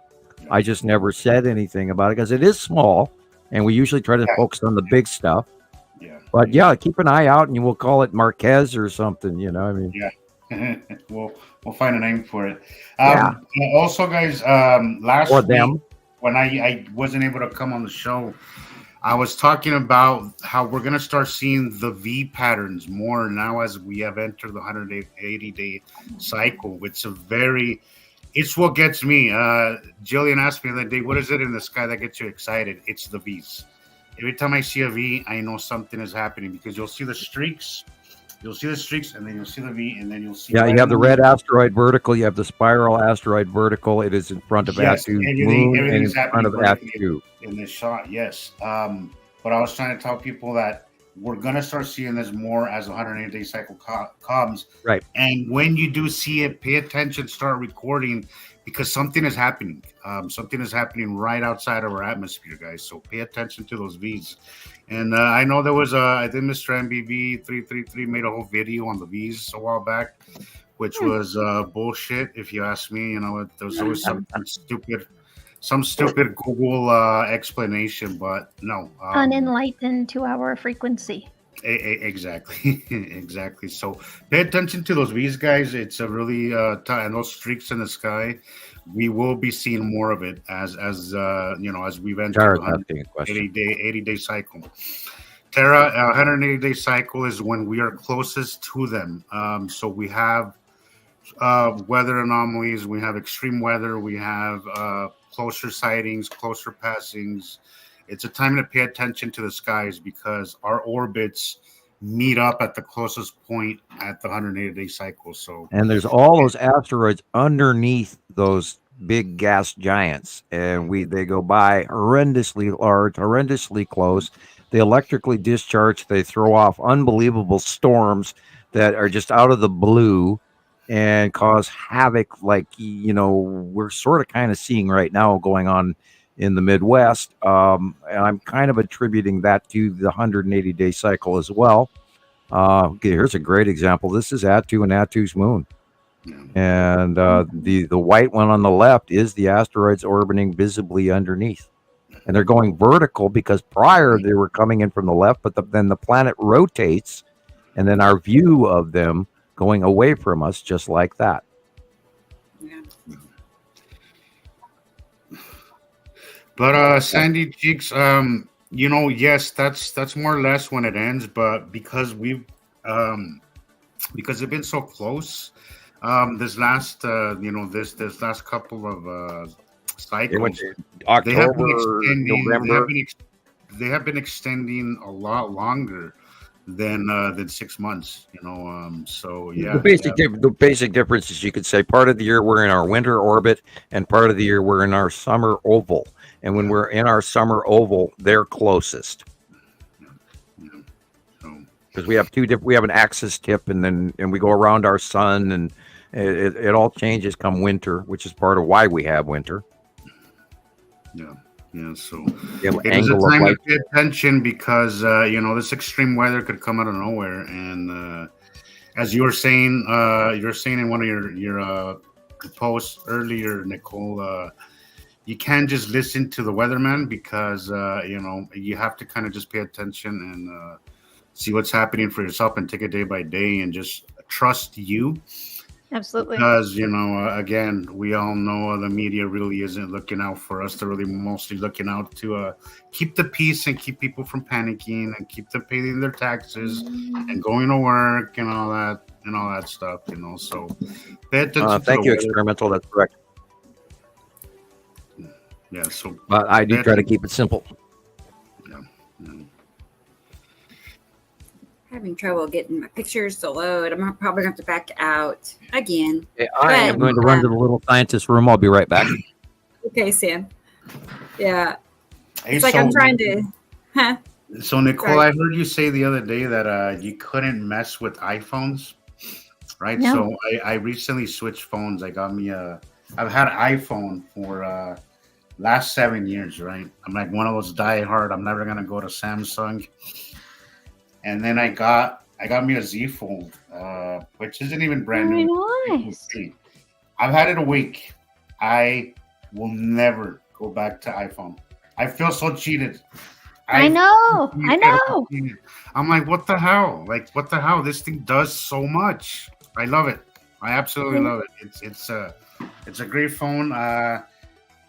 I just never said anything about it because it is small, and we usually try to focus on the big stuff. Yeah. But yeah, keep an eye out, and you will call it Marquez or something. You know, I mean. Yeah. We'll find a name for it. Yeah. Also, guys, last Or week them. when I wasn't able to come on the show, I was talking about how we're gonna start seeing the V patterns more now as we have entered the 180-day cycle. It's what gets me. Gillian asked me the other day, what is it in the sky that gets you excited? It's the V's. Every time I see a V, I know something is happening because you'll see the streaks, and then you'll see the V, and then you'll see. Yeah, you have the red asteroid vertical. You have the spiral asteroid vertical. It is in front of Yes, Atu everything- moon and in everything's front of happening Atu. in this shot. Yes, but I was trying to tell people that we're gonna start seeing this more as the 180-day cycle comes. Right. And when you do see it, pay attention, start recording, because something is happening. Something is happening right outside of our atmosphere, guys. So pay attention to those V's. And I know there was I think Mr. MBB 333 made a whole video on the V's a while back, which was bullshit, if you ask me. You know, there's always something stupid some stupid Google explanation, but no. Unenlightened to our frequency. Exactly, exactly. So pay attention to those bees, guys. It's a really and those streaks in the sky. We will be seeing more of it as as we've entered the 80-day cycle. Tara, 180-day cycle is when we are closest to them. So we have weather anomalies, we have extreme weather, we have closer sightings, closer passings. It's a time to pay attention to the skies because our orbits meet up at the closest point at the 180-day cycle. So, and there's all those asteroids underneath those big gas giants, and they go by horrendously large, horrendously close. They electrically discharge. They throw off unbelievable storms that are just out of the blue and cause havoc, like we're sort of kind of seeing right now going on in the Midwest. And I'm kind of attributing that to the 180-day cycle as well. Okay, here's a great example. This is Attu and Attu's moon. And the white one on the left is the asteroids orbiting visibly underneath. And they're going vertical because prior they were coming in from the left, but then the planet rotates, and then our view of them going away from us just like that. But Sandy Cheeks, yes, that's more or less when it ends. But because they've been so close, this last this last couple of cycles, October, November. They have been extending a lot longer than 6 months. So yeah. The basic difference is, you could say, part of the year we're in our winter orbit, and part of the year we're in our summer oval. And when we're in our summer oval, they're closest. Because we have we have an axis tip, and we go around our sun, and it all changes come winter, which is part of why we have winter. Yeah. So it is a time to pay attention because this extreme weather could come out of nowhere. And as you were saying, in one of your posts earlier, Nicole, you can't just listen to the weatherman because you have to kind of just pay attention and see what's happening for yourself and take it day by day and just trust you. Absolutely. Because again, we all know the media really isn't looking out for us. They're really mostly looking out to keep the peace and keep people from panicking and keep them paying their taxes and going to work and all that stuff. So pay attention. Thank you, Experimental. That's correct. Yeah, so but I do try to keep it simple. Having trouble getting my pictures to load. I'm probably going to have to back out again. Okay, I am going to run to the little scientist room. I'll be right back. Okay, Sam. Yeah. It's like I'm trying to... Huh? So, Nicole, I heard you say the other day that you couldn't mess with iPhones, right? No. So I recently switched phones. I've had an iPhone for... last 7 years, right? I'm like one of those diehard. I'm never gonna go to Samsung. And then I got me a Z Fold, which isn't even brand new. Nice. I've had it a week. I will never go back to iPhone. I feel so cheated. I know. I'm like, what the hell? What the hell? This thing does so much. I love it. I absolutely love it. It's a great phone.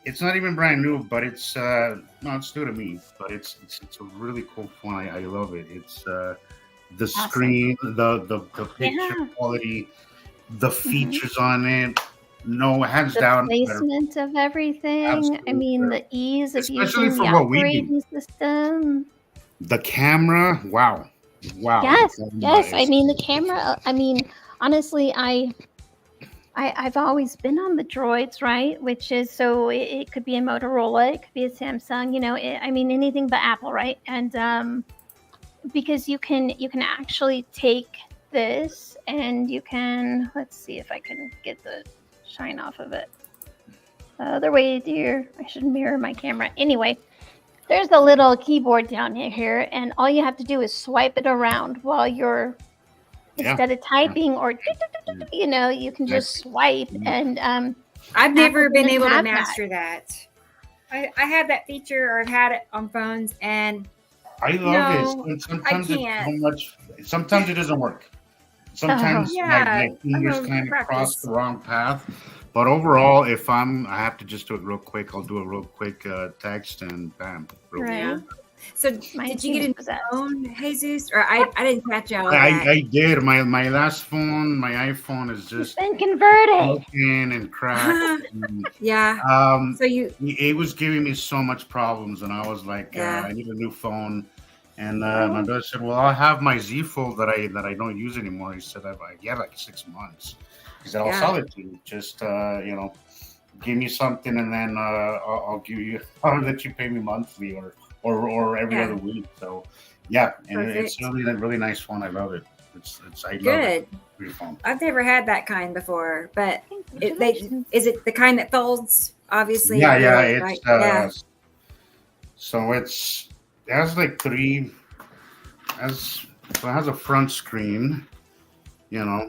It's not even brand new, but it's it's new to me. But it's a really cool phone. I love it. It's the awesome. Screen, the picture quality, the features on it. No, hands down. The placement of everything. Absolutely. I mean, the ease of especially using for the what we operating system. The camera, wow. Yes. I mean, the camera. I mean, honestly, I've always been on the droids, right? Which is, so it could be a Motorola, it could be a Samsung, anything but Apple, right? And because you can actually take this and you can, let's see if I can get the shine off of it. Other way, dear, I should mirror my camera. Anyway, there's a little keyboard down here, and all you have to do is swipe it around while you're instead of typing or you can just swipe. And I've never been able to master that. I have that feature, or I've had it on phones, and I love it. Sometimes it's so much. Sometimes it doesn't work. Sometimes my fingers kind of cross the wrong path. But overall, if I have to just do it real quick, I'll do a real quick text and bam. Right. So did you get a phone, Jesus? Or I didn't catch all that. I did. My last phone, my iPhone is just been converted and cracked. Yeah. So it was giving me so much problems, and I was like, I need a new phone. And my brother said, "Well, I'll have my Z Fold that I don't use anymore." He said, "I had like 6 months." He said, "I'll sell it to you. Just give me something, and then I'll give you. I'll let you pay me monthly or every other week." So and it's really a really nice phone. I love it. I love it. Good phone. I've never had that kind before, but is it the kind that folds? Obviously. Yeah. So it has like three. It has a front screen. Okay.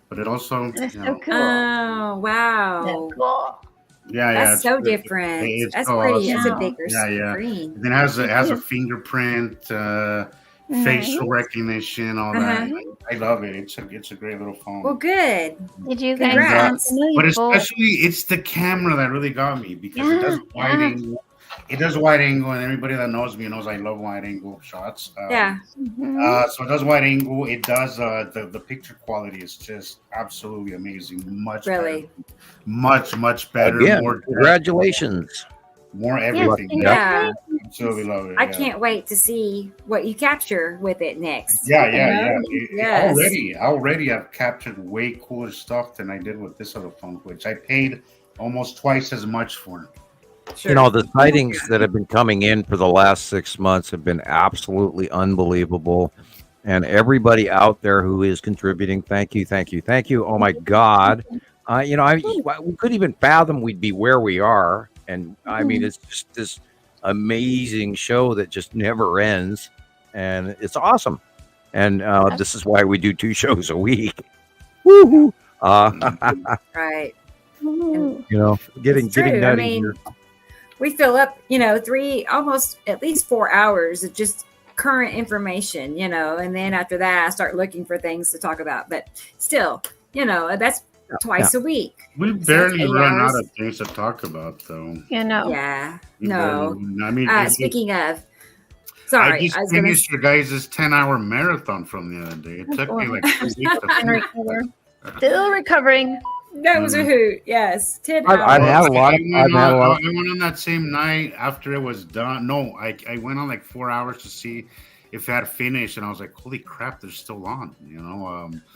But it also. So cool. Oh wow. That's cool. That's so different. That's pretty. It's a bigger screen. And it has a fingerprint, facial recognition, all that. I love it. It's a great little phone. Well, good. Did you guys? But especially, it's the camera that really got me, because it does wide angle. It does wide angle, and everybody that knows me knows I love wide angle shots. So it does wide angle. It does the picture quality is just absolutely amazing. Better. Much better. Again, more congratulations. More everything. Yeah. Absolutely love it. I can't wait to see what you capture with it next. Yeah. Already I've captured way cooler stuff than I did with this other phone, which I paid almost twice as much for. Sure. The sightings that have been coming in for the last 6 months have been absolutely unbelievable. And everybody out there who is contributing, thank you. Oh my God. We couldn't even fathom we'd be where we are. And I mean, it's just this amazing show that just never ends. And it's awesome. And this is why we do 2 shows a week. Woohoo! Right. Getting nutty here. We fill up, 3, almost at least 4 hours of just current information, and then after that, I start looking for things to talk about. But still, that's twice a week. We barely run out of things to talk about, though. Yeah. No. I mean, speaking of, sorry, I just finished your guys' 10-hour marathon from the other day. It took me like 2 weeks to finish. Still recovering. That was a hoot. Yes, 10 hours. I've had a lot. I went on that same night after it was done. No, I went on like 4 hours to see if it had finished, and I was like, "Holy crap, they're still on!"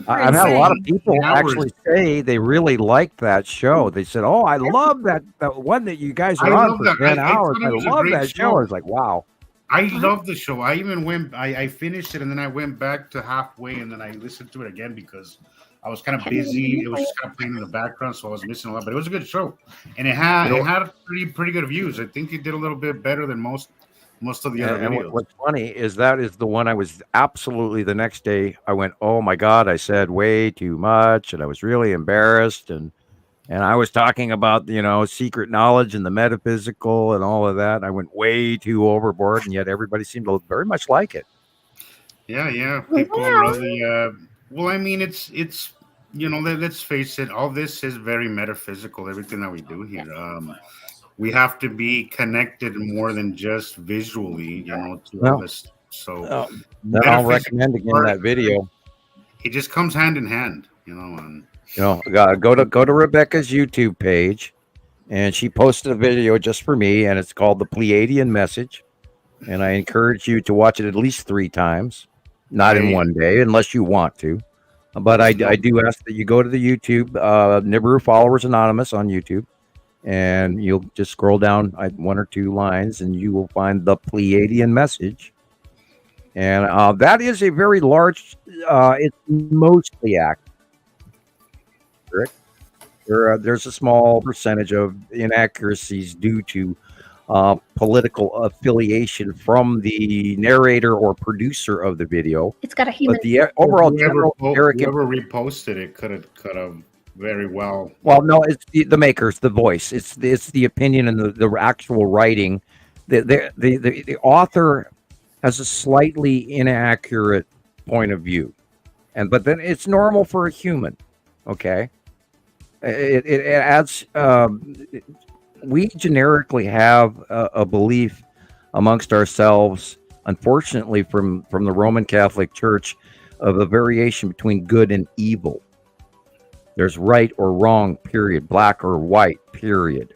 I've had a lot of people actually say they really liked that show. They said, "Oh, I love that one that you guys are on for 10 hours. I love that show." I was like, "Wow." I love the show. I even I finished it, and then I went back to halfway, and then I listened to it again because I was kind of busy. It was just kind of playing in the background, so I was missing a lot. But it was a good show, and it had pretty good views. I think it did a little bit better than most of the other videos. What's funny is that is the one I was absolutely the next day. I went, "Oh my God!" I said way too much, and I was really embarrassed. And I was talking about secret knowledge and the metaphysical and all of that. I went way too overboard, and yet everybody seemed to very much like it. Yeah. People really. Well, I mean, it's let's face it, all this is very metaphysical, everything that we do here. We have to be connected more than just visually, to this. So I'll recommend again that video. It just comes hand in hand, go to Rebecca's YouTube page, and she posted a video just for me, and it's called The Pleiadian Message. And I encourage you to watch it at least 3 times. Not in one day, unless you want to. But I do ask that you go to the YouTube, Nibiru Followers Anonymous on YouTube, and you'll just scroll down 1 or 2 lines, and you will find The Pleiadian Message. And that is a very large, it's mostly accurate. There's a small percentage of inaccuracies due to political affiliation from the narrator or producer of the video. It's got a human. But the overall whoever reposted it could have very well. Well, no, it's the makers, the voice. It's the opinion and the actual writing. The author has a slightly inaccurate point of view, but then it's normal for a human. Okay, it adds. We generically have a belief amongst ourselves, unfortunately, from the Roman Catholic Church, of a variation between good and evil. There's right or wrong, period. Black or white, period.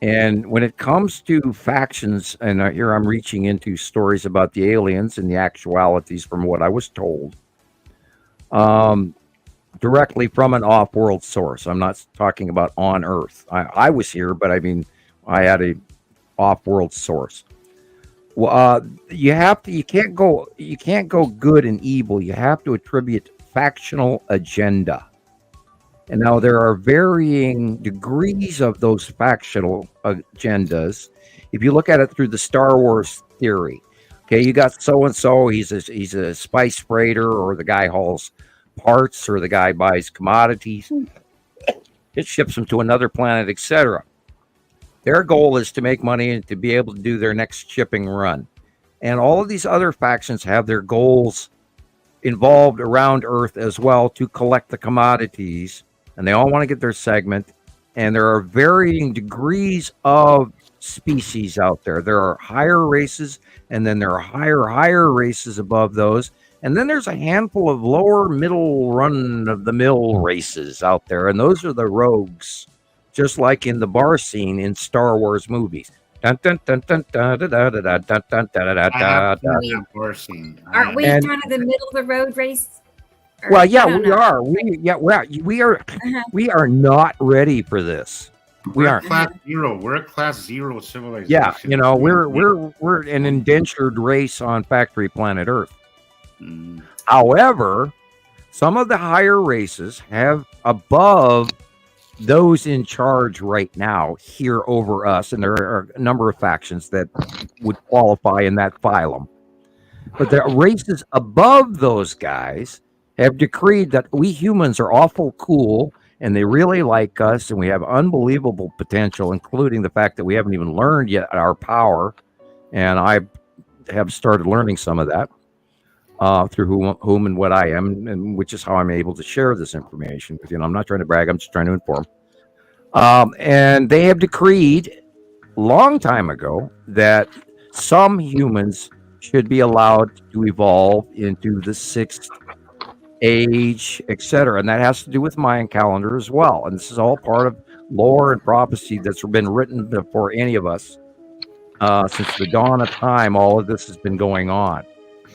And when it comes to factions, and here I'm reaching into stories about the aliens and the actualities from what I was told, directly from an off-world source. I'm not talking about on Earth. I was here, but I mean, I had a off-world source. Well, you can't go good and evil. You have to attribute factional agenda. And now there are varying degrees of those factional agendas. If you look at it through the Star Wars theory, okay, you got so and so. He's a spice freighter, or the guy hauls parts, or the guy buys commodities. It ships them to another planet, etc. Their goal is to make money and to be able to do their next shipping run. And all of these other factions have their goals involved around Earth as well, to collect the commodities. And they all want to get their segment. And there are varying degrees of species out there. There are higher races, and then there are higher races above those. And then there's a handful of lower middle run-of-the-mill races out there. And those are the rogues, just like in the bar scene in Star Wars movies. Aren't we kind of the middle of the road race? Well, yeah, we are. We are not ready for this. We aren't. Class zero. We're a class zero civilization. Yeah, we're an indentured race on factory planet Earth. However, some of the higher races have above those in charge right now here over us, and there are a number of factions that would qualify in that phylum. But the races above those guys have decreed that we humans are awful cool, and they really like us, and we have unbelievable potential, including the fact that we haven't even learned yet our power. And I have started learning some of that through whom and what I am, and which is how I'm able to share this information with you. I'm not trying to brag, I'm just trying to inform. And they have decreed long time ago that some humans should be allowed to evolve into the sixth age, etc. And that has to do with Mayan calendar as well. And this is all part of lore and prophecy that's been written before any of us. Since the dawn of time, all of this has been going on.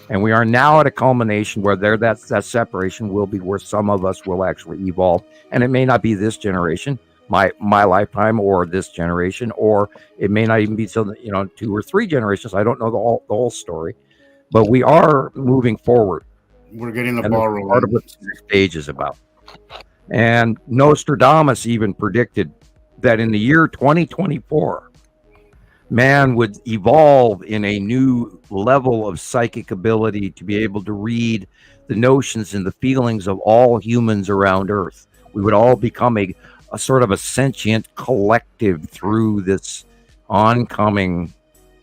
And we are now at a culmination where that separation will be where some of us will actually evolve. And it may not be this generation, my lifetime, or this generation, or it may not even be till 2 or 3 generations. I don't know the whole story, but we are moving forward. We're getting the ball rolling. Part of what this stage is about. And Nostradamus even predicted that in the year 2024, man would evolve in a new level of psychic ability to be able to read the notions and the feelings of all humans around Earth. We would all become a sort of a sentient collective through this oncoming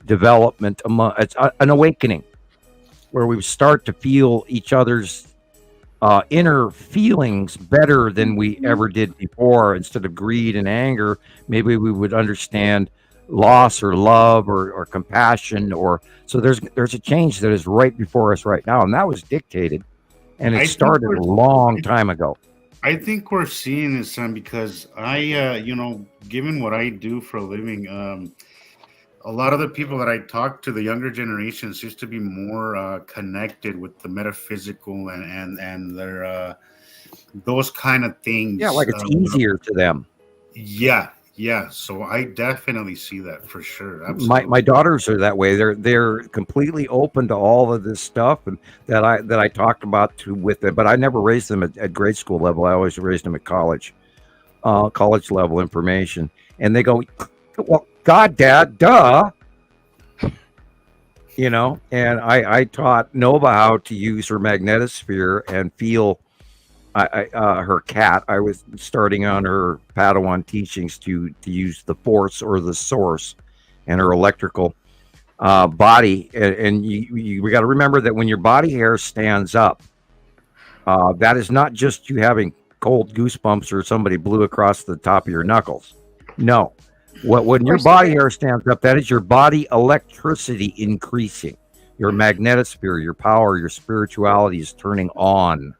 development. It's an awakening where we start to feel each other's inner feelings better than we ever did before. Instead of greed and anger, maybe we would understand loss or love or compassion, so there's a change that is right before us right now, and that was dictated, and it started a long time ago. I think we're seeing this, Sam, because given what I do for a living, a lot of the people that I talk to, the younger generations, used to be more connected with the metaphysical and their those kind of things. Yeah, like it's easier to them. Yeah, so I definitely see that for sure. Absolutely. My daughters are that way. They're completely open to all of this stuff, and that I talked about with it. But I never raised them at grade school level. I always raised them at college level information. And they go, "Well, God, Dad, duh." And I taught Nova how to use her magnetosphere and feel her cat. I was starting on her Padawan teachings to use the force or the source, and her electrical body. And we got to remember that when your body hair stands up, that is not just you having cold goosebumps or somebody blew across the top of your knuckles. No, when your body hair stands up, that is your body electricity increasing. Your magnetosphere, your power, your spirituality is turning on.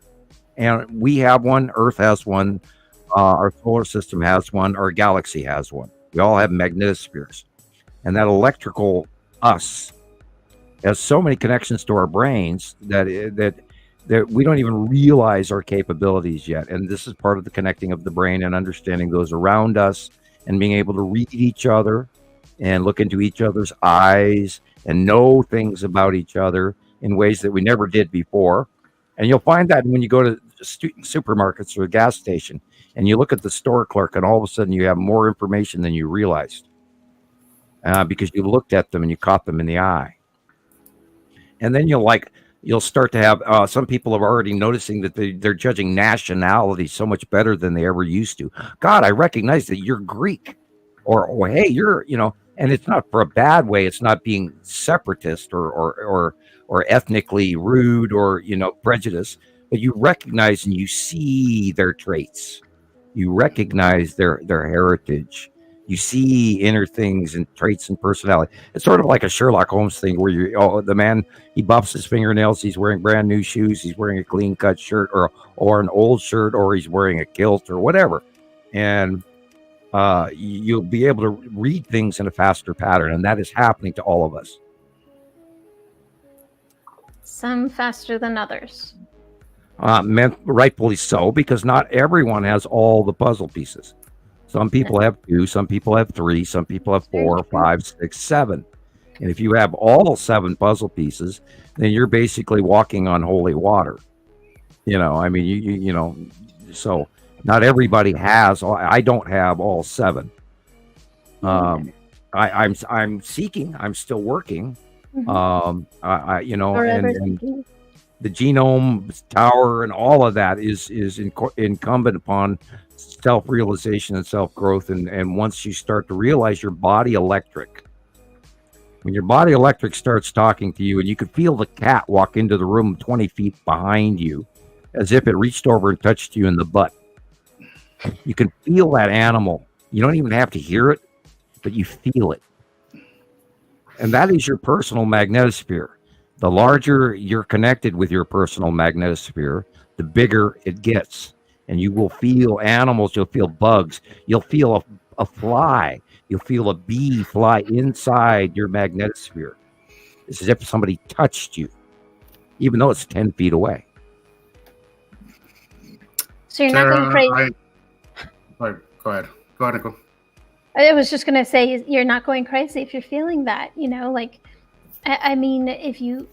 And we have one, Earth has one, our solar system has one, our galaxy has one. We all have magnetospheres. And that electrical us has so many connections to our brains that we don't even realize our capabilities yet. And this is part of the connecting of the brain and understanding those around us and being able to read each other and look into each other's eyes and know things about each other in ways that we never did before. And you'll find that when you go to supermarkets or a gas station and you look at the store clerk, and all of a sudden you have more information than you realized because you looked at them and you caught them in the eye. And then you'll start to have some people are already noticing that they're judging nationality so much better than they ever used to. God, I recognize that you're Greek, or hey, you're, and it's not for a bad way. It's not being separatist or ethnically rude or prejudice, but you recognize and you see their traits. You recognize their heritage. You see inner things and traits and personality. It's sort of like a Sherlock Holmes thing where the man, he buffs his fingernails, he's wearing brand new shoes, he's wearing a clean cut shirt or an old shirt, or he's wearing a kilt or whatever. And you'll be able to read things in a faster pattern, and that is happening to all of us. Some faster than others. Rightfully so, because not everyone has all the puzzle pieces. Some people have 2, some people have 3, some people have 4, 5, 6, 7. And if you have all 7 puzzle pieces, then you're basically walking on holy water. So not everybody has. I don't have all 7. I'm seeking. I'm still working. And the genome tower and all of that is incumbent upon self-realization and self-growth. And once you start to realize your body electric, when your body electric starts talking to you, and you could feel the cat walk into the room 20 feet behind you as if it reached over and touched you in the butt. You can feel that animal. You don't even have to hear it, but you feel it. And that is your personal magnetosphere. The larger you're connected with your personal magnetosphere, the bigger it gets. And you will feel animals, you'll feel bugs, you'll feel a fly, you'll feel a bee fly inside your magnetosphere. It's as if somebody touched you, even though it's 10 feet away. So you're not going crazy. Go ahead, Nicole. I was just going to say, you're not going crazy if you're feeling that, I mean, if you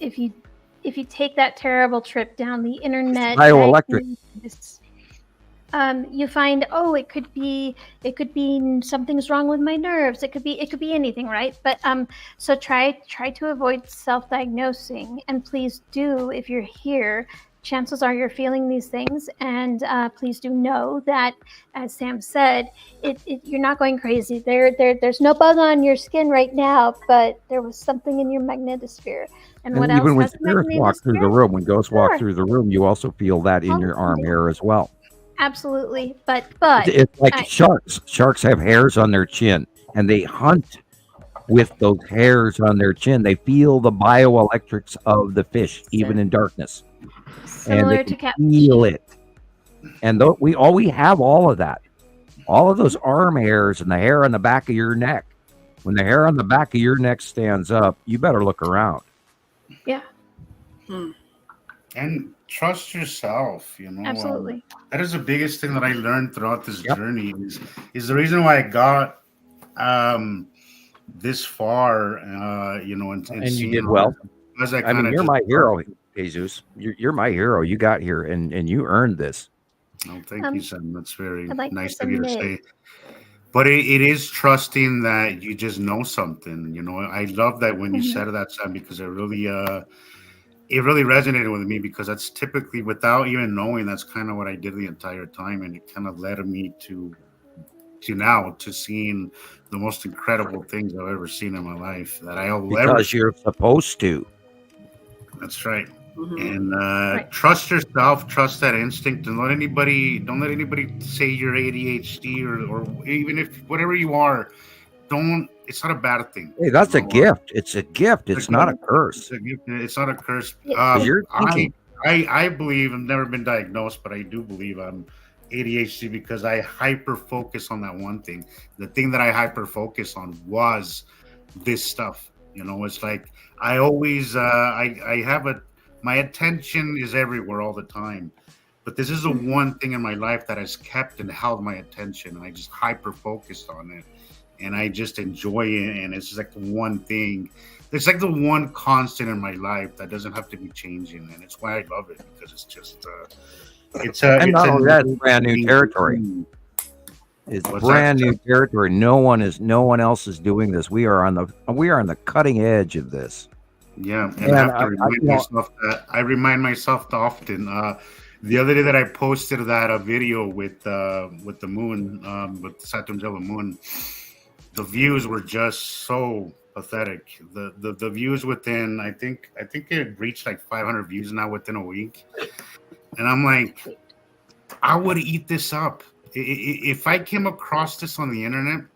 take that terrible trip down the internet, bioelectric. You find, it could be something's wrong with my nerves. It could be anything, right? But so try to avoid self-diagnosing, and please do, if you're here, chances are you're feeling these things, and please do know that, as Sam said, you're not going crazy. There's no bug on your skin right now, but there was something in your magnetosphere. And what else? Even when spirits walk through the room, when ghosts walk through the room, you also feel that in your arm hair as well. Absolutely, but it's like sharks. Sharks have hairs on their chin, and they hunt with those hairs on their chin. They feel the bioelectrics of the fish, even in darkness. Similar and they can feel it. And we have all of that. All of those arm hairs and the hair on the back of your neck. When the hair on the back of your neck stands up, you better look around. Yeah. And trust yourself, Absolutely. That is the biggest thing that I learned throughout this journey is the reason why I got this far, and you did well. I mean, you're my hero, Jesus. You're my hero. You got here and you earned this. Oh, thank you, Sam. That's very nice to of you to say. But it is trusting that you just know something. I love that when you said that, Sam, because it really it really resonated with me because that's typically, without even knowing, that's kind of what I did the entire time, and it kind of led me to now to seeing the most incredible things I've ever seen in my life that I'll ever. Because you're supposed to. That's right. And trust yourself, trust that instinct, and don't let anybody say you're ADHD or even if whatever you are, it's not a bad thing. Hey, that's a gift. It's a gift. It's not a curse. It's not a curse. You're thinking. I believe, I've never been diagnosed, but I do believe I'm ADHD because I hyper focus on that one thing. The thing that I hyper focus on was this stuff. It's like I always I have my attention is everywhere all the time, but this is the one thing in my life that has kept and held my attention, and I just hyper focused on it, and I just enjoy it, and it's just like the one thing. It's like the one constant in my life that doesn't have to be changing, and it's why I love it because it's just and not only that, it's brand new territory. It's brand new territory. No one else is doing this. We are on the cutting edge of this. Yeah, and I have to remind myself that. I remind myself often. The other day that I posted that video with the moon, with Saturn's yellow moon, the views were just so pathetic. The views within, I think it reached like 500 views now within a week, and I'm like, I would eat this up if I came across this on the internet.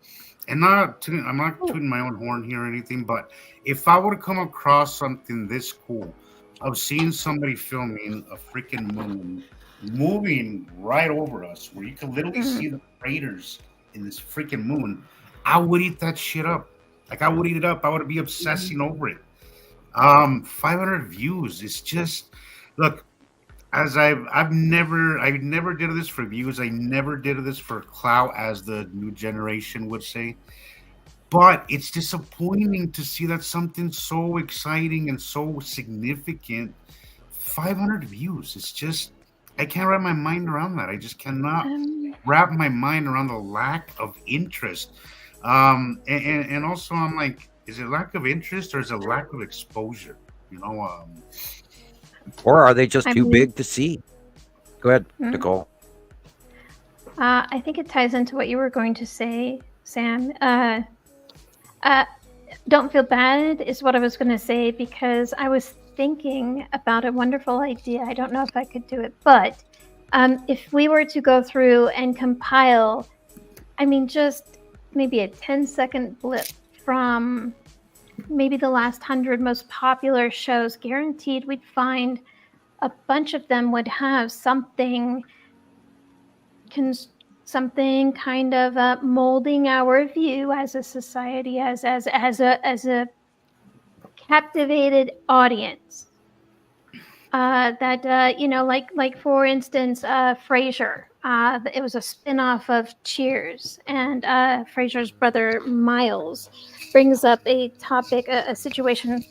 And I'm not tooting my own horn here or anything, but if I would come across something this cool of seeing somebody filming a freaking moon moving right over us, where you can literally see the craters in this freaking moon, I would eat that shit up. Like, I would eat it up. I would be obsessing over it. 500 views. It's just, look, as I never did this for views. I never did this for clout, as the new generation would say. But it's disappointing to see that something so exciting and so significant, 500 views. It's just, I can't wrap my mind around that. I just cannot wrap my mind around the lack of interest. And also I'm like, is it lack of interest or is it lack of exposure? Or are they just too big to see? Go ahead, Nicole. I think it ties into what you were going to say, Sam. Don't feel bad is what I was going to say, because I was thinking about a wonderful idea. I don't know if I could do it, but if we were to go through and compile, just maybe a 10-second blip from maybe the last 100 most popular shows, guaranteed we'd find a bunch of them would have something kind of molding our view as a society, as a captivated audience. Like for instance, Frasier. It was a spin-off of Cheers, and Frasier's brother Miles brings up a topic, a situation.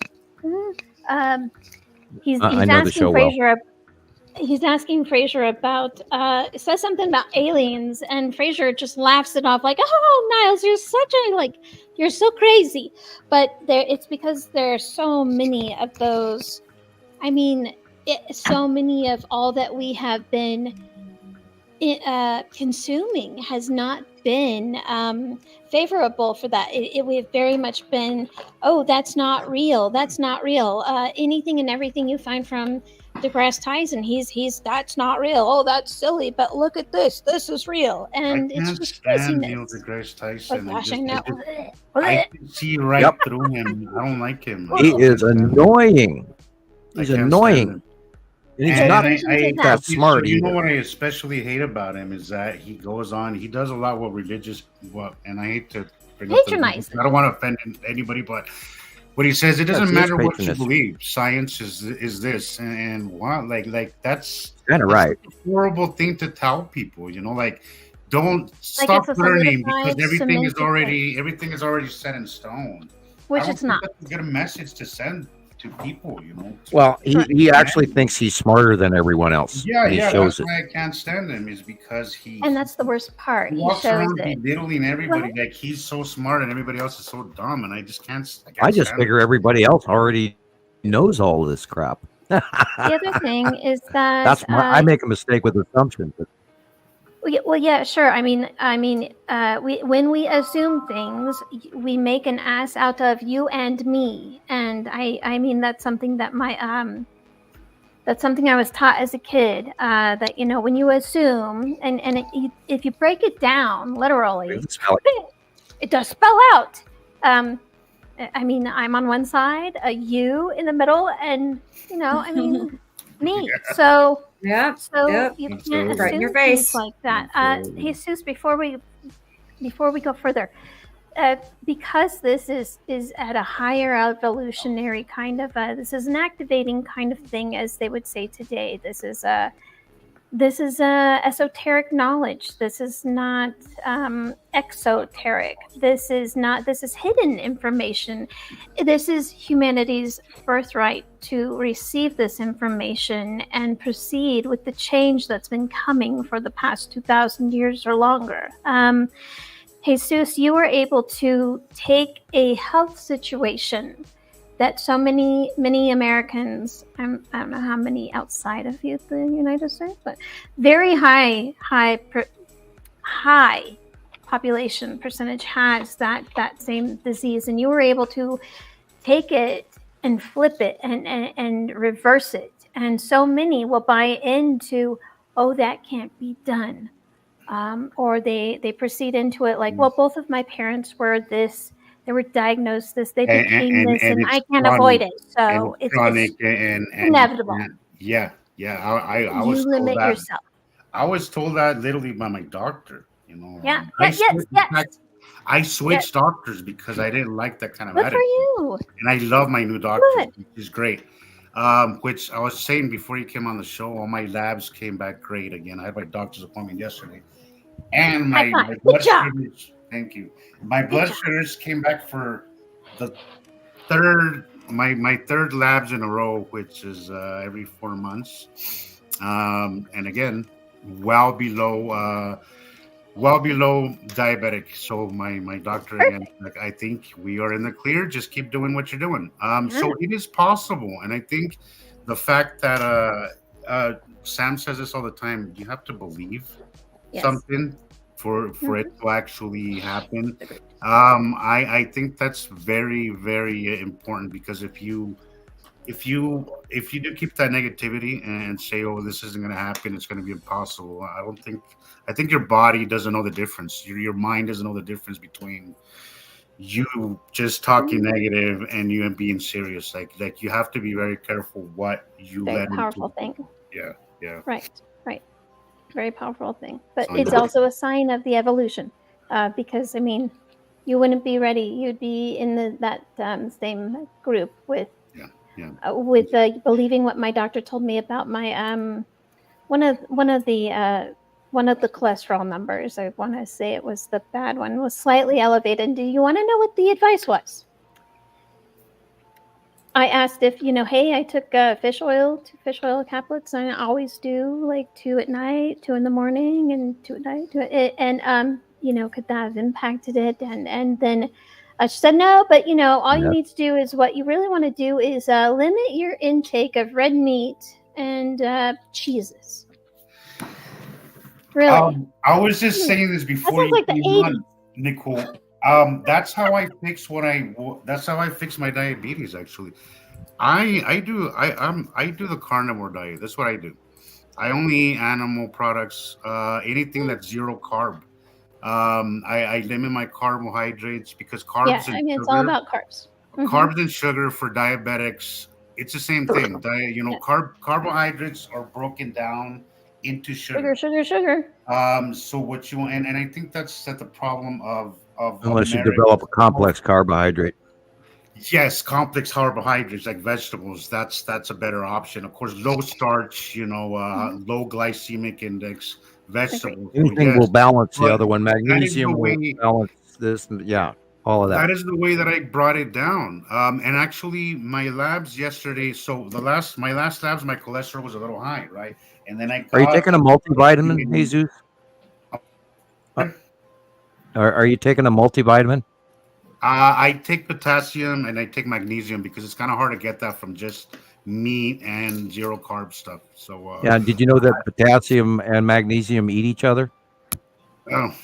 He's asking Frasier. He's asking Frasier about. It says something about aliens, and Frasier just laughs it off like, "Oh, Niles, you're so crazy." But it's because there are so many of those. So many of all that we have been consuming has not been favorable for that. We've very much been, that's not real. That's not real. Anything and everything you find from DeGrasse Tyson, he's that's not real. Oh, that's silly. But look at this. This is real. And it's just stand Neil deGrasse Tyson. Gosh, I know. I can see right through him. I don't like him. He is annoying. He's annoying. And he's not that smart. You know what I especially hate about him is that he goes on. He does a lot with and I hate to bring up I don't want to offend anybody, but what he says, it doesn't matter what you believe. Science is this and what that's kind of right. A horrible thing to tell people. Don't stop learning because everything is already set in stone. Which it's not. That's a good message to send to people, Well, he actually thinks he's smarter than everyone else. Yeah, shows that's why I can't stand him, is because and that's the worst part. He walks around belittling everybody like he's so smart and everybody else is so dumb, and I just can't. I just figure everybody else already knows all of this crap. The other thing is that That's I make a mistake with assumptions. well, yeah, sure. I mean, when we assume things, we make an ass out of you and me, and I mean that's something that that's something I was taught as a kid. That when you assume, if you break it down literally, it does spell out. I mean, I'm on one side, you in the middle, and I mean, me. So yeah, you can't right in assume your things face. like that. Jesus, before we go further, because this is at a higher evolutionary kind of this is an activating kind of thing, as they would say today. This is esoteric knowledge. This is not exoteric. This is hidden information. This is humanity's birthright to receive this information and proceed with the change that's been coming for the past 2,000 years or longer. Jesus, you were able to take a health situation that so many Americans, I don't know how many outside of the United States, but very high population percentage has that same disease, and you were able to take it and flip it and reverse it, and so many will buy into, oh, that can't be done, or they proceed into it like, well, both of my parents were this. They were diagnosed this, they became this, and I can't avoid it. So it's chronic and inevitable. Yeah. I was You told limit that. yourself. I was told that literally by my doctor. Yeah. I switched doctors because I didn't like that kind of Good attitude. for you. And I love my new doctor. He's great. Which I was saying before you came on the show, all my labs came back great again. I had my doctor's appointment yesterday. And my blood sugars, thank you. My blood sugars came back for the third, my third labs in a row, which is every 4 months. And again, well below diabetic. So my doctor again, like, I think we are in the clear. Just keep doing what you're doing. So it is possible, and I think the fact that Sam says this all the time, you have to believe something for it to actually happen. I think that's very, very important, because if you do keep that negativity and say, oh, this isn't going to happen, it's going to be impossible, I think your body doesn't know the difference. Your mind doesn't know the difference between you just talking negative and you being serious. Like you have to be very careful what you Very let powerful into. thing. Yeah. Right. Very powerful thing. But it's also a sign of the evolution, because I mean, you wouldn't be ready. You'd be in that same group with believing what my doctor told me about my one of the cholesterol numbers. I want to say it was the bad one, was slightly elevated. Do you want to know what the advice was? I asked if, hey, I took two fish oil caplets, and I always do, like 2 at night, 2 in the morning, and 2 at night. Could that have impacted it? And then she said, no, but, all you need to do is, what you really want to do is limit your intake of red meat and cheeses. Really? I was just saying this before you came on, Nicole. That's how I fix that's how I fix my diabetes. Actually, I do the carnivore diet. That's what I do. I only eat animal products, anything that's zero carb. I limit my carbohydrates, because carbs it's all about carbs. Carbs and sugar for diabetics, it's the same thing. Carbohydrates are broken down into sugar. Sugar. So what you and I think that's the problem of unless you America. develop a complex carbohydrate. Yes, complex carbohydrates like vegetables. That's a better option. Of course, low starch, low glycemic index vegetables. Anything will balance the other one. Magnesium will balance this. All of that. That is the way that I brought it down. And actually, my labs yesterday. So my last labs, my cholesterol was a little high, right? And then Are you taking a multivitamin, Jesus? Are you taking a multivitamin? I take potassium and I take magnesium, because it's kind of hard to get that from just meat and zero carb stuff. So Yeah, did you know that potassium and magnesium eat each other? Oh,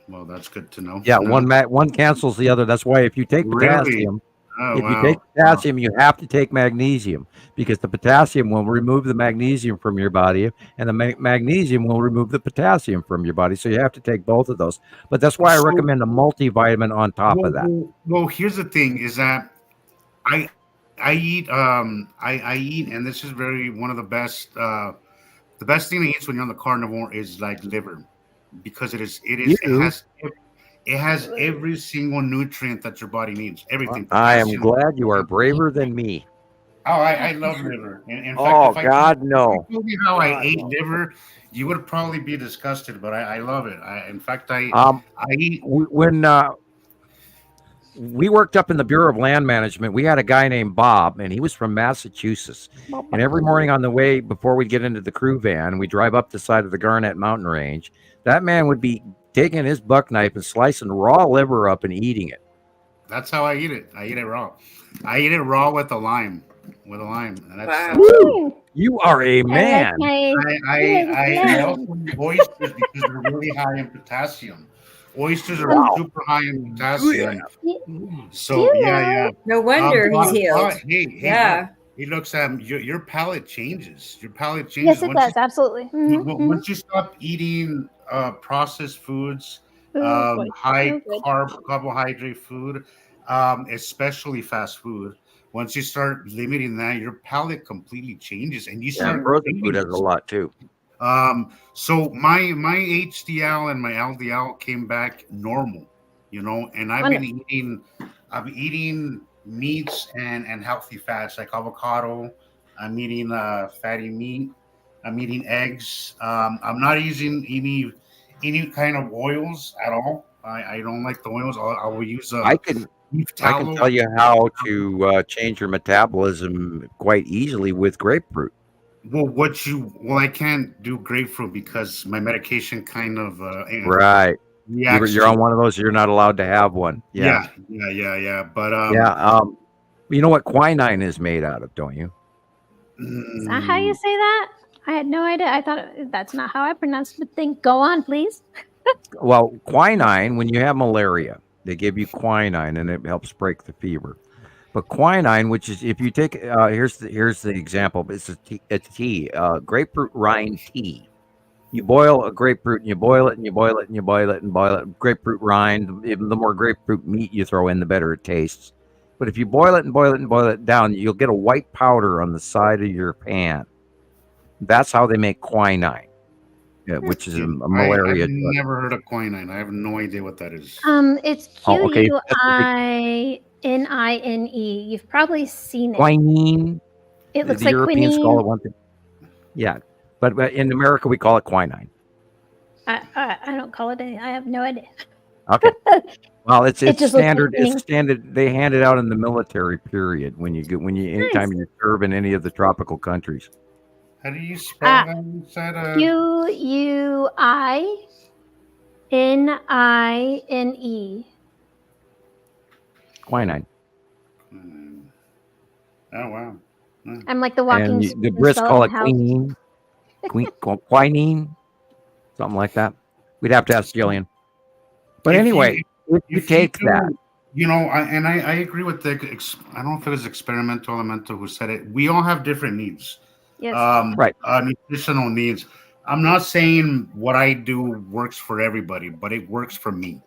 well, that's good to know. Yeah, No. one cancels the other. That's why if you take Really? potassium, Oh, if you take wow. potassium, you have to take magnesium because the potassium will remove the magnesium from your body, and the magnesium will remove the potassium from your body. So you have to take both of those. But that's why I recommend a multivitamin on top of that. Well, here's the thing: is that I eat I eat, and this is very one of the best thing to eat when you're on the carnivore is like liver, because it has every single nutrient that your body needs. Everything. I am Potassium. glad you are braver than me. Oh, I love liver. In fact, Oh if I God, told no! you how I ate liver, you would probably be disgusted. But I love it. In fact, I eat. When we worked up in the Bureau of Land Management, we had a guy named Bob, and he was from Massachusetts. And every morning on the way, before we get into the crew van, we drive up the side of the Garnet Mountain Range. That man would be taking his buck knife and slicing raw liver up and eating it. That's how I eat it. I eat it raw. I eat it raw with a lime. And that's, Woo! You are a man. I also eat oysters because they're really high in potassium. Oysters are super high in potassium. So yeah. No wonder he's healed. Hey, looks your palate changes. Your palate changes. Yes, it does. Absolutely. Once you stop eating processed foods, high carbohydrate food, especially fast food. Once you start limiting that, your palate completely changes, and you start. Frozen food has a lot too. So my HDL and my LDL came back normal, and I've been eating meats and healthy fats like avocado. I'm eating fatty meat. I'm eating eggs. I'm not using any kind of oils at all. I don't like the oils. I will use I can tell you how to change your metabolism quite easily with grapefruit. Well, I can't do grapefruit because my medication kind of right. You're on one of those. You're not allowed to have one. Yeah. But you know what quinine is made out of, don't you? Is that how you say that? I had no idea. I thought that's not how I pronounced the thing. Go on, please. Well, quinine, when you have malaria, they give you quinine and it helps break the fever. But quinine, which is if you take here's the example. It's a tea, grapefruit rind tea. You boil a grapefruit and you boil it and you boil it and you boil it and boil it. Grapefruit rind. Even the more grapefruit meat you throw in, the better it tastes. But if you boil it and boil it and boil it down, you'll get a white powder on the side of your pan. That's how they make quinine, which is a malaria I've drug. never heard of quinine. I have no idea what that is. It's QUININE. You've probably seen it. Quinine. It looks the like Europeans quinine. call it one thing. Yeah, but in America we call it quinine. I don't call it any. I have no idea. Okay. Well, it's just standard. looks like It's standard. They hand it out in the military period anytime you serve in any of the tropical countries. How do you spell that? QUININE. Quinine. Oh wow. I'm like the walking. And the Brits call it quinine. Quinine, something like that. We'd have to ask Gillian. But anyway, if you take that. I agree with I don't know if it was Experimental Elemental who said it. We all have different needs. Yes. Right. Nutritional needs. I'm not saying what I do works for everybody, but it works for me.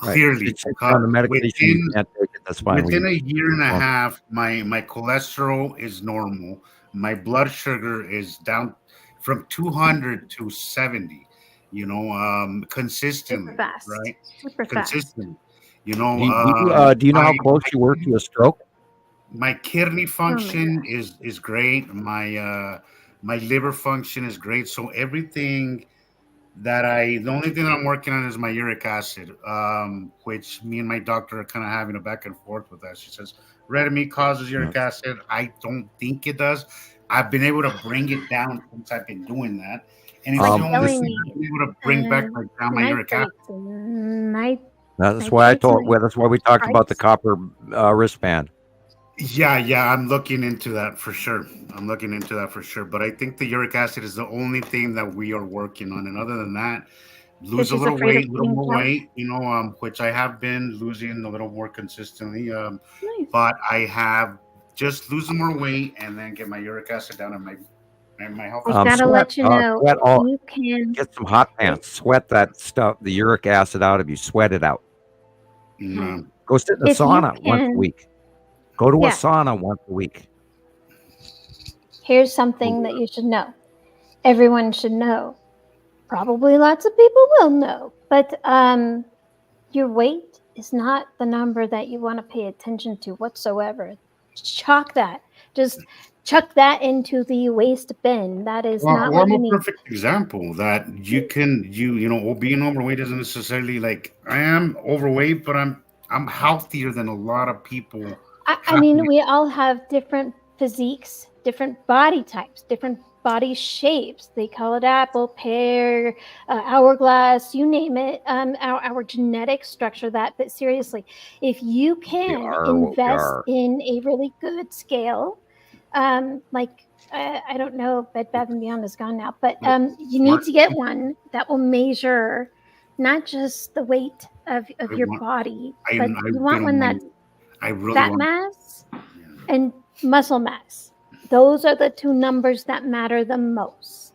Clearly, on the medication you can't take it, that's fine. Within a year and a half, my cholesterol is normal. My blood sugar is down from 200 to 70. Consistently, super fast. Right? Super consistently. Do you know how close you were to a stroke? My kidney function is great. My liver function is great. So everything the only thing that I'm working on is my uric acid, which me and my doctor are kind of having a back and forth with that. She says red meat causes uric acid. I don't think it does. I've been able to bring it down since I've been doing that, and it's the only thing I've been able to bring back down my uric acid. That's why that's why we talked about the copper wristband. Yeah, I'm looking into that for sure. But I think the uric acid is the only thing that we are working on. And other than that, lose a she's little afraid of weight, a little getting more drunk. weight, which I have been losing a little more consistently. Nice. But I have just losing more weight and then get my uric acid down and my health. I gotta let you know, sweat all. you can Get some hot pants. Sweat that stuff, the uric acid out of you. Sweat it out. Go sit in a If you sauna once a can- week. Go to a Yeah. sauna once a week. Here's something that you should know. Everyone should know. Probably lots of people will know, but your weight is not the number that you want to pay attention to whatsoever. Chalk that. Just chuck that into the waste bin. That is not Well, what I'm you a need. perfect example that being overweight isn't necessarily like I am overweight, but I'm healthier than a lot of people. I mean, we all have different physiques, different body types, different body shapes. They call it apple, pear, hourglass, you name it. Our genetic structure that. But seriously, if you can invest in a really good scale, like I don't know, Bed Bath & Beyond is gone now, but you need to get one that will measure not just the weight of your body, but you want one that's fat mass and muscle mass. Those are the two numbers that matter the most.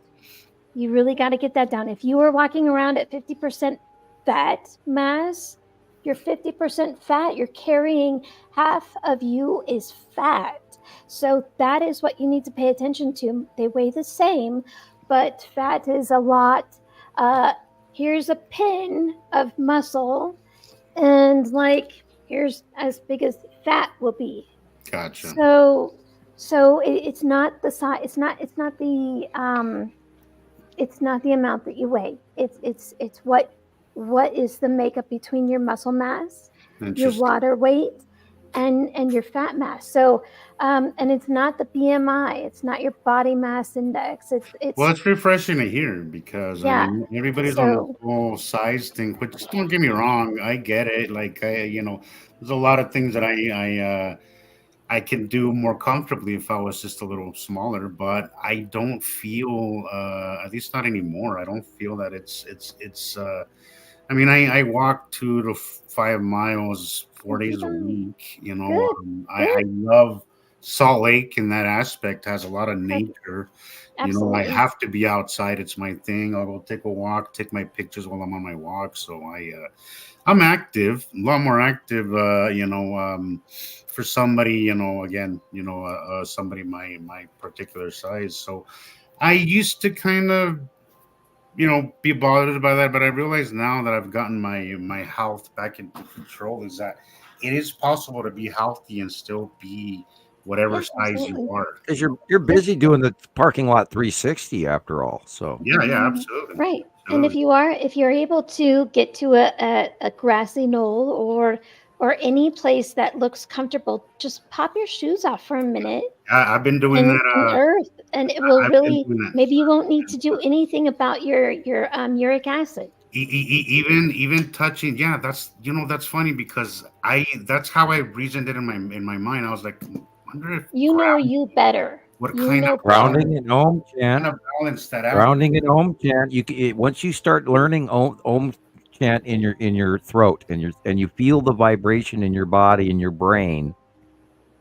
You really got to get that down. If you are walking around at 50% fat mass, you're 50% fat. You're carrying half of you is fat. So that is what you need to pay attention to. They weigh the same, but fat is a lot. Here's a pin of muscle, and here's as big as fat will be. Gotcha. So it's not the size. It's not the amount that you weigh. It's what is the makeup between your muscle mass, your water weight, and your fat mass. So and it's not the BMI. It's not your body mass index. It's refreshing to hear because everybody's on the whole size thing. Which don't get me wrong, I get it. There's a lot of things that I can do more comfortably if I was just a little smaller, but I don't feel, at least not anymore. I don't feel that it's. I walk 2 to 5 miles 4 days a week. I love Salt Lake in that aspect. Has a lot of nature. Absolutely. I have to be outside. It's my thing. I'll go take a walk, take my pictures while I'm on my walk. So I'm active, a lot more active. For somebody, somebody my particular size. So I used to kind of, be bothered by that, but I realize now that I've gotten my health back into control is that it is possible to be healthy and still be whatever size you are. Because you're busy doing the parking lot 360 after all. So yeah, absolutely. Right. And if you're able to get to a grassy knoll or any place that looks comfortable, just pop your shoes off for a minute. I've been doing that. Earth, and it will really. Maybe you won't need to do anything about your uric acid. Even touching, that's funny because that's how I reasoned it in my mind. I was like, I wonder if you better. What kind of grounding and Om chant? Kind of balance that out. Grounding and Om chant. Once you start learning Om chant in your throat and you feel the vibration in your body and your brain,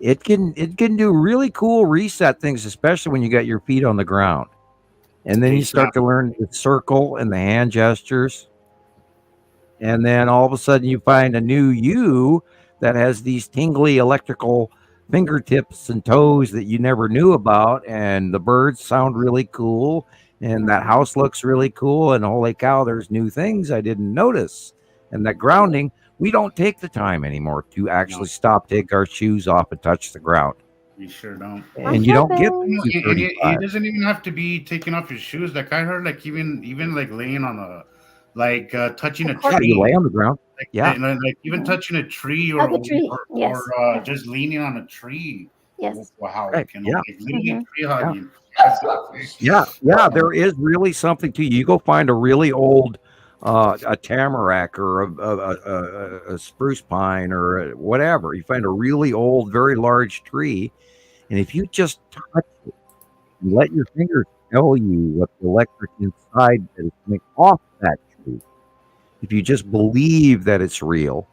it can do really cool reset things, especially when you got your feet on the ground. And then you start to learn the circle and the hand gestures. And then all of a sudden you find a new you that has these tingly electrical fingertips and toes that you never knew about. And the birds sound really cool. And that house looks really cool. And holy cow, there's new things I didn't notice. And that grounding, we don't take the time anymore to actually stop, take our shoes off and touch the ground. You sure don't. And you don't get it doesn't even have to be taking off your shoes. Like I heard, like even like laying on touching a tree. Yeah, you lay on the ground. Like even touching a tree or Yes. just leaning on a tree. Yes. Wow. Right. Like literally tree hugging. Yeah, there is really something to you. You go find a really old a tamarack or a spruce pine or whatever. You find a really old, very large tree, and if you just touch it and let your fingers tell you what the electric inside that is coming off that tree, if you just believe that it's real,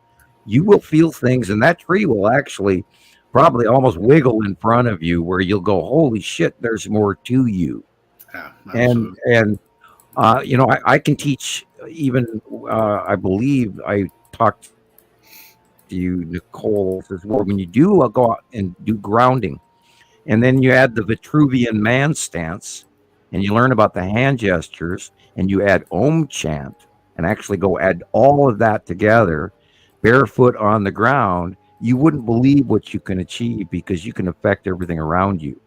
you will feel things, and that tree will actually probably almost wiggle in front of you, where you'll go, "Holy shit, there's more to you." Yeah, and I can teach even. I believe I talked to you, Nicole, as well. When you do go out and do grounding, and then you add the Vitruvian man stance, and you learn about the hand gestures, and you add Om chant, and actually go add all of that together, barefoot on the ground, you wouldn't believe what you can achieve, because you can affect everything around you,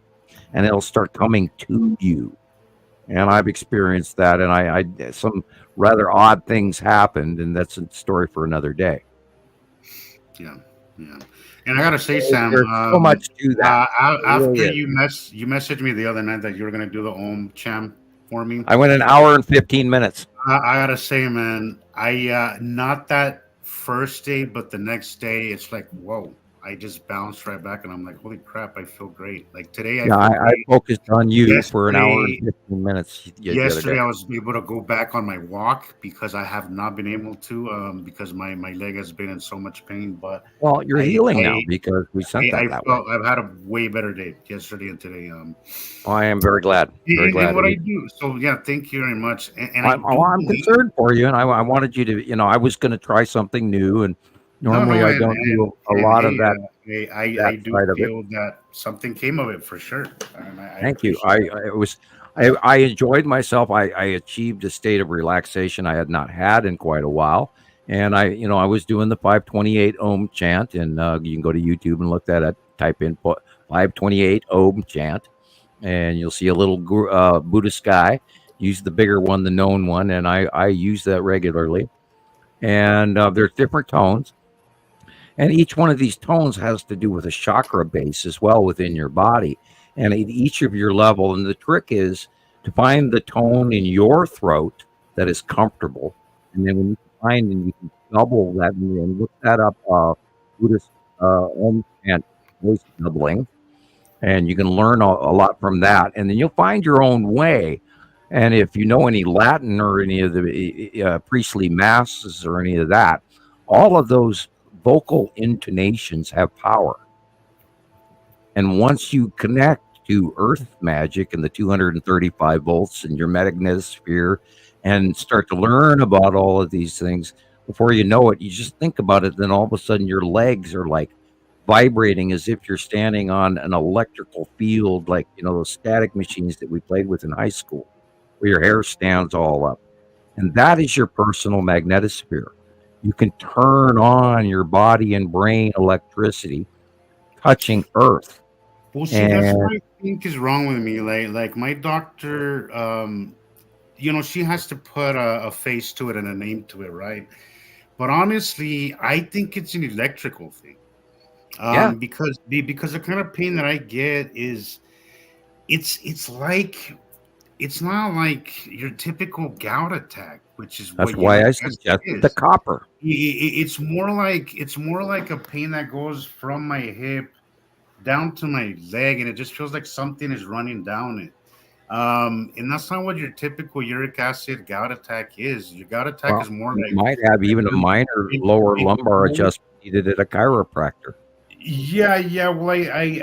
and it'll start coming to you. And I've experienced that, and I some rather odd things happened, and that's a story for another day. Yeah. And I gotta say, Sam, there's so much to that. After Really you messaged me the other night that you were gonna do the Om Cham for me. I went an hour and 15 minutes. I gotta say, man, I not that first day, but the next day, it's like, whoa. I just bounced right back, and I'm like, holy crap, I feel great. Like today, I focused on you for an hour and 15 minutes. Yesterday, I was able to go back on my walk, because I have not been able to, because my leg has been in so much pain. But well, you're healing now, because we sent that way. I've had a way better day yesterday and today. I am very glad. Very glad. What I do. So yeah, thank you very much. And I'm concerned for you, and I wanted you to. I was going to try something new, and normally I don't do a lot of that. I do feel that something came of it for sure. Thank you. I enjoyed myself. I achieved a state of relaxation I had not had in quite a while, and I was doing the 528 Om chant, and you can go to YouTube and look that up. Type in 528 Om chant, and you'll see a little Buddhist guy. Use the bigger one, the known one, and I use that regularly. And there's different tones. And each one of these tones has to do with a chakra base as well within your body, and at each of your level. And the trick is to find the tone in your throat that is comfortable. And then when you find, and you can double that and look that up, Buddhist Om chant voice doubling, and you can learn a lot from that. And then you'll find your own way. And if you know any Latin or any of the priestly masses or any of that, all of those vocal intonations have power. And once you connect to earth magic and the 235 volts in your magnetosphere and start to learn about all of these things, before you know it, you just think about it, then all of a sudden your legs are like vibrating as if you're standing on an electrical field, like those static machines that we played with in high school, where your hair stands all up. And that is your personal magnetosphere. You can turn on your body and brain electricity touching earth. Well, see, that's what I think is wrong with me. Like my doctor, she has to put a face to it and a name to it, right? But honestly, I think it's an electrical thing. Because the kind of pain that I get is, it's not like your typical gout attack, which is that's why I suggested the copper. It's more like a pain that goes from my hip down to my leg, and it just feels like something is running down it. And that's not what your typical uric acid gout attack is. Your gout attack is more like, might have even a minor lower lumbar adjustment needed at a chiropractor. Yeah. Well, I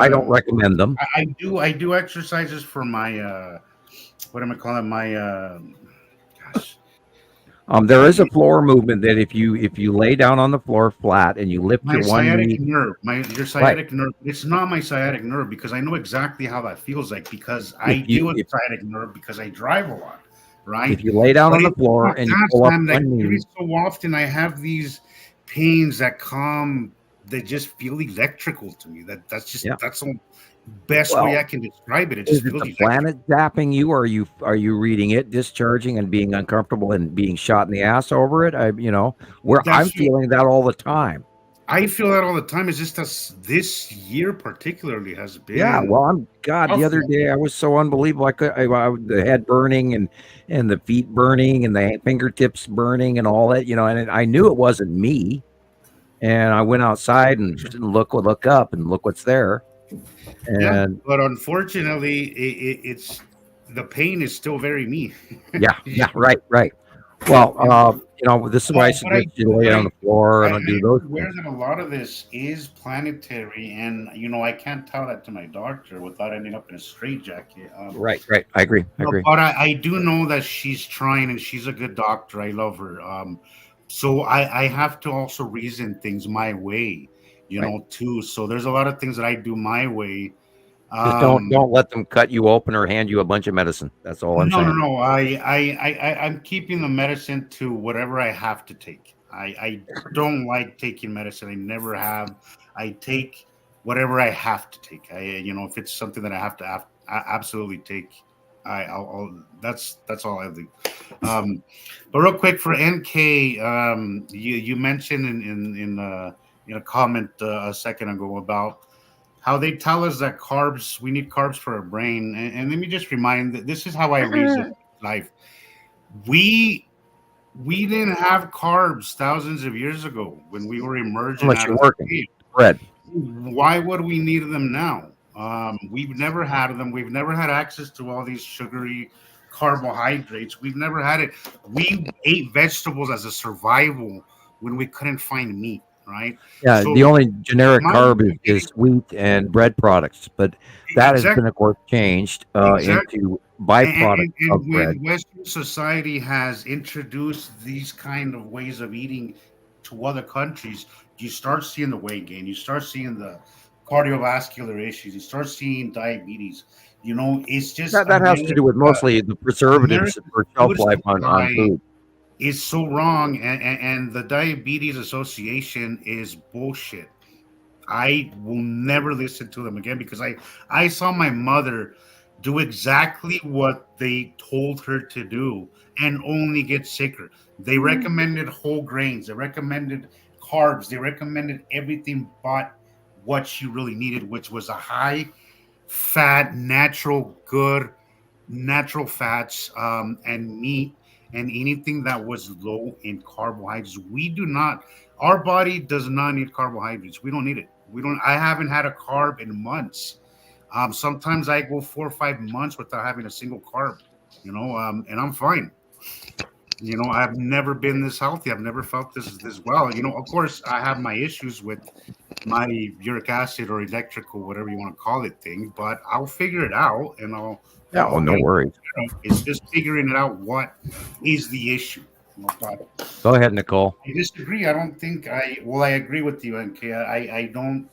don't recommend them. I do exercises for my what am I calling it? My there is a floor movement that if you lay down on the floor flat and you lift your one knee, your sciatic nerve. It's not my sciatic nerve, because I know exactly how that feels like, because I deal with sciatic nerve because I drive a lot, right? If you lay down on the floor and you pull up one knee, every so often I have these pains that come, they just feel electrical to me. That's the best way I can describe it. It just feels the planet zapping you, or are you reading it, discharging and being uncomfortable and being shot in the ass over it? I'm feeling that all the time. I feel that all the time. It's just this year particularly has been. Yeah, well, the other day I was so unbelievable. The head burning and the feet burning and the fingertips burning and all that, and I knew it wasn't me. And I went outside and look up and look what's there. And but unfortunately, it's the pain is still very me. yeah, right. Well, this is why I suggest you lay on the floor and do those things. Aware that a lot of this is planetary, and I can't tell that to my doctor without ending up in a straitjacket. Right. I agree. But I do know that she's trying, and she's a good doctor. I love her. So I have to also reason things my way, too. So there's a lot of things that I do my way. Just don't let them cut you open or hand you a bunch of medicine. That's all I'm saying. No. I'm keeping the medicine to whatever I have to take. I don't like taking medicine. I never have. I take whatever I have to take. If it's something that I have to absolutely take, I'll that's all I do. But real quick for NK, you mentioned in a comment a second ago about how they tell us that we need carbs for our brain. And let me just remind that this is how I reason life. We didn't have carbs thousands of years ago when we were emerging. Unless you're working bread. Why would we need them now? We've never had them. We've never had access to all these sugary carbohydrates. We've never had it. We ate vegetables as a survival when we couldn't find meat. Right. Yeah. So the only generic carb is wheat and bread products, but that has been, of course, changed into byproducts of bread. When Western society has introduced these kind of ways of eating to other countries, you start seeing the weight gain. You start seeing the cardiovascular issues. You start seeing diabetes. It's just that has to do with mostly the preservatives for shelf life on food. Is so wrong, and the Diabetes Association is bullshit. I will never listen to them again because I saw my mother do exactly what they told her to do and only get sicker. They recommended whole grains, they recommended carbs, they recommended everything but what she really needed, which was a high fat, natural fats and meat. And anything that was low in carbohydrates. Our body does not need carbohydrates. We don't need it. I haven't had a carb in months. Sometimes I go 4 or 5 months without having a single carb, and I'm fine. I've never been this healthy. I've never felt this well. Of course, I have my issues with my uric acid or electrical, whatever you want to call it thing, but I'll figure it out and no worries. It's just figuring it out. What is the issue? Go ahead, Nicole. I disagree. I don't think I agree with you, NK. I don't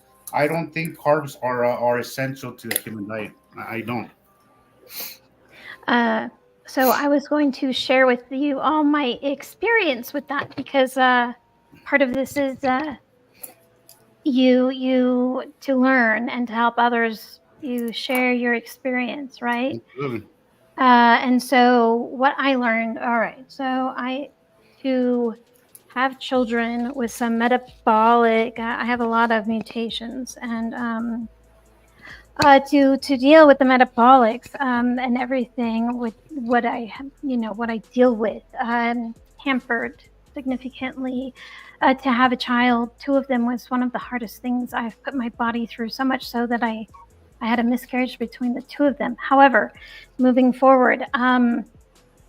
think carbs are essential to the human diet. I don't. So I was going to share with you all my experience with that because part of this is you to learn and to help others. You share your experience, right? Absolutely. And so what I learned, to have children with some metabolic, I have a lot of mutations, and to deal with the metabolics and everything with what I deal with, hampered significantly. To have a child, 2 of them was one of the hardest things I've put my body through, so much so that I had a miscarriage between the 2 of them. However, moving forward,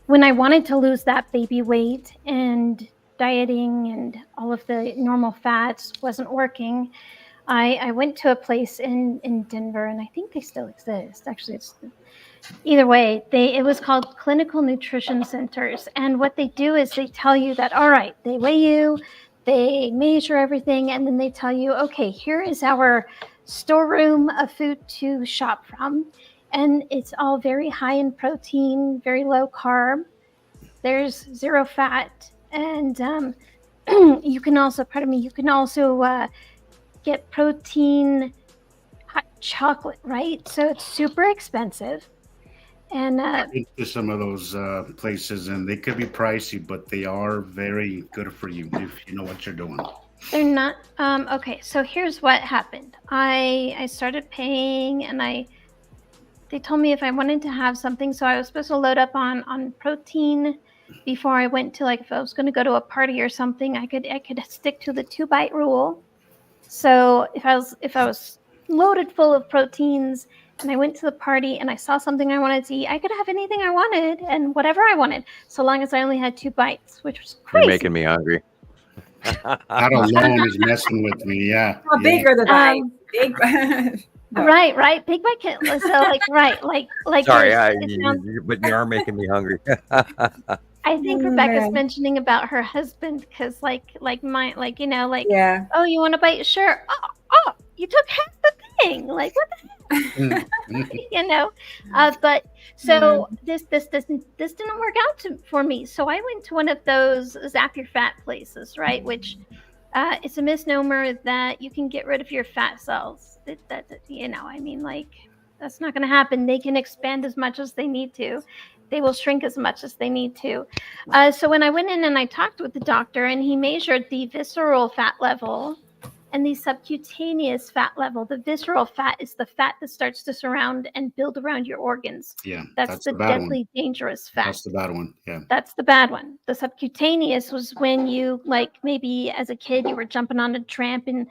when I wanted to lose that baby weight and dieting and all of the normal fats wasn't working, I went to a place in Denver, and I think they still exist. Actually, either way, it was called Clinical Nutrition Centers. And what they do is they tell you that, all right, they weigh you, they measure everything, and then they tell you, okay, here is our storeroom of food to shop from. And it's all very high in protein, very low carb. There's 0 fat. And you can also get protein hot chocolate, right? So it's super expensive. And I've been to some of those places, and they could be pricey, but they are very good for you if you know what you're doing. They're not. Okay, so here's what happened. I started paying, and they told me if I wanted to have something, so I was supposed to load up on protein before I went to, like, if I was going to go to a party or something, I could stick to the 2-bite rule. So if I was loaded full of proteins and I went to the party and I saw something I wanted to eat, I could have anything I wanted and whatever I wanted, so long as I only had 2 bites, which was crazy. You're making me hungry. That alone is messing with me. Yeah. How big are the bites? Big. No. Right. Big bite kit. So like. Sorry, but you are making me hungry. I think Rebecca's mentioning about her husband because, yeah. Oh, you want to bite? Sure. Oh, you took half the thing. Like, what the heck? But so this didn't work out for me. So I went to one of those zap your fat places, right? Which it's a misnomer that you can get rid of your fat cells. That's not going to happen. They can expand as much as they need to. They will shrink as much as they need to. So when I went in and I talked with the doctor, and he measured the visceral fat level and the subcutaneous fat level. The visceral fat is the fat that starts to surround and build around your organs. Yeah, that's the deadly, dangerous fat. That's the bad one. Yeah, that's the bad one. The subcutaneous was when you, maybe as a kid, you were jumping on a tramp and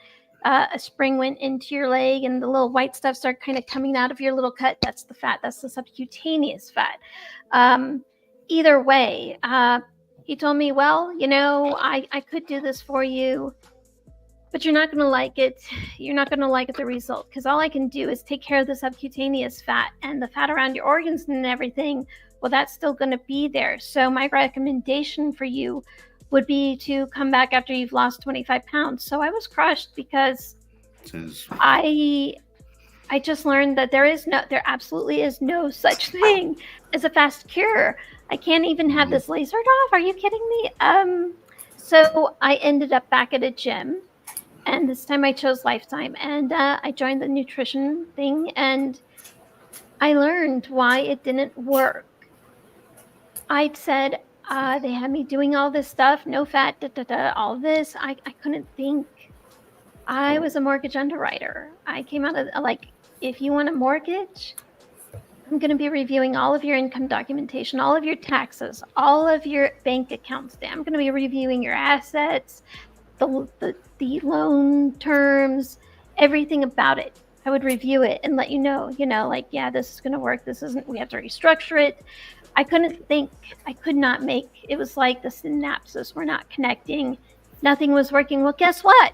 a spring went into your leg and the little white stuff started kind of coming out of your little cut. That's the fat. That's the subcutaneous fat. Either way, he told me, well, I could do this for you, but you're not going to like it. You're not going to like the result, because all I can do is take care of the subcutaneous fat, and the fat around your organs and everything, well, that's still going to be there. So my recommendation for you would be to come back after you've lost 25 pounds. So I was crushed because I just learned that there absolutely is no such thing as a fast cure. I can't even have this lasered off. Are you kidding me? So I ended up back at a gym, and this time I chose Lifetime, and I joined the nutrition thing, and I learned why it didn't work. I said, they had me doing all this stuff, no fat, all this. I couldn't think. I was a mortgage underwriter. I came out of, if you want a mortgage, I'm going to be reviewing all of your income documentation, all of your taxes, all of your bank accounts. I'm going to be reviewing your assets, the loan terms, everything about it. I would review it and let you know, yeah, this is going to work. This isn't, we have to restructure it. I couldn't think. I could not make, it was like the synapses were not connecting. Nothing was working. Well, guess what?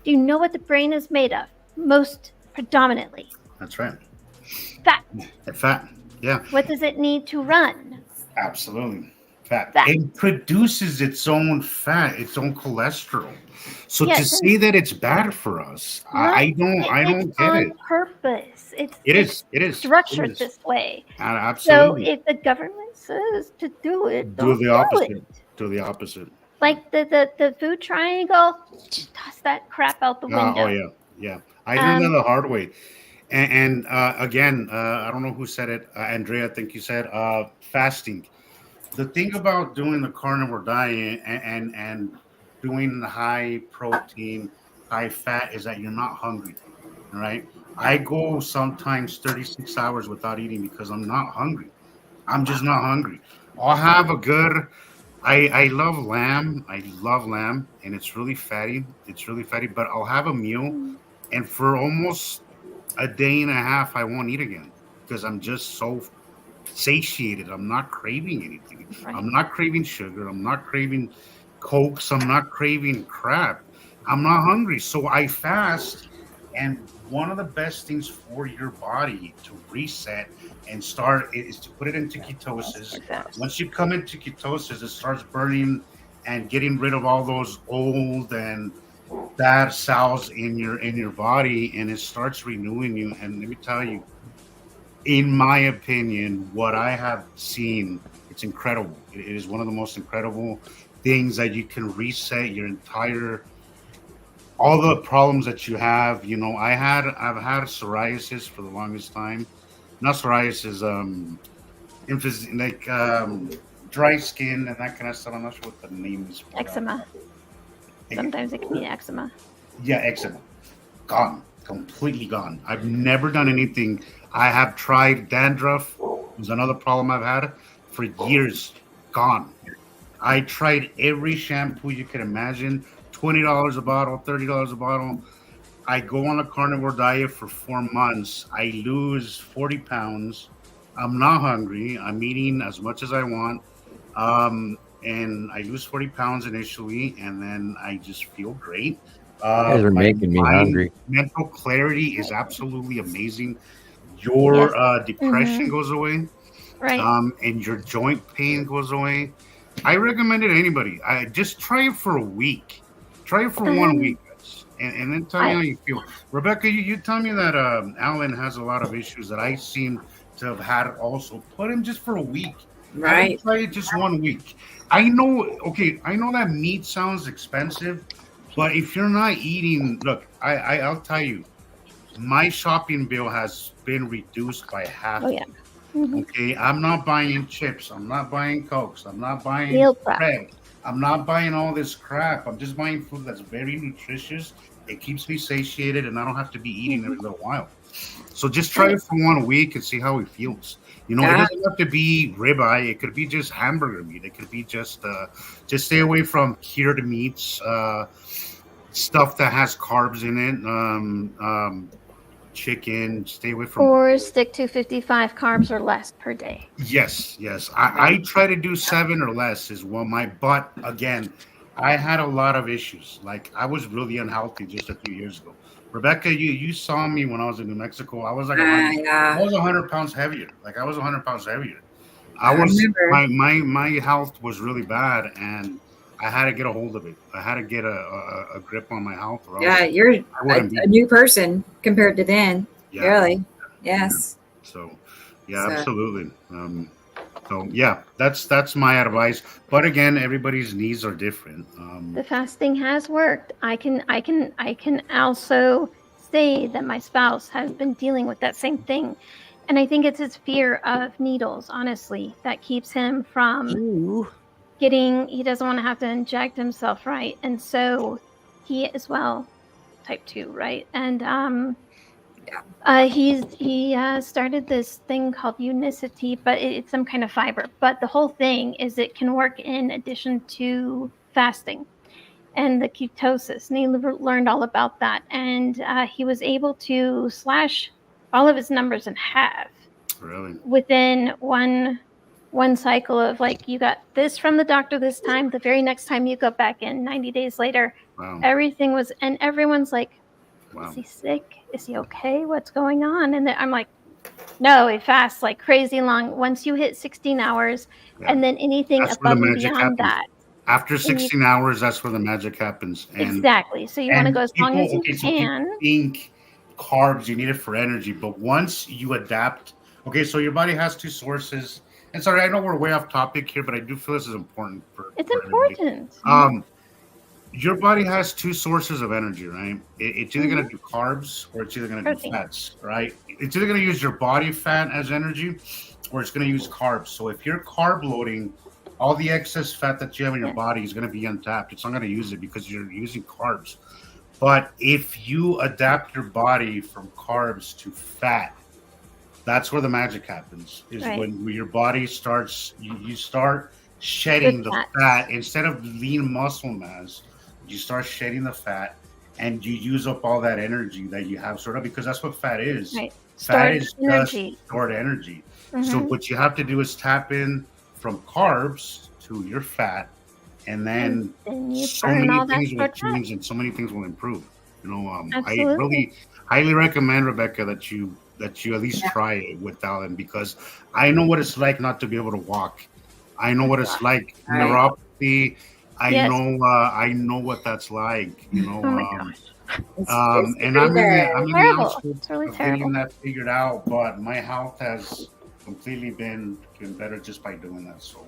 Do you know what the brain is made of? Most predominantly. That's right. Fat. Fat. Yeah. What does it need to run? Absolutely. Fat. It produces its own fat, its own cholesterol. So to say that it's bad for us, I don't get it. On purpose. It is structured this way. Absolutely. So if the government says to do it, do the opposite. Do the opposite. Like the food triangle, toss that crap out the window. Oh yeah. I learned that the hard way. And again, I don't know who said it. Andrea, I think you said fasting. The thing about doing the carnivore diet and doing the high protein, high fat is that you're not hungry. All right. I go sometimes 36 hours without eating because I'm not hungry. I'm just not hungry. I'll have a good. I love lamb. And it's really fatty. But I'll have a meal, and for almost a day and a half, I won't eat again because I'm just so satiated. I'm not craving anything. Right. I'm not craving sugar. I'm not craving Cokes. I'm not craving crap. I'm not hungry. So I fast. And one of the best things for your body to reset and start is to put it into ketosis. Once you come into ketosis, it starts burning and getting rid of all those old and bad cells in your body, and it starts renewing you. And let me tell you, in my opinion, what I have seen, it's incredible. It is one of the most incredible things that you can reset your entire, all the problems that you have. You know, I've had psoriasis for the longest time. Not psoriasis, dry skin and that kind of stuff. I'm not sure what the name is. Eczema. Sometimes it can be eczema. Yeah, eczema. Gone. Completely gone. I've never done anything. I have tried dandruff. It was another problem I've had for years. Gone. I tried every shampoo you can imagine. $20 a bottle, $30 a bottle. I go on a carnivore diet for 4 months. I lose 40 pounds. I'm not hungry. I'm eating as much as I want. And I lose 40 pounds initially, and then I just feel great. You guys are making me hungry. Mental clarity is absolutely amazing. Your depression goes away. Right. And your joint pain goes away. I recommend it to anybody. I just try it for a week. Try it for 1 week, guys, and then tell me how you feel. Rebecca, you tell me that Alan has a lot of issues that I seem to have had also. Put him just for a week. Right. Try it just 1 week. I know that meat sounds expensive, but if you're not eating, look, I'll tell you, my shopping bill has been reduced by half. Oh, yeah. Okay, I'm not buying chips. I'm not buying Cokes. I'm not buying Meal prep. bread. I'm not buying all this crap. I'm just buying food that's very nutritious. It keeps me satiated, and I don't have to be eating every little while. So just try it for 1 week and see how it feels. It doesn't have to be ribeye. It could be just hamburger meat. It could be just stay away from cured meats, stuff that has carbs in it. Chicken, stay away from. Or stick to 55 carbs or less per day. Yes. I try to do 7 or less is but again, I had a lot of issues. Like I was really unhealthy just a few years ago. Rebecca, you saw me when I was in New Mexico. I was like I was 100 pounds heavier. I was 100 pounds heavier. I remember. My health was really bad, and I had to get a hold of it. I had to get a grip on my health. You're a new person compared to then. Yeah. Really. Yes. So, absolutely. That's my advice. But again, everybody's needs are different. The fasting has worked. I can also say that my spouse has been dealing with that same thing. And I think it's his fear of needles, honestly, that keeps him from he doesn't want to have to inject himself, right? And so he as well, type 2, right? And he started this thing called unicity, but it's some kind of fiber. But the whole thing is it can work in addition to fasting and the ketosis. And he learned all about that. And he was able to slash all of his numbers in half. Really? Within one cycle of you got this from the doctor this time, the very next time you go back in 90 days later, everything was, and everyone's like, is he sick? Is he okay? What's going on? And I'm like, no, he fasts like crazy long. Once you hit 16 hours and then anything above and beyond that. After 16 hours, that's where the magic happens. And, exactly. So you want to go as long as you can. So people think carbs, you need it for energy. But once you adapt, so your body has 2 sources. And sorry, I know we're way off topic here, but I do feel this is important. It's important. Your body has 2 sources of energy, right? It's either going to do carbs or it's either going to do fats, right? It's either going to use your body fat as energy or it's going to use carbs. So if you're carb loading, all the excess fat that you have in your body is going to be untapped. It's not going to use it because you're using carbs. But if you adapt your body from carbs to fat, that's where the magic happens, is when your body starts, you start shedding the fat. Instead of lean muscle mass, you start shedding the fat and you use up all that energy that you have stored up, because that's what fat is. Right. Fat is just stored energy. So what you have to do is tap in from carbs to your fat, and then so many things will change and so many things will improve. I really highly recommend, Rebecca, that you at least try it with Alan, because I know what it's like not to be able to walk. I know what it's like, neuropathy. I know what that's like. Oh my gosh. And I'm in the getting that figured out, but my health has completely been better just by doing that. So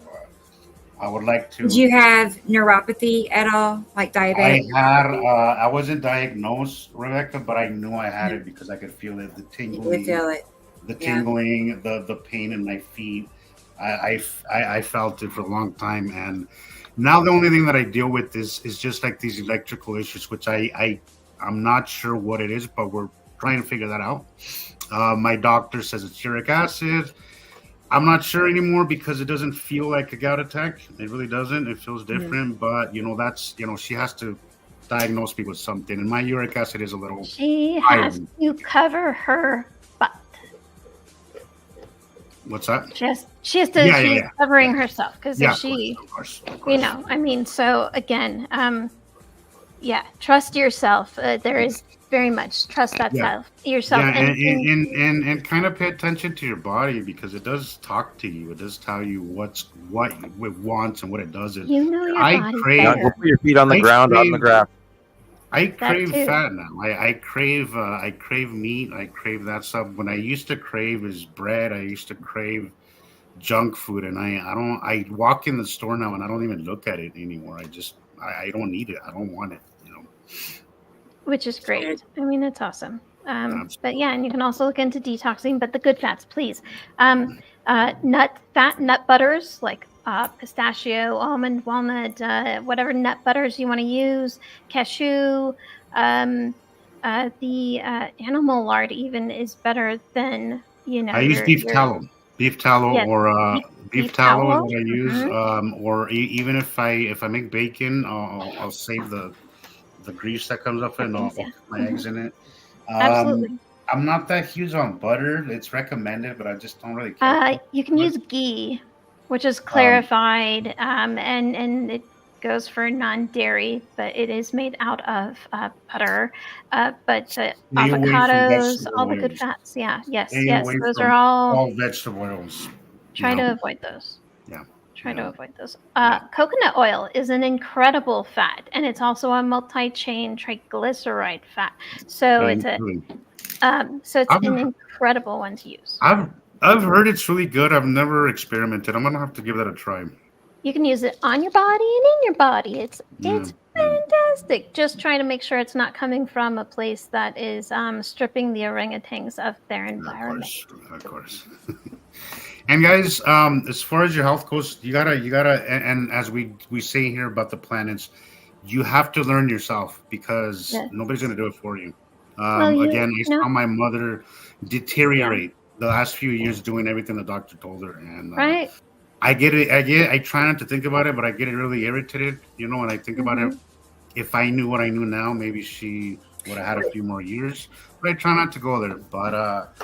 I would like to. Did you have neuropathy at all, like diabetic? I wasn't diagnosed, Rebecca, but I knew I had it because I could feel it, the tingling. You would feel it. The tingling, the pain in my feet. I felt it for a long time, and Now the only thing that I deal with is just like these electrical issues, which I'm not sure what it is, but we're trying to figure that out. My doctor says it's uric acid. I'm not sure anymore because it doesn't feel like a gout attack. It really doesn't. It feels different, but that's she has to diagnose me with something, and my uric acid is a little. She has to cover her butt. What's that? She has to. She's covering herself because if she, of course. I mean, so again, trust yourself. There is very much trust that yourself. And kind of pay attention to your body because it does talk to you. It does tell you what it wants and what it doesn't. You know your body better. Go put your feet on the ground, on the grass. I crave fat now. I crave meat. I crave that stuff. When I used to crave is bread. I used to crave junk food, and I walk in the store now and I don't even look at it anymore. I don't need it. I don't want it. Which is great. I mean, it's awesome. But and you can also look into detoxing, but the good fats, please. Nut butters like pistachio, almond, walnut, whatever nut butters you want to use, cashew. The animal lard even is better than I use beef tallow. Beef tallow or beef tallow is what I use. Or even if I make bacon, I'll save the grease that comes off it and I'll put my eggs in it. Absolutely. I'm not that huge on butter. It's recommended, but I just don't really care. You can use ghee, which is clarified, and it goes for non-dairy, but it is made out of butter. But avocados, all the good fats. Yes, those are all vegetable oils. Try to avoid those. Yeah. Try to avoid those. Coconut oil is an incredible fat, and it's also a multi-chain triglyceride fat. So it's an incredible one to use. I've heard it's really good. I've never experimented. I'm gonna have to give that a try. You can use it on your body and in your body. It's fantastic. Just trying to make sure it's not coming from a place that is stripping the orangutans of their environment. Of course. And guys, as far as your health goes, you gotta, and as we say here about the planets, you have to learn yourself because nobody's gonna do it for you. Again, I saw my mother deteriorate the last few years doing everything the doctor told her, and I get it. I try not to think about it, but I get really irritated, and I think about it. If I knew what I knew now, maybe she would have had a few more years. But I try not to go there. But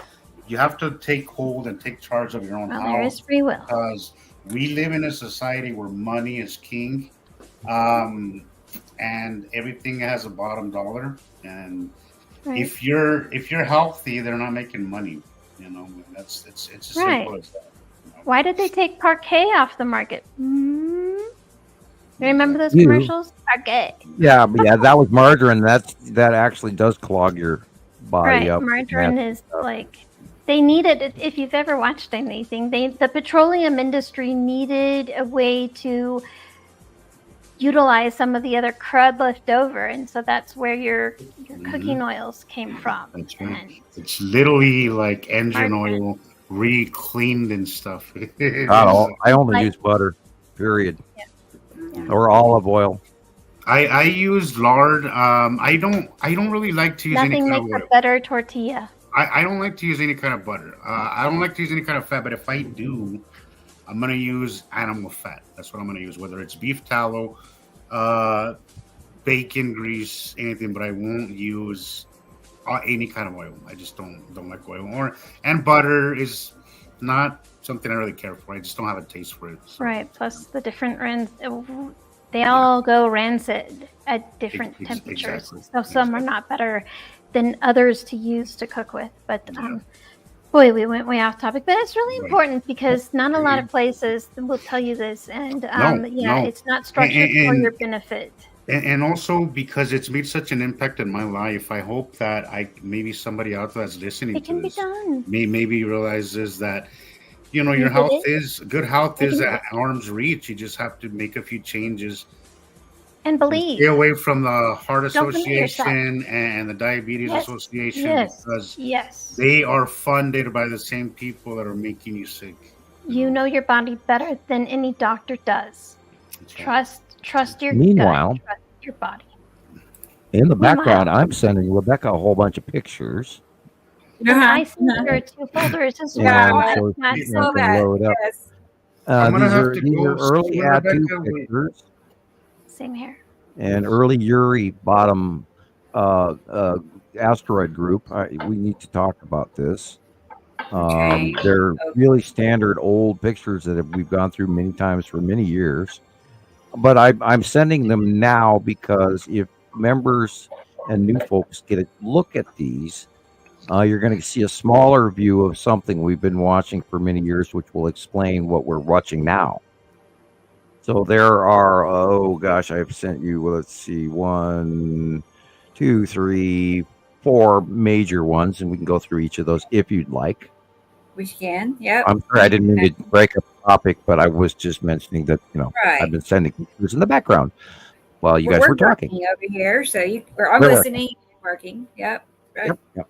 you have to take hold and take charge of your own health. There is free will. Because we live in a society where money is king, and everything has a bottom dollar. And if you're healthy, they're not making money. It's as simple as that. Why did they take Parquet off the market? You remember those commercials? Parquet. Yeah, that was margarine. That actually does clog your body up. Margarine is like they needed. If you've ever watched anything, the petroleum industry needed a way to utilize some of the other crud left over, and so that's where your cooking oils came from. That's right. It's literally like engine oil re-cleaned and stuff. Not all. I only use butter. Period. Or olive oil. I use lard. I don't really like to use any kind of oil. Nothing makes a better tortilla. I don't like to use any kind of butter. I don't like to use any kind of fat, but if I do, I'm going to use animal fat. That's what I'm going to use, whether it's beef tallow, bacon grease, anything, but I won't use any kind of oil. I just don't like oil. And butter is not something I really care for. I just don't have a taste for it. So. Right. Plus the different they all go rancid at different temperatures. Exactly. So some are not better than others to use to cook with. But boy, we went way off topic. But it's really important because not a lot of places will tell you this, and it's not structured for your benefit. And also because it's made such an impact in my life, I hope that maybe somebody out there that's listening to this be done. Maybe realizes that your health is at arm's reach. You just have to make a few changes and believe. Stay away from the Heart Association and the Diabetes Association because they are funded by the same people that are making you sick. You know your body better than any doctor does. Trust Trust your Meanwhile, gut, trust your body. in the background, I'm sending Rebecca a whole bunch of pictures. And I sent her 2 folders as well. So I've she got can load up. I'm gonna These have are to these go are early see Atu Rebecca. pictures Same here. and early Uri bottom asteroid group. We need to talk about this. They're really standard old pictures that we've gone through many times for many years. But I'm sending them now because if members and new folks get a look at these, you're going to see a smaller view of something we've been watching for many years, which will explain what we're watching now. So there are, oh gosh, I've sent you, let's see, 1, 2, 3, 4 major ones, and we can go through each of those if you'd like. We can, yep. I'm sorry, I didn't mean to break up the topic, but I was just mentioning that, Right. I've been sending pictures in the background while you guys were talking. Over here, so I'm We're listening, working, yep. Right. Yep.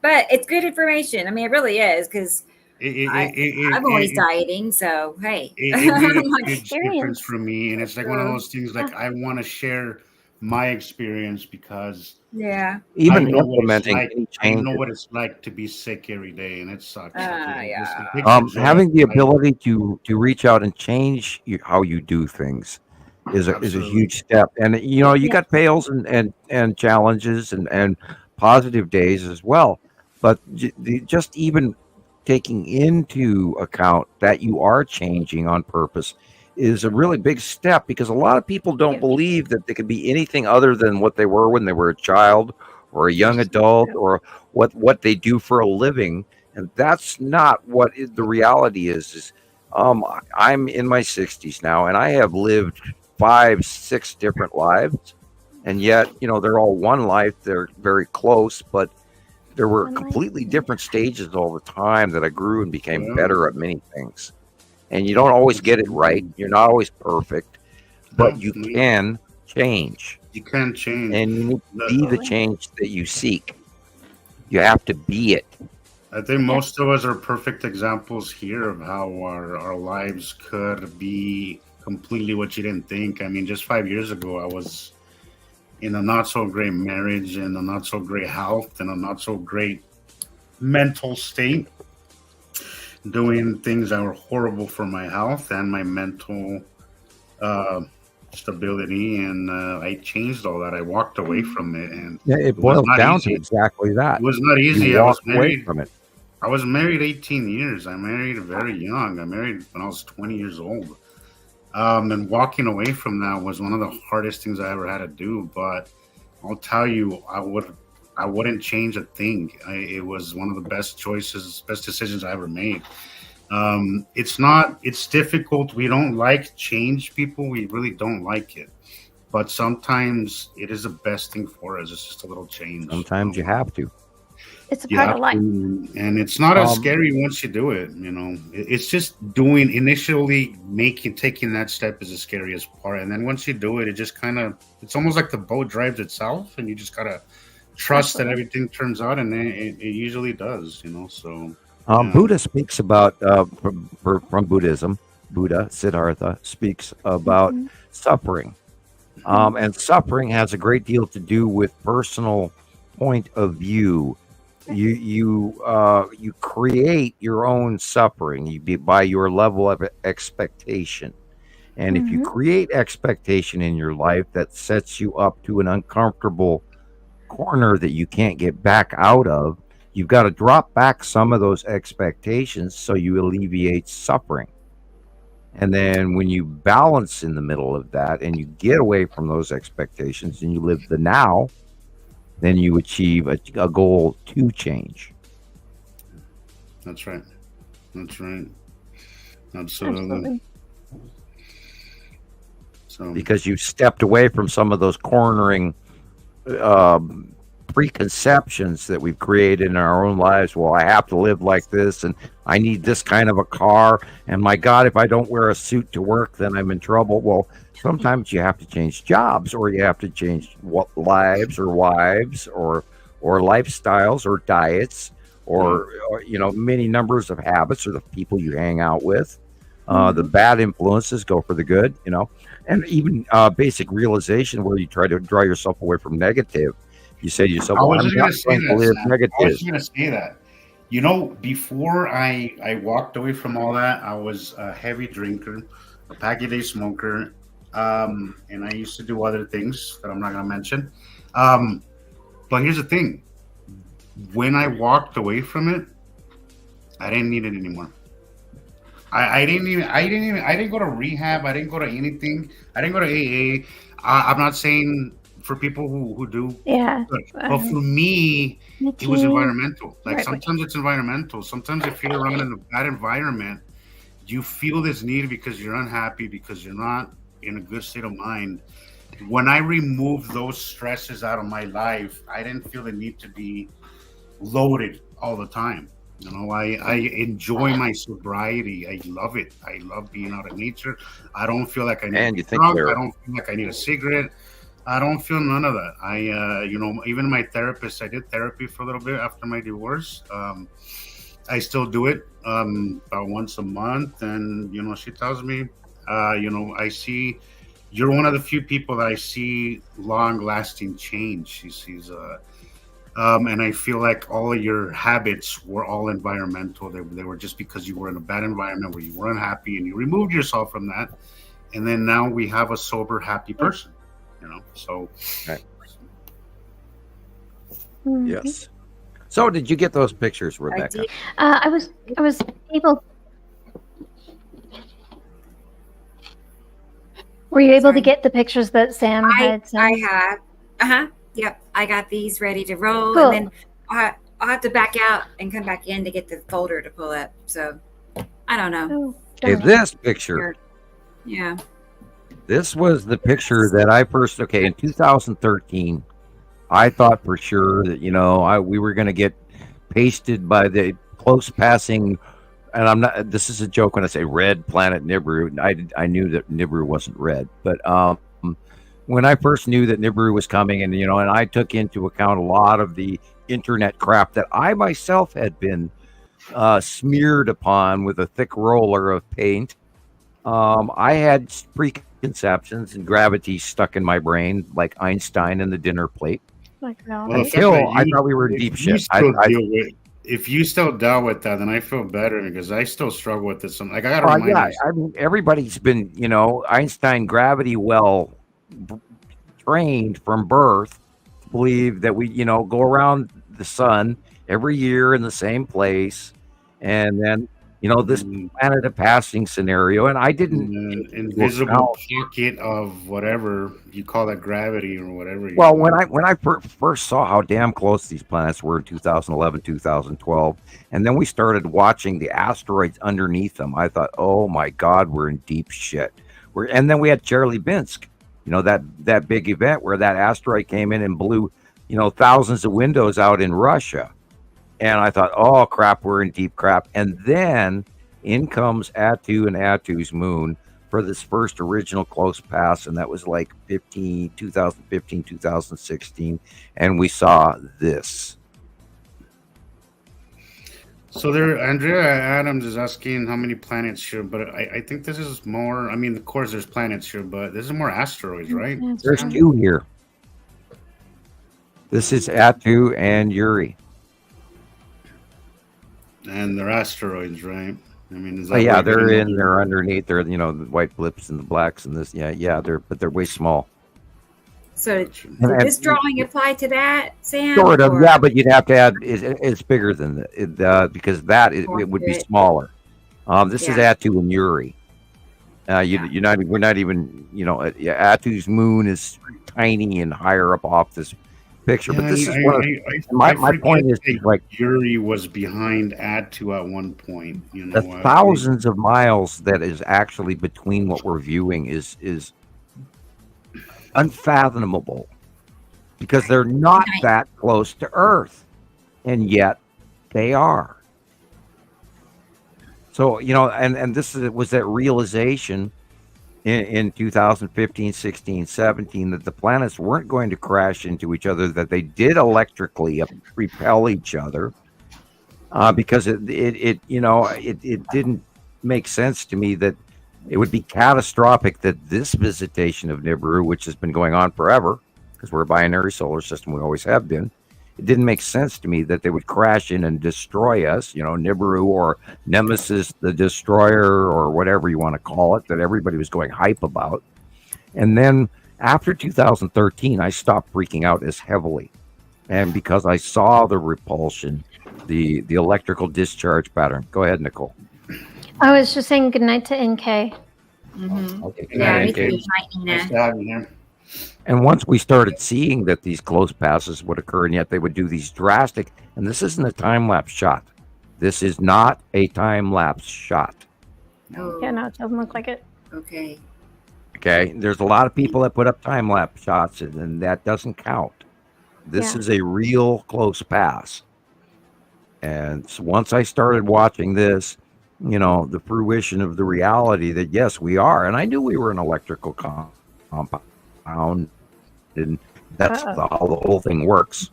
But it's good information. I mean, it really is, because I'm always dieting, so hey. It made a huge difference for me, and it's like one of those things. Like I want to share my experience because Even I know implementing what it's like. any I know changes. what it's like to be sick every day, and it sucks. Having the ability to reach out and change how you do things is a huge step. And you got fails and challenges and positive days as well. But just even taking into account that you are changing on purpose is a really big step, because a lot of people don't believe that they could be anything other than what they were when they were a child or a young adult or what they do for a living. And that's not what the reality is. I'm in my 60s now, and I have lived 5, 6 different lives, and yet they're all one life. They're very close, but there were completely different stages all the time that I grew and became better at many things. And you don't always get it right. You're not always perfect, but you can change. You can change. And you need to be the change that you seek. You have to be it. I think most of us are perfect examples here of how our lives could be completely what you didn't think. I mean, just 5 years ago, I was in a not so great marriage and a not so great health and a not so great mental state, doing things that were horrible for my health and my mental stability. And I changed all that. I walked away from it. And it boils down to exactly that. It was not easy. You I was walk away married from it. I was married 18 years. I married very young. I married when I was 20 years old. And walking away from that was one of the hardest things I ever had to do. But I'll tell you, I wouldn't change a thing. It was one of the best decisions I ever made. It's difficult. We don't like change, people. We really don't like it. But sometimes it is the best thing for us. It's just a little change. Sometimes you have to. It's a part of life. And it's not as scary once you do it. It's just taking that step is the scariest part. And then once you do it, it just it's almost like the boat drives itself, and you just gotta trust that everything turns out, and it usually does. So Buddha speaks about from Buddhism. Buddha Siddhartha speaks about suffering, and suffering has a great deal to do with personal point of view. You create your own suffering by your level of expectation. And if you create expectation in your life that sets you up to an uncomfortable corner that you can't get back out of, you've got to drop back some of those expectations so you alleviate suffering. And then when you balance in the middle of that and you get away from those expectations and you live the now, then you achieve a goal to change. That's right. Absolutely. So because you've stepped away from some of those cornering preconceptions that we've created in our own lives. Well, I have to live like this, and I need this kind of a car, and my God, if I don't wear a suit to work, then I'm in trouble. Well, sometimes you have to change jobs, or you have to change lives or wives or lifestyles or diets or many numbers of habits or the people you hang out with. The bad influences go for the good, you know, and even basic realization where you try to draw yourself away from negative. You say to yourself, well, I'm not going to live negative. I was going to say that. You know, before I walked away from all that, I was a heavy drinker, a pack-a-day smoker, and I used to do other things that I'm not going to mention. But here's the thing. When I walked away from it, I didn't need it anymore. I didn't go to rehab. I didn't go to anything. I didn't go to AA. I'm not saying for people who do. Yeah. But for me, it was environmental. Like Right. sometimes it's environmental. Sometimes if you're around in a bad environment, you feel this need because you're unhappy, because you're not in a good state of mind. When I removed those stresses out of my life, I didn't feel the need to be loaded all the time. You know, I enjoy my sobriety. I love it. I love being out in nature. I don't feel like I need to be drunk. I don't feel like I need a cigarette. I don't feel none of that. You know, even my therapist, I did therapy for a little bit after my divorce. I still do it about once a month. And, you know, she tells me, you know, you're one of the few people that I see long-lasting change. She sees, and I feel like all of your habits were all environmental. They were just because you were in a bad environment where you were unhappy and you removed yourself from that. And then now we have a sober, happy person, you know, so. Right. Yes. So did you get those pictures, Rebecca? I was able. Were you able to get the pictures that Sam had sent? I have. Yep. I got these ready to roll, Cool. and then I'll have to back out and come back in to get the folder to pull up. So I don't know. Okay, this picture. Yeah. This was the picture that I first. Okay, in 2013, I thought for sure that, you know, we were going to get pasted by the close passing. And I'm not. This is a joke when I say red planet Nibiru. I knew that Nibiru wasn't red, but when I first knew that Nibiru was coming, and, you know, and I took into account a lot of the internet crap that I myself had been smeared upon with a thick roller of paint. I had preconceptions and gravity stuck in my brain like Einstein and the dinner plate. Like, Well, Until I thought we were in deep shit. If you still dealt with that, then I feel better because I still struggle with this. Like, I got to remind yeah, you. I mean, everybody's been, you know, Einstein gravity well trained from birth to believe that we, you know, go around the sun every year in the same place, and then, you know, this planet of passing scenario. And I didn't Invisible pocket of whatever you call that, gravity or whatever. Well, when I first saw how damn close these planets were in 2011, 2012, and then we started watching the asteroids underneath them, I thought, oh my God, we're in deep shit. And then we had Chelyabinsk, you know, that big event where that asteroid came in and blew, you know, thousands of windows out in Russia. And I thought, oh crap, we're in deep crap. And then in comes Attu and Attu's moon for this first original close pass, and that was like 2015, 2016, and we saw this. So there, Andrea Adams is asking how many planets here, but I think this is more. I mean, of course, there's planets here, but this is more asteroids, right? There's two here. This is Attu and Yuri. And they're asteroids, right? I mean, is that Yeah, what you're getting at? they're underneath. They're, you know, the white blips and the blacks and this. Yeah, they're way small. So did this drawing apply to that, Sam? Sort of, or- yeah, but you'd have to add. It's bigger than because it would be smaller. This is Attu and Yuri. We're not even, you know, Attu's moon is tiny and higher up off this picture. But this is my point is like Yuri was behind Attu at one point. You know, the thousands of miles that is actually between what we're viewing is unfathomable because they're not that close to Earth, and yet they are. So, you know, and this was that realization in 2015, 16, 17 that the planets weren't going to crash into each other, that they did electrically repel each other because it didn't make sense to me that it would be catastrophic that this visitation of Nibiru, which has been going on forever, because we're a binary solar system, we always have been, it didn't make sense to me that they would crash in and destroy us, Nibiru or Nemesis the Destroyer or whatever you want to call it, that everybody was going hype about. And then after 2013, I stopped freaking out as heavily. And because I saw the repulsion, the electrical discharge pattern. Go ahead, Nicole. I was just saying goodnight to NK. Mm-hmm. Okay. Yeah, NK. Nice to have you here. And once we started seeing that these close passes would occur, and yet they would do these drastic, and this isn't a time-lapse shot. This is not a time-lapse shot. Oh. Yeah, no, it doesn't look like it. Okay. Okay, there's a lot of people that put up time-lapse shots, and that doesn't count. This is a real close pass. And so once I started watching this, the fruition of the reality that, yes, we are. And I knew we were an electrical compound. And that's how the whole thing works.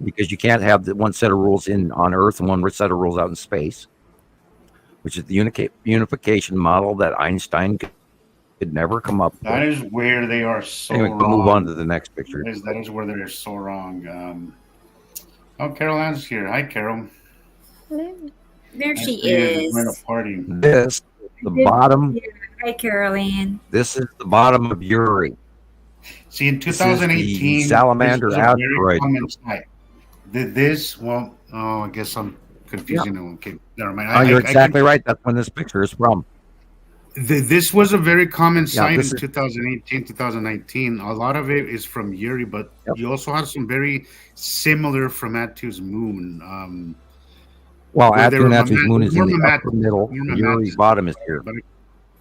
Because you can't have one set of rules on Earth and one set of rules out in space, which is the unification model that Einstein could never come up with. That is where they are so anyway, wrong. We'll move on to the next picture. That is where they're so wrong. Carol Ann's here. Hi, Carol. There she is. We're at a party. This, the bottom. Hi, Carol Ann. This is the bottom of Uri. See, in 2018, salamander asteroid. I guess I'm confusing them. Okay, never mind. You're exactly right. That's when this picture is from. This was a very common sight in 2018, 2019. A lot of it is from Uri, but you also have some very similar from Attu's moon. Attu's moon is in the upper middle. Uri's bottom is here. But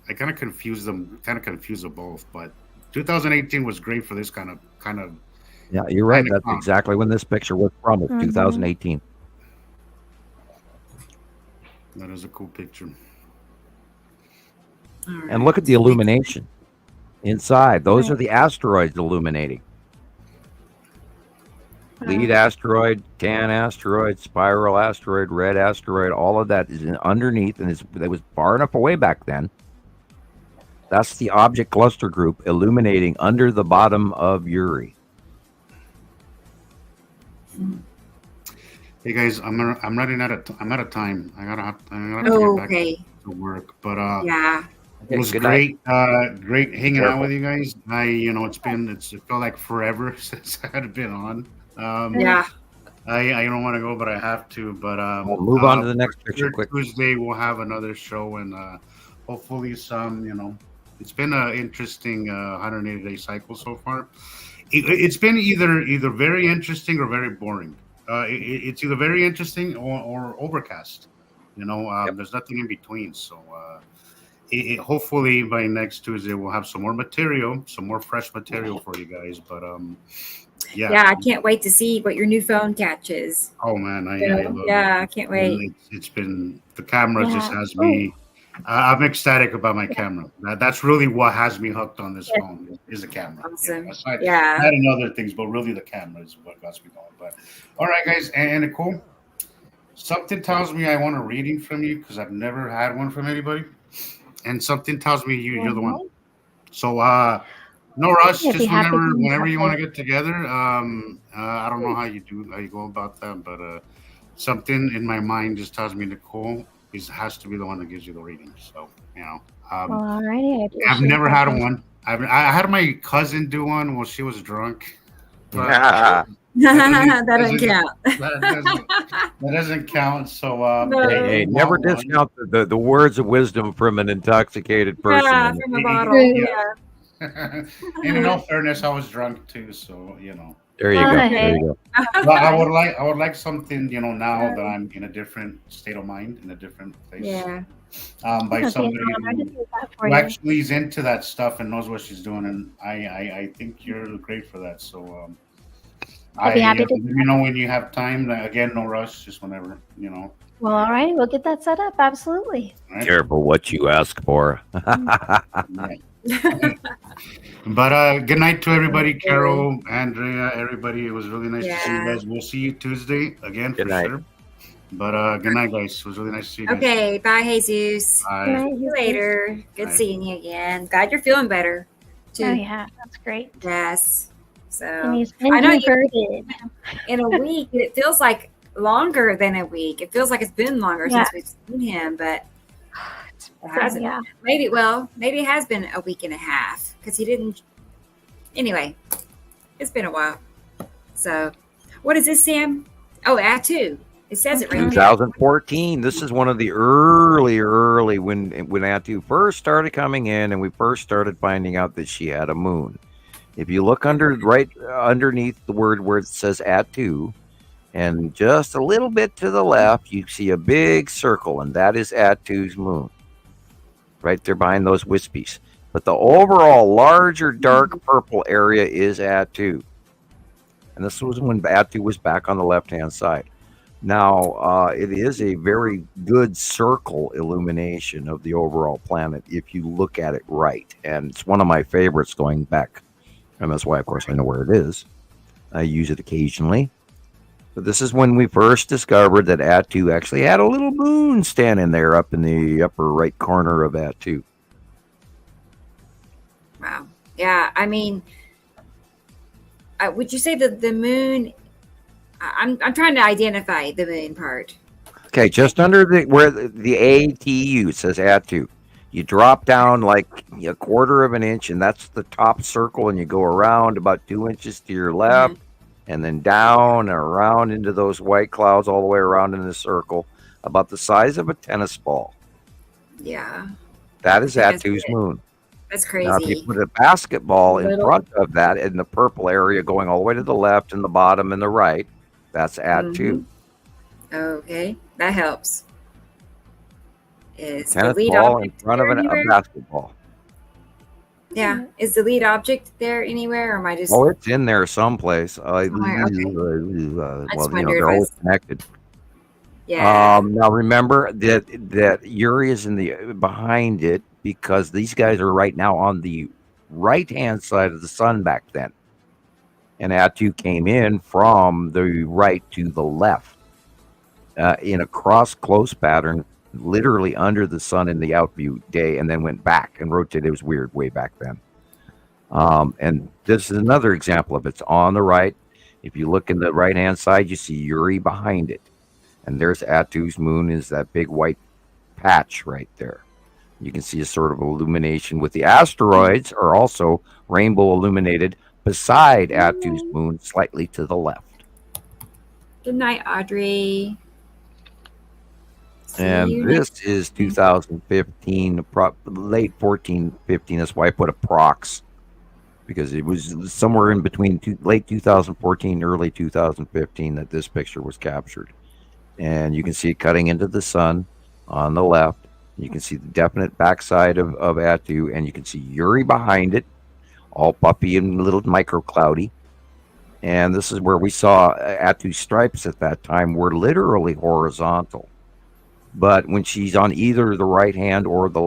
I kind of confuse them. Both. But 2018 was great for this kind of. Yeah, you're right. That's exactly when this picture was from. 2018. That is a cool picture. Right. And look at the illumination inside. Those are the asteroids illuminating. Lead asteroid, tan asteroid, spiral asteroid, red asteroid, all of that is underneath, and it was far enough away back then. That's the object cluster group illuminating under the bottom of Uri. Hey guys, I'm running out of I'm out of time. I gotta get back to work. But it was great, great hanging out with you guys. It felt like forever since I had been on. I don't want to go, but I have to. But we'll move on to the next picture quick. Tuesday we'll have another show, and hopefully some. It's been an interesting 180-day cycle so far. It's been either very interesting or very boring. It's either very interesting or overcast. There's nothing in between. So hopefully by next Tuesday we'll have some more material, some more fresh material for you guys. But I can't wait to see what your new phone catches. Oh man, I love it. I can't wait. It's been the camera just has me. I'm ecstatic about my camera. That's really what has me hooked on this phone is the camera. Awesome. Aside and other things, but really the camera is what got me going. But all right, guys, and Nicole, something tells me I want a reading from you because I've never had one from anybody, and something tells me you're the one. So no rush. Just whenever you want to get together. I don't know how you go about that, but something in my mind just tells me Nicole has to be the one that gives you the reading. So alrighty. I've never had one. I had my cousin do one while she was drunk. That doesn't count. That doesn't count. So hey, never discount the words of wisdom from an intoxicated person. Yeah, from a bottle. And in all fairness, I was drunk too. So There you go. There you go. Well, I would like something, now that I'm in a different state of mind, in a different place. Yeah. By somebody who actually is into that stuff and knows what she's doing, and I think you're great for that. So I'd be happy to. Let me know when you have time. Again, no rush, just whenever. Well, all right, we'll get that set up. Absolutely. Right. Careful what you ask for. But good night to everybody, Carol, Andrea, everybody. It was really nice to see you guys. We'll see you Tuesday again for sure. But good night, guys. It was really nice to see you guys. Okay, bye, Jesus. Bye. See you later. Good Bye. seeing you again. Glad you're feeling better, too. Oh yeah, that's great. Yes. So And he's been I know converted. in a week, it feels like longer than a week. It feels like it's been longer since we've seen him, but it hasn't. Yeah. Maybe it has been a week and a half because he didn't. Anyway, it's been a while. So, what is this, Sam? Oh, Atu. It says it right there. 2014. This is one of the early when Atu first started coming in, and we first started finding out that she had a moon. If you look right underneath the word where it says Atu, and just a little bit to the left, you see a big circle, and that is Atu's moon, right there behind those wispies. But the overall larger dark purple area is Atu, and this was when Atu was back on the left-hand side. Now, it is a very good circle illumination of the overall planet if you look at it right, and it's one of my favorites going back. And that's why, of course, I know where it is. I use it occasionally. But this is when we first discovered that Atu actually had a little moon standing there up in the upper right corner of Atu. Wow. Yeah. I mean, would you say that the moon? I'm trying to identify the moon part. Okay, just under where the ATU says Atu. You drop down like a quarter of an inch, and that's the top circle, and you go around about 2 inches to your left, and then down and around into those white clouds all the way around in the circle, about the size of a tennis ball. Yeah. That is Atu's moon. That's crazy. Now, if you put a basketball in front of that in the purple area going all the way to the left and the bottom and the right, that's Atu. Okay, that helps. Is Tennis the lead ball in object front of there anywhere? a basketball. Yeah. Is the lead object there anywhere, or am I just? Oh, it's in there someplace. Okay. Well, they're always connected. Yeah. Now remember that Uri is in the behind it because these guys are right now on the right-hand side of the sun back then, and Atu came in from the right to the left in a close pattern, literally under the sun in the outview day, and then went back and rotated. It was weird way back then. And this is another example of it's on the right. If you look in the right-hand side, you see Uri behind it. And there's Atu's moon, is that big white patch right there. You can see a sort of illumination with the asteroids are also rainbow illuminated beside Atu's moon, slightly to the left. Good night, Audrey. And this is 2015, late 14, 15. That's why I put approx, because it was somewhere in between late 2014, early 2015 that this picture was captured. And you can see it cutting into the sun on the left. You can see the definite backside of Atu, and you can see Uri behind it, all puppy and little micro cloudy. And this is where we saw Atu's stripes at that time were literally horizontal. But when she's on either the right hand or the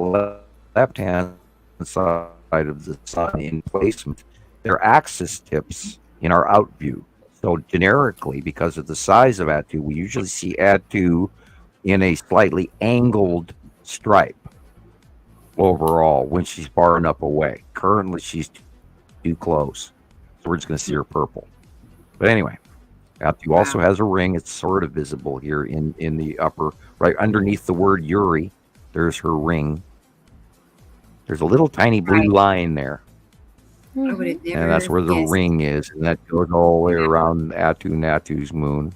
left hand side of the sun in placement, they're axis tips in our out view. So generically, because of the size of Atu, we usually see Atu in a slightly angled stripe overall when she's far enough away. Currently, she's too close, so we're just going to see her purple. But anyway, Atu also has a ring. It's sort of visible here in the upper right underneath the word Uri. There's her ring. There's a little tiny blue line there. I would have never And that's where the guessed. ring is, and that goes all the way around Atu's moon.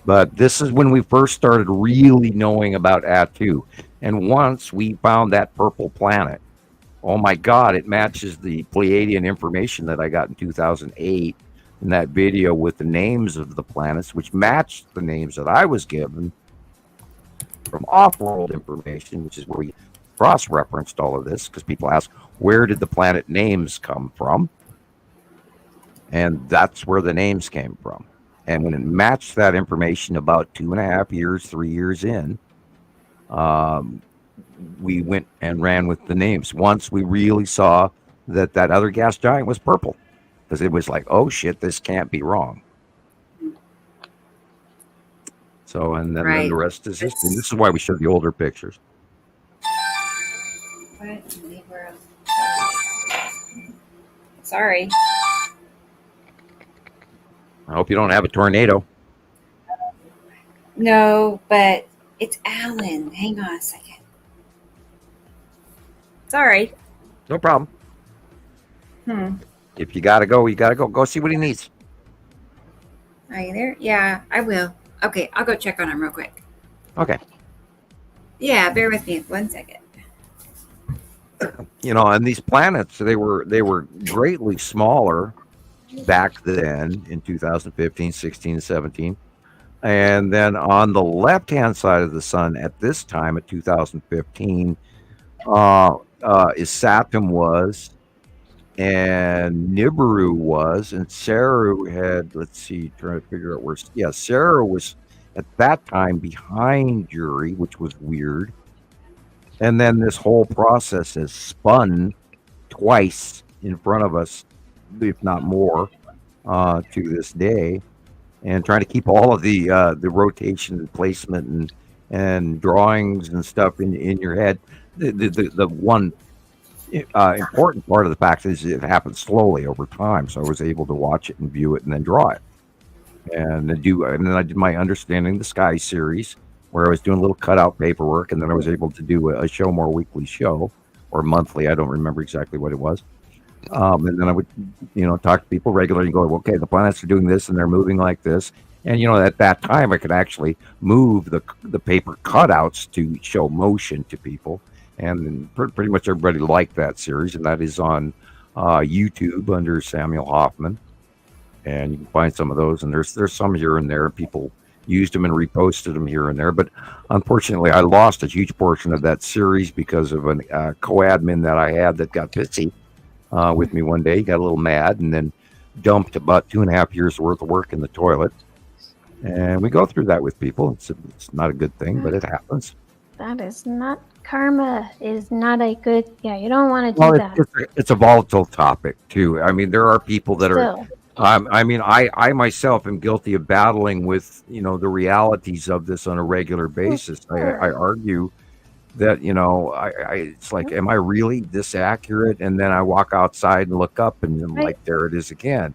But this is when we first started really knowing about Atu. And once we found that purple planet, oh my God, it matches the Pleiadian information that I got in 2008 in that video with the names of the planets, which matched the names that I was given from off-world information, which is where we cross-referenced all of this, because people ask, where did the planet names come from? And that's where the names came from. And when it matched that information about 2.5 years, 3 years in, we went and ran with the names. Once we really saw that other gas giant was purple, because it was like, oh shit, this can't be wrong. So, and then the rest is history. And this is why we showed the older pictures. Sorry. I hope you don't have a tornado. No, but it's Alan. Hang on a second. Sorry. No problem. If you gotta go, you gotta go. Go see what he needs. Are you there? Yeah, I will. Okay, I'll go check on him real quick. Okay. Yeah, bear with me 1 second. You know, and these planets, they were greatly smaller back then in 2015, 16, 17. And then on the left-hand side of the sun at this time at 2015, is Saturn was, and Nibiru was, and Saru had, let's see, trying to figure out where, yeah, Saru was at that time behind Jury, which was weird. And then this whole process has spun twice in front of us, if not more, to this day, and trying to keep all of the rotation and placement and drawings and stuff in your head. The one important part of the fact is it happened slowly over time, so I was able to watch it and view it and then draw it, and then I did my Understanding the Sky series, where I was doing a little cutout paperwork, and then I was able to do a Show More weekly show, or monthly, I don't remember exactly what it was. And then I would, talk to people regularly and go, okay, the planets are doing this and they're moving like this. And, at that time I could actually move the paper cutouts to show motion to people. And pretty much everybody liked that series, and that is on YouTube under Samuel Hofman. And you can find some of those, and there's some here and there. People used them and reposted them here and there, but unfortunately I lost a huge portion of that series because of a co-admin that I had that got pissy with me one day. He got a little mad and then dumped about 2.5 years worth of work in the toilet. And we go through that with people. It's not a good thing, but it happens. That is not, karma is not a good, you don't want to do that. It's a volatile topic too. I mean, there are people that are, I myself am guilty of battling with, the realities of this on a regular basis. I argue that, it's like, am I really this accurate? And then I walk outside and look up and I'm like, there it is again.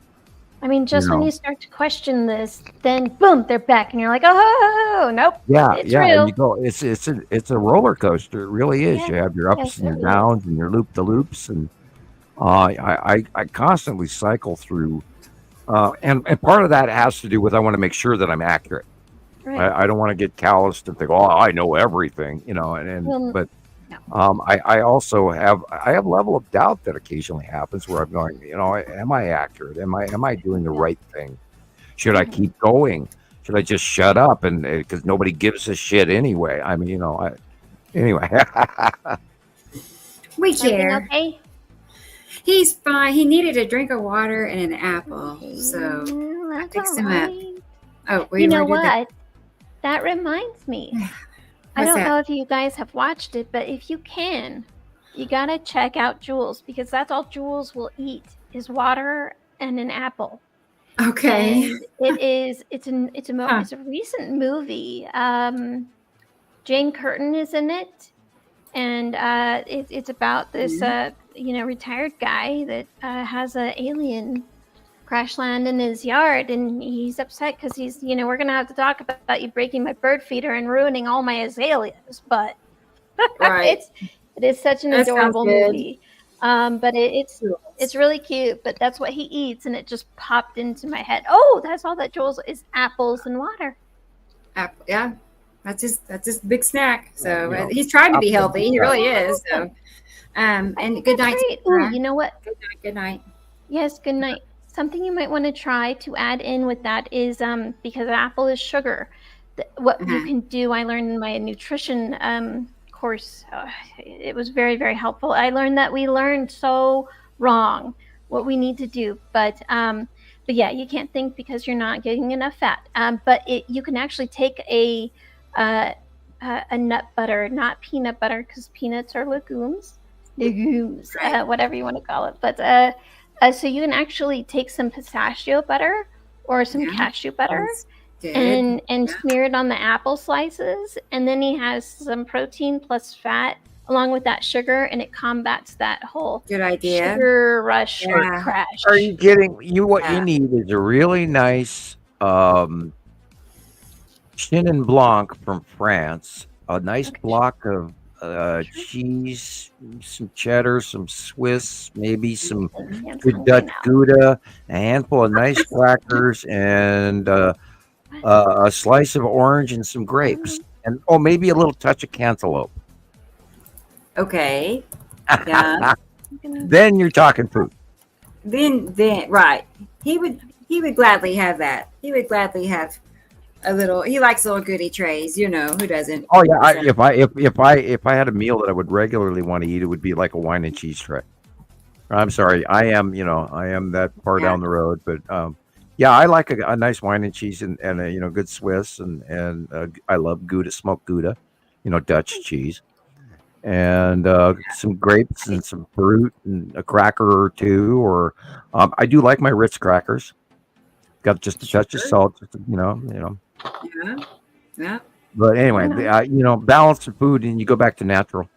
I mean, just when you start to question this, then boom, they're back, and you're like, oh, nope. Yeah, it's real. And you go, it's a roller coaster. It really is. You have your ups and your downs and your loop-the-loops, and I constantly cycle through. And part of that has to do with I want to make sure that I'm accurate. Right. I don't want to get calloused and think, oh, I know everything, but I also have a level of doubt that occasionally happens where I'm going, am I accurate? Am I doing the right thing? Should I keep going? Should I just shut up? And because nobody gives a shit anyway. I mean, anyway. We care. Okay? He's fine. He needed a drink of water and an apple, so I fixed him up. Oh, you know what? That reminds me. I don't know if you guys have watched it, but if you can, you gotta check out Jules, because that's all Jules will eat is water and an apple. Okay. And it's a recent movie. Jane Curtin is in it, and it's about this retired guy that has an alien crash land in his yard, and he's upset because he's we're gonna have to talk about you breaking my bird feeder and ruining all my azaleas, but it is such an adorable movie. But it's really cute, but that's what he eats, and it just popped into my head. Oh, that's all that Jules is, apples and water. Apple, yeah, that's his big snack. So he's trying to be healthy. He really is. So and good night. Ooh, you know what? Good night. Yes, good night. Something you might want to try to add in with that is because apple is sugar. What you can do, I learned in my nutrition course, it was very, very helpful. I learned that we learned so wrong what we need to do, but yeah, you can't think because you're not getting enough fat. But you can actually take a nut butter, not peanut butter, because peanuts are legumes, whatever you want to call it. But so you can actually take some pistachio butter or some cashew butter, and smear it on the apple slices. And then he has some protein plus fat along with that sugar, and it combats that whole sugar rush or crash. Are you kidding? What you need is a really nice Chenin Blanc from France, a nice block of cheese, some cheddar, some Swiss, maybe some good Dutch Gouda, a handful of nice crackers, and a slice of orange and some grapes, and maybe a little touch of cantaloupe. Okay. Yeah. Then you're talking food. Then right. He would gladly have that. He would gladly have a little. He likes little goodie trays. Who doesn't? Oh yeah. If I had a meal that I would regularly want to eat, it would be like a wine and cheese tray. I'm sorry. I am that far down the road, but yeah, I like a nice wine and cheese and a good Swiss and I love Gouda, smoked Gouda, Dutch cheese. And some grapes and some fruit and a cracker or two, or I do like my Ritz crackers. Got just a touch of salt, Yeah. But anyway, balance the food, and you go back to natural.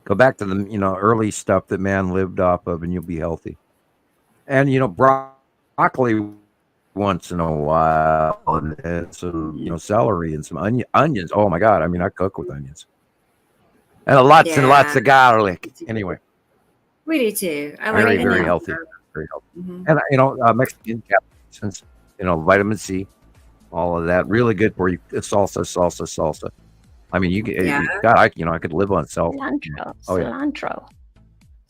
Go back to the early stuff that man lived off of, and you'll be healthy. And broccoli once in a while, and some celery and some onions. Oh my God! I mean, I cook with onions. And lots and lots of garlic. Anyway, we do too. I very, like very healthy. Very healthy. And Mexican capsaicins, vitamin C, all of that, really good for you. Salsa. I mean, I could live on cilantro.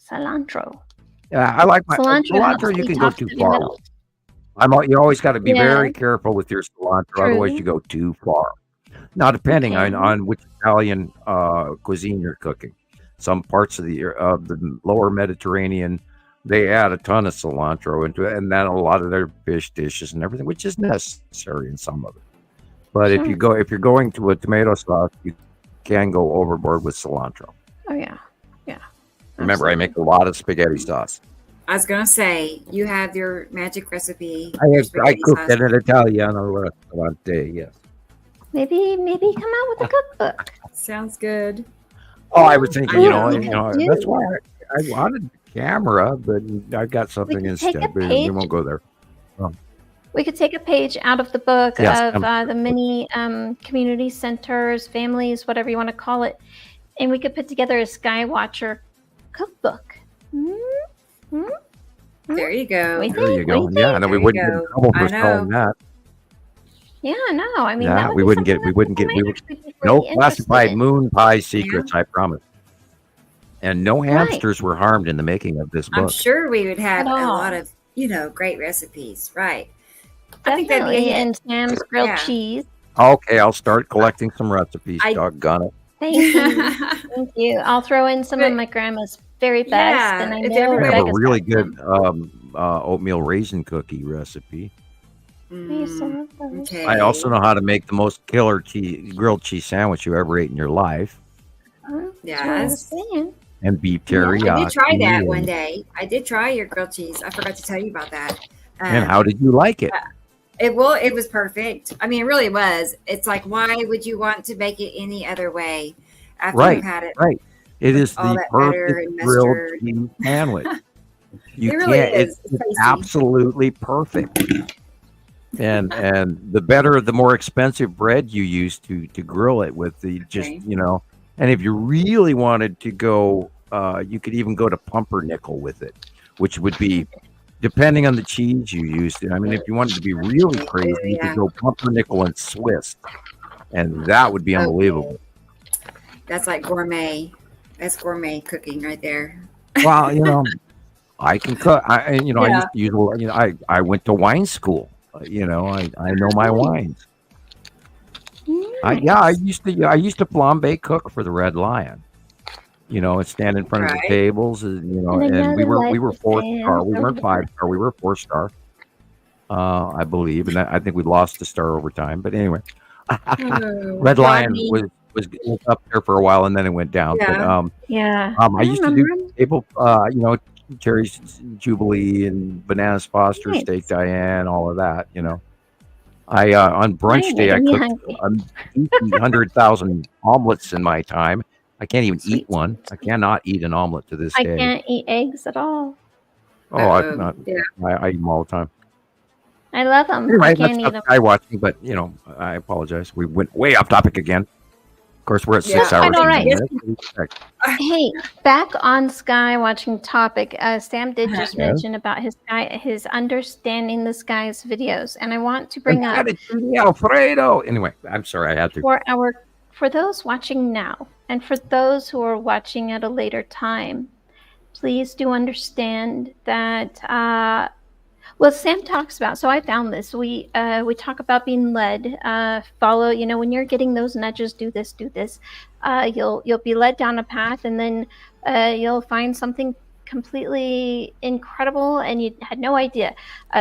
Cilantro. Yeah, I like my cilantro. You can go too far. You always got to be very careful with your cilantro, otherwise you go too far. Now, depending on which Italian cuisine you're cooking, some parts of the lower Mediterranean, they add a ton of cilantro into it, and then a lot of their fish dishes and everything, which is necessary in some of it. But if you're going to a tomato sauce, you can go overboard with cilantro. Oh yeah. Remember, I make a lot of spaghetti sauce. I was gonna say you have your magic recipe. I cook at an Italiano restaurant. Yes. Maybe come out with a cookbook. Sounds good. Oh, I was thinking, that's why I wanted the camera, but I got something instead. But we won't go there. We could take a page out of the book of the many community centers, families, whatever you want to call it, and we could put together a Skywatcher cookbook. There you go. There you go. Yeah, and then we wouldn't get in trouble for calling that. Yeah, no, I mean, we wouldn't get no classified moon pie secrets, I promise. And no hamsters were harmed in the making of this book. I'm sure we would have a lot of, great recipes, right? I think that'd be and Sam's grilled cheese. Okay, I'll start collecting some recipes. Doggone it. Thank you. Thank you. I'll throw in some of my grandma's very best, and I know I have a really good oatmeal raisin cookie recipe. Okay. I also know how to make the most killer grilled cheese sandwich you ever ate in your life. Yes. And beef teriyaki. I did try that one day. I did try your grilled cheese. I forgot to tell you about that. And how did you like it? It was perfect. I mean, it really was. It's like, why would you want to make it any other way after you've had it? Right. It is the perfect grilled cheese sandwich. It really is. It's absolutely perfect. And the better, the more expensive bread you use to grill it with, and if you really wanted to go, you could even go to pumpernickel with it, which would be, depending on the cheese you used. I mean, if you wanted to be really crazy, you could go pumpernickel and Swiss, and that would be unbelievable. That's like gourmet. That's gourmet cooking right there. Well, I can cook. I used to use. I went to wine school. I know my wines. I used to flambe cook for the Red Lion. And stand in front of the tables, and we were 4-star. We weren't 5-star. We were 4-star, I believe, and I think we lost a star over time. But anyway, Red Lion was up there for a while, and then it went down. But I used to do table, Cherry's Jubilee and Bananas Foster, Steak Diane, all of that. I on brunch You're day I making me cooked hungry. 100,000 omelets in my time. I can't even Sweet, eat one. I cannot eat an omelet to this I day. can't eat eggs at all. Oh, I eat them all the time. I love them. I Anyway, that's can't eat not them. sky watching, but I apologize. We went way off topic again. Of course, we're at 6 hours. All right. and 10 minutes. Hey, back on sky watching topic. Sam did just Yes. mention about his understanding the skies videos, and I want to bring up Alfredo. Anyway, I'm sorry, I had to. For those watching now, and for those who are watching at a later time, please do understand that. Well, Sam talks about. So I found this. We talk about being led. Follow. When you're getting those nudges, do this, do this. You'll be led down a path, and then you'll find something completely incredible, and you had no idea.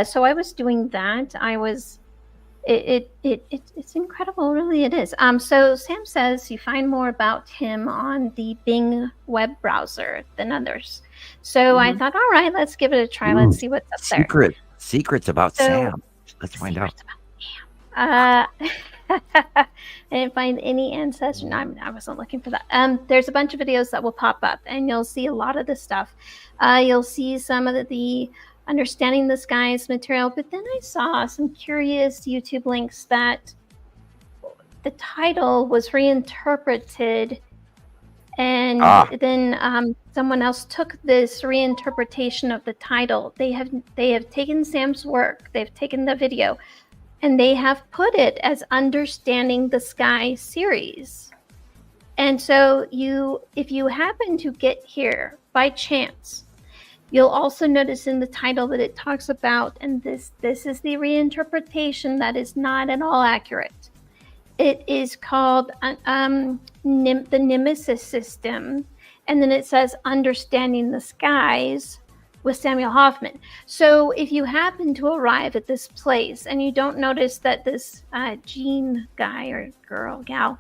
So I was doing that. It's incredible, really. It is. So Sam says you find more about him on the Bing web browser than others. So I thought, all right, let's give it a try. Let's see what's up there. Secrets about Sam. Let's find out. I didn't find any ancestors. No, I wasn't looking for that. There's a bunch of videos that will pop up, and you'll see a lot of this stuff. You'll see some of the understanding the skies material, but then I saw some curious YouTube links that the title was reinterpreted, and then someone else took this reinterpretation of the title. They have taken Sam's work, they've taken the video, and they have put it as Understanding the Sky series. And so if you happen to get here by chance, you'll also notice in the title that it talks about, and this is the reinterpretation that is not at all accurate. It is called the Nemesis system, and then it says Understanding the Skies with Samuel Hofman. So if you happen to arrive at this place and you don't notice that this Gene guy or girl, gal,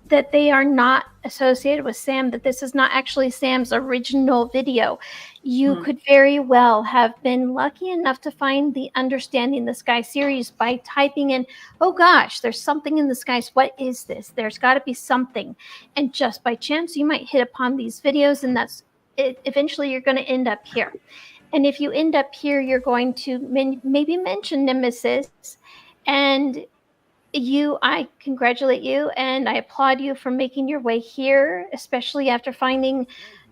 that they are not associated with Sam, that this is not actually Sam's original video, you could very well have been lucky enough to find the Understanding the Sky series by typing in, oh gosh, there's something in the skies. What is this? There's got to be something. And just by chance, you might hit upon these videos, and that's it. Eventually, you're going to end up here. And if you end up here, you're going to maybe mention Nemesis, and I congratulate you and I applaud you for making your way here, especially after finding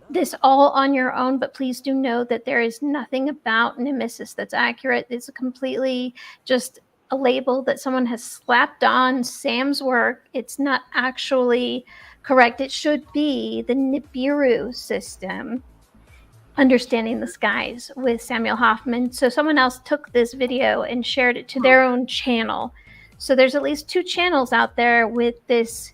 this all on your own. But please do know that there is nothing about Nemesis that's accurate. It's completely just a label that someone has slapped on Sam's work. It's not actually correct. It should be the Nibiru system, Understanding the Skies with Samuel Hofman. So someone else took this video and shared it to their own channel. So there's at least 2 channels out there with this.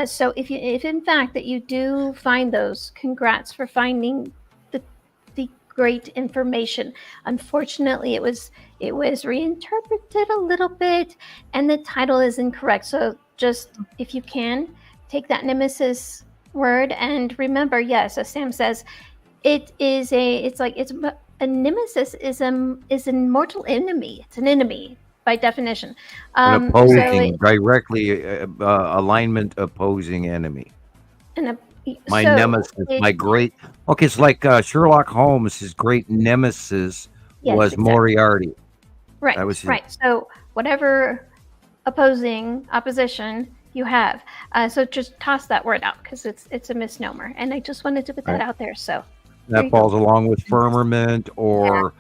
So if in fact that you do find those, congrats for finding the great information. Unfortunately, it was reinterpreted a little bit, and the title is incorrect. So just, if you can, take that Nemesis word and remember, yes, as Sam says, a Nemesis is an mortal enemy. It's an enemy by definition. An opposing, directly alignment opposing enemy. Nemesis, my great. Okay, it's like Sherlock Holmes. His great nemesis was exactly. Moriarty. Right. That was right. So whatever opposition you have, so just toss that word out because it's a misnomer, and I just wanted to put that out there. So that falls along with firmament or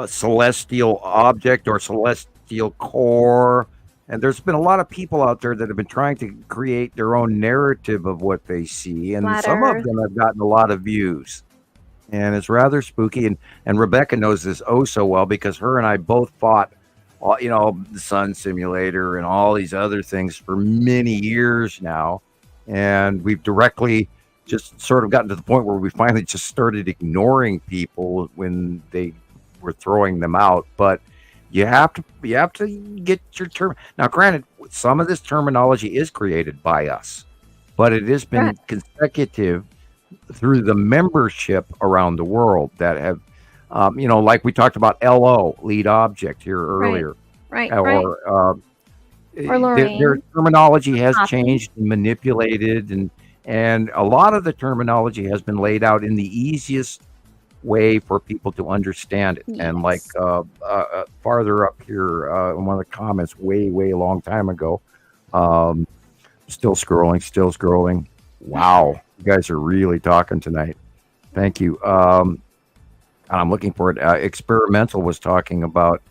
celestial object or celestial core. And there's been a lot of people out there that have been trying to create their own narrative of what they see. And some of them have gotten a lot of views. And it's rather spooky. And Rebecca knows this oh so well because her and I both fought, the Sun Simulator and all these other things for many years now. And we've directly just sort of gotten to the point where we finally just started ignoring people when they were throwing them out. But you have to get your term. Now, granted, some of this terminology is created by us, but it has been consecutive through the membership around the world that have, like we talked about LO, lead object here earlier. Right. their terminology has changed and manipulated, and a lot of the terminology has been laid out in the easiest way for people to understand it. Yes. And like farther up here in one of the comments way long time ago, still scrolling. Wow, you guys are really talking tonight. Thank you. I'm looking for it. Experimental was talking about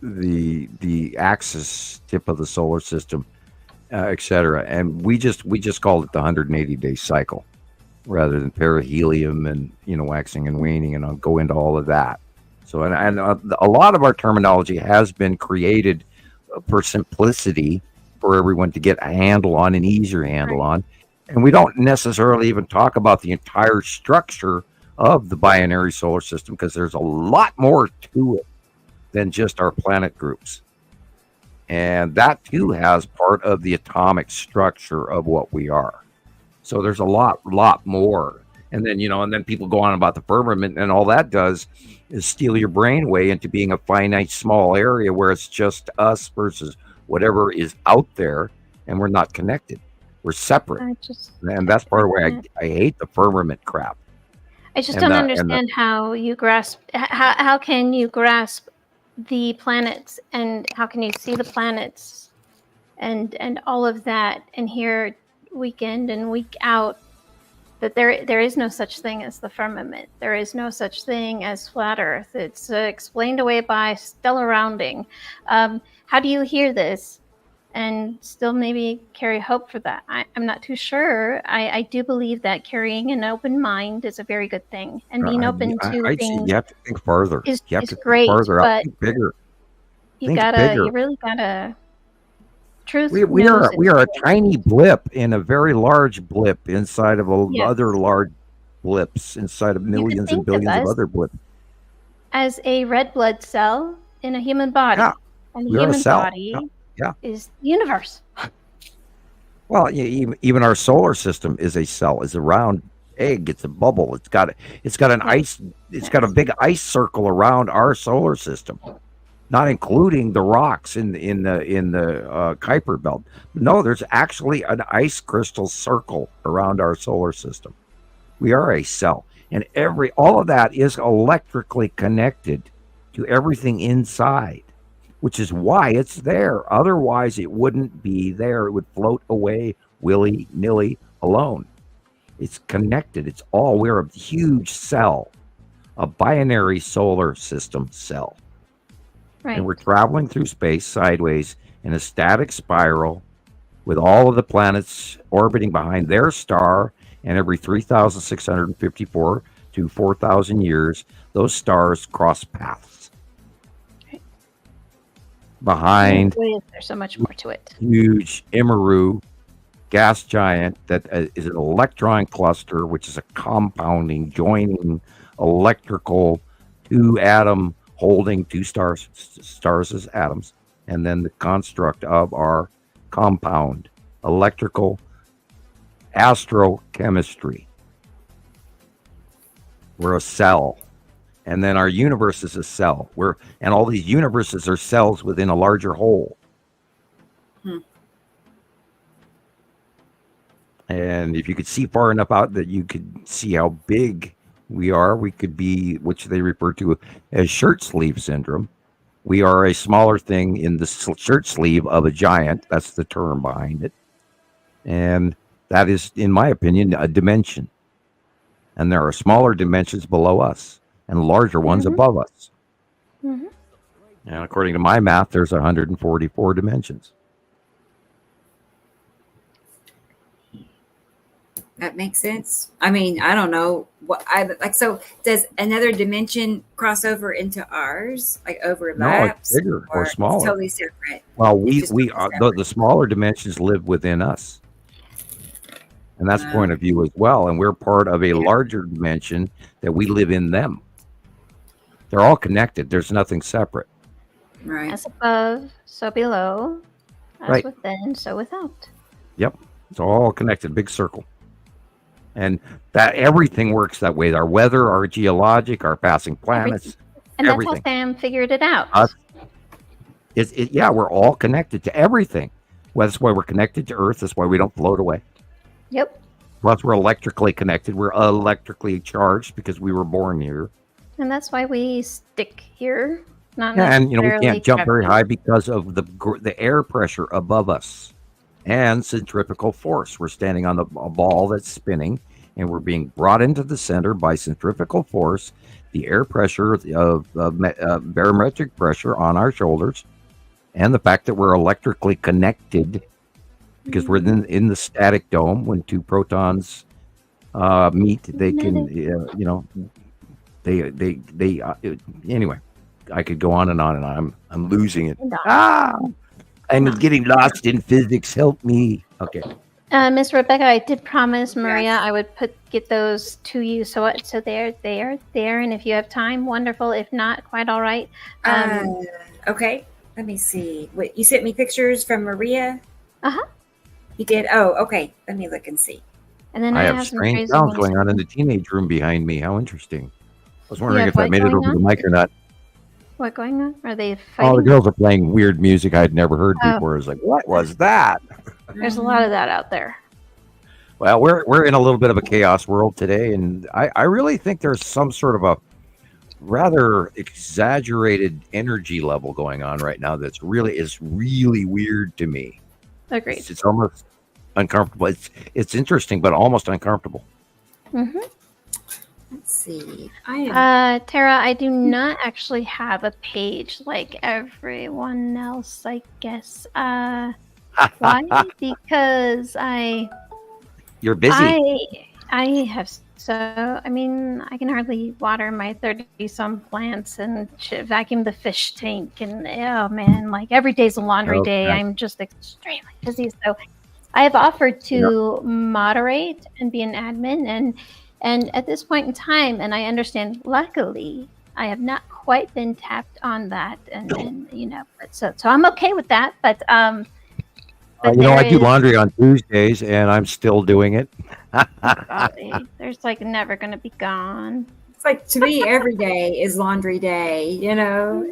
the axis tip of the solar system, etc. And we just called it the 180-day cycle rather than perihelium and waxing and waning, and I'll go into all of that. So and a lot of our terminology has been created for simplicity, for everyone to get a handle on, an easier handle on, and we don't necessarily even talk about the entire structure of the binary solar system, because there's a lot more to it than just our planet groups. And that too has part of the atomic structure of what we are. So there's a lot more. And then, and then people go on about the firmament, and all that does is steal your brain away into being a finite small area where it's just us versus whatever is out there, and we're not connected. We're separate. And that's part of why I hate the firmament crap. I just don't understand how you grasp. How can you grasp the planets, and how can you see the planets, and all of that, and hear week in and week out that there is no such thing as the firmament. There is no such thing as flat Earth. It's explained away by stellar rounding. How do you hear this and still maybe carry hope for that? I'm not too sure. I do believe that carrying an open mind is a very good thing, and being open to things. You have to think further. Is great, further. But think bigger. You really gotta. Truth. We are a tiny blip in a very large blip inside of other large blips inside of millions and billions of other blips. As a red blood cell in a human body, and the human body is the universe. Well, even our solar system is a cell, is a round egg. It's a bubble. It's got a big ice circle around our solar system, not including the rocks in the Kuiper belt. No, there's actually an ice crystal circle around our solar system. We are a cell, and all of that is electrically connected to everything inside, which is why it's there. Otherwise, it wouldn't be there. It would float away willy-nilly alone. It's connected. We're a huge cell, a binary solar system cell. Right. And we're traveling through space sideways in a static spiral with all of the planets orbiting behind their star, and every 3,654 to 4,000 years, those stars cross paths. Behind there's so much more to it. Huge Imaru gas giant that is an electron cluster, which is a compounding, joining electrical two-atom holding two stars as atoms, and then the construct of our compound electrical astrochemistry. We're a cell. And then our universe is a cell. And all these universes are cells within a larger whole. And if you could see far enough out that you could see how big we are, we could be, which they refer to as shirt sleeve syndrome. We are a smaller thing in the shirt sleeve of a giant. That's the term behind it. And that is, in my opinion, a dimension. And there are smaller dimensions below us and larger ones above us. And according to my math, there's 144 dimensions. That makes sense. I mean, I don't know what so does another dimension cross over into ours, like overlaps? No, it's bigger or smaller. It's totally separate. Well, we are the smaller dimensions live within us. And that's point of view as well. And we're part of a larger dimension that we live in them. They're all connected. There's nothing separate. Right. As above, so below. As within, so without. Yep. It's all connected. Big circle. And that everything works that way. Our weather, our geologic, our passing planets. And everything. That's how Sam figured it out. Yeah, we're all connected to everything. Well, that's why we're connected to Earth. That's why we don't float away. Yep. Plus, we're electrically connected. We're electrically charged because we were born here. And that's why we stick here. Not Yeah, and we necessarily can't jump very gravity. high because of the air pressure above us and centrifugal force. We're standing on a ball that's spinning, and we're being brought into the center by centrifugal force, the air pressure of barometric pressure on our shoulders, and the fact that we're electrically connected because we're in the static dome. When two protons meet, they can, anyway. I could go on and on and on. I'm losing it. I'm getting lost in physics. Help me. Okay. Miss Rebecca, I did promise Maria I would get those to you, so they are there. And if you have time, wonderful. If not, quite all right. Okay. Let me see. Wait, you sent me pictures from Maria? Uh-huh. You did? Oh, okay. Let me look and see. And then I have have some strange crazy sounds ones. going on in the teenage room behind me. How interesting. I was wondering if what that made it going over on? the mic or not. What going on? Are they Oh, fighting? the girls are playing weird music I'd never heard Oh. before. I was like, what was that? There's a lot of that out there. Well, we're in a little bit of a chaos world today, and I really think there's some sort of a rather exaggerated energy level going on right now that's really weird to me. Agreed. It's almost uncomfortable. It's interesting, but almost uncomfortable. Mm-hmm. Let's see. Tara, I do not actually have a page like everyone else, I guess. Why? Because You're busy. I have I can hardly water my 30-some plants and vacuum the fish tank, and oh man, like every day's a laundry day. I'm just extremely busy. So I have offered to moderate and be an admin, and at this point in time, and I understand, luckily, I have not quite been tapped on that, and but so I'm okay with that. But I do laundry on Tuesdays, and I'm still doing it. There's like never going to be gone. It's like, to me, every day is laundry day,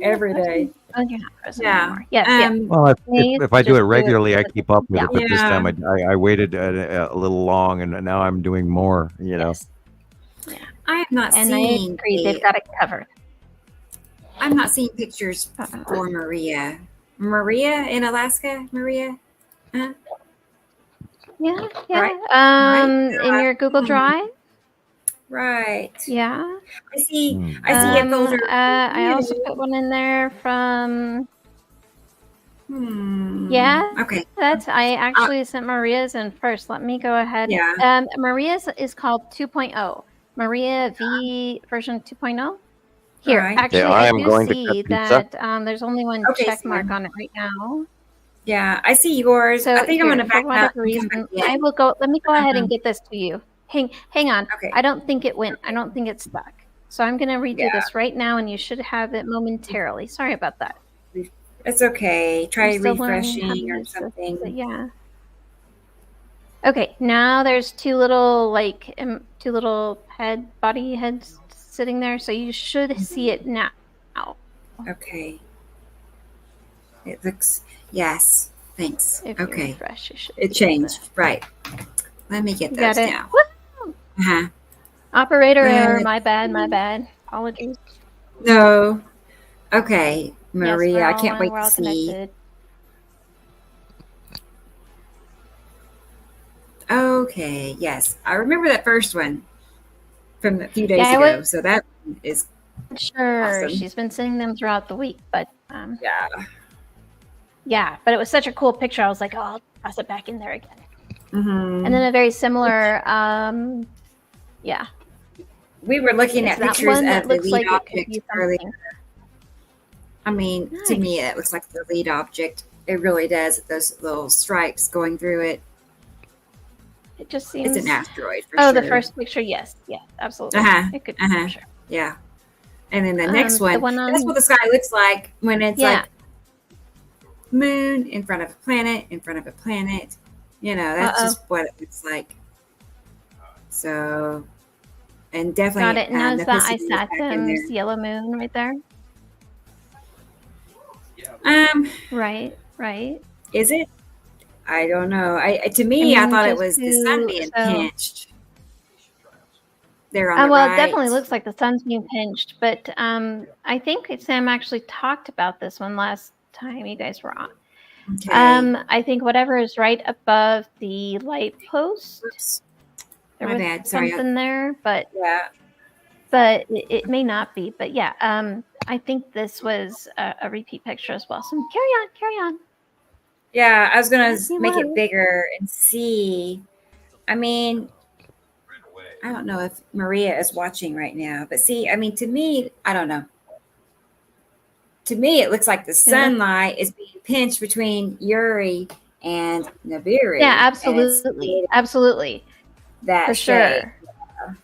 every day. Oh, you're not present Yeah. anymore. Yes, Well, if I do it just regularly, I keep up with yeah. it. But this time, I waited a little long, and now I'm doing more. I have not And seen. I agree, they've got it covered. I'm not seeing pictures for Maria. Maria in Alaska? Maria? Huh? Yeah. Right. In your Google Drive. Right. Yeah. I see a folder. I also put one in there from. Yeah. Okay. I actually sent Maria's in first. Let me go ahead. Yeah. Maria's is called 2.0. Maria V version 2.0. Here, Right. actually, I I am do going to see cut pizza. that there's only one Okay, check mark fine. on it right now. Yeah, I see yours. So I think I'm going to for back whatever up. reason, I will go. Let me go ahead and Uh-huh. get this to you. Hang on. Okay. I don't think it went. I don't think it's stuck. So I'm going to redo Yeah. this right now, and you should have it momentarily. Sorry about that. It's okay. Try I'm still learning how to refreshing or use this, something. but yeah. Okay, now there's two little body heads sitting there, so you should see it now. Okay. It looks, yes. Thanks. If you Okay. refresh, you should It see changed. Right. Let me get You those got it? now. Woo! Uh-huh. Operator error. Good. My bad. Apologies. No. Okay, Yes, Maria, we're I all can't wait we're to all see. connected. Okay, yes. I remember that first one from a few days Yeah, ago. So that is Sure, awesome. she's been sending them throughout the week, but yeah. but it was such a cool picture. I was like, oh, I'll toss it back in there again. Mhm. And then a very similar, yeah. We were looking It's at that pictures one that of the looks lead like it could object be earlier. something. I mean, to me, it looks like the lead object. It really does. Those little stripes going through it. It just seems. It's an asteroid for Oh, sure. the first picture, yes, absolutely. It could be for sure. Yeah. And then the next the one, one that's on- what the sky looks like when it's Yeah. like moon in front of a planet, in front of a planet. That's just what it looks like. So, and definitely. Got it. Now is that Nepicity is back in there. Isatim's yellow moon right there? Right. Right. Is it? I don't know. To me, I thought it was the sun being pinched. There on the well, right. it definitely looks like the sun's being pinched, but I think Sam actually talked about this one last time you guys were on. Okay. I think whatever is right above the light post. Oops. There My was bad. Sorry. something there, but yeah, but it may not be. But yeah, I think this was a repeat picture as well. So carry on. Yeah, I was gonna make it bigger and see. I mean, I don't know if Maria is watching right now, but see, I mean, to me, I don't know. To me, it looks like the sunlight is being pinched between Yuri and Nibiru. Yeah, absolutely, absolutely. That for shade. sure.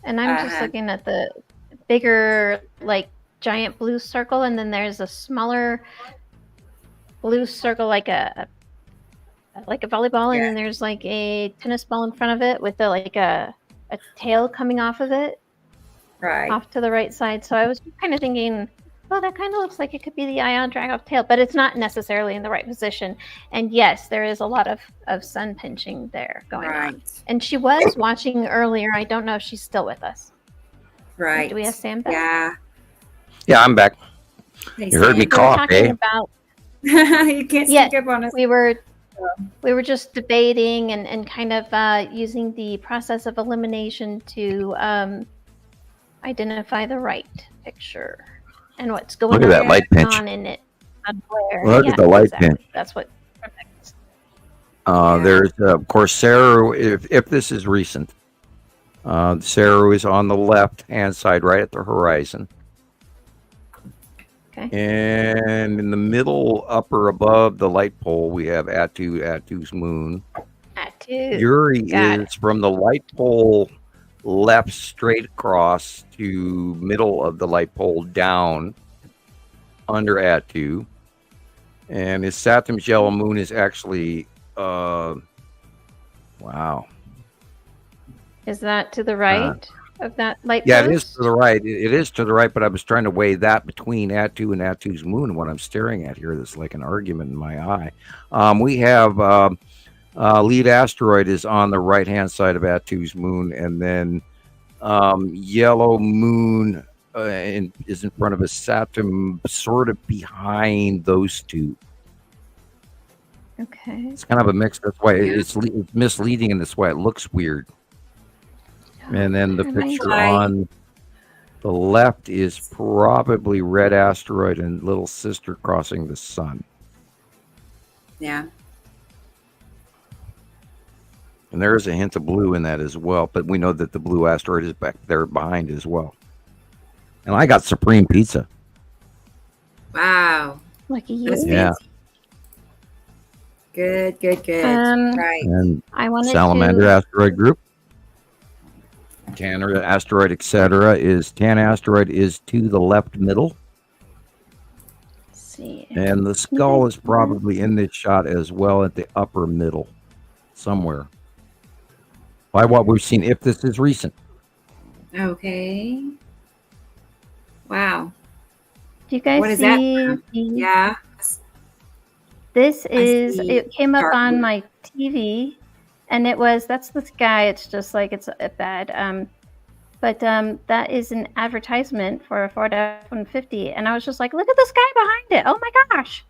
And I'm just looking at the bigger, like giant blue circle, and then there's a smaller blue circle, like a volleyball, and then there's like a tennis ball in front of it with a tail coming off of it, right off to the right side. So I was kind of thinking, oh, that kind of looks like it could be the ion drag off tail, but it's not necessarily in the right position. And yes, there is a lot of sun pinching there going on. And she was watching earlier. I don't know if she's still with us. Right. Do we have Sam back? Yeah. Yeah, I'm back. Hey, you heard me cough, eh? About, you can't sneak up on us. We were just debating and kind of using the process of elimination to identify the right picture and what's going on. Look at that light pinch. In it. Look at the light pinch. That's what. There's of course Sarah. If this is recent, Sarah is on the left hand side, right at the horizon. Okay. And in the middle, upper above the light pole, we have Atu's moon. Atu. Yuri is from the light pole left straight across to middle of the light pole down under Atu. And his Saturn's yellow moon is actually wow. Is that to the right of that light Yeah, post? it is to the right. It is to the right, but I was trying to weigh that between Atu and Atu's moon. And what I'm staring at here, that's like an argument in my eye. We have lead asteroid is on the right-hand side of Atu's moon, and then yellow moon is in front of a Saturn, sort of behind those two. Okay. It's kind of a mix. That's why it's misleading, and that's why it looks weird. And then the picture on the left is probably red asteroid and little sister crossing the sun. Yeah. And there is a hint of blue in that as well, but we know that the blue asteroid is back there behind as well. And I got Supreme Pizza. Wow. Lucky you. Yeah. Good. Right. And I wanted Salamander asteroid group. Tanner asteroid, etc. Tan asteroid is to the left middle. Let's see. And the skull is probably in this shot as well at the upper middle somewhere. By what we've seen, if this is recent. Okay. Wow. Do you guys what is see? That? Yeah. This is, it came up on blue. my TV, and that's the sky. It's just like, it's a bad, but that is an advertisement for a Ford F-150. And I was just like, look at the sky behind it. Oh my gosh.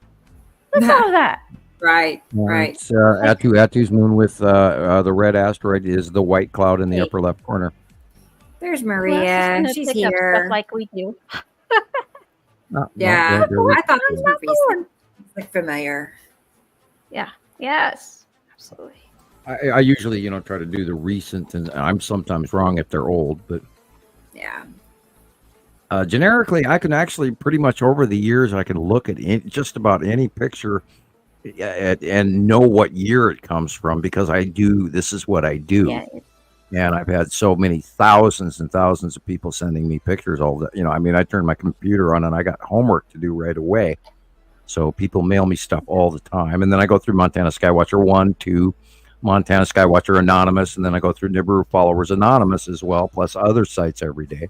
Look at all of that. Right. It's Atu's moon with the red asteroid is the white cloud in the upper left corner. There's Maria. She's here. Stuff like we do. Yeah. I thought these movies look familiar. Yeah. Yes. Absolutely. I usually, try to do the recent, and I'm sometimes wrong if they're old, but yeah. Generically, I can actually pretty much over the years, I can look at just about any picture and know what year it comes from because this is what I do. Yeah. And I've had so many thousands and thousands of people sending me pictures all the, I turned my computer on and I got homework to do right away. So people mail me stuff all the time. And then I go through Montana Skywatcher 1, 2, Montana Skywatcher Anonymous, and then I go through Nibiru Followers Anonymous as well, plus other sites every day.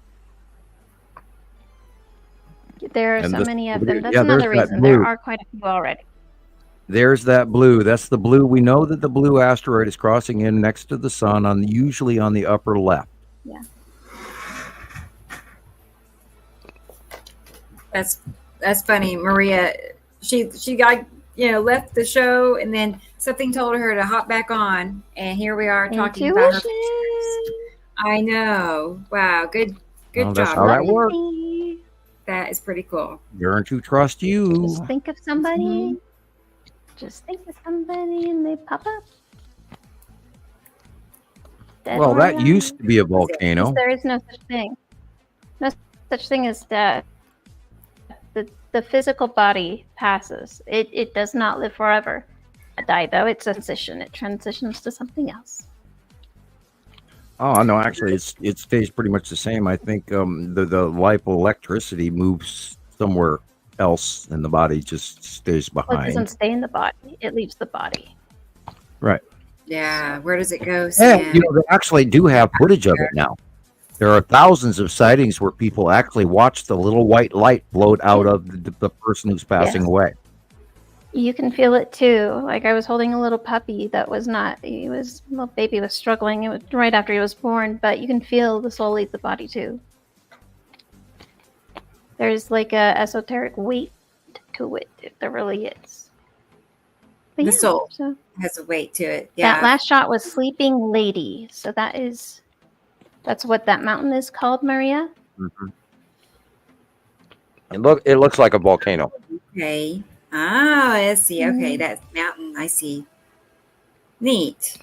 There are And so this, many of them. That's yeah, there's another that reason. There blue. are quite a few already. There's that blue. That's the blue. We know that the blue asteroid is crossing in next to the sun, usually on the upper left. Yeah. That's funny, Maria. She got left the show, and then something told her to hop back on, and here we are talking about her pictures. I know. Wow. Good job. That's how that works. That is pretty cool. Learn to trust you. Just think of somebody. Just think of somebody, and they pop up. Dead Well, or that alive. used to be a volcano. There is no such thing. No such thing as death. The physical body passes. It does not live forever. Die though, it transitions. It transitions to something else. Oh no, actually, it stays pretty much the same. I think the lipoelectricity moves somewhere else, and the body just stays Well, it behind. doesn't stay in the body. It leaves the body. Right. Yeah. Where does it go, Yeah, Sam? they actually do have footage of it now. There are thousands of sightings where people actually watch the little white light float out of the person who's passing Yes. away. You can feel it too. Like I was holding a little puppy that was not. Little baby was struggling. It was right after he was born, but you can feel the soul leave the body too. There's like a esoteric weight to it. There really is. But The yeah, soul so has a weight to it. Yeah. that last shot was Sleeping Lady. So that's what that mountain is called, Maria. Mm-hmm. It looks like a volcano. Okay. Oh, I see. Okay, that's mountain. I see. Neat.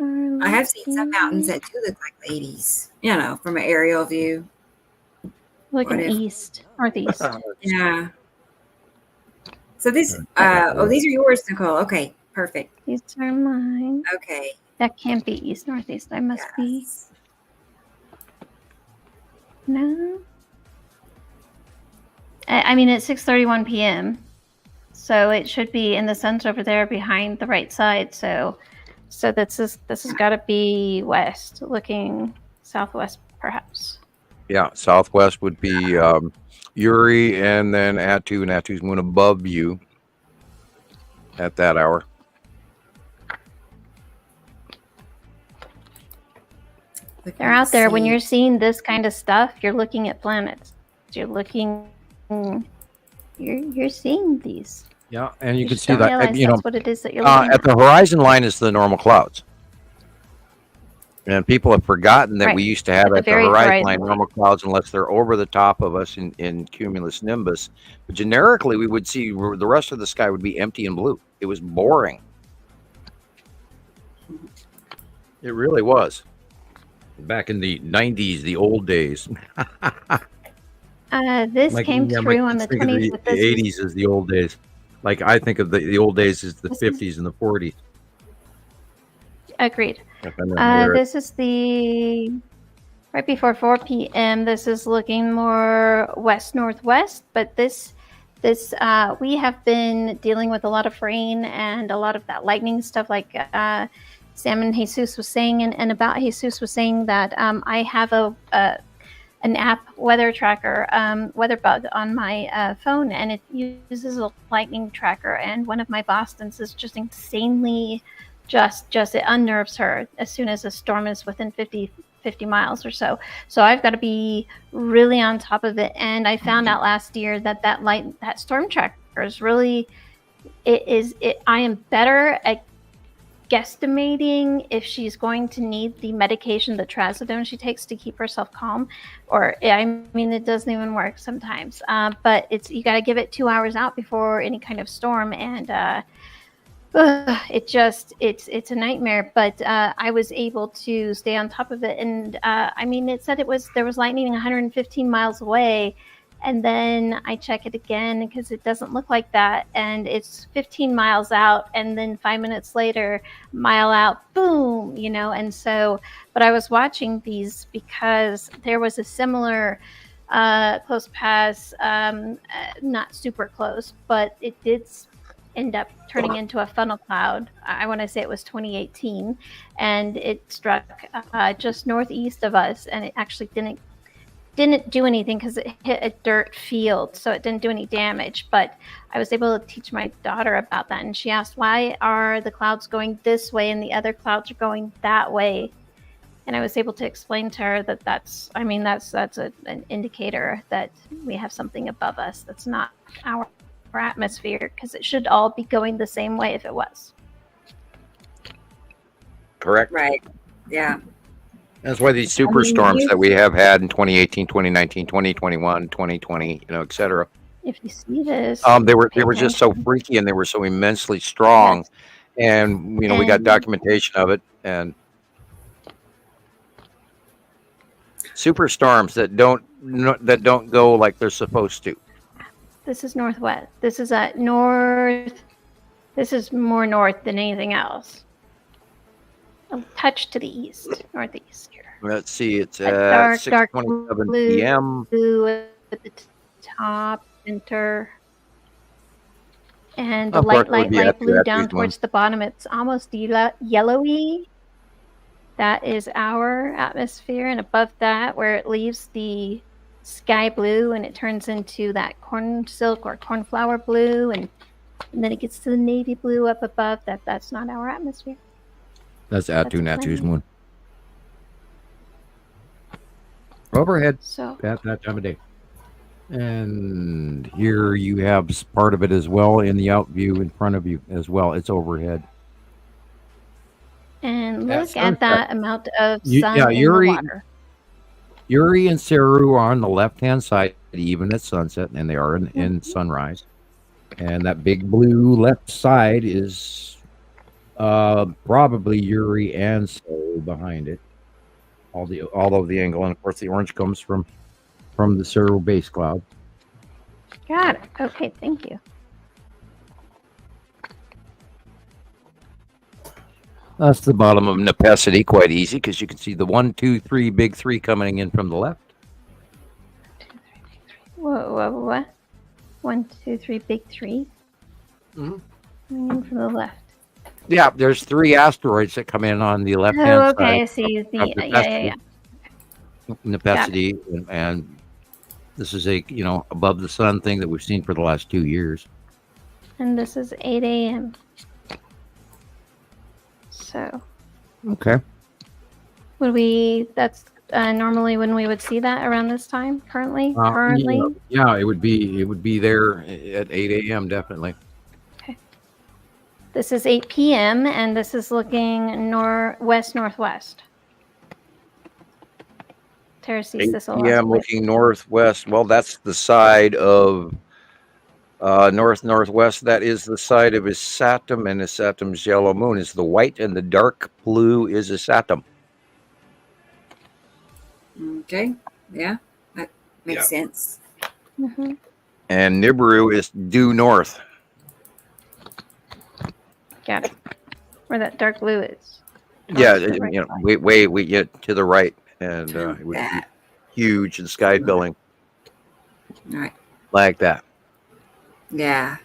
I have seen some mountains that do look like ladies, from an aerial view. Like an Whatever. northeast. Yeah. So these these are yours, Nicole. Okay, perfect. These are mine. Okay. That can't be east northeast. I must be. No. I mean, it's 6:31 p.m. So it should be in the sun's over there behind the right side. So this has got to be west, looking southwest, perhaps. Yeah, southwest would be Uri, and then Attu, and Attu's moon above you at that hour. They're out there. When you're seeing this kind of stuff, you're looking at planets. You're seeing these. Yeah, and you can just see don't that. realize that's what it is that you're looking at the horizon line is the normal clouds, and people have forgotten that we used to have at the horizon line normal clouds, unless they're over the top of us in cumulus nimbus. But generically, we would see the rest of the sky would be empty and blue. It was boring. It really was. Back in the 90s, the old days. This came through on the 20th. The 80s is the old days. Like I think of the old days as the 50s and the 40s. Agreed. This This is the right before 4 p.m. This is looking more west-northwest, but this we have been dealing with a lot of rain and a lot of that lightning stuff, like Sam and Jesus was saying, and about Jesus was saying that I have an app weather tracker, weather bug on my phone, and it uses a lightning tracker. And one of my Bostons is just insanely, just it unnerves her as soon as a storm is within 50 miles or so. So I've got to be really on top of it. And I found out last year that storm tracker is really, I am better at guesstimating if she's going to need the medication, the trazodone she takes to keep herself calm, or it doesn't even work sometimes. But you got to give it 2 hours out before any kind of storm, and it's a nightmare. But I was able to stay on top of it, and it said there was lightning 115 miles away. And then I check it again because it doesn't look like that. And it's 15 miles out. And then 5 minutes later, mile out, boom, And so, but I was watching these because there was a similar close pass, not super close, but it did end up turning into a funnel cloud. I want to say it was 2018. And it struck just northeast of us. And it actually didn't didn't do anything because it hit a dirt field, so it didn't do any damage. But I was able to teach my daughter about that, and she asked, why are the clouds going this way and the other clouds are going that way? And I was able to explain to her that that's an indicator that we have something above us that's not our atmosphere, because it should all be going the same way if it was. Correct. Right. Yeah. That's why these superstorms that we have had in 2018, 2019, 2021, 2020, et cetera. If you see this, they were just so freaky and they were so immensely strong, and we got documentation of it. And superstorms that don't go like they're supposed to. This is northwest. This is north. This is more north than anything else. A touch to the east, northeast here. Let's see. It's dark 6:27 blue, p.m. Blue at the top, center, and the Of course, light blue that's down these towards ones. the bottom. It's almost yellowy. That is our atmosphere, and above that, where it leaves the sky blue and it turns into that corn silk or cornflower blue, and then it gets to the navy blue up above. That's not our atmosphere. That's Natu's moon. Overhead. So at that time of day. And here you have part of it as well in the out view in front of you as well. It's overhead. And look at that amount of sun in the water. Uri and Saru are on the left-hand side, even at sunset, and they are in sunrise. And that big blue left side is probably Uri and Saru behind it. All of the angle, and of course the orange comes from the Saru base cloud. Got it. Okay, thank you. That's the bottom of Nepacity, quite easy, because you can see the 1, 2, 3, big 3 coming in from the left. Whoa. 1, 2, 3, big 3. Coming in from the left. Yeah, there's 3 asteroids that come in on the left-hand side. Oh, okay, I see. Yeah. Nepacity, and this is a above the sun thing that we've seen for the last 2 years. And this is 8 a.m. So. Okay. That's normally when we would see that around this time. Currently. Yeah, it would be there at 8 a.m. definitely. This is 8 p.m. and this is looking west-northwest. Terraces, 8 p.m. looking northwest. Well, that's the side of north-northwest. That is the side of his Saturn, and his Saturn's yellow moon is the white, and the dark blue is a Saturn. Okay. Yeah, that makes sense. Mm-hmm. And Nibiru is due north. Got it. Where that dark blue is. We get to the right, and it would be huge and sky filling. Right. Like that. Yeah.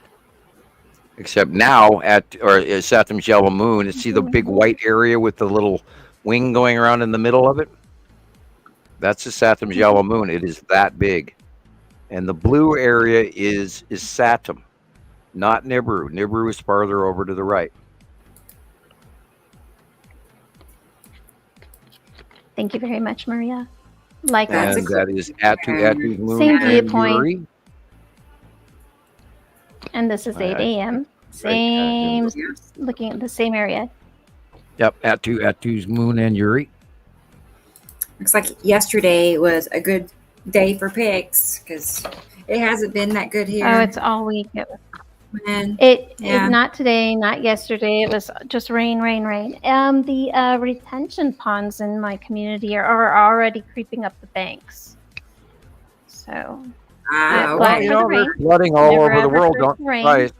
Except now at Saturn's yellow moon, see the big white area with the little wing going around in the middle of it? That's the Saturn's yellow moon. It is that big. And the blue area is Saturn, not Nibiru. Nibiru is farther over to the right. Thank you very much, Maria. Like that. And that is Atu's moon. Same viewpoint. Yuri. And this is 8 a.m. Same, looking at the same area. Yep, Atu's moon and Yuri. Looks like yesterday was a good day for pigs because it hasn't been that good here. Oh, it's all week. It not today, not yesterday. It was just rain. The retention ponds in my community are already creeping up the banks. So they're flooding all over the world. Don't be surprised.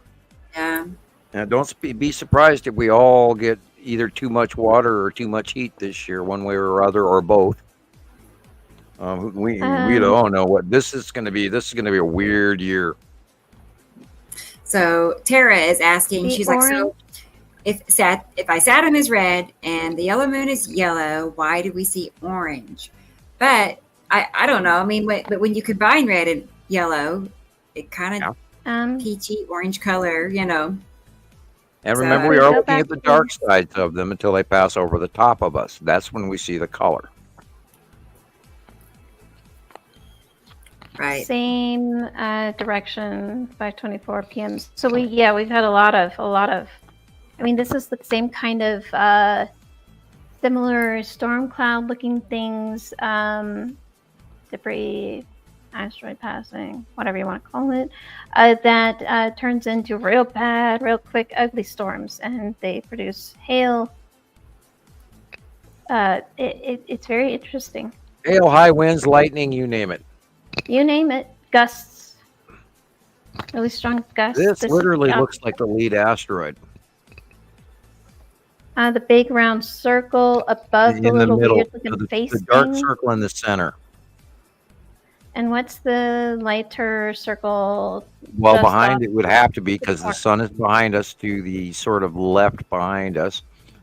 Yeah. Now, don't be surprised if we all get either too much water or too much heat this year, one way or other, or both. We don't know what this is going to be. This is going to be a weird year. So Tara is asking. She's like, so if Saturn is red and the yellow moon is yellow, why do we see orange? But I don't know. I mean, but when you combine red and yellow, it kind of peachy orange color, you know. And remember, we are looking at the dark sides of them until they pass over the top of us. That's when we see the color. Right. Same direction, 5:24 p.m. So we've had a lot of. I mean, this is the same kind of similar storm cloud looking things, debris, asteroid passing, whatever you want to call it, that turns into real bad, real quick, ugly storms, and they produce hail. It's very interesting. Hail, high winds, lightning, you name it. You name it. Gusts. Really strong gusts. This literally looks like the lead asteroid. The big round circle above the little weird looking face the dark thing. circle in the center. And what's the lighter circle? Well, behind it would have to be, because the sun is behind us to the sort of left behind us.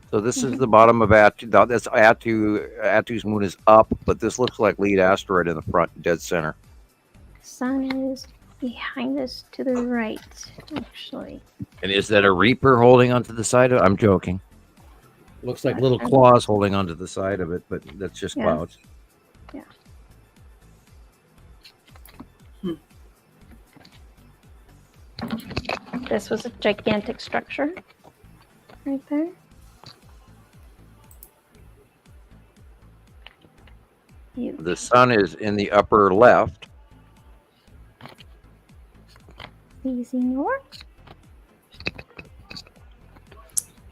So this is the bottom of Attu. That's Attu's moon is up, but this looks like lead asteroid in the front, dead center. Sun is behind us to the right, actually. And is that a reaper holding onto the side of it? I'm joking. Looks like little claws holding onto the side of it, but that's just clouds. Yeah. This was a gigantic structure right there. The sun is in the upper left. Easy north.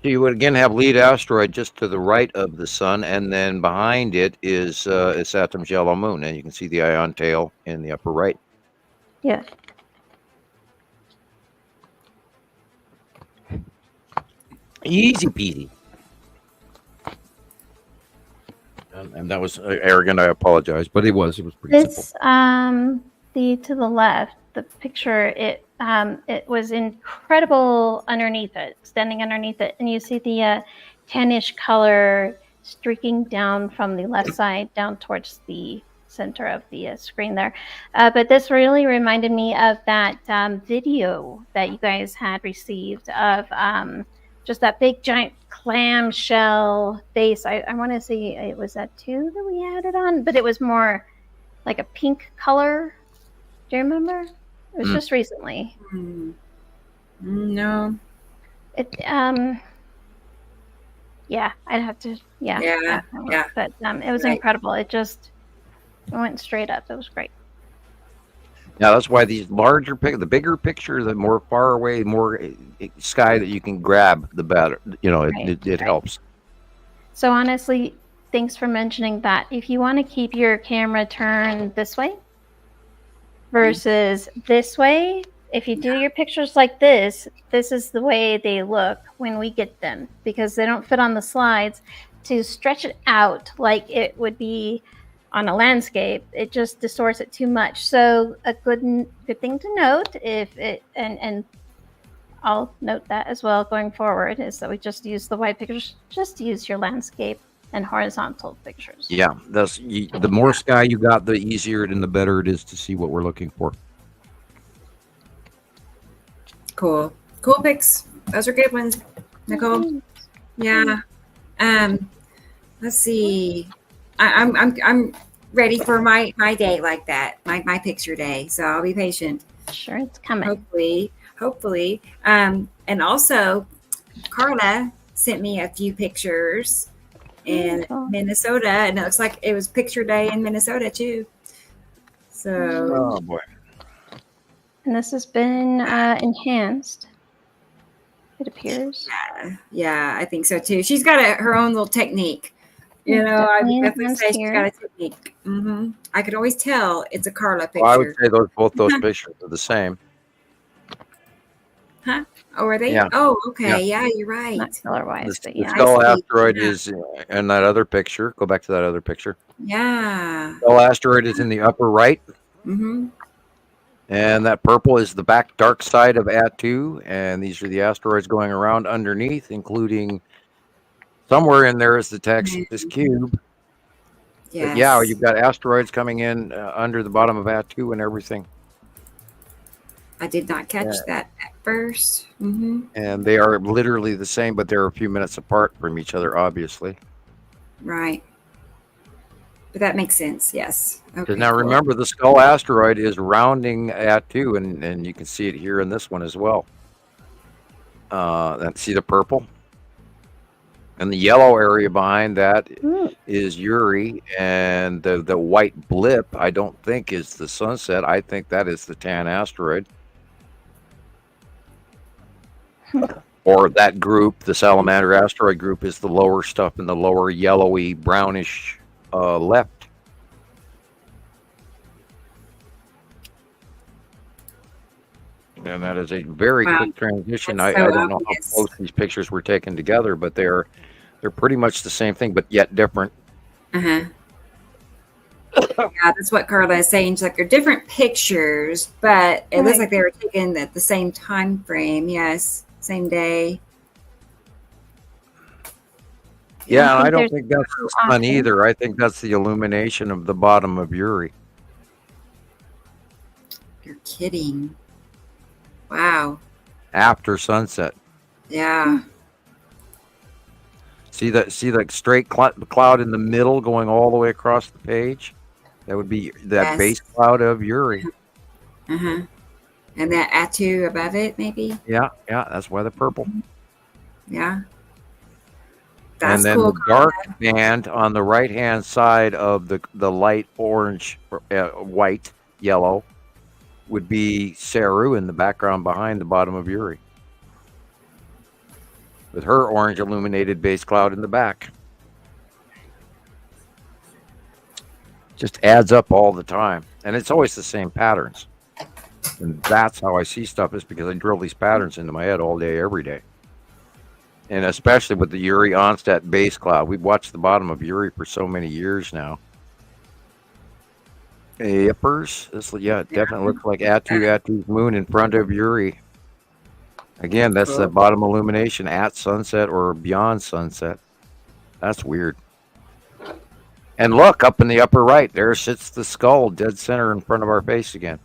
So you would again have lead asteroid just to the right of the sun, and then behind it is Saturn's yellow moon, and you can see the ion tail in the upper right. Yeah. Easy peasy. And that was arrogant. I apologize, but it was pretty simple. To the left, the picture, it was incredible underneath it, standing underneath it, and you see the tannish color streaking down from the left side down towards the center of the screen there. But this really reminded me of that video that you guys had received of just that big giant clamshell face. I want to say it was that 2 that we had it on, but it was more like a pink color. Do you remember? It was just recently. No. It yeah, I'd have to Yeah. But it was incredible. It went straight up. It was great. Now that's why these the bigger picture, the more far away, more sky that you can grab, the better. You know, it helps. So honestly, thanks for mentioning that. If you want to keep your camera turned this way versus this way, if you do your pictures like this is the way they look when we get them, because they don't fit on the slides. To stretch it out like it would be on a landscape, it just distorts it too much. So a good thing to note, and I'll note that as well going forward, is that we just use the wide pictures. Just use your landscape and horizontal pictures. Yeah, the more sky you got, the easier and the better it is to see what we're looking for. Cool pics. Those are good ones, Nicole. Yeah. Let's see. I'm ready for my day like that, my picture day. So I'll be patient. Sure, it's coming. Hopefully. And also, Carla sent me a few pictures in Minnesota, and it looks like it was picture day in Minnesota too. So. Oh boy. And this has been enhanced, it appears. Yeah, I think so too. She's got her own little technique. You know, I would definitely say she's got a technique. I could always tell it's a Carla picture. Well, I would say both those pictures are the same. Huh? Oh, are they? Yeah. Oh, okay. Yeah, you're right. Not color-wise, but The skull asteroid is in that other picture. Go back to that other picture. Yeah. Skull asteroid is in the upper right. And that purple is the back dark side of Attu, and these are the asteroids going around underneath, including somewhere in there is the Texas cube. Yes. Yeah, you've got asteroids coming in under the bottom of Atu and everything. I did not catch that at first. Mm-hmm. And they are literally the same, but they're a few minutes apart from each other, obviously. Right. But that makes sense, yes. Because now remember, the Skull asteroid is rounding Atu, and you can see it here in this one as well. See the purple? And the yellow area behind that is Uri, and the white blip, I don't think is the sunset. I think that is the Tan asteroid. Or that group, the Salamander asteroid group, is the lower stuff in the lower yellowy, brownish left. And that is a very quick transition. I don't know how close these pictures were taken together, but they're pretty much the same thing, but yet different. Yeah, that's what Carla is saying. It's like they're different pictures, but it looks like they were taken at the same time frame. Yes, same day. Yeah, I don't think that's the sun either. I think that's the illumination of the bottom of Uri. You're kidding. Wow. After sunset. Yeah. See that straight cloud in the middle going all the way across the page? That would be that base cloud of Uri. And that Atu above it, maybe? Yeah, that's why the purple. Yeah. That's and then cool, the dark band on the right-hand side of the light orange, white, yellow, would be Saru in the background behind the bottom of Uri, with her orange illuminated base cloud in the back. Just adds up all the time, and it's always the same patterns. And that's how I see stuff, is because I drill these patterns into my head all day, every day. And especially with the Uri Onset base cloud. We've watched the bottom of Uri for so many years now. Yippers. It definitely looks like Atu's moon in front of Uri. Again, that's the bottom illumination at sunset or beyond sunset. That's weird. And look, up in the upper right, there sits the skull dead center in front of our face again.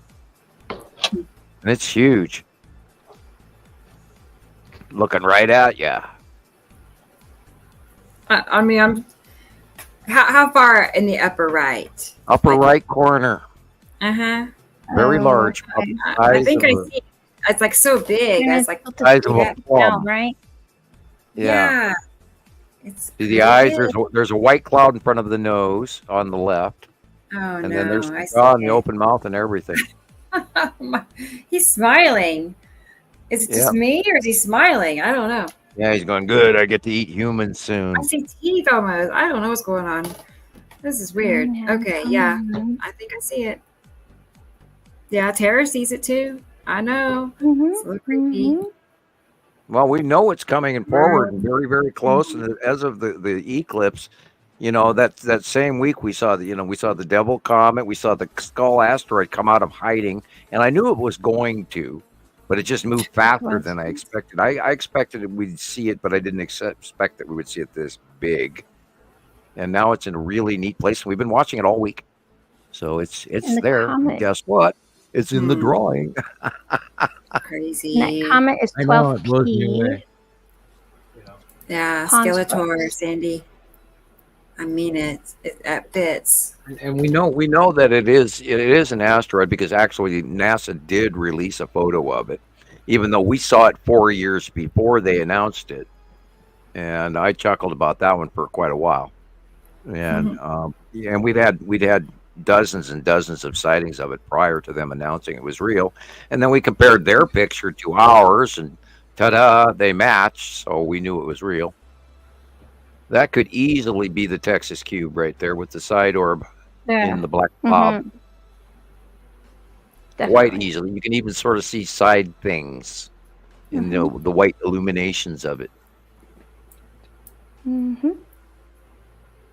And it's huge. Looking right at you. I mean, I'm how far in the upper right? Upper right corner. Very large. I think I see. It's like so big. It's like size of a plum, right? Yeah. It's see the eyes. There's a white cloud in front of the nose on the left. Oh, and then there's the jaw and the open mouth and everything. He's smiling. Is it just me, or is he smiling? I don't know. Yeah, he's going, good. I get to eat humans soon. I see teeth almost. I don't know what's going on. This is weird. Okay, yeah. I think I see it. Yeah, Tara sees it too. I know. It's a little creepy. Well, we know it's coming and forward and very, very close. And as of the eclipse, that same week we saw the Devil Comet, we saw the Skull asteroid come out of hiding, and I knew it was going to, but it just moved faster than I expected. I expected we'd see it, but I didn't expect that we would see it this big. And now it's in a really neat place, and we've been watching it all week. So it's there. And guess what? It's in the drawing. Crazy. And that comet is 12P. Yeah, Skeletor, Sandy. I mean, it fits. And we know that it is an asteroid, because actually NASA did release a photo of it, even though we saw it 4 years before they announced it. And I chuckled about that one for quite a while. And and we'd had dozens and dozens of sightings of it prior to them announcing it was real. And then we compared their picture to ours, and ta-da, they matched, so we knew it was real. That could easily be the Texas cube right there with the side orb in the black blob. Quite easily. You can even sort of see side things in the white illuminations of it.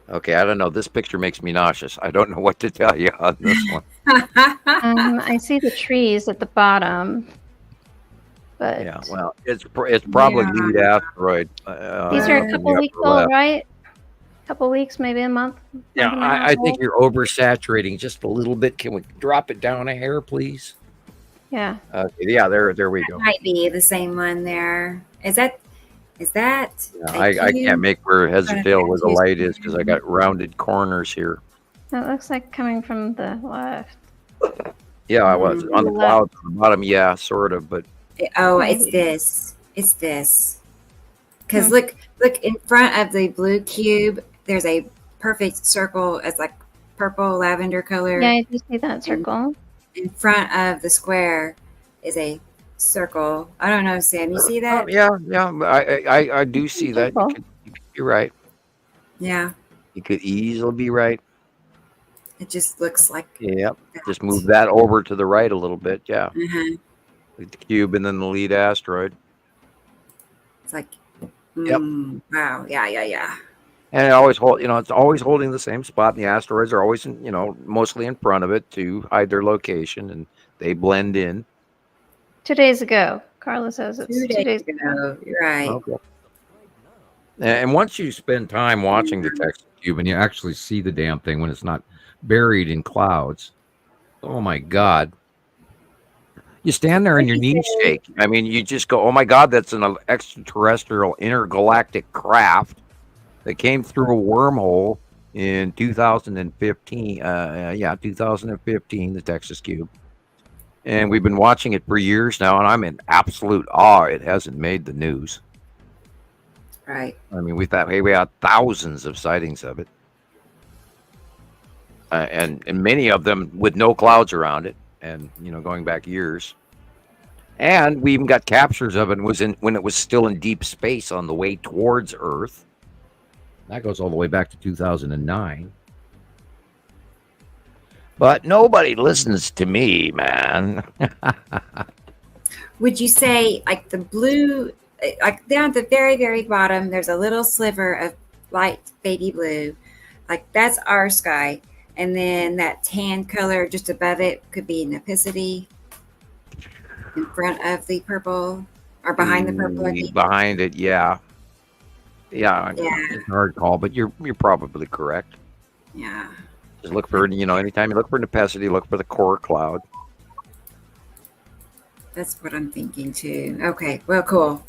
Okay, I don't know. This picture makes me nauseous. I don't know what to tell you on this one. I see the trees at the bottom. But yeah, well, it's probably lead asteroid. These are a couple weeks old, right? A couple weeks, maybe a month. Yeah, I think you're oversaturating just a little bit. Can we drop it down a hair, please? Yeah. Okay, yeah, there we go. Might be the same one there. Is that? Yeah, I can't make where heads or tail where the light is because I got rounded corners here. It looks like coming from the left. Yeah, I was on the clouds on the bottom. Yeah, sort of, but it's this. It's this. Because look in front of the blue cube. There's a perfect circle. It's like purple lavender color. Yeah, I do see that circle. In front of the square is a circle. I don't know, Sam. You see that? Yeah. I do see that. You're right. Yeah. You could easily be right. It just looks like. Yep. Just move that over to the right a little bit. Yeah. Like the cube and then the lead asteroid. It's like. Yep. Wow. Yeah. And it always it's always holding the same spot. And the asteroids are always, mostly in front of it to hide their location, and they blend in. 2 days ago, Carla says it's 2 days ago. You're right. Okay. And once you spend time watching the Texas cube, and you actually see the damn thing when it's not buried in clouds, oh my God! You stand there and your knees shake. I mean, you just go, "Oh my God, that's an extraterrestrial intergalactic craft that came through a wormhole in 2015. 2015, the Texas cube." And we've been watching it for years now, and I'm in absolute awe. It hasn't made the news. Right. I mean, we had thousands of sightings of it. And many of them with no clouds around it, and going back years. And we even got captures of it when it was still in deep space on the way towards Earth. That goes all the way back to 2009. But nobody listens to me, man. Would you say like the blue, like down at the very, very bottom, there's a little sliver of light baby blue, like that's our sky, and then that tan color just above it could be an opacity in front of the purple or behind the purple. I think. Behind it, yeah. It's a hard call, but you're probably correct. Yeah. Just look for anytime you look for an opacity, look for the core cloud. That's what I'm thinking too. Okay, well, cool.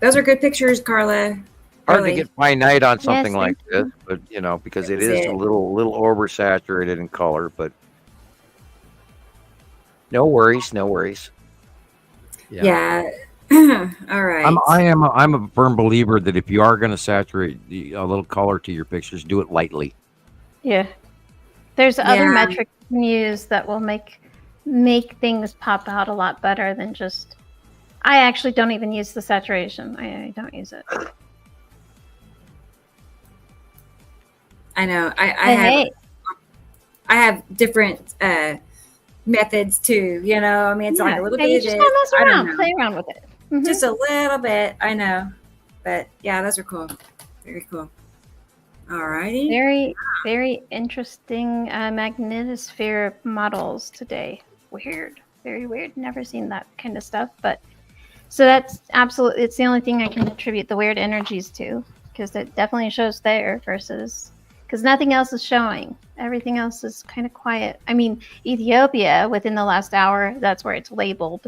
Those are good pictures, Carla. Hard to get finite on something like this, but because it is a little oversaturated in color, but no worries. Yeah. All right. I'm a firm believer that if you are going to saturate a little color to your pictures, do it lightly. Yeah. There's other metrics you can use that will make things pop out a lot better than just. I actually don't even use the saturation. I don't use it. I know. I have different methods too. I mean, it's like a little bit. You just gotta mess around, play around with it. Mm-hmm. Just a little bit. I know, but yeah, those are cool. Very cool. All righty. Very, very interesting magnetosphere models today. Weird. Very weird. Never seen that kind of stuff. But so that's absolutely, it's the only thing I can attribute the weird energies to, because it definitely shows there versus, because nothing else is showing. Everything else is kind of quiet. I mean, Ethiopia within the last hour, that's where it's labeled,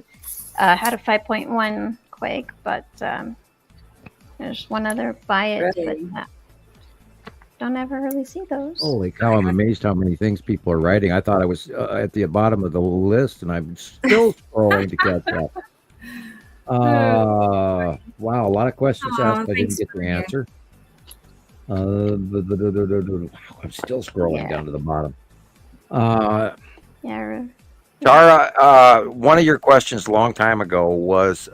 had a 5.1 quake, but there's one other by it, but don't ever really see those. Holy cow, I'm amazed how many things people are writing. I thought I was at the bottom of the list, and I'm still scrolling to catch up. Wow, a lot of questions asked. I didn't get the answer. I'm still scrolling down to the bottom. Tara, one of your questions a long time ago was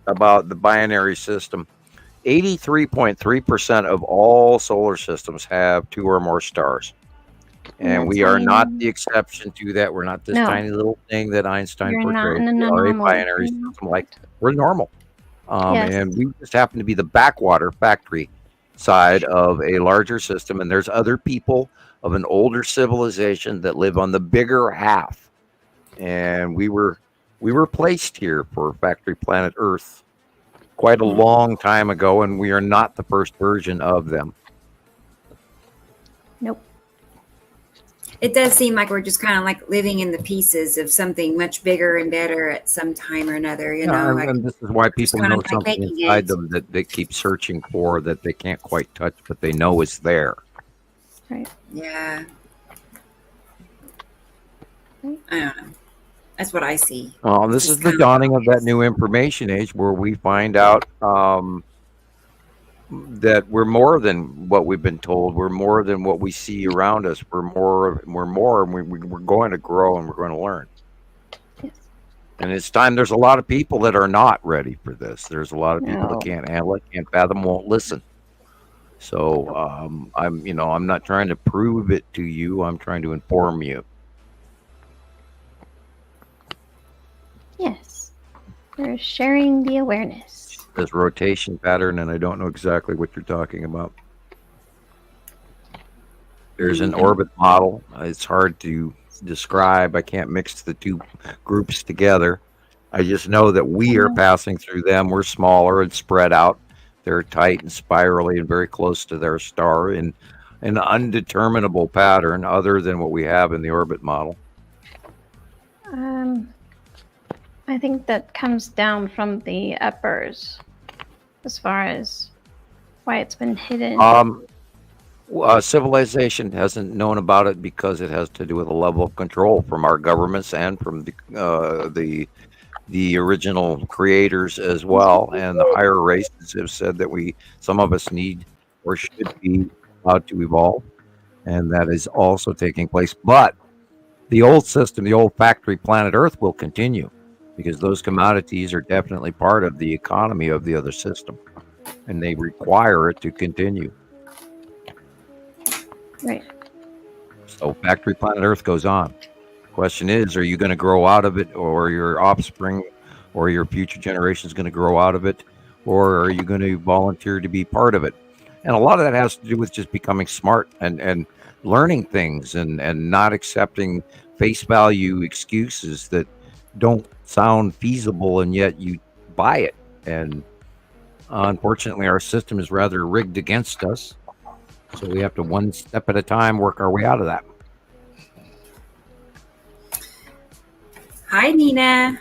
about the binary system. 83.3% of all solar systems have 2 or more stars. And we are not the exception to that. We're not this tiny little thing that Einstein portrayed. We are a binary system. We're normal. And we just happen to be the backwater factory side of a larger system. And there's other people of an older civilization that live on the bigger half. And we were placed here for factory planet Earth quite a long time ago, and we are not the first version of them. It does seem like we're just kind of like living in the pieces of something much bigger and better at some time or another, you know. Like, and this is why people know like something making inside it. them that they keep searching for that they can't quite touch, but they know is there. Right. Yeah. I don't know. That's what I see. Well, this is the dawning of that new information age where we find out that we're more than what we've been told. We're more than what we see around us. We're more, and we're going to grow and we're going to learn. Yes. And it's time. There's a lot of people that are not ready for this. There's a lot of people that can't handle it, can't fathom, won't listen. So I'm not trying to prove it to you. I'm trying to inform you. Yes. We're sharing the awareness. This rotation pattern, and I don't know exactly what you're talking about. There's an orbit model. It's hard to describe. I can't mix the two groups together. I just know that we are passing through them. We're smaller and spread out. They're tight and spirally and very close to their star in an undeterminable pattern other than what we have in the orbit model. I think that comes down from the uppers as far as why it's been hidden. Civilization hasn't known about it because it has to do with a level of control from our governments and from the original creators as well. And the higher races have said that some of us need or should be allowed to evolve. And that is also taking place. But the old system, the old factory planet Earth will continue because those commodities are definitely part of the economy of the other system. And they require it to continue. Right. So factory planet Earth goes on. Question is, are you going to grow out of it, or your offspring or your future generation is going to grow out of it, or are you going to volunteer to be part of it? And a lot of that has to do with just becoming smart and learning things and not accepting face value excuses that don't sound feasible, and yet you buy it. And unfortunately, our system is rather rigged against us. So we have to, one step at a time, work our way out of that. Hi, Nina.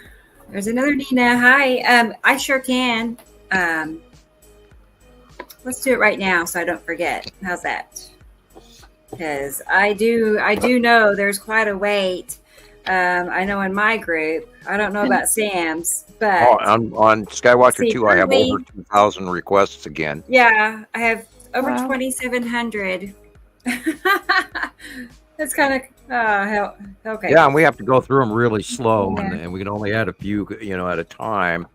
There's another Nina. Hi. I sure can. Let's do it right now so I don't forget. How's that? Because I do know there's quite a wait. I know in my group. I don't know about Sam's, but on Skywatcher 2, I have over 2,000 requests again. Yeah, I have over 2,700. That's kind of okay. Yeah, and we have to go through them really slow, and we can only add a few, at a time,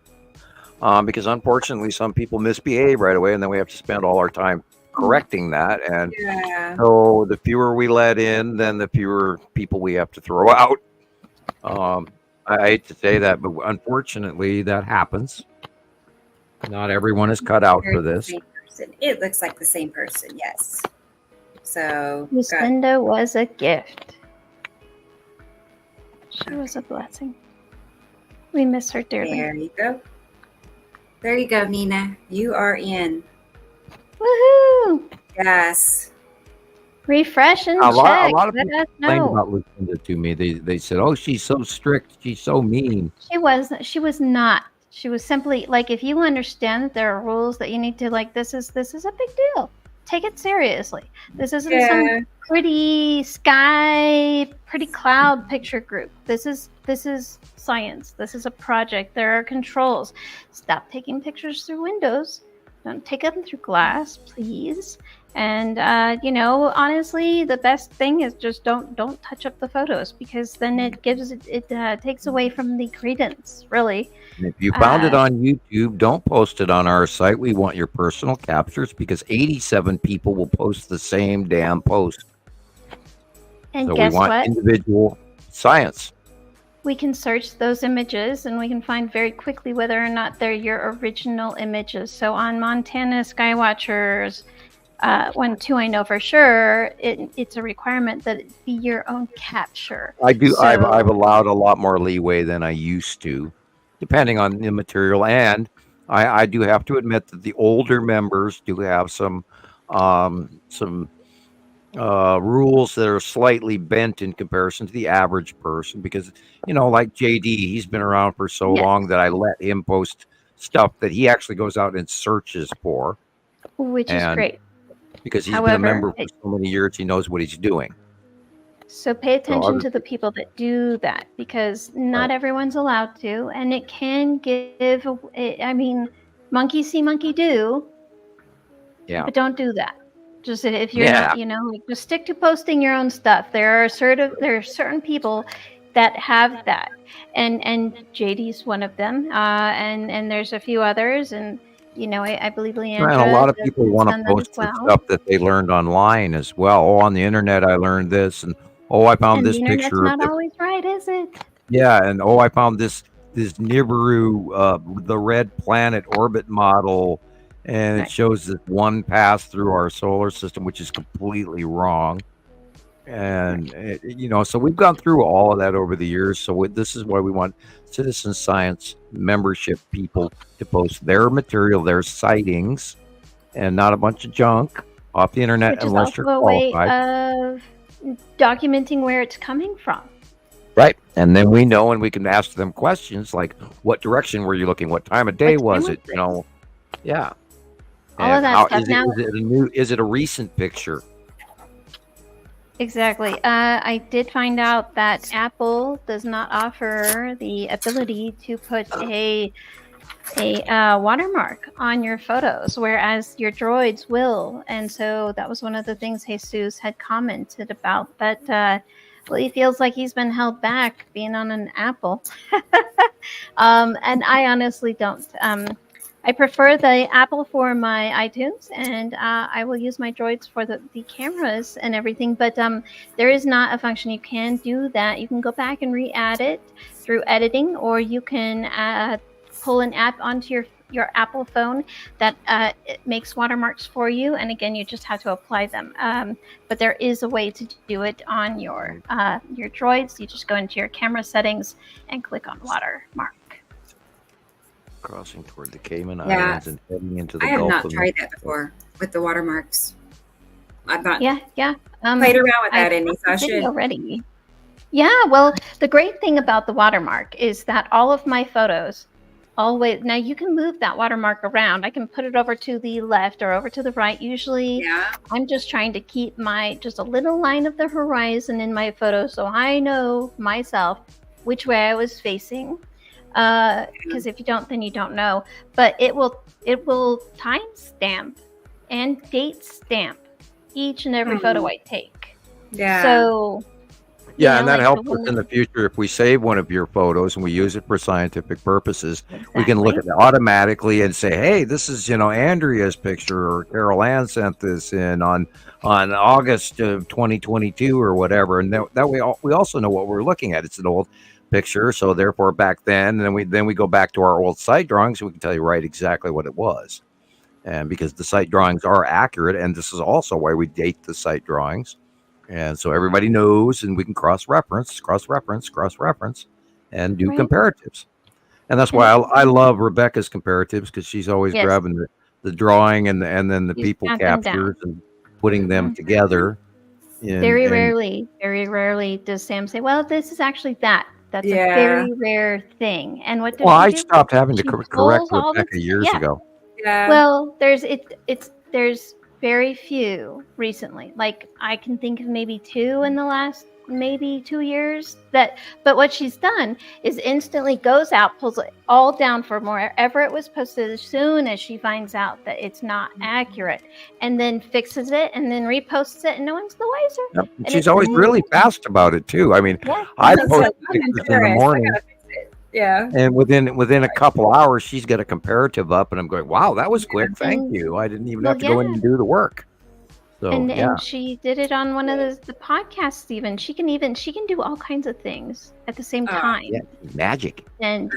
because unfortunately some people misbehave right away, and then we have to spend all our time correcting that. And so the fewer we let in, then the fewer people we have to throw out. I hate to say that, but unfortunately that happens. Not everyone is cut out for this. It looks like the same person, yes. So Lucinda was a gift. She was a blessing. We miss her dearly. There you go. There you go, Nina. You are in. Woohoo! Yes. Refresh and check. A lot of Let people us complained know. about Lucinda to me. They said, "Oh, she's so strict. She's so mean." She was not. She was simply like, if you understand that there are rules that you need to, like, this is a big deal. Take it seriously. This isn't some pretty sky, pretty cloud picture group. This is science. This is a project. There are controls. Stop taking pictures through windows. Don't take them through glass, please. And honestly, the best thing is just don't touch up the photos, because then it takes away from the credence, really. And if you found it on YouTube, don't post it on our site. We want your personal captures, because 87 people will post the same damn post. And so guess we want what? individual science. We can search those images, and we can find very quickly whether or not they're your original images. So on Montana Skywatchers 1-2, I know for sure it's a requirement that it be your own capture. I do. So, I've allowed a lot more leeway than I used to, depending on the material. And I do have to admit that the older members do have some rules that are slightly bent in comparison to the average person, because like JD, he's been around for so long that I let him post stuff that he actually goes out and searches for, which is great. Because he's been a member for so many years, he knows what he's doing. So pay attention to the people that do that, because not everyone's allowed to, and it can give. I mean, monkey see, monkey do. Yeah. But don't do that. Just if you're not, just stick to posting your own stuff. There are certain people that have that, and JD's one of them, and there's a few others, and I believe Leandra. And a lot of people want to post stuff that they learned online as well. Oh, on the internet, I learned this, and I found this picture. That's not always right, is it? Yeah, and I found this Nibiru, the red planet orbit model, and it shows this one pass through our solar system, which is completely wrong. And so we've gone through all of that over the years. So this is why we want citizen science membership people to post their material, their sightings, and not a bunch of junk off the internet, which unless is you're also qualified. A way of documenting where it's coming from. Right. And then we know, and we can ask them questions like, what direction were you looking? What time of day was it? Yeah. All of that stuff. Now, is it a recent picture? Exactly. I did find out that Apple does not offer the ability to put a watermark on your photos, whereas your droids will. And so that was one of the things Jesus had commented about, that he feels like he's been held back being on an Apple. And I honestly don't. I prefer the Apple for my iTunes, and I will use my droids for the cameras and everything. But there is not a function. You can do that. You can go back and re-add it through editing, or you can pull an app onto your Apple phone that it makes watermarks for you. And again, you just have to apply them. But there is a way to do it on your droids. You just go into your camera settings and click on watermark. Crossing toward the Cayman Islands and heading into the Gulf. I have not tried that before with the watermarks. I've not played around with that any, so I should already. Yeah, well, the great thing about the watermark is that all of my photos always, now you can move that watermark around. I can put it over to the left or over to the right. Usually I'm just trying to keep just a little line of the horizon in my photo, so I know myself which way I was facing. Because if you don't, then you don't know. But it will timestamp and date stamp each and every photo I take. Yeah. So and that helps us in the future. If we save one of your photos and we use it for scientific purposes, we can look at it automatically and say, hey, this is Andrea's picture, or Carol Ann sent this in on August of 2022 or whatever. And that way we also know what we're looking at. It's an old picture, so therefore back then, and then we go back to our old site drawings, and we can tell you right exactly what it was. And because the site drawings are accurate, and this is also why we date the site drawings, and so everybody knows, and we can cross-reference, and do comparatives. And that's why I love Rebecca's comparatives, because she's always grabbing the drawing and then the people captures and putting them together. Very rarely does Sam say, well, this is actually that. That's a very rare thing. And what? Well, I stopped having to correct Rebecca years ago. Yeah. Well, there's very few recently. Like I can think of maybe 2 in the last maybe 2 years. But what she's done is instantly goes out, pulls it all down from wherever it was posted as soon as she finds out that it's not accurate, and then fixes it and then reposts it, and no one's the wiser. Yep. She's always really fast about it too. I mean, I post pictures in the morning. Yeah. And within a couple hours, she's got a comparative up, and I'm going, wow, that was quick. Thank you. I didn't even have to go in and do the work. So, and she did it on one of the podcasts. Even she can do all kinds of things at the same time. Yeah, magic. And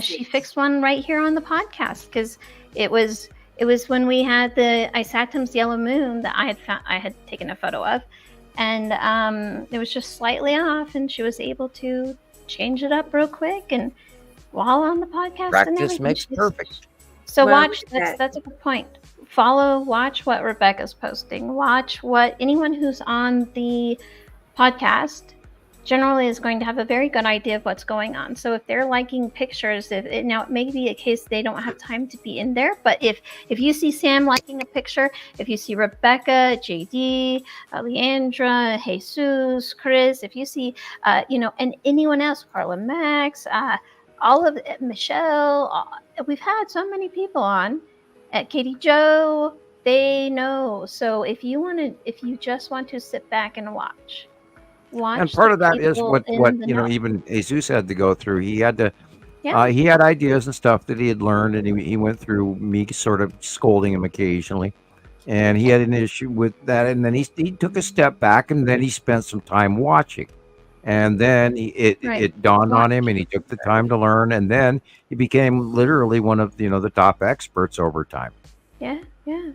she fixed one right here on the podcast, because it was when we had the Isaactum's yellow moon that I had taken a photo of, and it was just slightly off, and she was able to change it up real quick, and while on the podcast, practice and everything, makes perfect. So watch. That's a good point. watch what Rebecca's posting, watch what anyone who's on the podcast generally is going to have a very good idea of what's going on. So if they're liking pictures, now it may be a case they don't have time to be in there, but if you see Sam liking a picture, if you see Rebecca, JD, Leandra, Jesus, Chris, if you see, and anyone else, Carla Max, all of Michelle, we've had so many people on, Katie Joe, they know. So if you just want to sit back and watch. And part of that is what even Jesus had to go through. He had to, he had ideas and stuff that he had learned, and he went through me sort of scolding him occasionally, and he had an issue with that. And then he took a step back, and then he spent some time watching, and then it dawned on him, and he took the time to learn, and then he became literally one of the top experts over time. Yeah.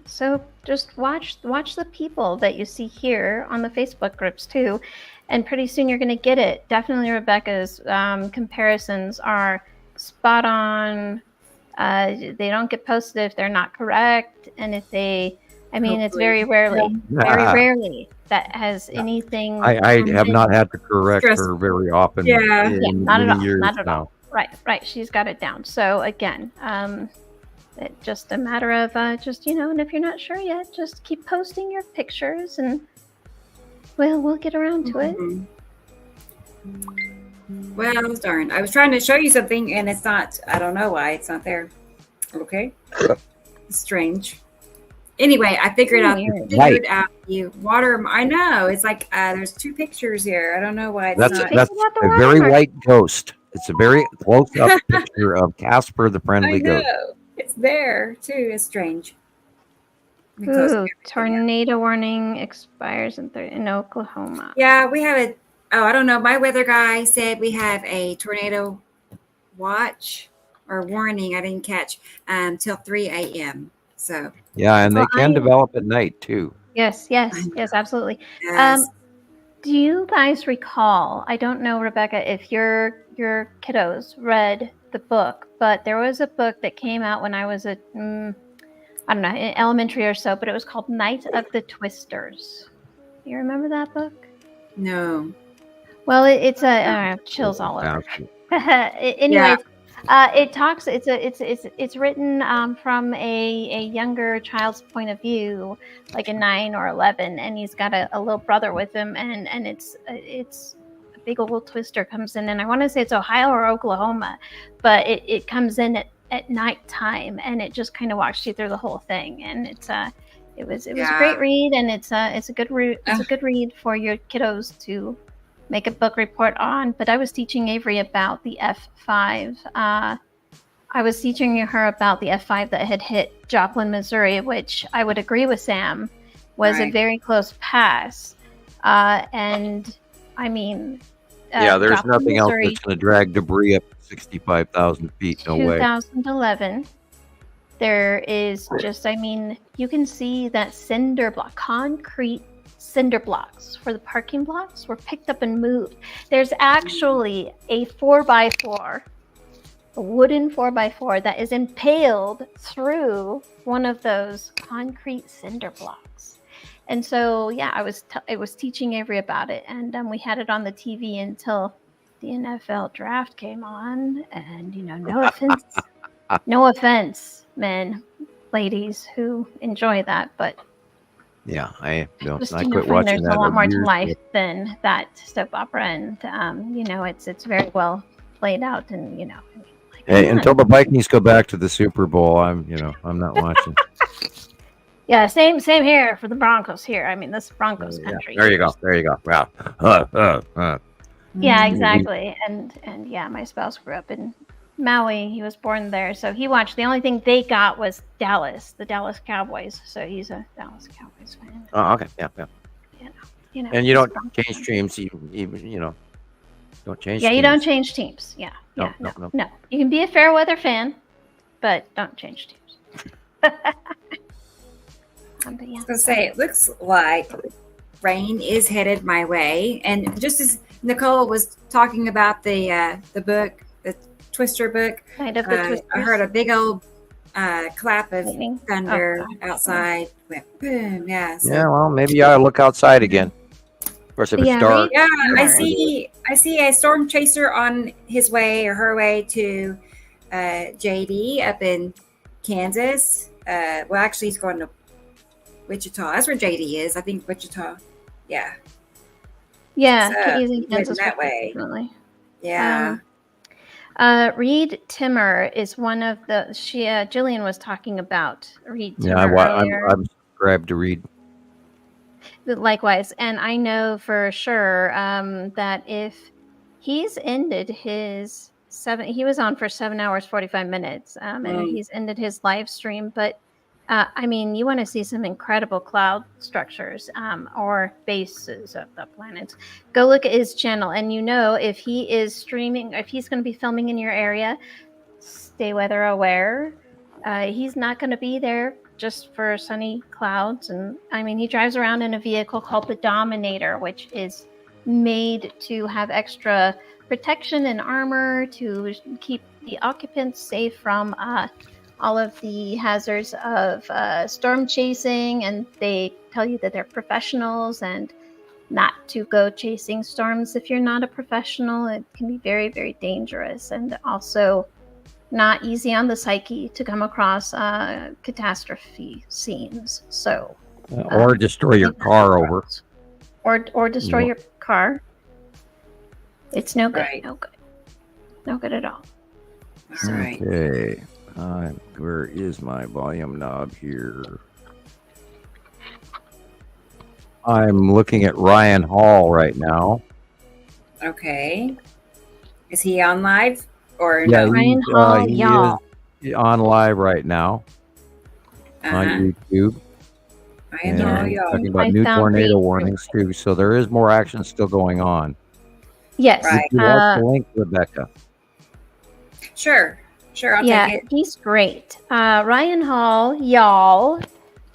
So just watch the people that you see here on the Facebook groups too. And pretty soon you're going to get it. Definitely Rebecca's comparisons are spot on. They don't get posted if they're not correct. And if it's very rarely that has anything. I have not had to correct her very often. Not at all. Years Not at now. all. Right. She's got it down. So again, it's just a matter of and if you're not sure yet, just keep posting your pictures and we'll get around to it. Well, darn. I was trying to show you something and it's not. I don't know why it's not there. Okay. It's strange. Anyway, I figured out the water. I know. It's like there's two pictures here. I don't know why it's not. That's a very white ghost. It's a very close-up picture of Casper the Friendly Ghost. It's there too. It's strange. Ooh, tornado warning expires in Oklahoma. Yeah, we have I don't know. My weather guy said we have a tornado watch or warning. I didn't catch till 3 a.m. So yeah, and they can develop at night too. Yes, absolutely. Yes. Do you guys recall? I don't know, Rebecca, if your kiddos read the book, but there was a book that came out when I was in elementary or so, but it was called Night of the Twisters. You remember that book? No. Well, it's chills all over. Anyway, it talks. It's written from a younger child's point of view, like a 9 or 11, and he's got a little brother with him, and it's a big old twister comes in, and I want to say it's Ohio or Oklahoma, but it comes in at nighttime, and it just kind of walks you through the whole thing, and it was a great read, and it's a good read for your kiddos to make a book report on. But I was teaching Avery about the F5. I was teaching her about the F5 that had hit Joplin, Missouri, which I would agree with Sam was a very close pass, and I mean. There's Joplin, nothing Missouri, else that's going to drag debris up 65,000 feet. No way. 2011. There is you can see that concrete cinder blocks for the parking blocks were picked up and moved. There's actually a 4x4, a wooden 4x4 that is impaled through one of those concrete cinder blocks. And so, I was teaching Avery about it, and we had it on the TV until the NFL draft came on, and no offense, men, ladies who enjoy that, but I quit watching there's that. a lot more to life than that soap opera, and it's very well played out, and hey, until the Vikings go back to the Super Bowl, I'm not watching. Yeah, same here for the Broncos here. I mean, this Broncos country. There you go. Wow. Yeah, exactly. And my spouse grew up in Maui. He was born there, so he watched. The only thing they got was Dallas, the Dallas Cowboys. So he's a Dallas Cowboys fan. Oh, okay, yeah. And you don't change teams, even don't change. Yeah, teams. you don't change teams. Yeah, no. You can be a fair weather fan, but don't change teams. I was going to say, it looks like rain is headed my way. And just as Nicole was talking about the book, the Twister book, Night of the Twisters. I heard a big old clap of thunder outside. Went boom. Yeah. So. Yeah. Well, maybe I ought to look outside again. Of course, if it's dark. Yeah, I see a storm chaser on his way or her way to JD up in Kansas. Well, actually, he's going to Wichita. That's where JD is. I think Wichita. Yeah. Yeah, So, he's in Kansas that way. Definitely. Yeah. Reed Timmer is one of the Gillian was talking about Reed Timmer earlier. I'm subscribed to Reed. Likewise, and I know for sure that if he's ended his he was on for 7 hours 45 minutes, and he's ended his live stream. But I mean, you want to see some incredible cloud structures or bases of the planets, go look at his channel, and if he is streaming, if he's going to be filming in your area, stay weather aware. He's not going to be there just for sunny clouds. And I mean, he drives around in a vehicle called the Dominator, which is made to have extra protection and armor to keep the occupants safe from all of the hazards of storm chasing. And they tell you that they're professionals and not to go chasing storms if you're not a professional. It can be very, very dangerous, and also not easy on the psyche to come across catastrophe scenes. So, or destroy your car over, or destroy your car. It's no good. No good at all. All right. Okay. Where is my volume knob here? I'm looking at Ryan Hall right now. Okay. Is he on live? Or yeah, no? Ryan Hall, y'all. He is on live right now on YouTube. Ryan Hall, y'all. Talking about new tornado warnings too. So there is more action still going on. Yes. Right. You watch the link, Rebecca. Sure. I'll take it. He's great. Ryan Hall, y'all.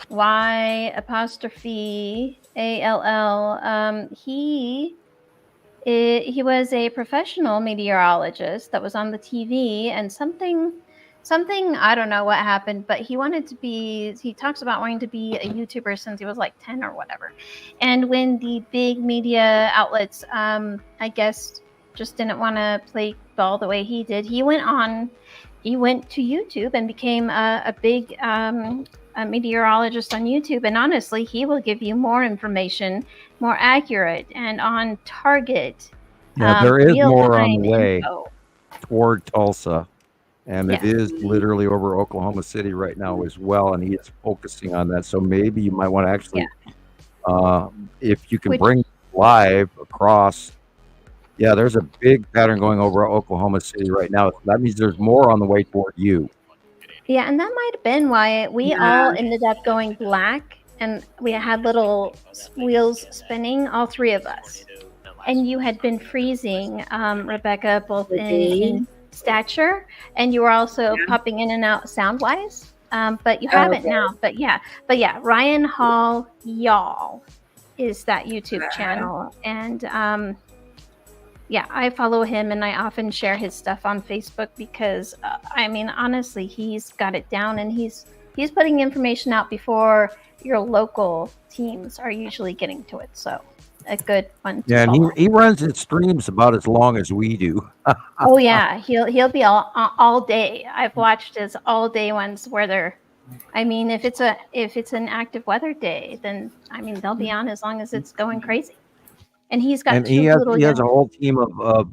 Y''ALL. He was a professional meteorologist that was on the TV, and something, I don't know what happened, but he talks about wanting to be a YouTuber since he was like 10 or whatever. And when the big media outlets, I guess, just didn't want to play ball the way he did, he went to YouTube and became a big a meteorologist on YouTube. And honestly, he will give you more information, more accurate and on target. Yeah, there is more on the way info toward Tulsa. And it is literally over Oklahoma City right now as well. And he is focusing on that. So maybe you might want to actually, if you can bring live across. Yeah, there's a big pattern going over Oklahoma City right now. That means there's more on the way toward you. Yeah, and that might have been why we all ended up going black, and we had little wheels spinning, all three of us. And you had been freezing, Rebecca, both in stature, and you were also popping in and out sound-wise. But you haven't now. But yeah, Ryan Hall, y'all, is that YouTube channel. And yeah, I follow him, and I often share his stuff on Facebook because, I mean, honestly, he's got it down, and he's putting information out before your local teams are usually getting to it. So, a good one. Yeah, and he runs his streams about as long as we do. Oh yeah, he'll be all day. I've watched his all day ones where they're. I mean, if it's an active weather day, then I mean they'll be on as long as it's going crazy. And he has a whole team of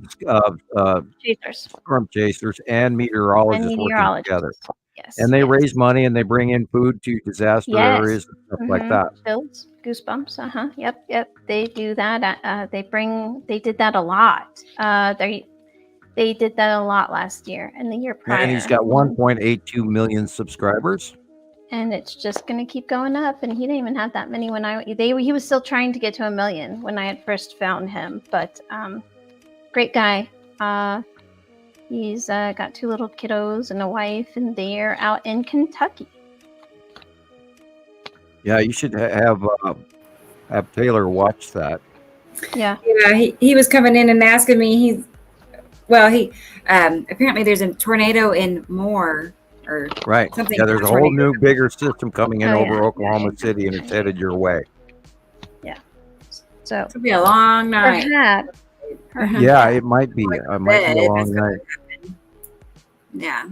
chasers, storm chasers and meteorologists working together. Yes, and they raise money and they bring in food to disaster areas and stuff like that. Builds goosebumps. Yep. They do that. They did that a lot. They did that a lot last year and the year prior. And he's got 1.82 million subscribers. And it's just going to keep going up. And he didn't even have that many he was still trying to get to 1 million when I had first found him. But great guy. He's got 2 little kiddos and a wife, and they're out in Kentucky. Yeah, you should have Taylor watch that. Yeah. Yeah, he was coming in and asking me. He apparently there's a tornado in Moore or Right. something. Yeah, there's a whole new, bigger system coming in over Oklahoma City, and it's headed your way. Yeah. So it'll be a long night. Perhaps. Yeah, it might be. It might be a long night. Yeah.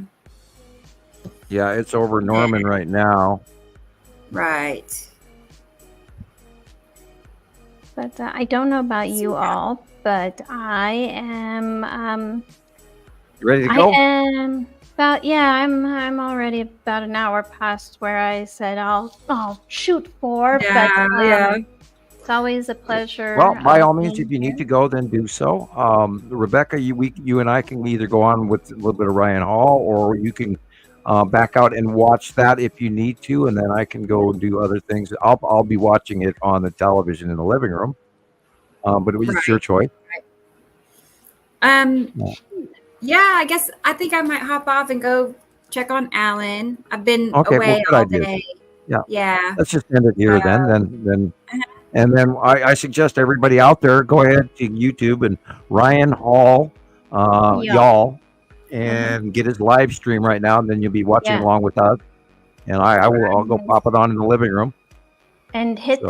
Yeah, it's over Norman right now. Right. But I don't know about you all, but I am. You ready to go? I am about. Yeah, I'm already about an hour past where I said I'll shoot for. Yeah, but yeah. It's always a pleasure. Well, by all means, if you need to go, then do so. Rebecca, you and I can either go on with a little bit of Ryan Hall, or you can back out and watch that if you need to, and then I can go and do other things. I'll be watching it on the television in the living room, but it was just your choice. Yeah, I think I might hop off and go check on Alan. I've been away well, good all idea. day. Yeah. Yeah. Let's just end it here then. And then I suggest everybody out there go ahead to YouTube and Ryan Hall, y'all, and get his live stream right now, and then you'll be watching along with us. And I'll go pop it on in the living room. And hit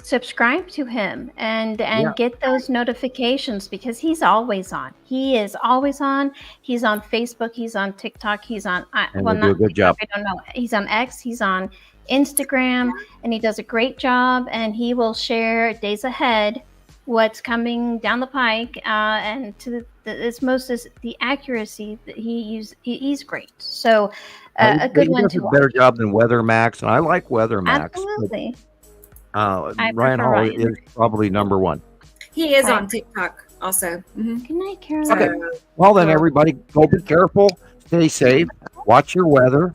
subscribe to him and get those notifications, because he's always on. He is always on. He's on Facebook. He's on TikTok. He's on do a good job. I don't know. He's on X. He's on Instagram, and he does a great job. And he will share days ahead what's coming down the pike. And to the accuracy that he's great. So a good one to watch. Better job than Weather Max, and I like Weather Max. Absolutely. Ryan Hall is probably number one. He is on TikTok also. Mm-hmm. Good night, Caroline. Okay. Well, then everybody go be careful, stay safe, watch your weather.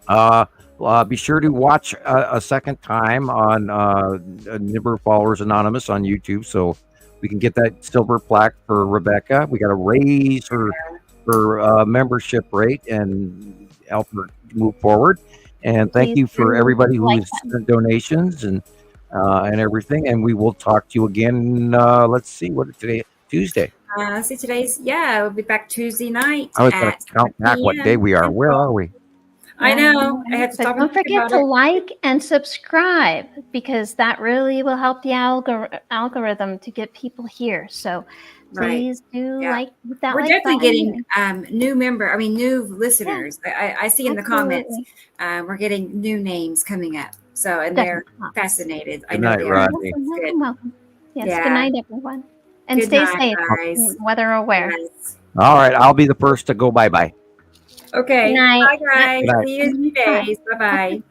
Be sure to watch a second time on Nibber Followers Anonymous on YouTube, so we can get that silver plaque for Rebecca. We got to raise her membership rate and help her move forward. And thank you for everybody who's sent donations and everything. And we will talk to you again. Let's see, what is today? Tuesday. We'll be back Tuesday night. I was going to count back what day we are. Where are we? I know. I had to But don't forget to like and subscribe, because that really will help the algorithm to get people here. So please do like that. We're definitely getting new listeners. I see in the comments we're getting new names coming up. So, and they're fascinated. Good night, Rodney. Welcome. Yes, good night, everyone. And stay safe, guys. weather aware. All right, I'll be the first to go bye-bye. Okay. Good night. Bye, guys. Good night. See you in 2 days. Bye-bye.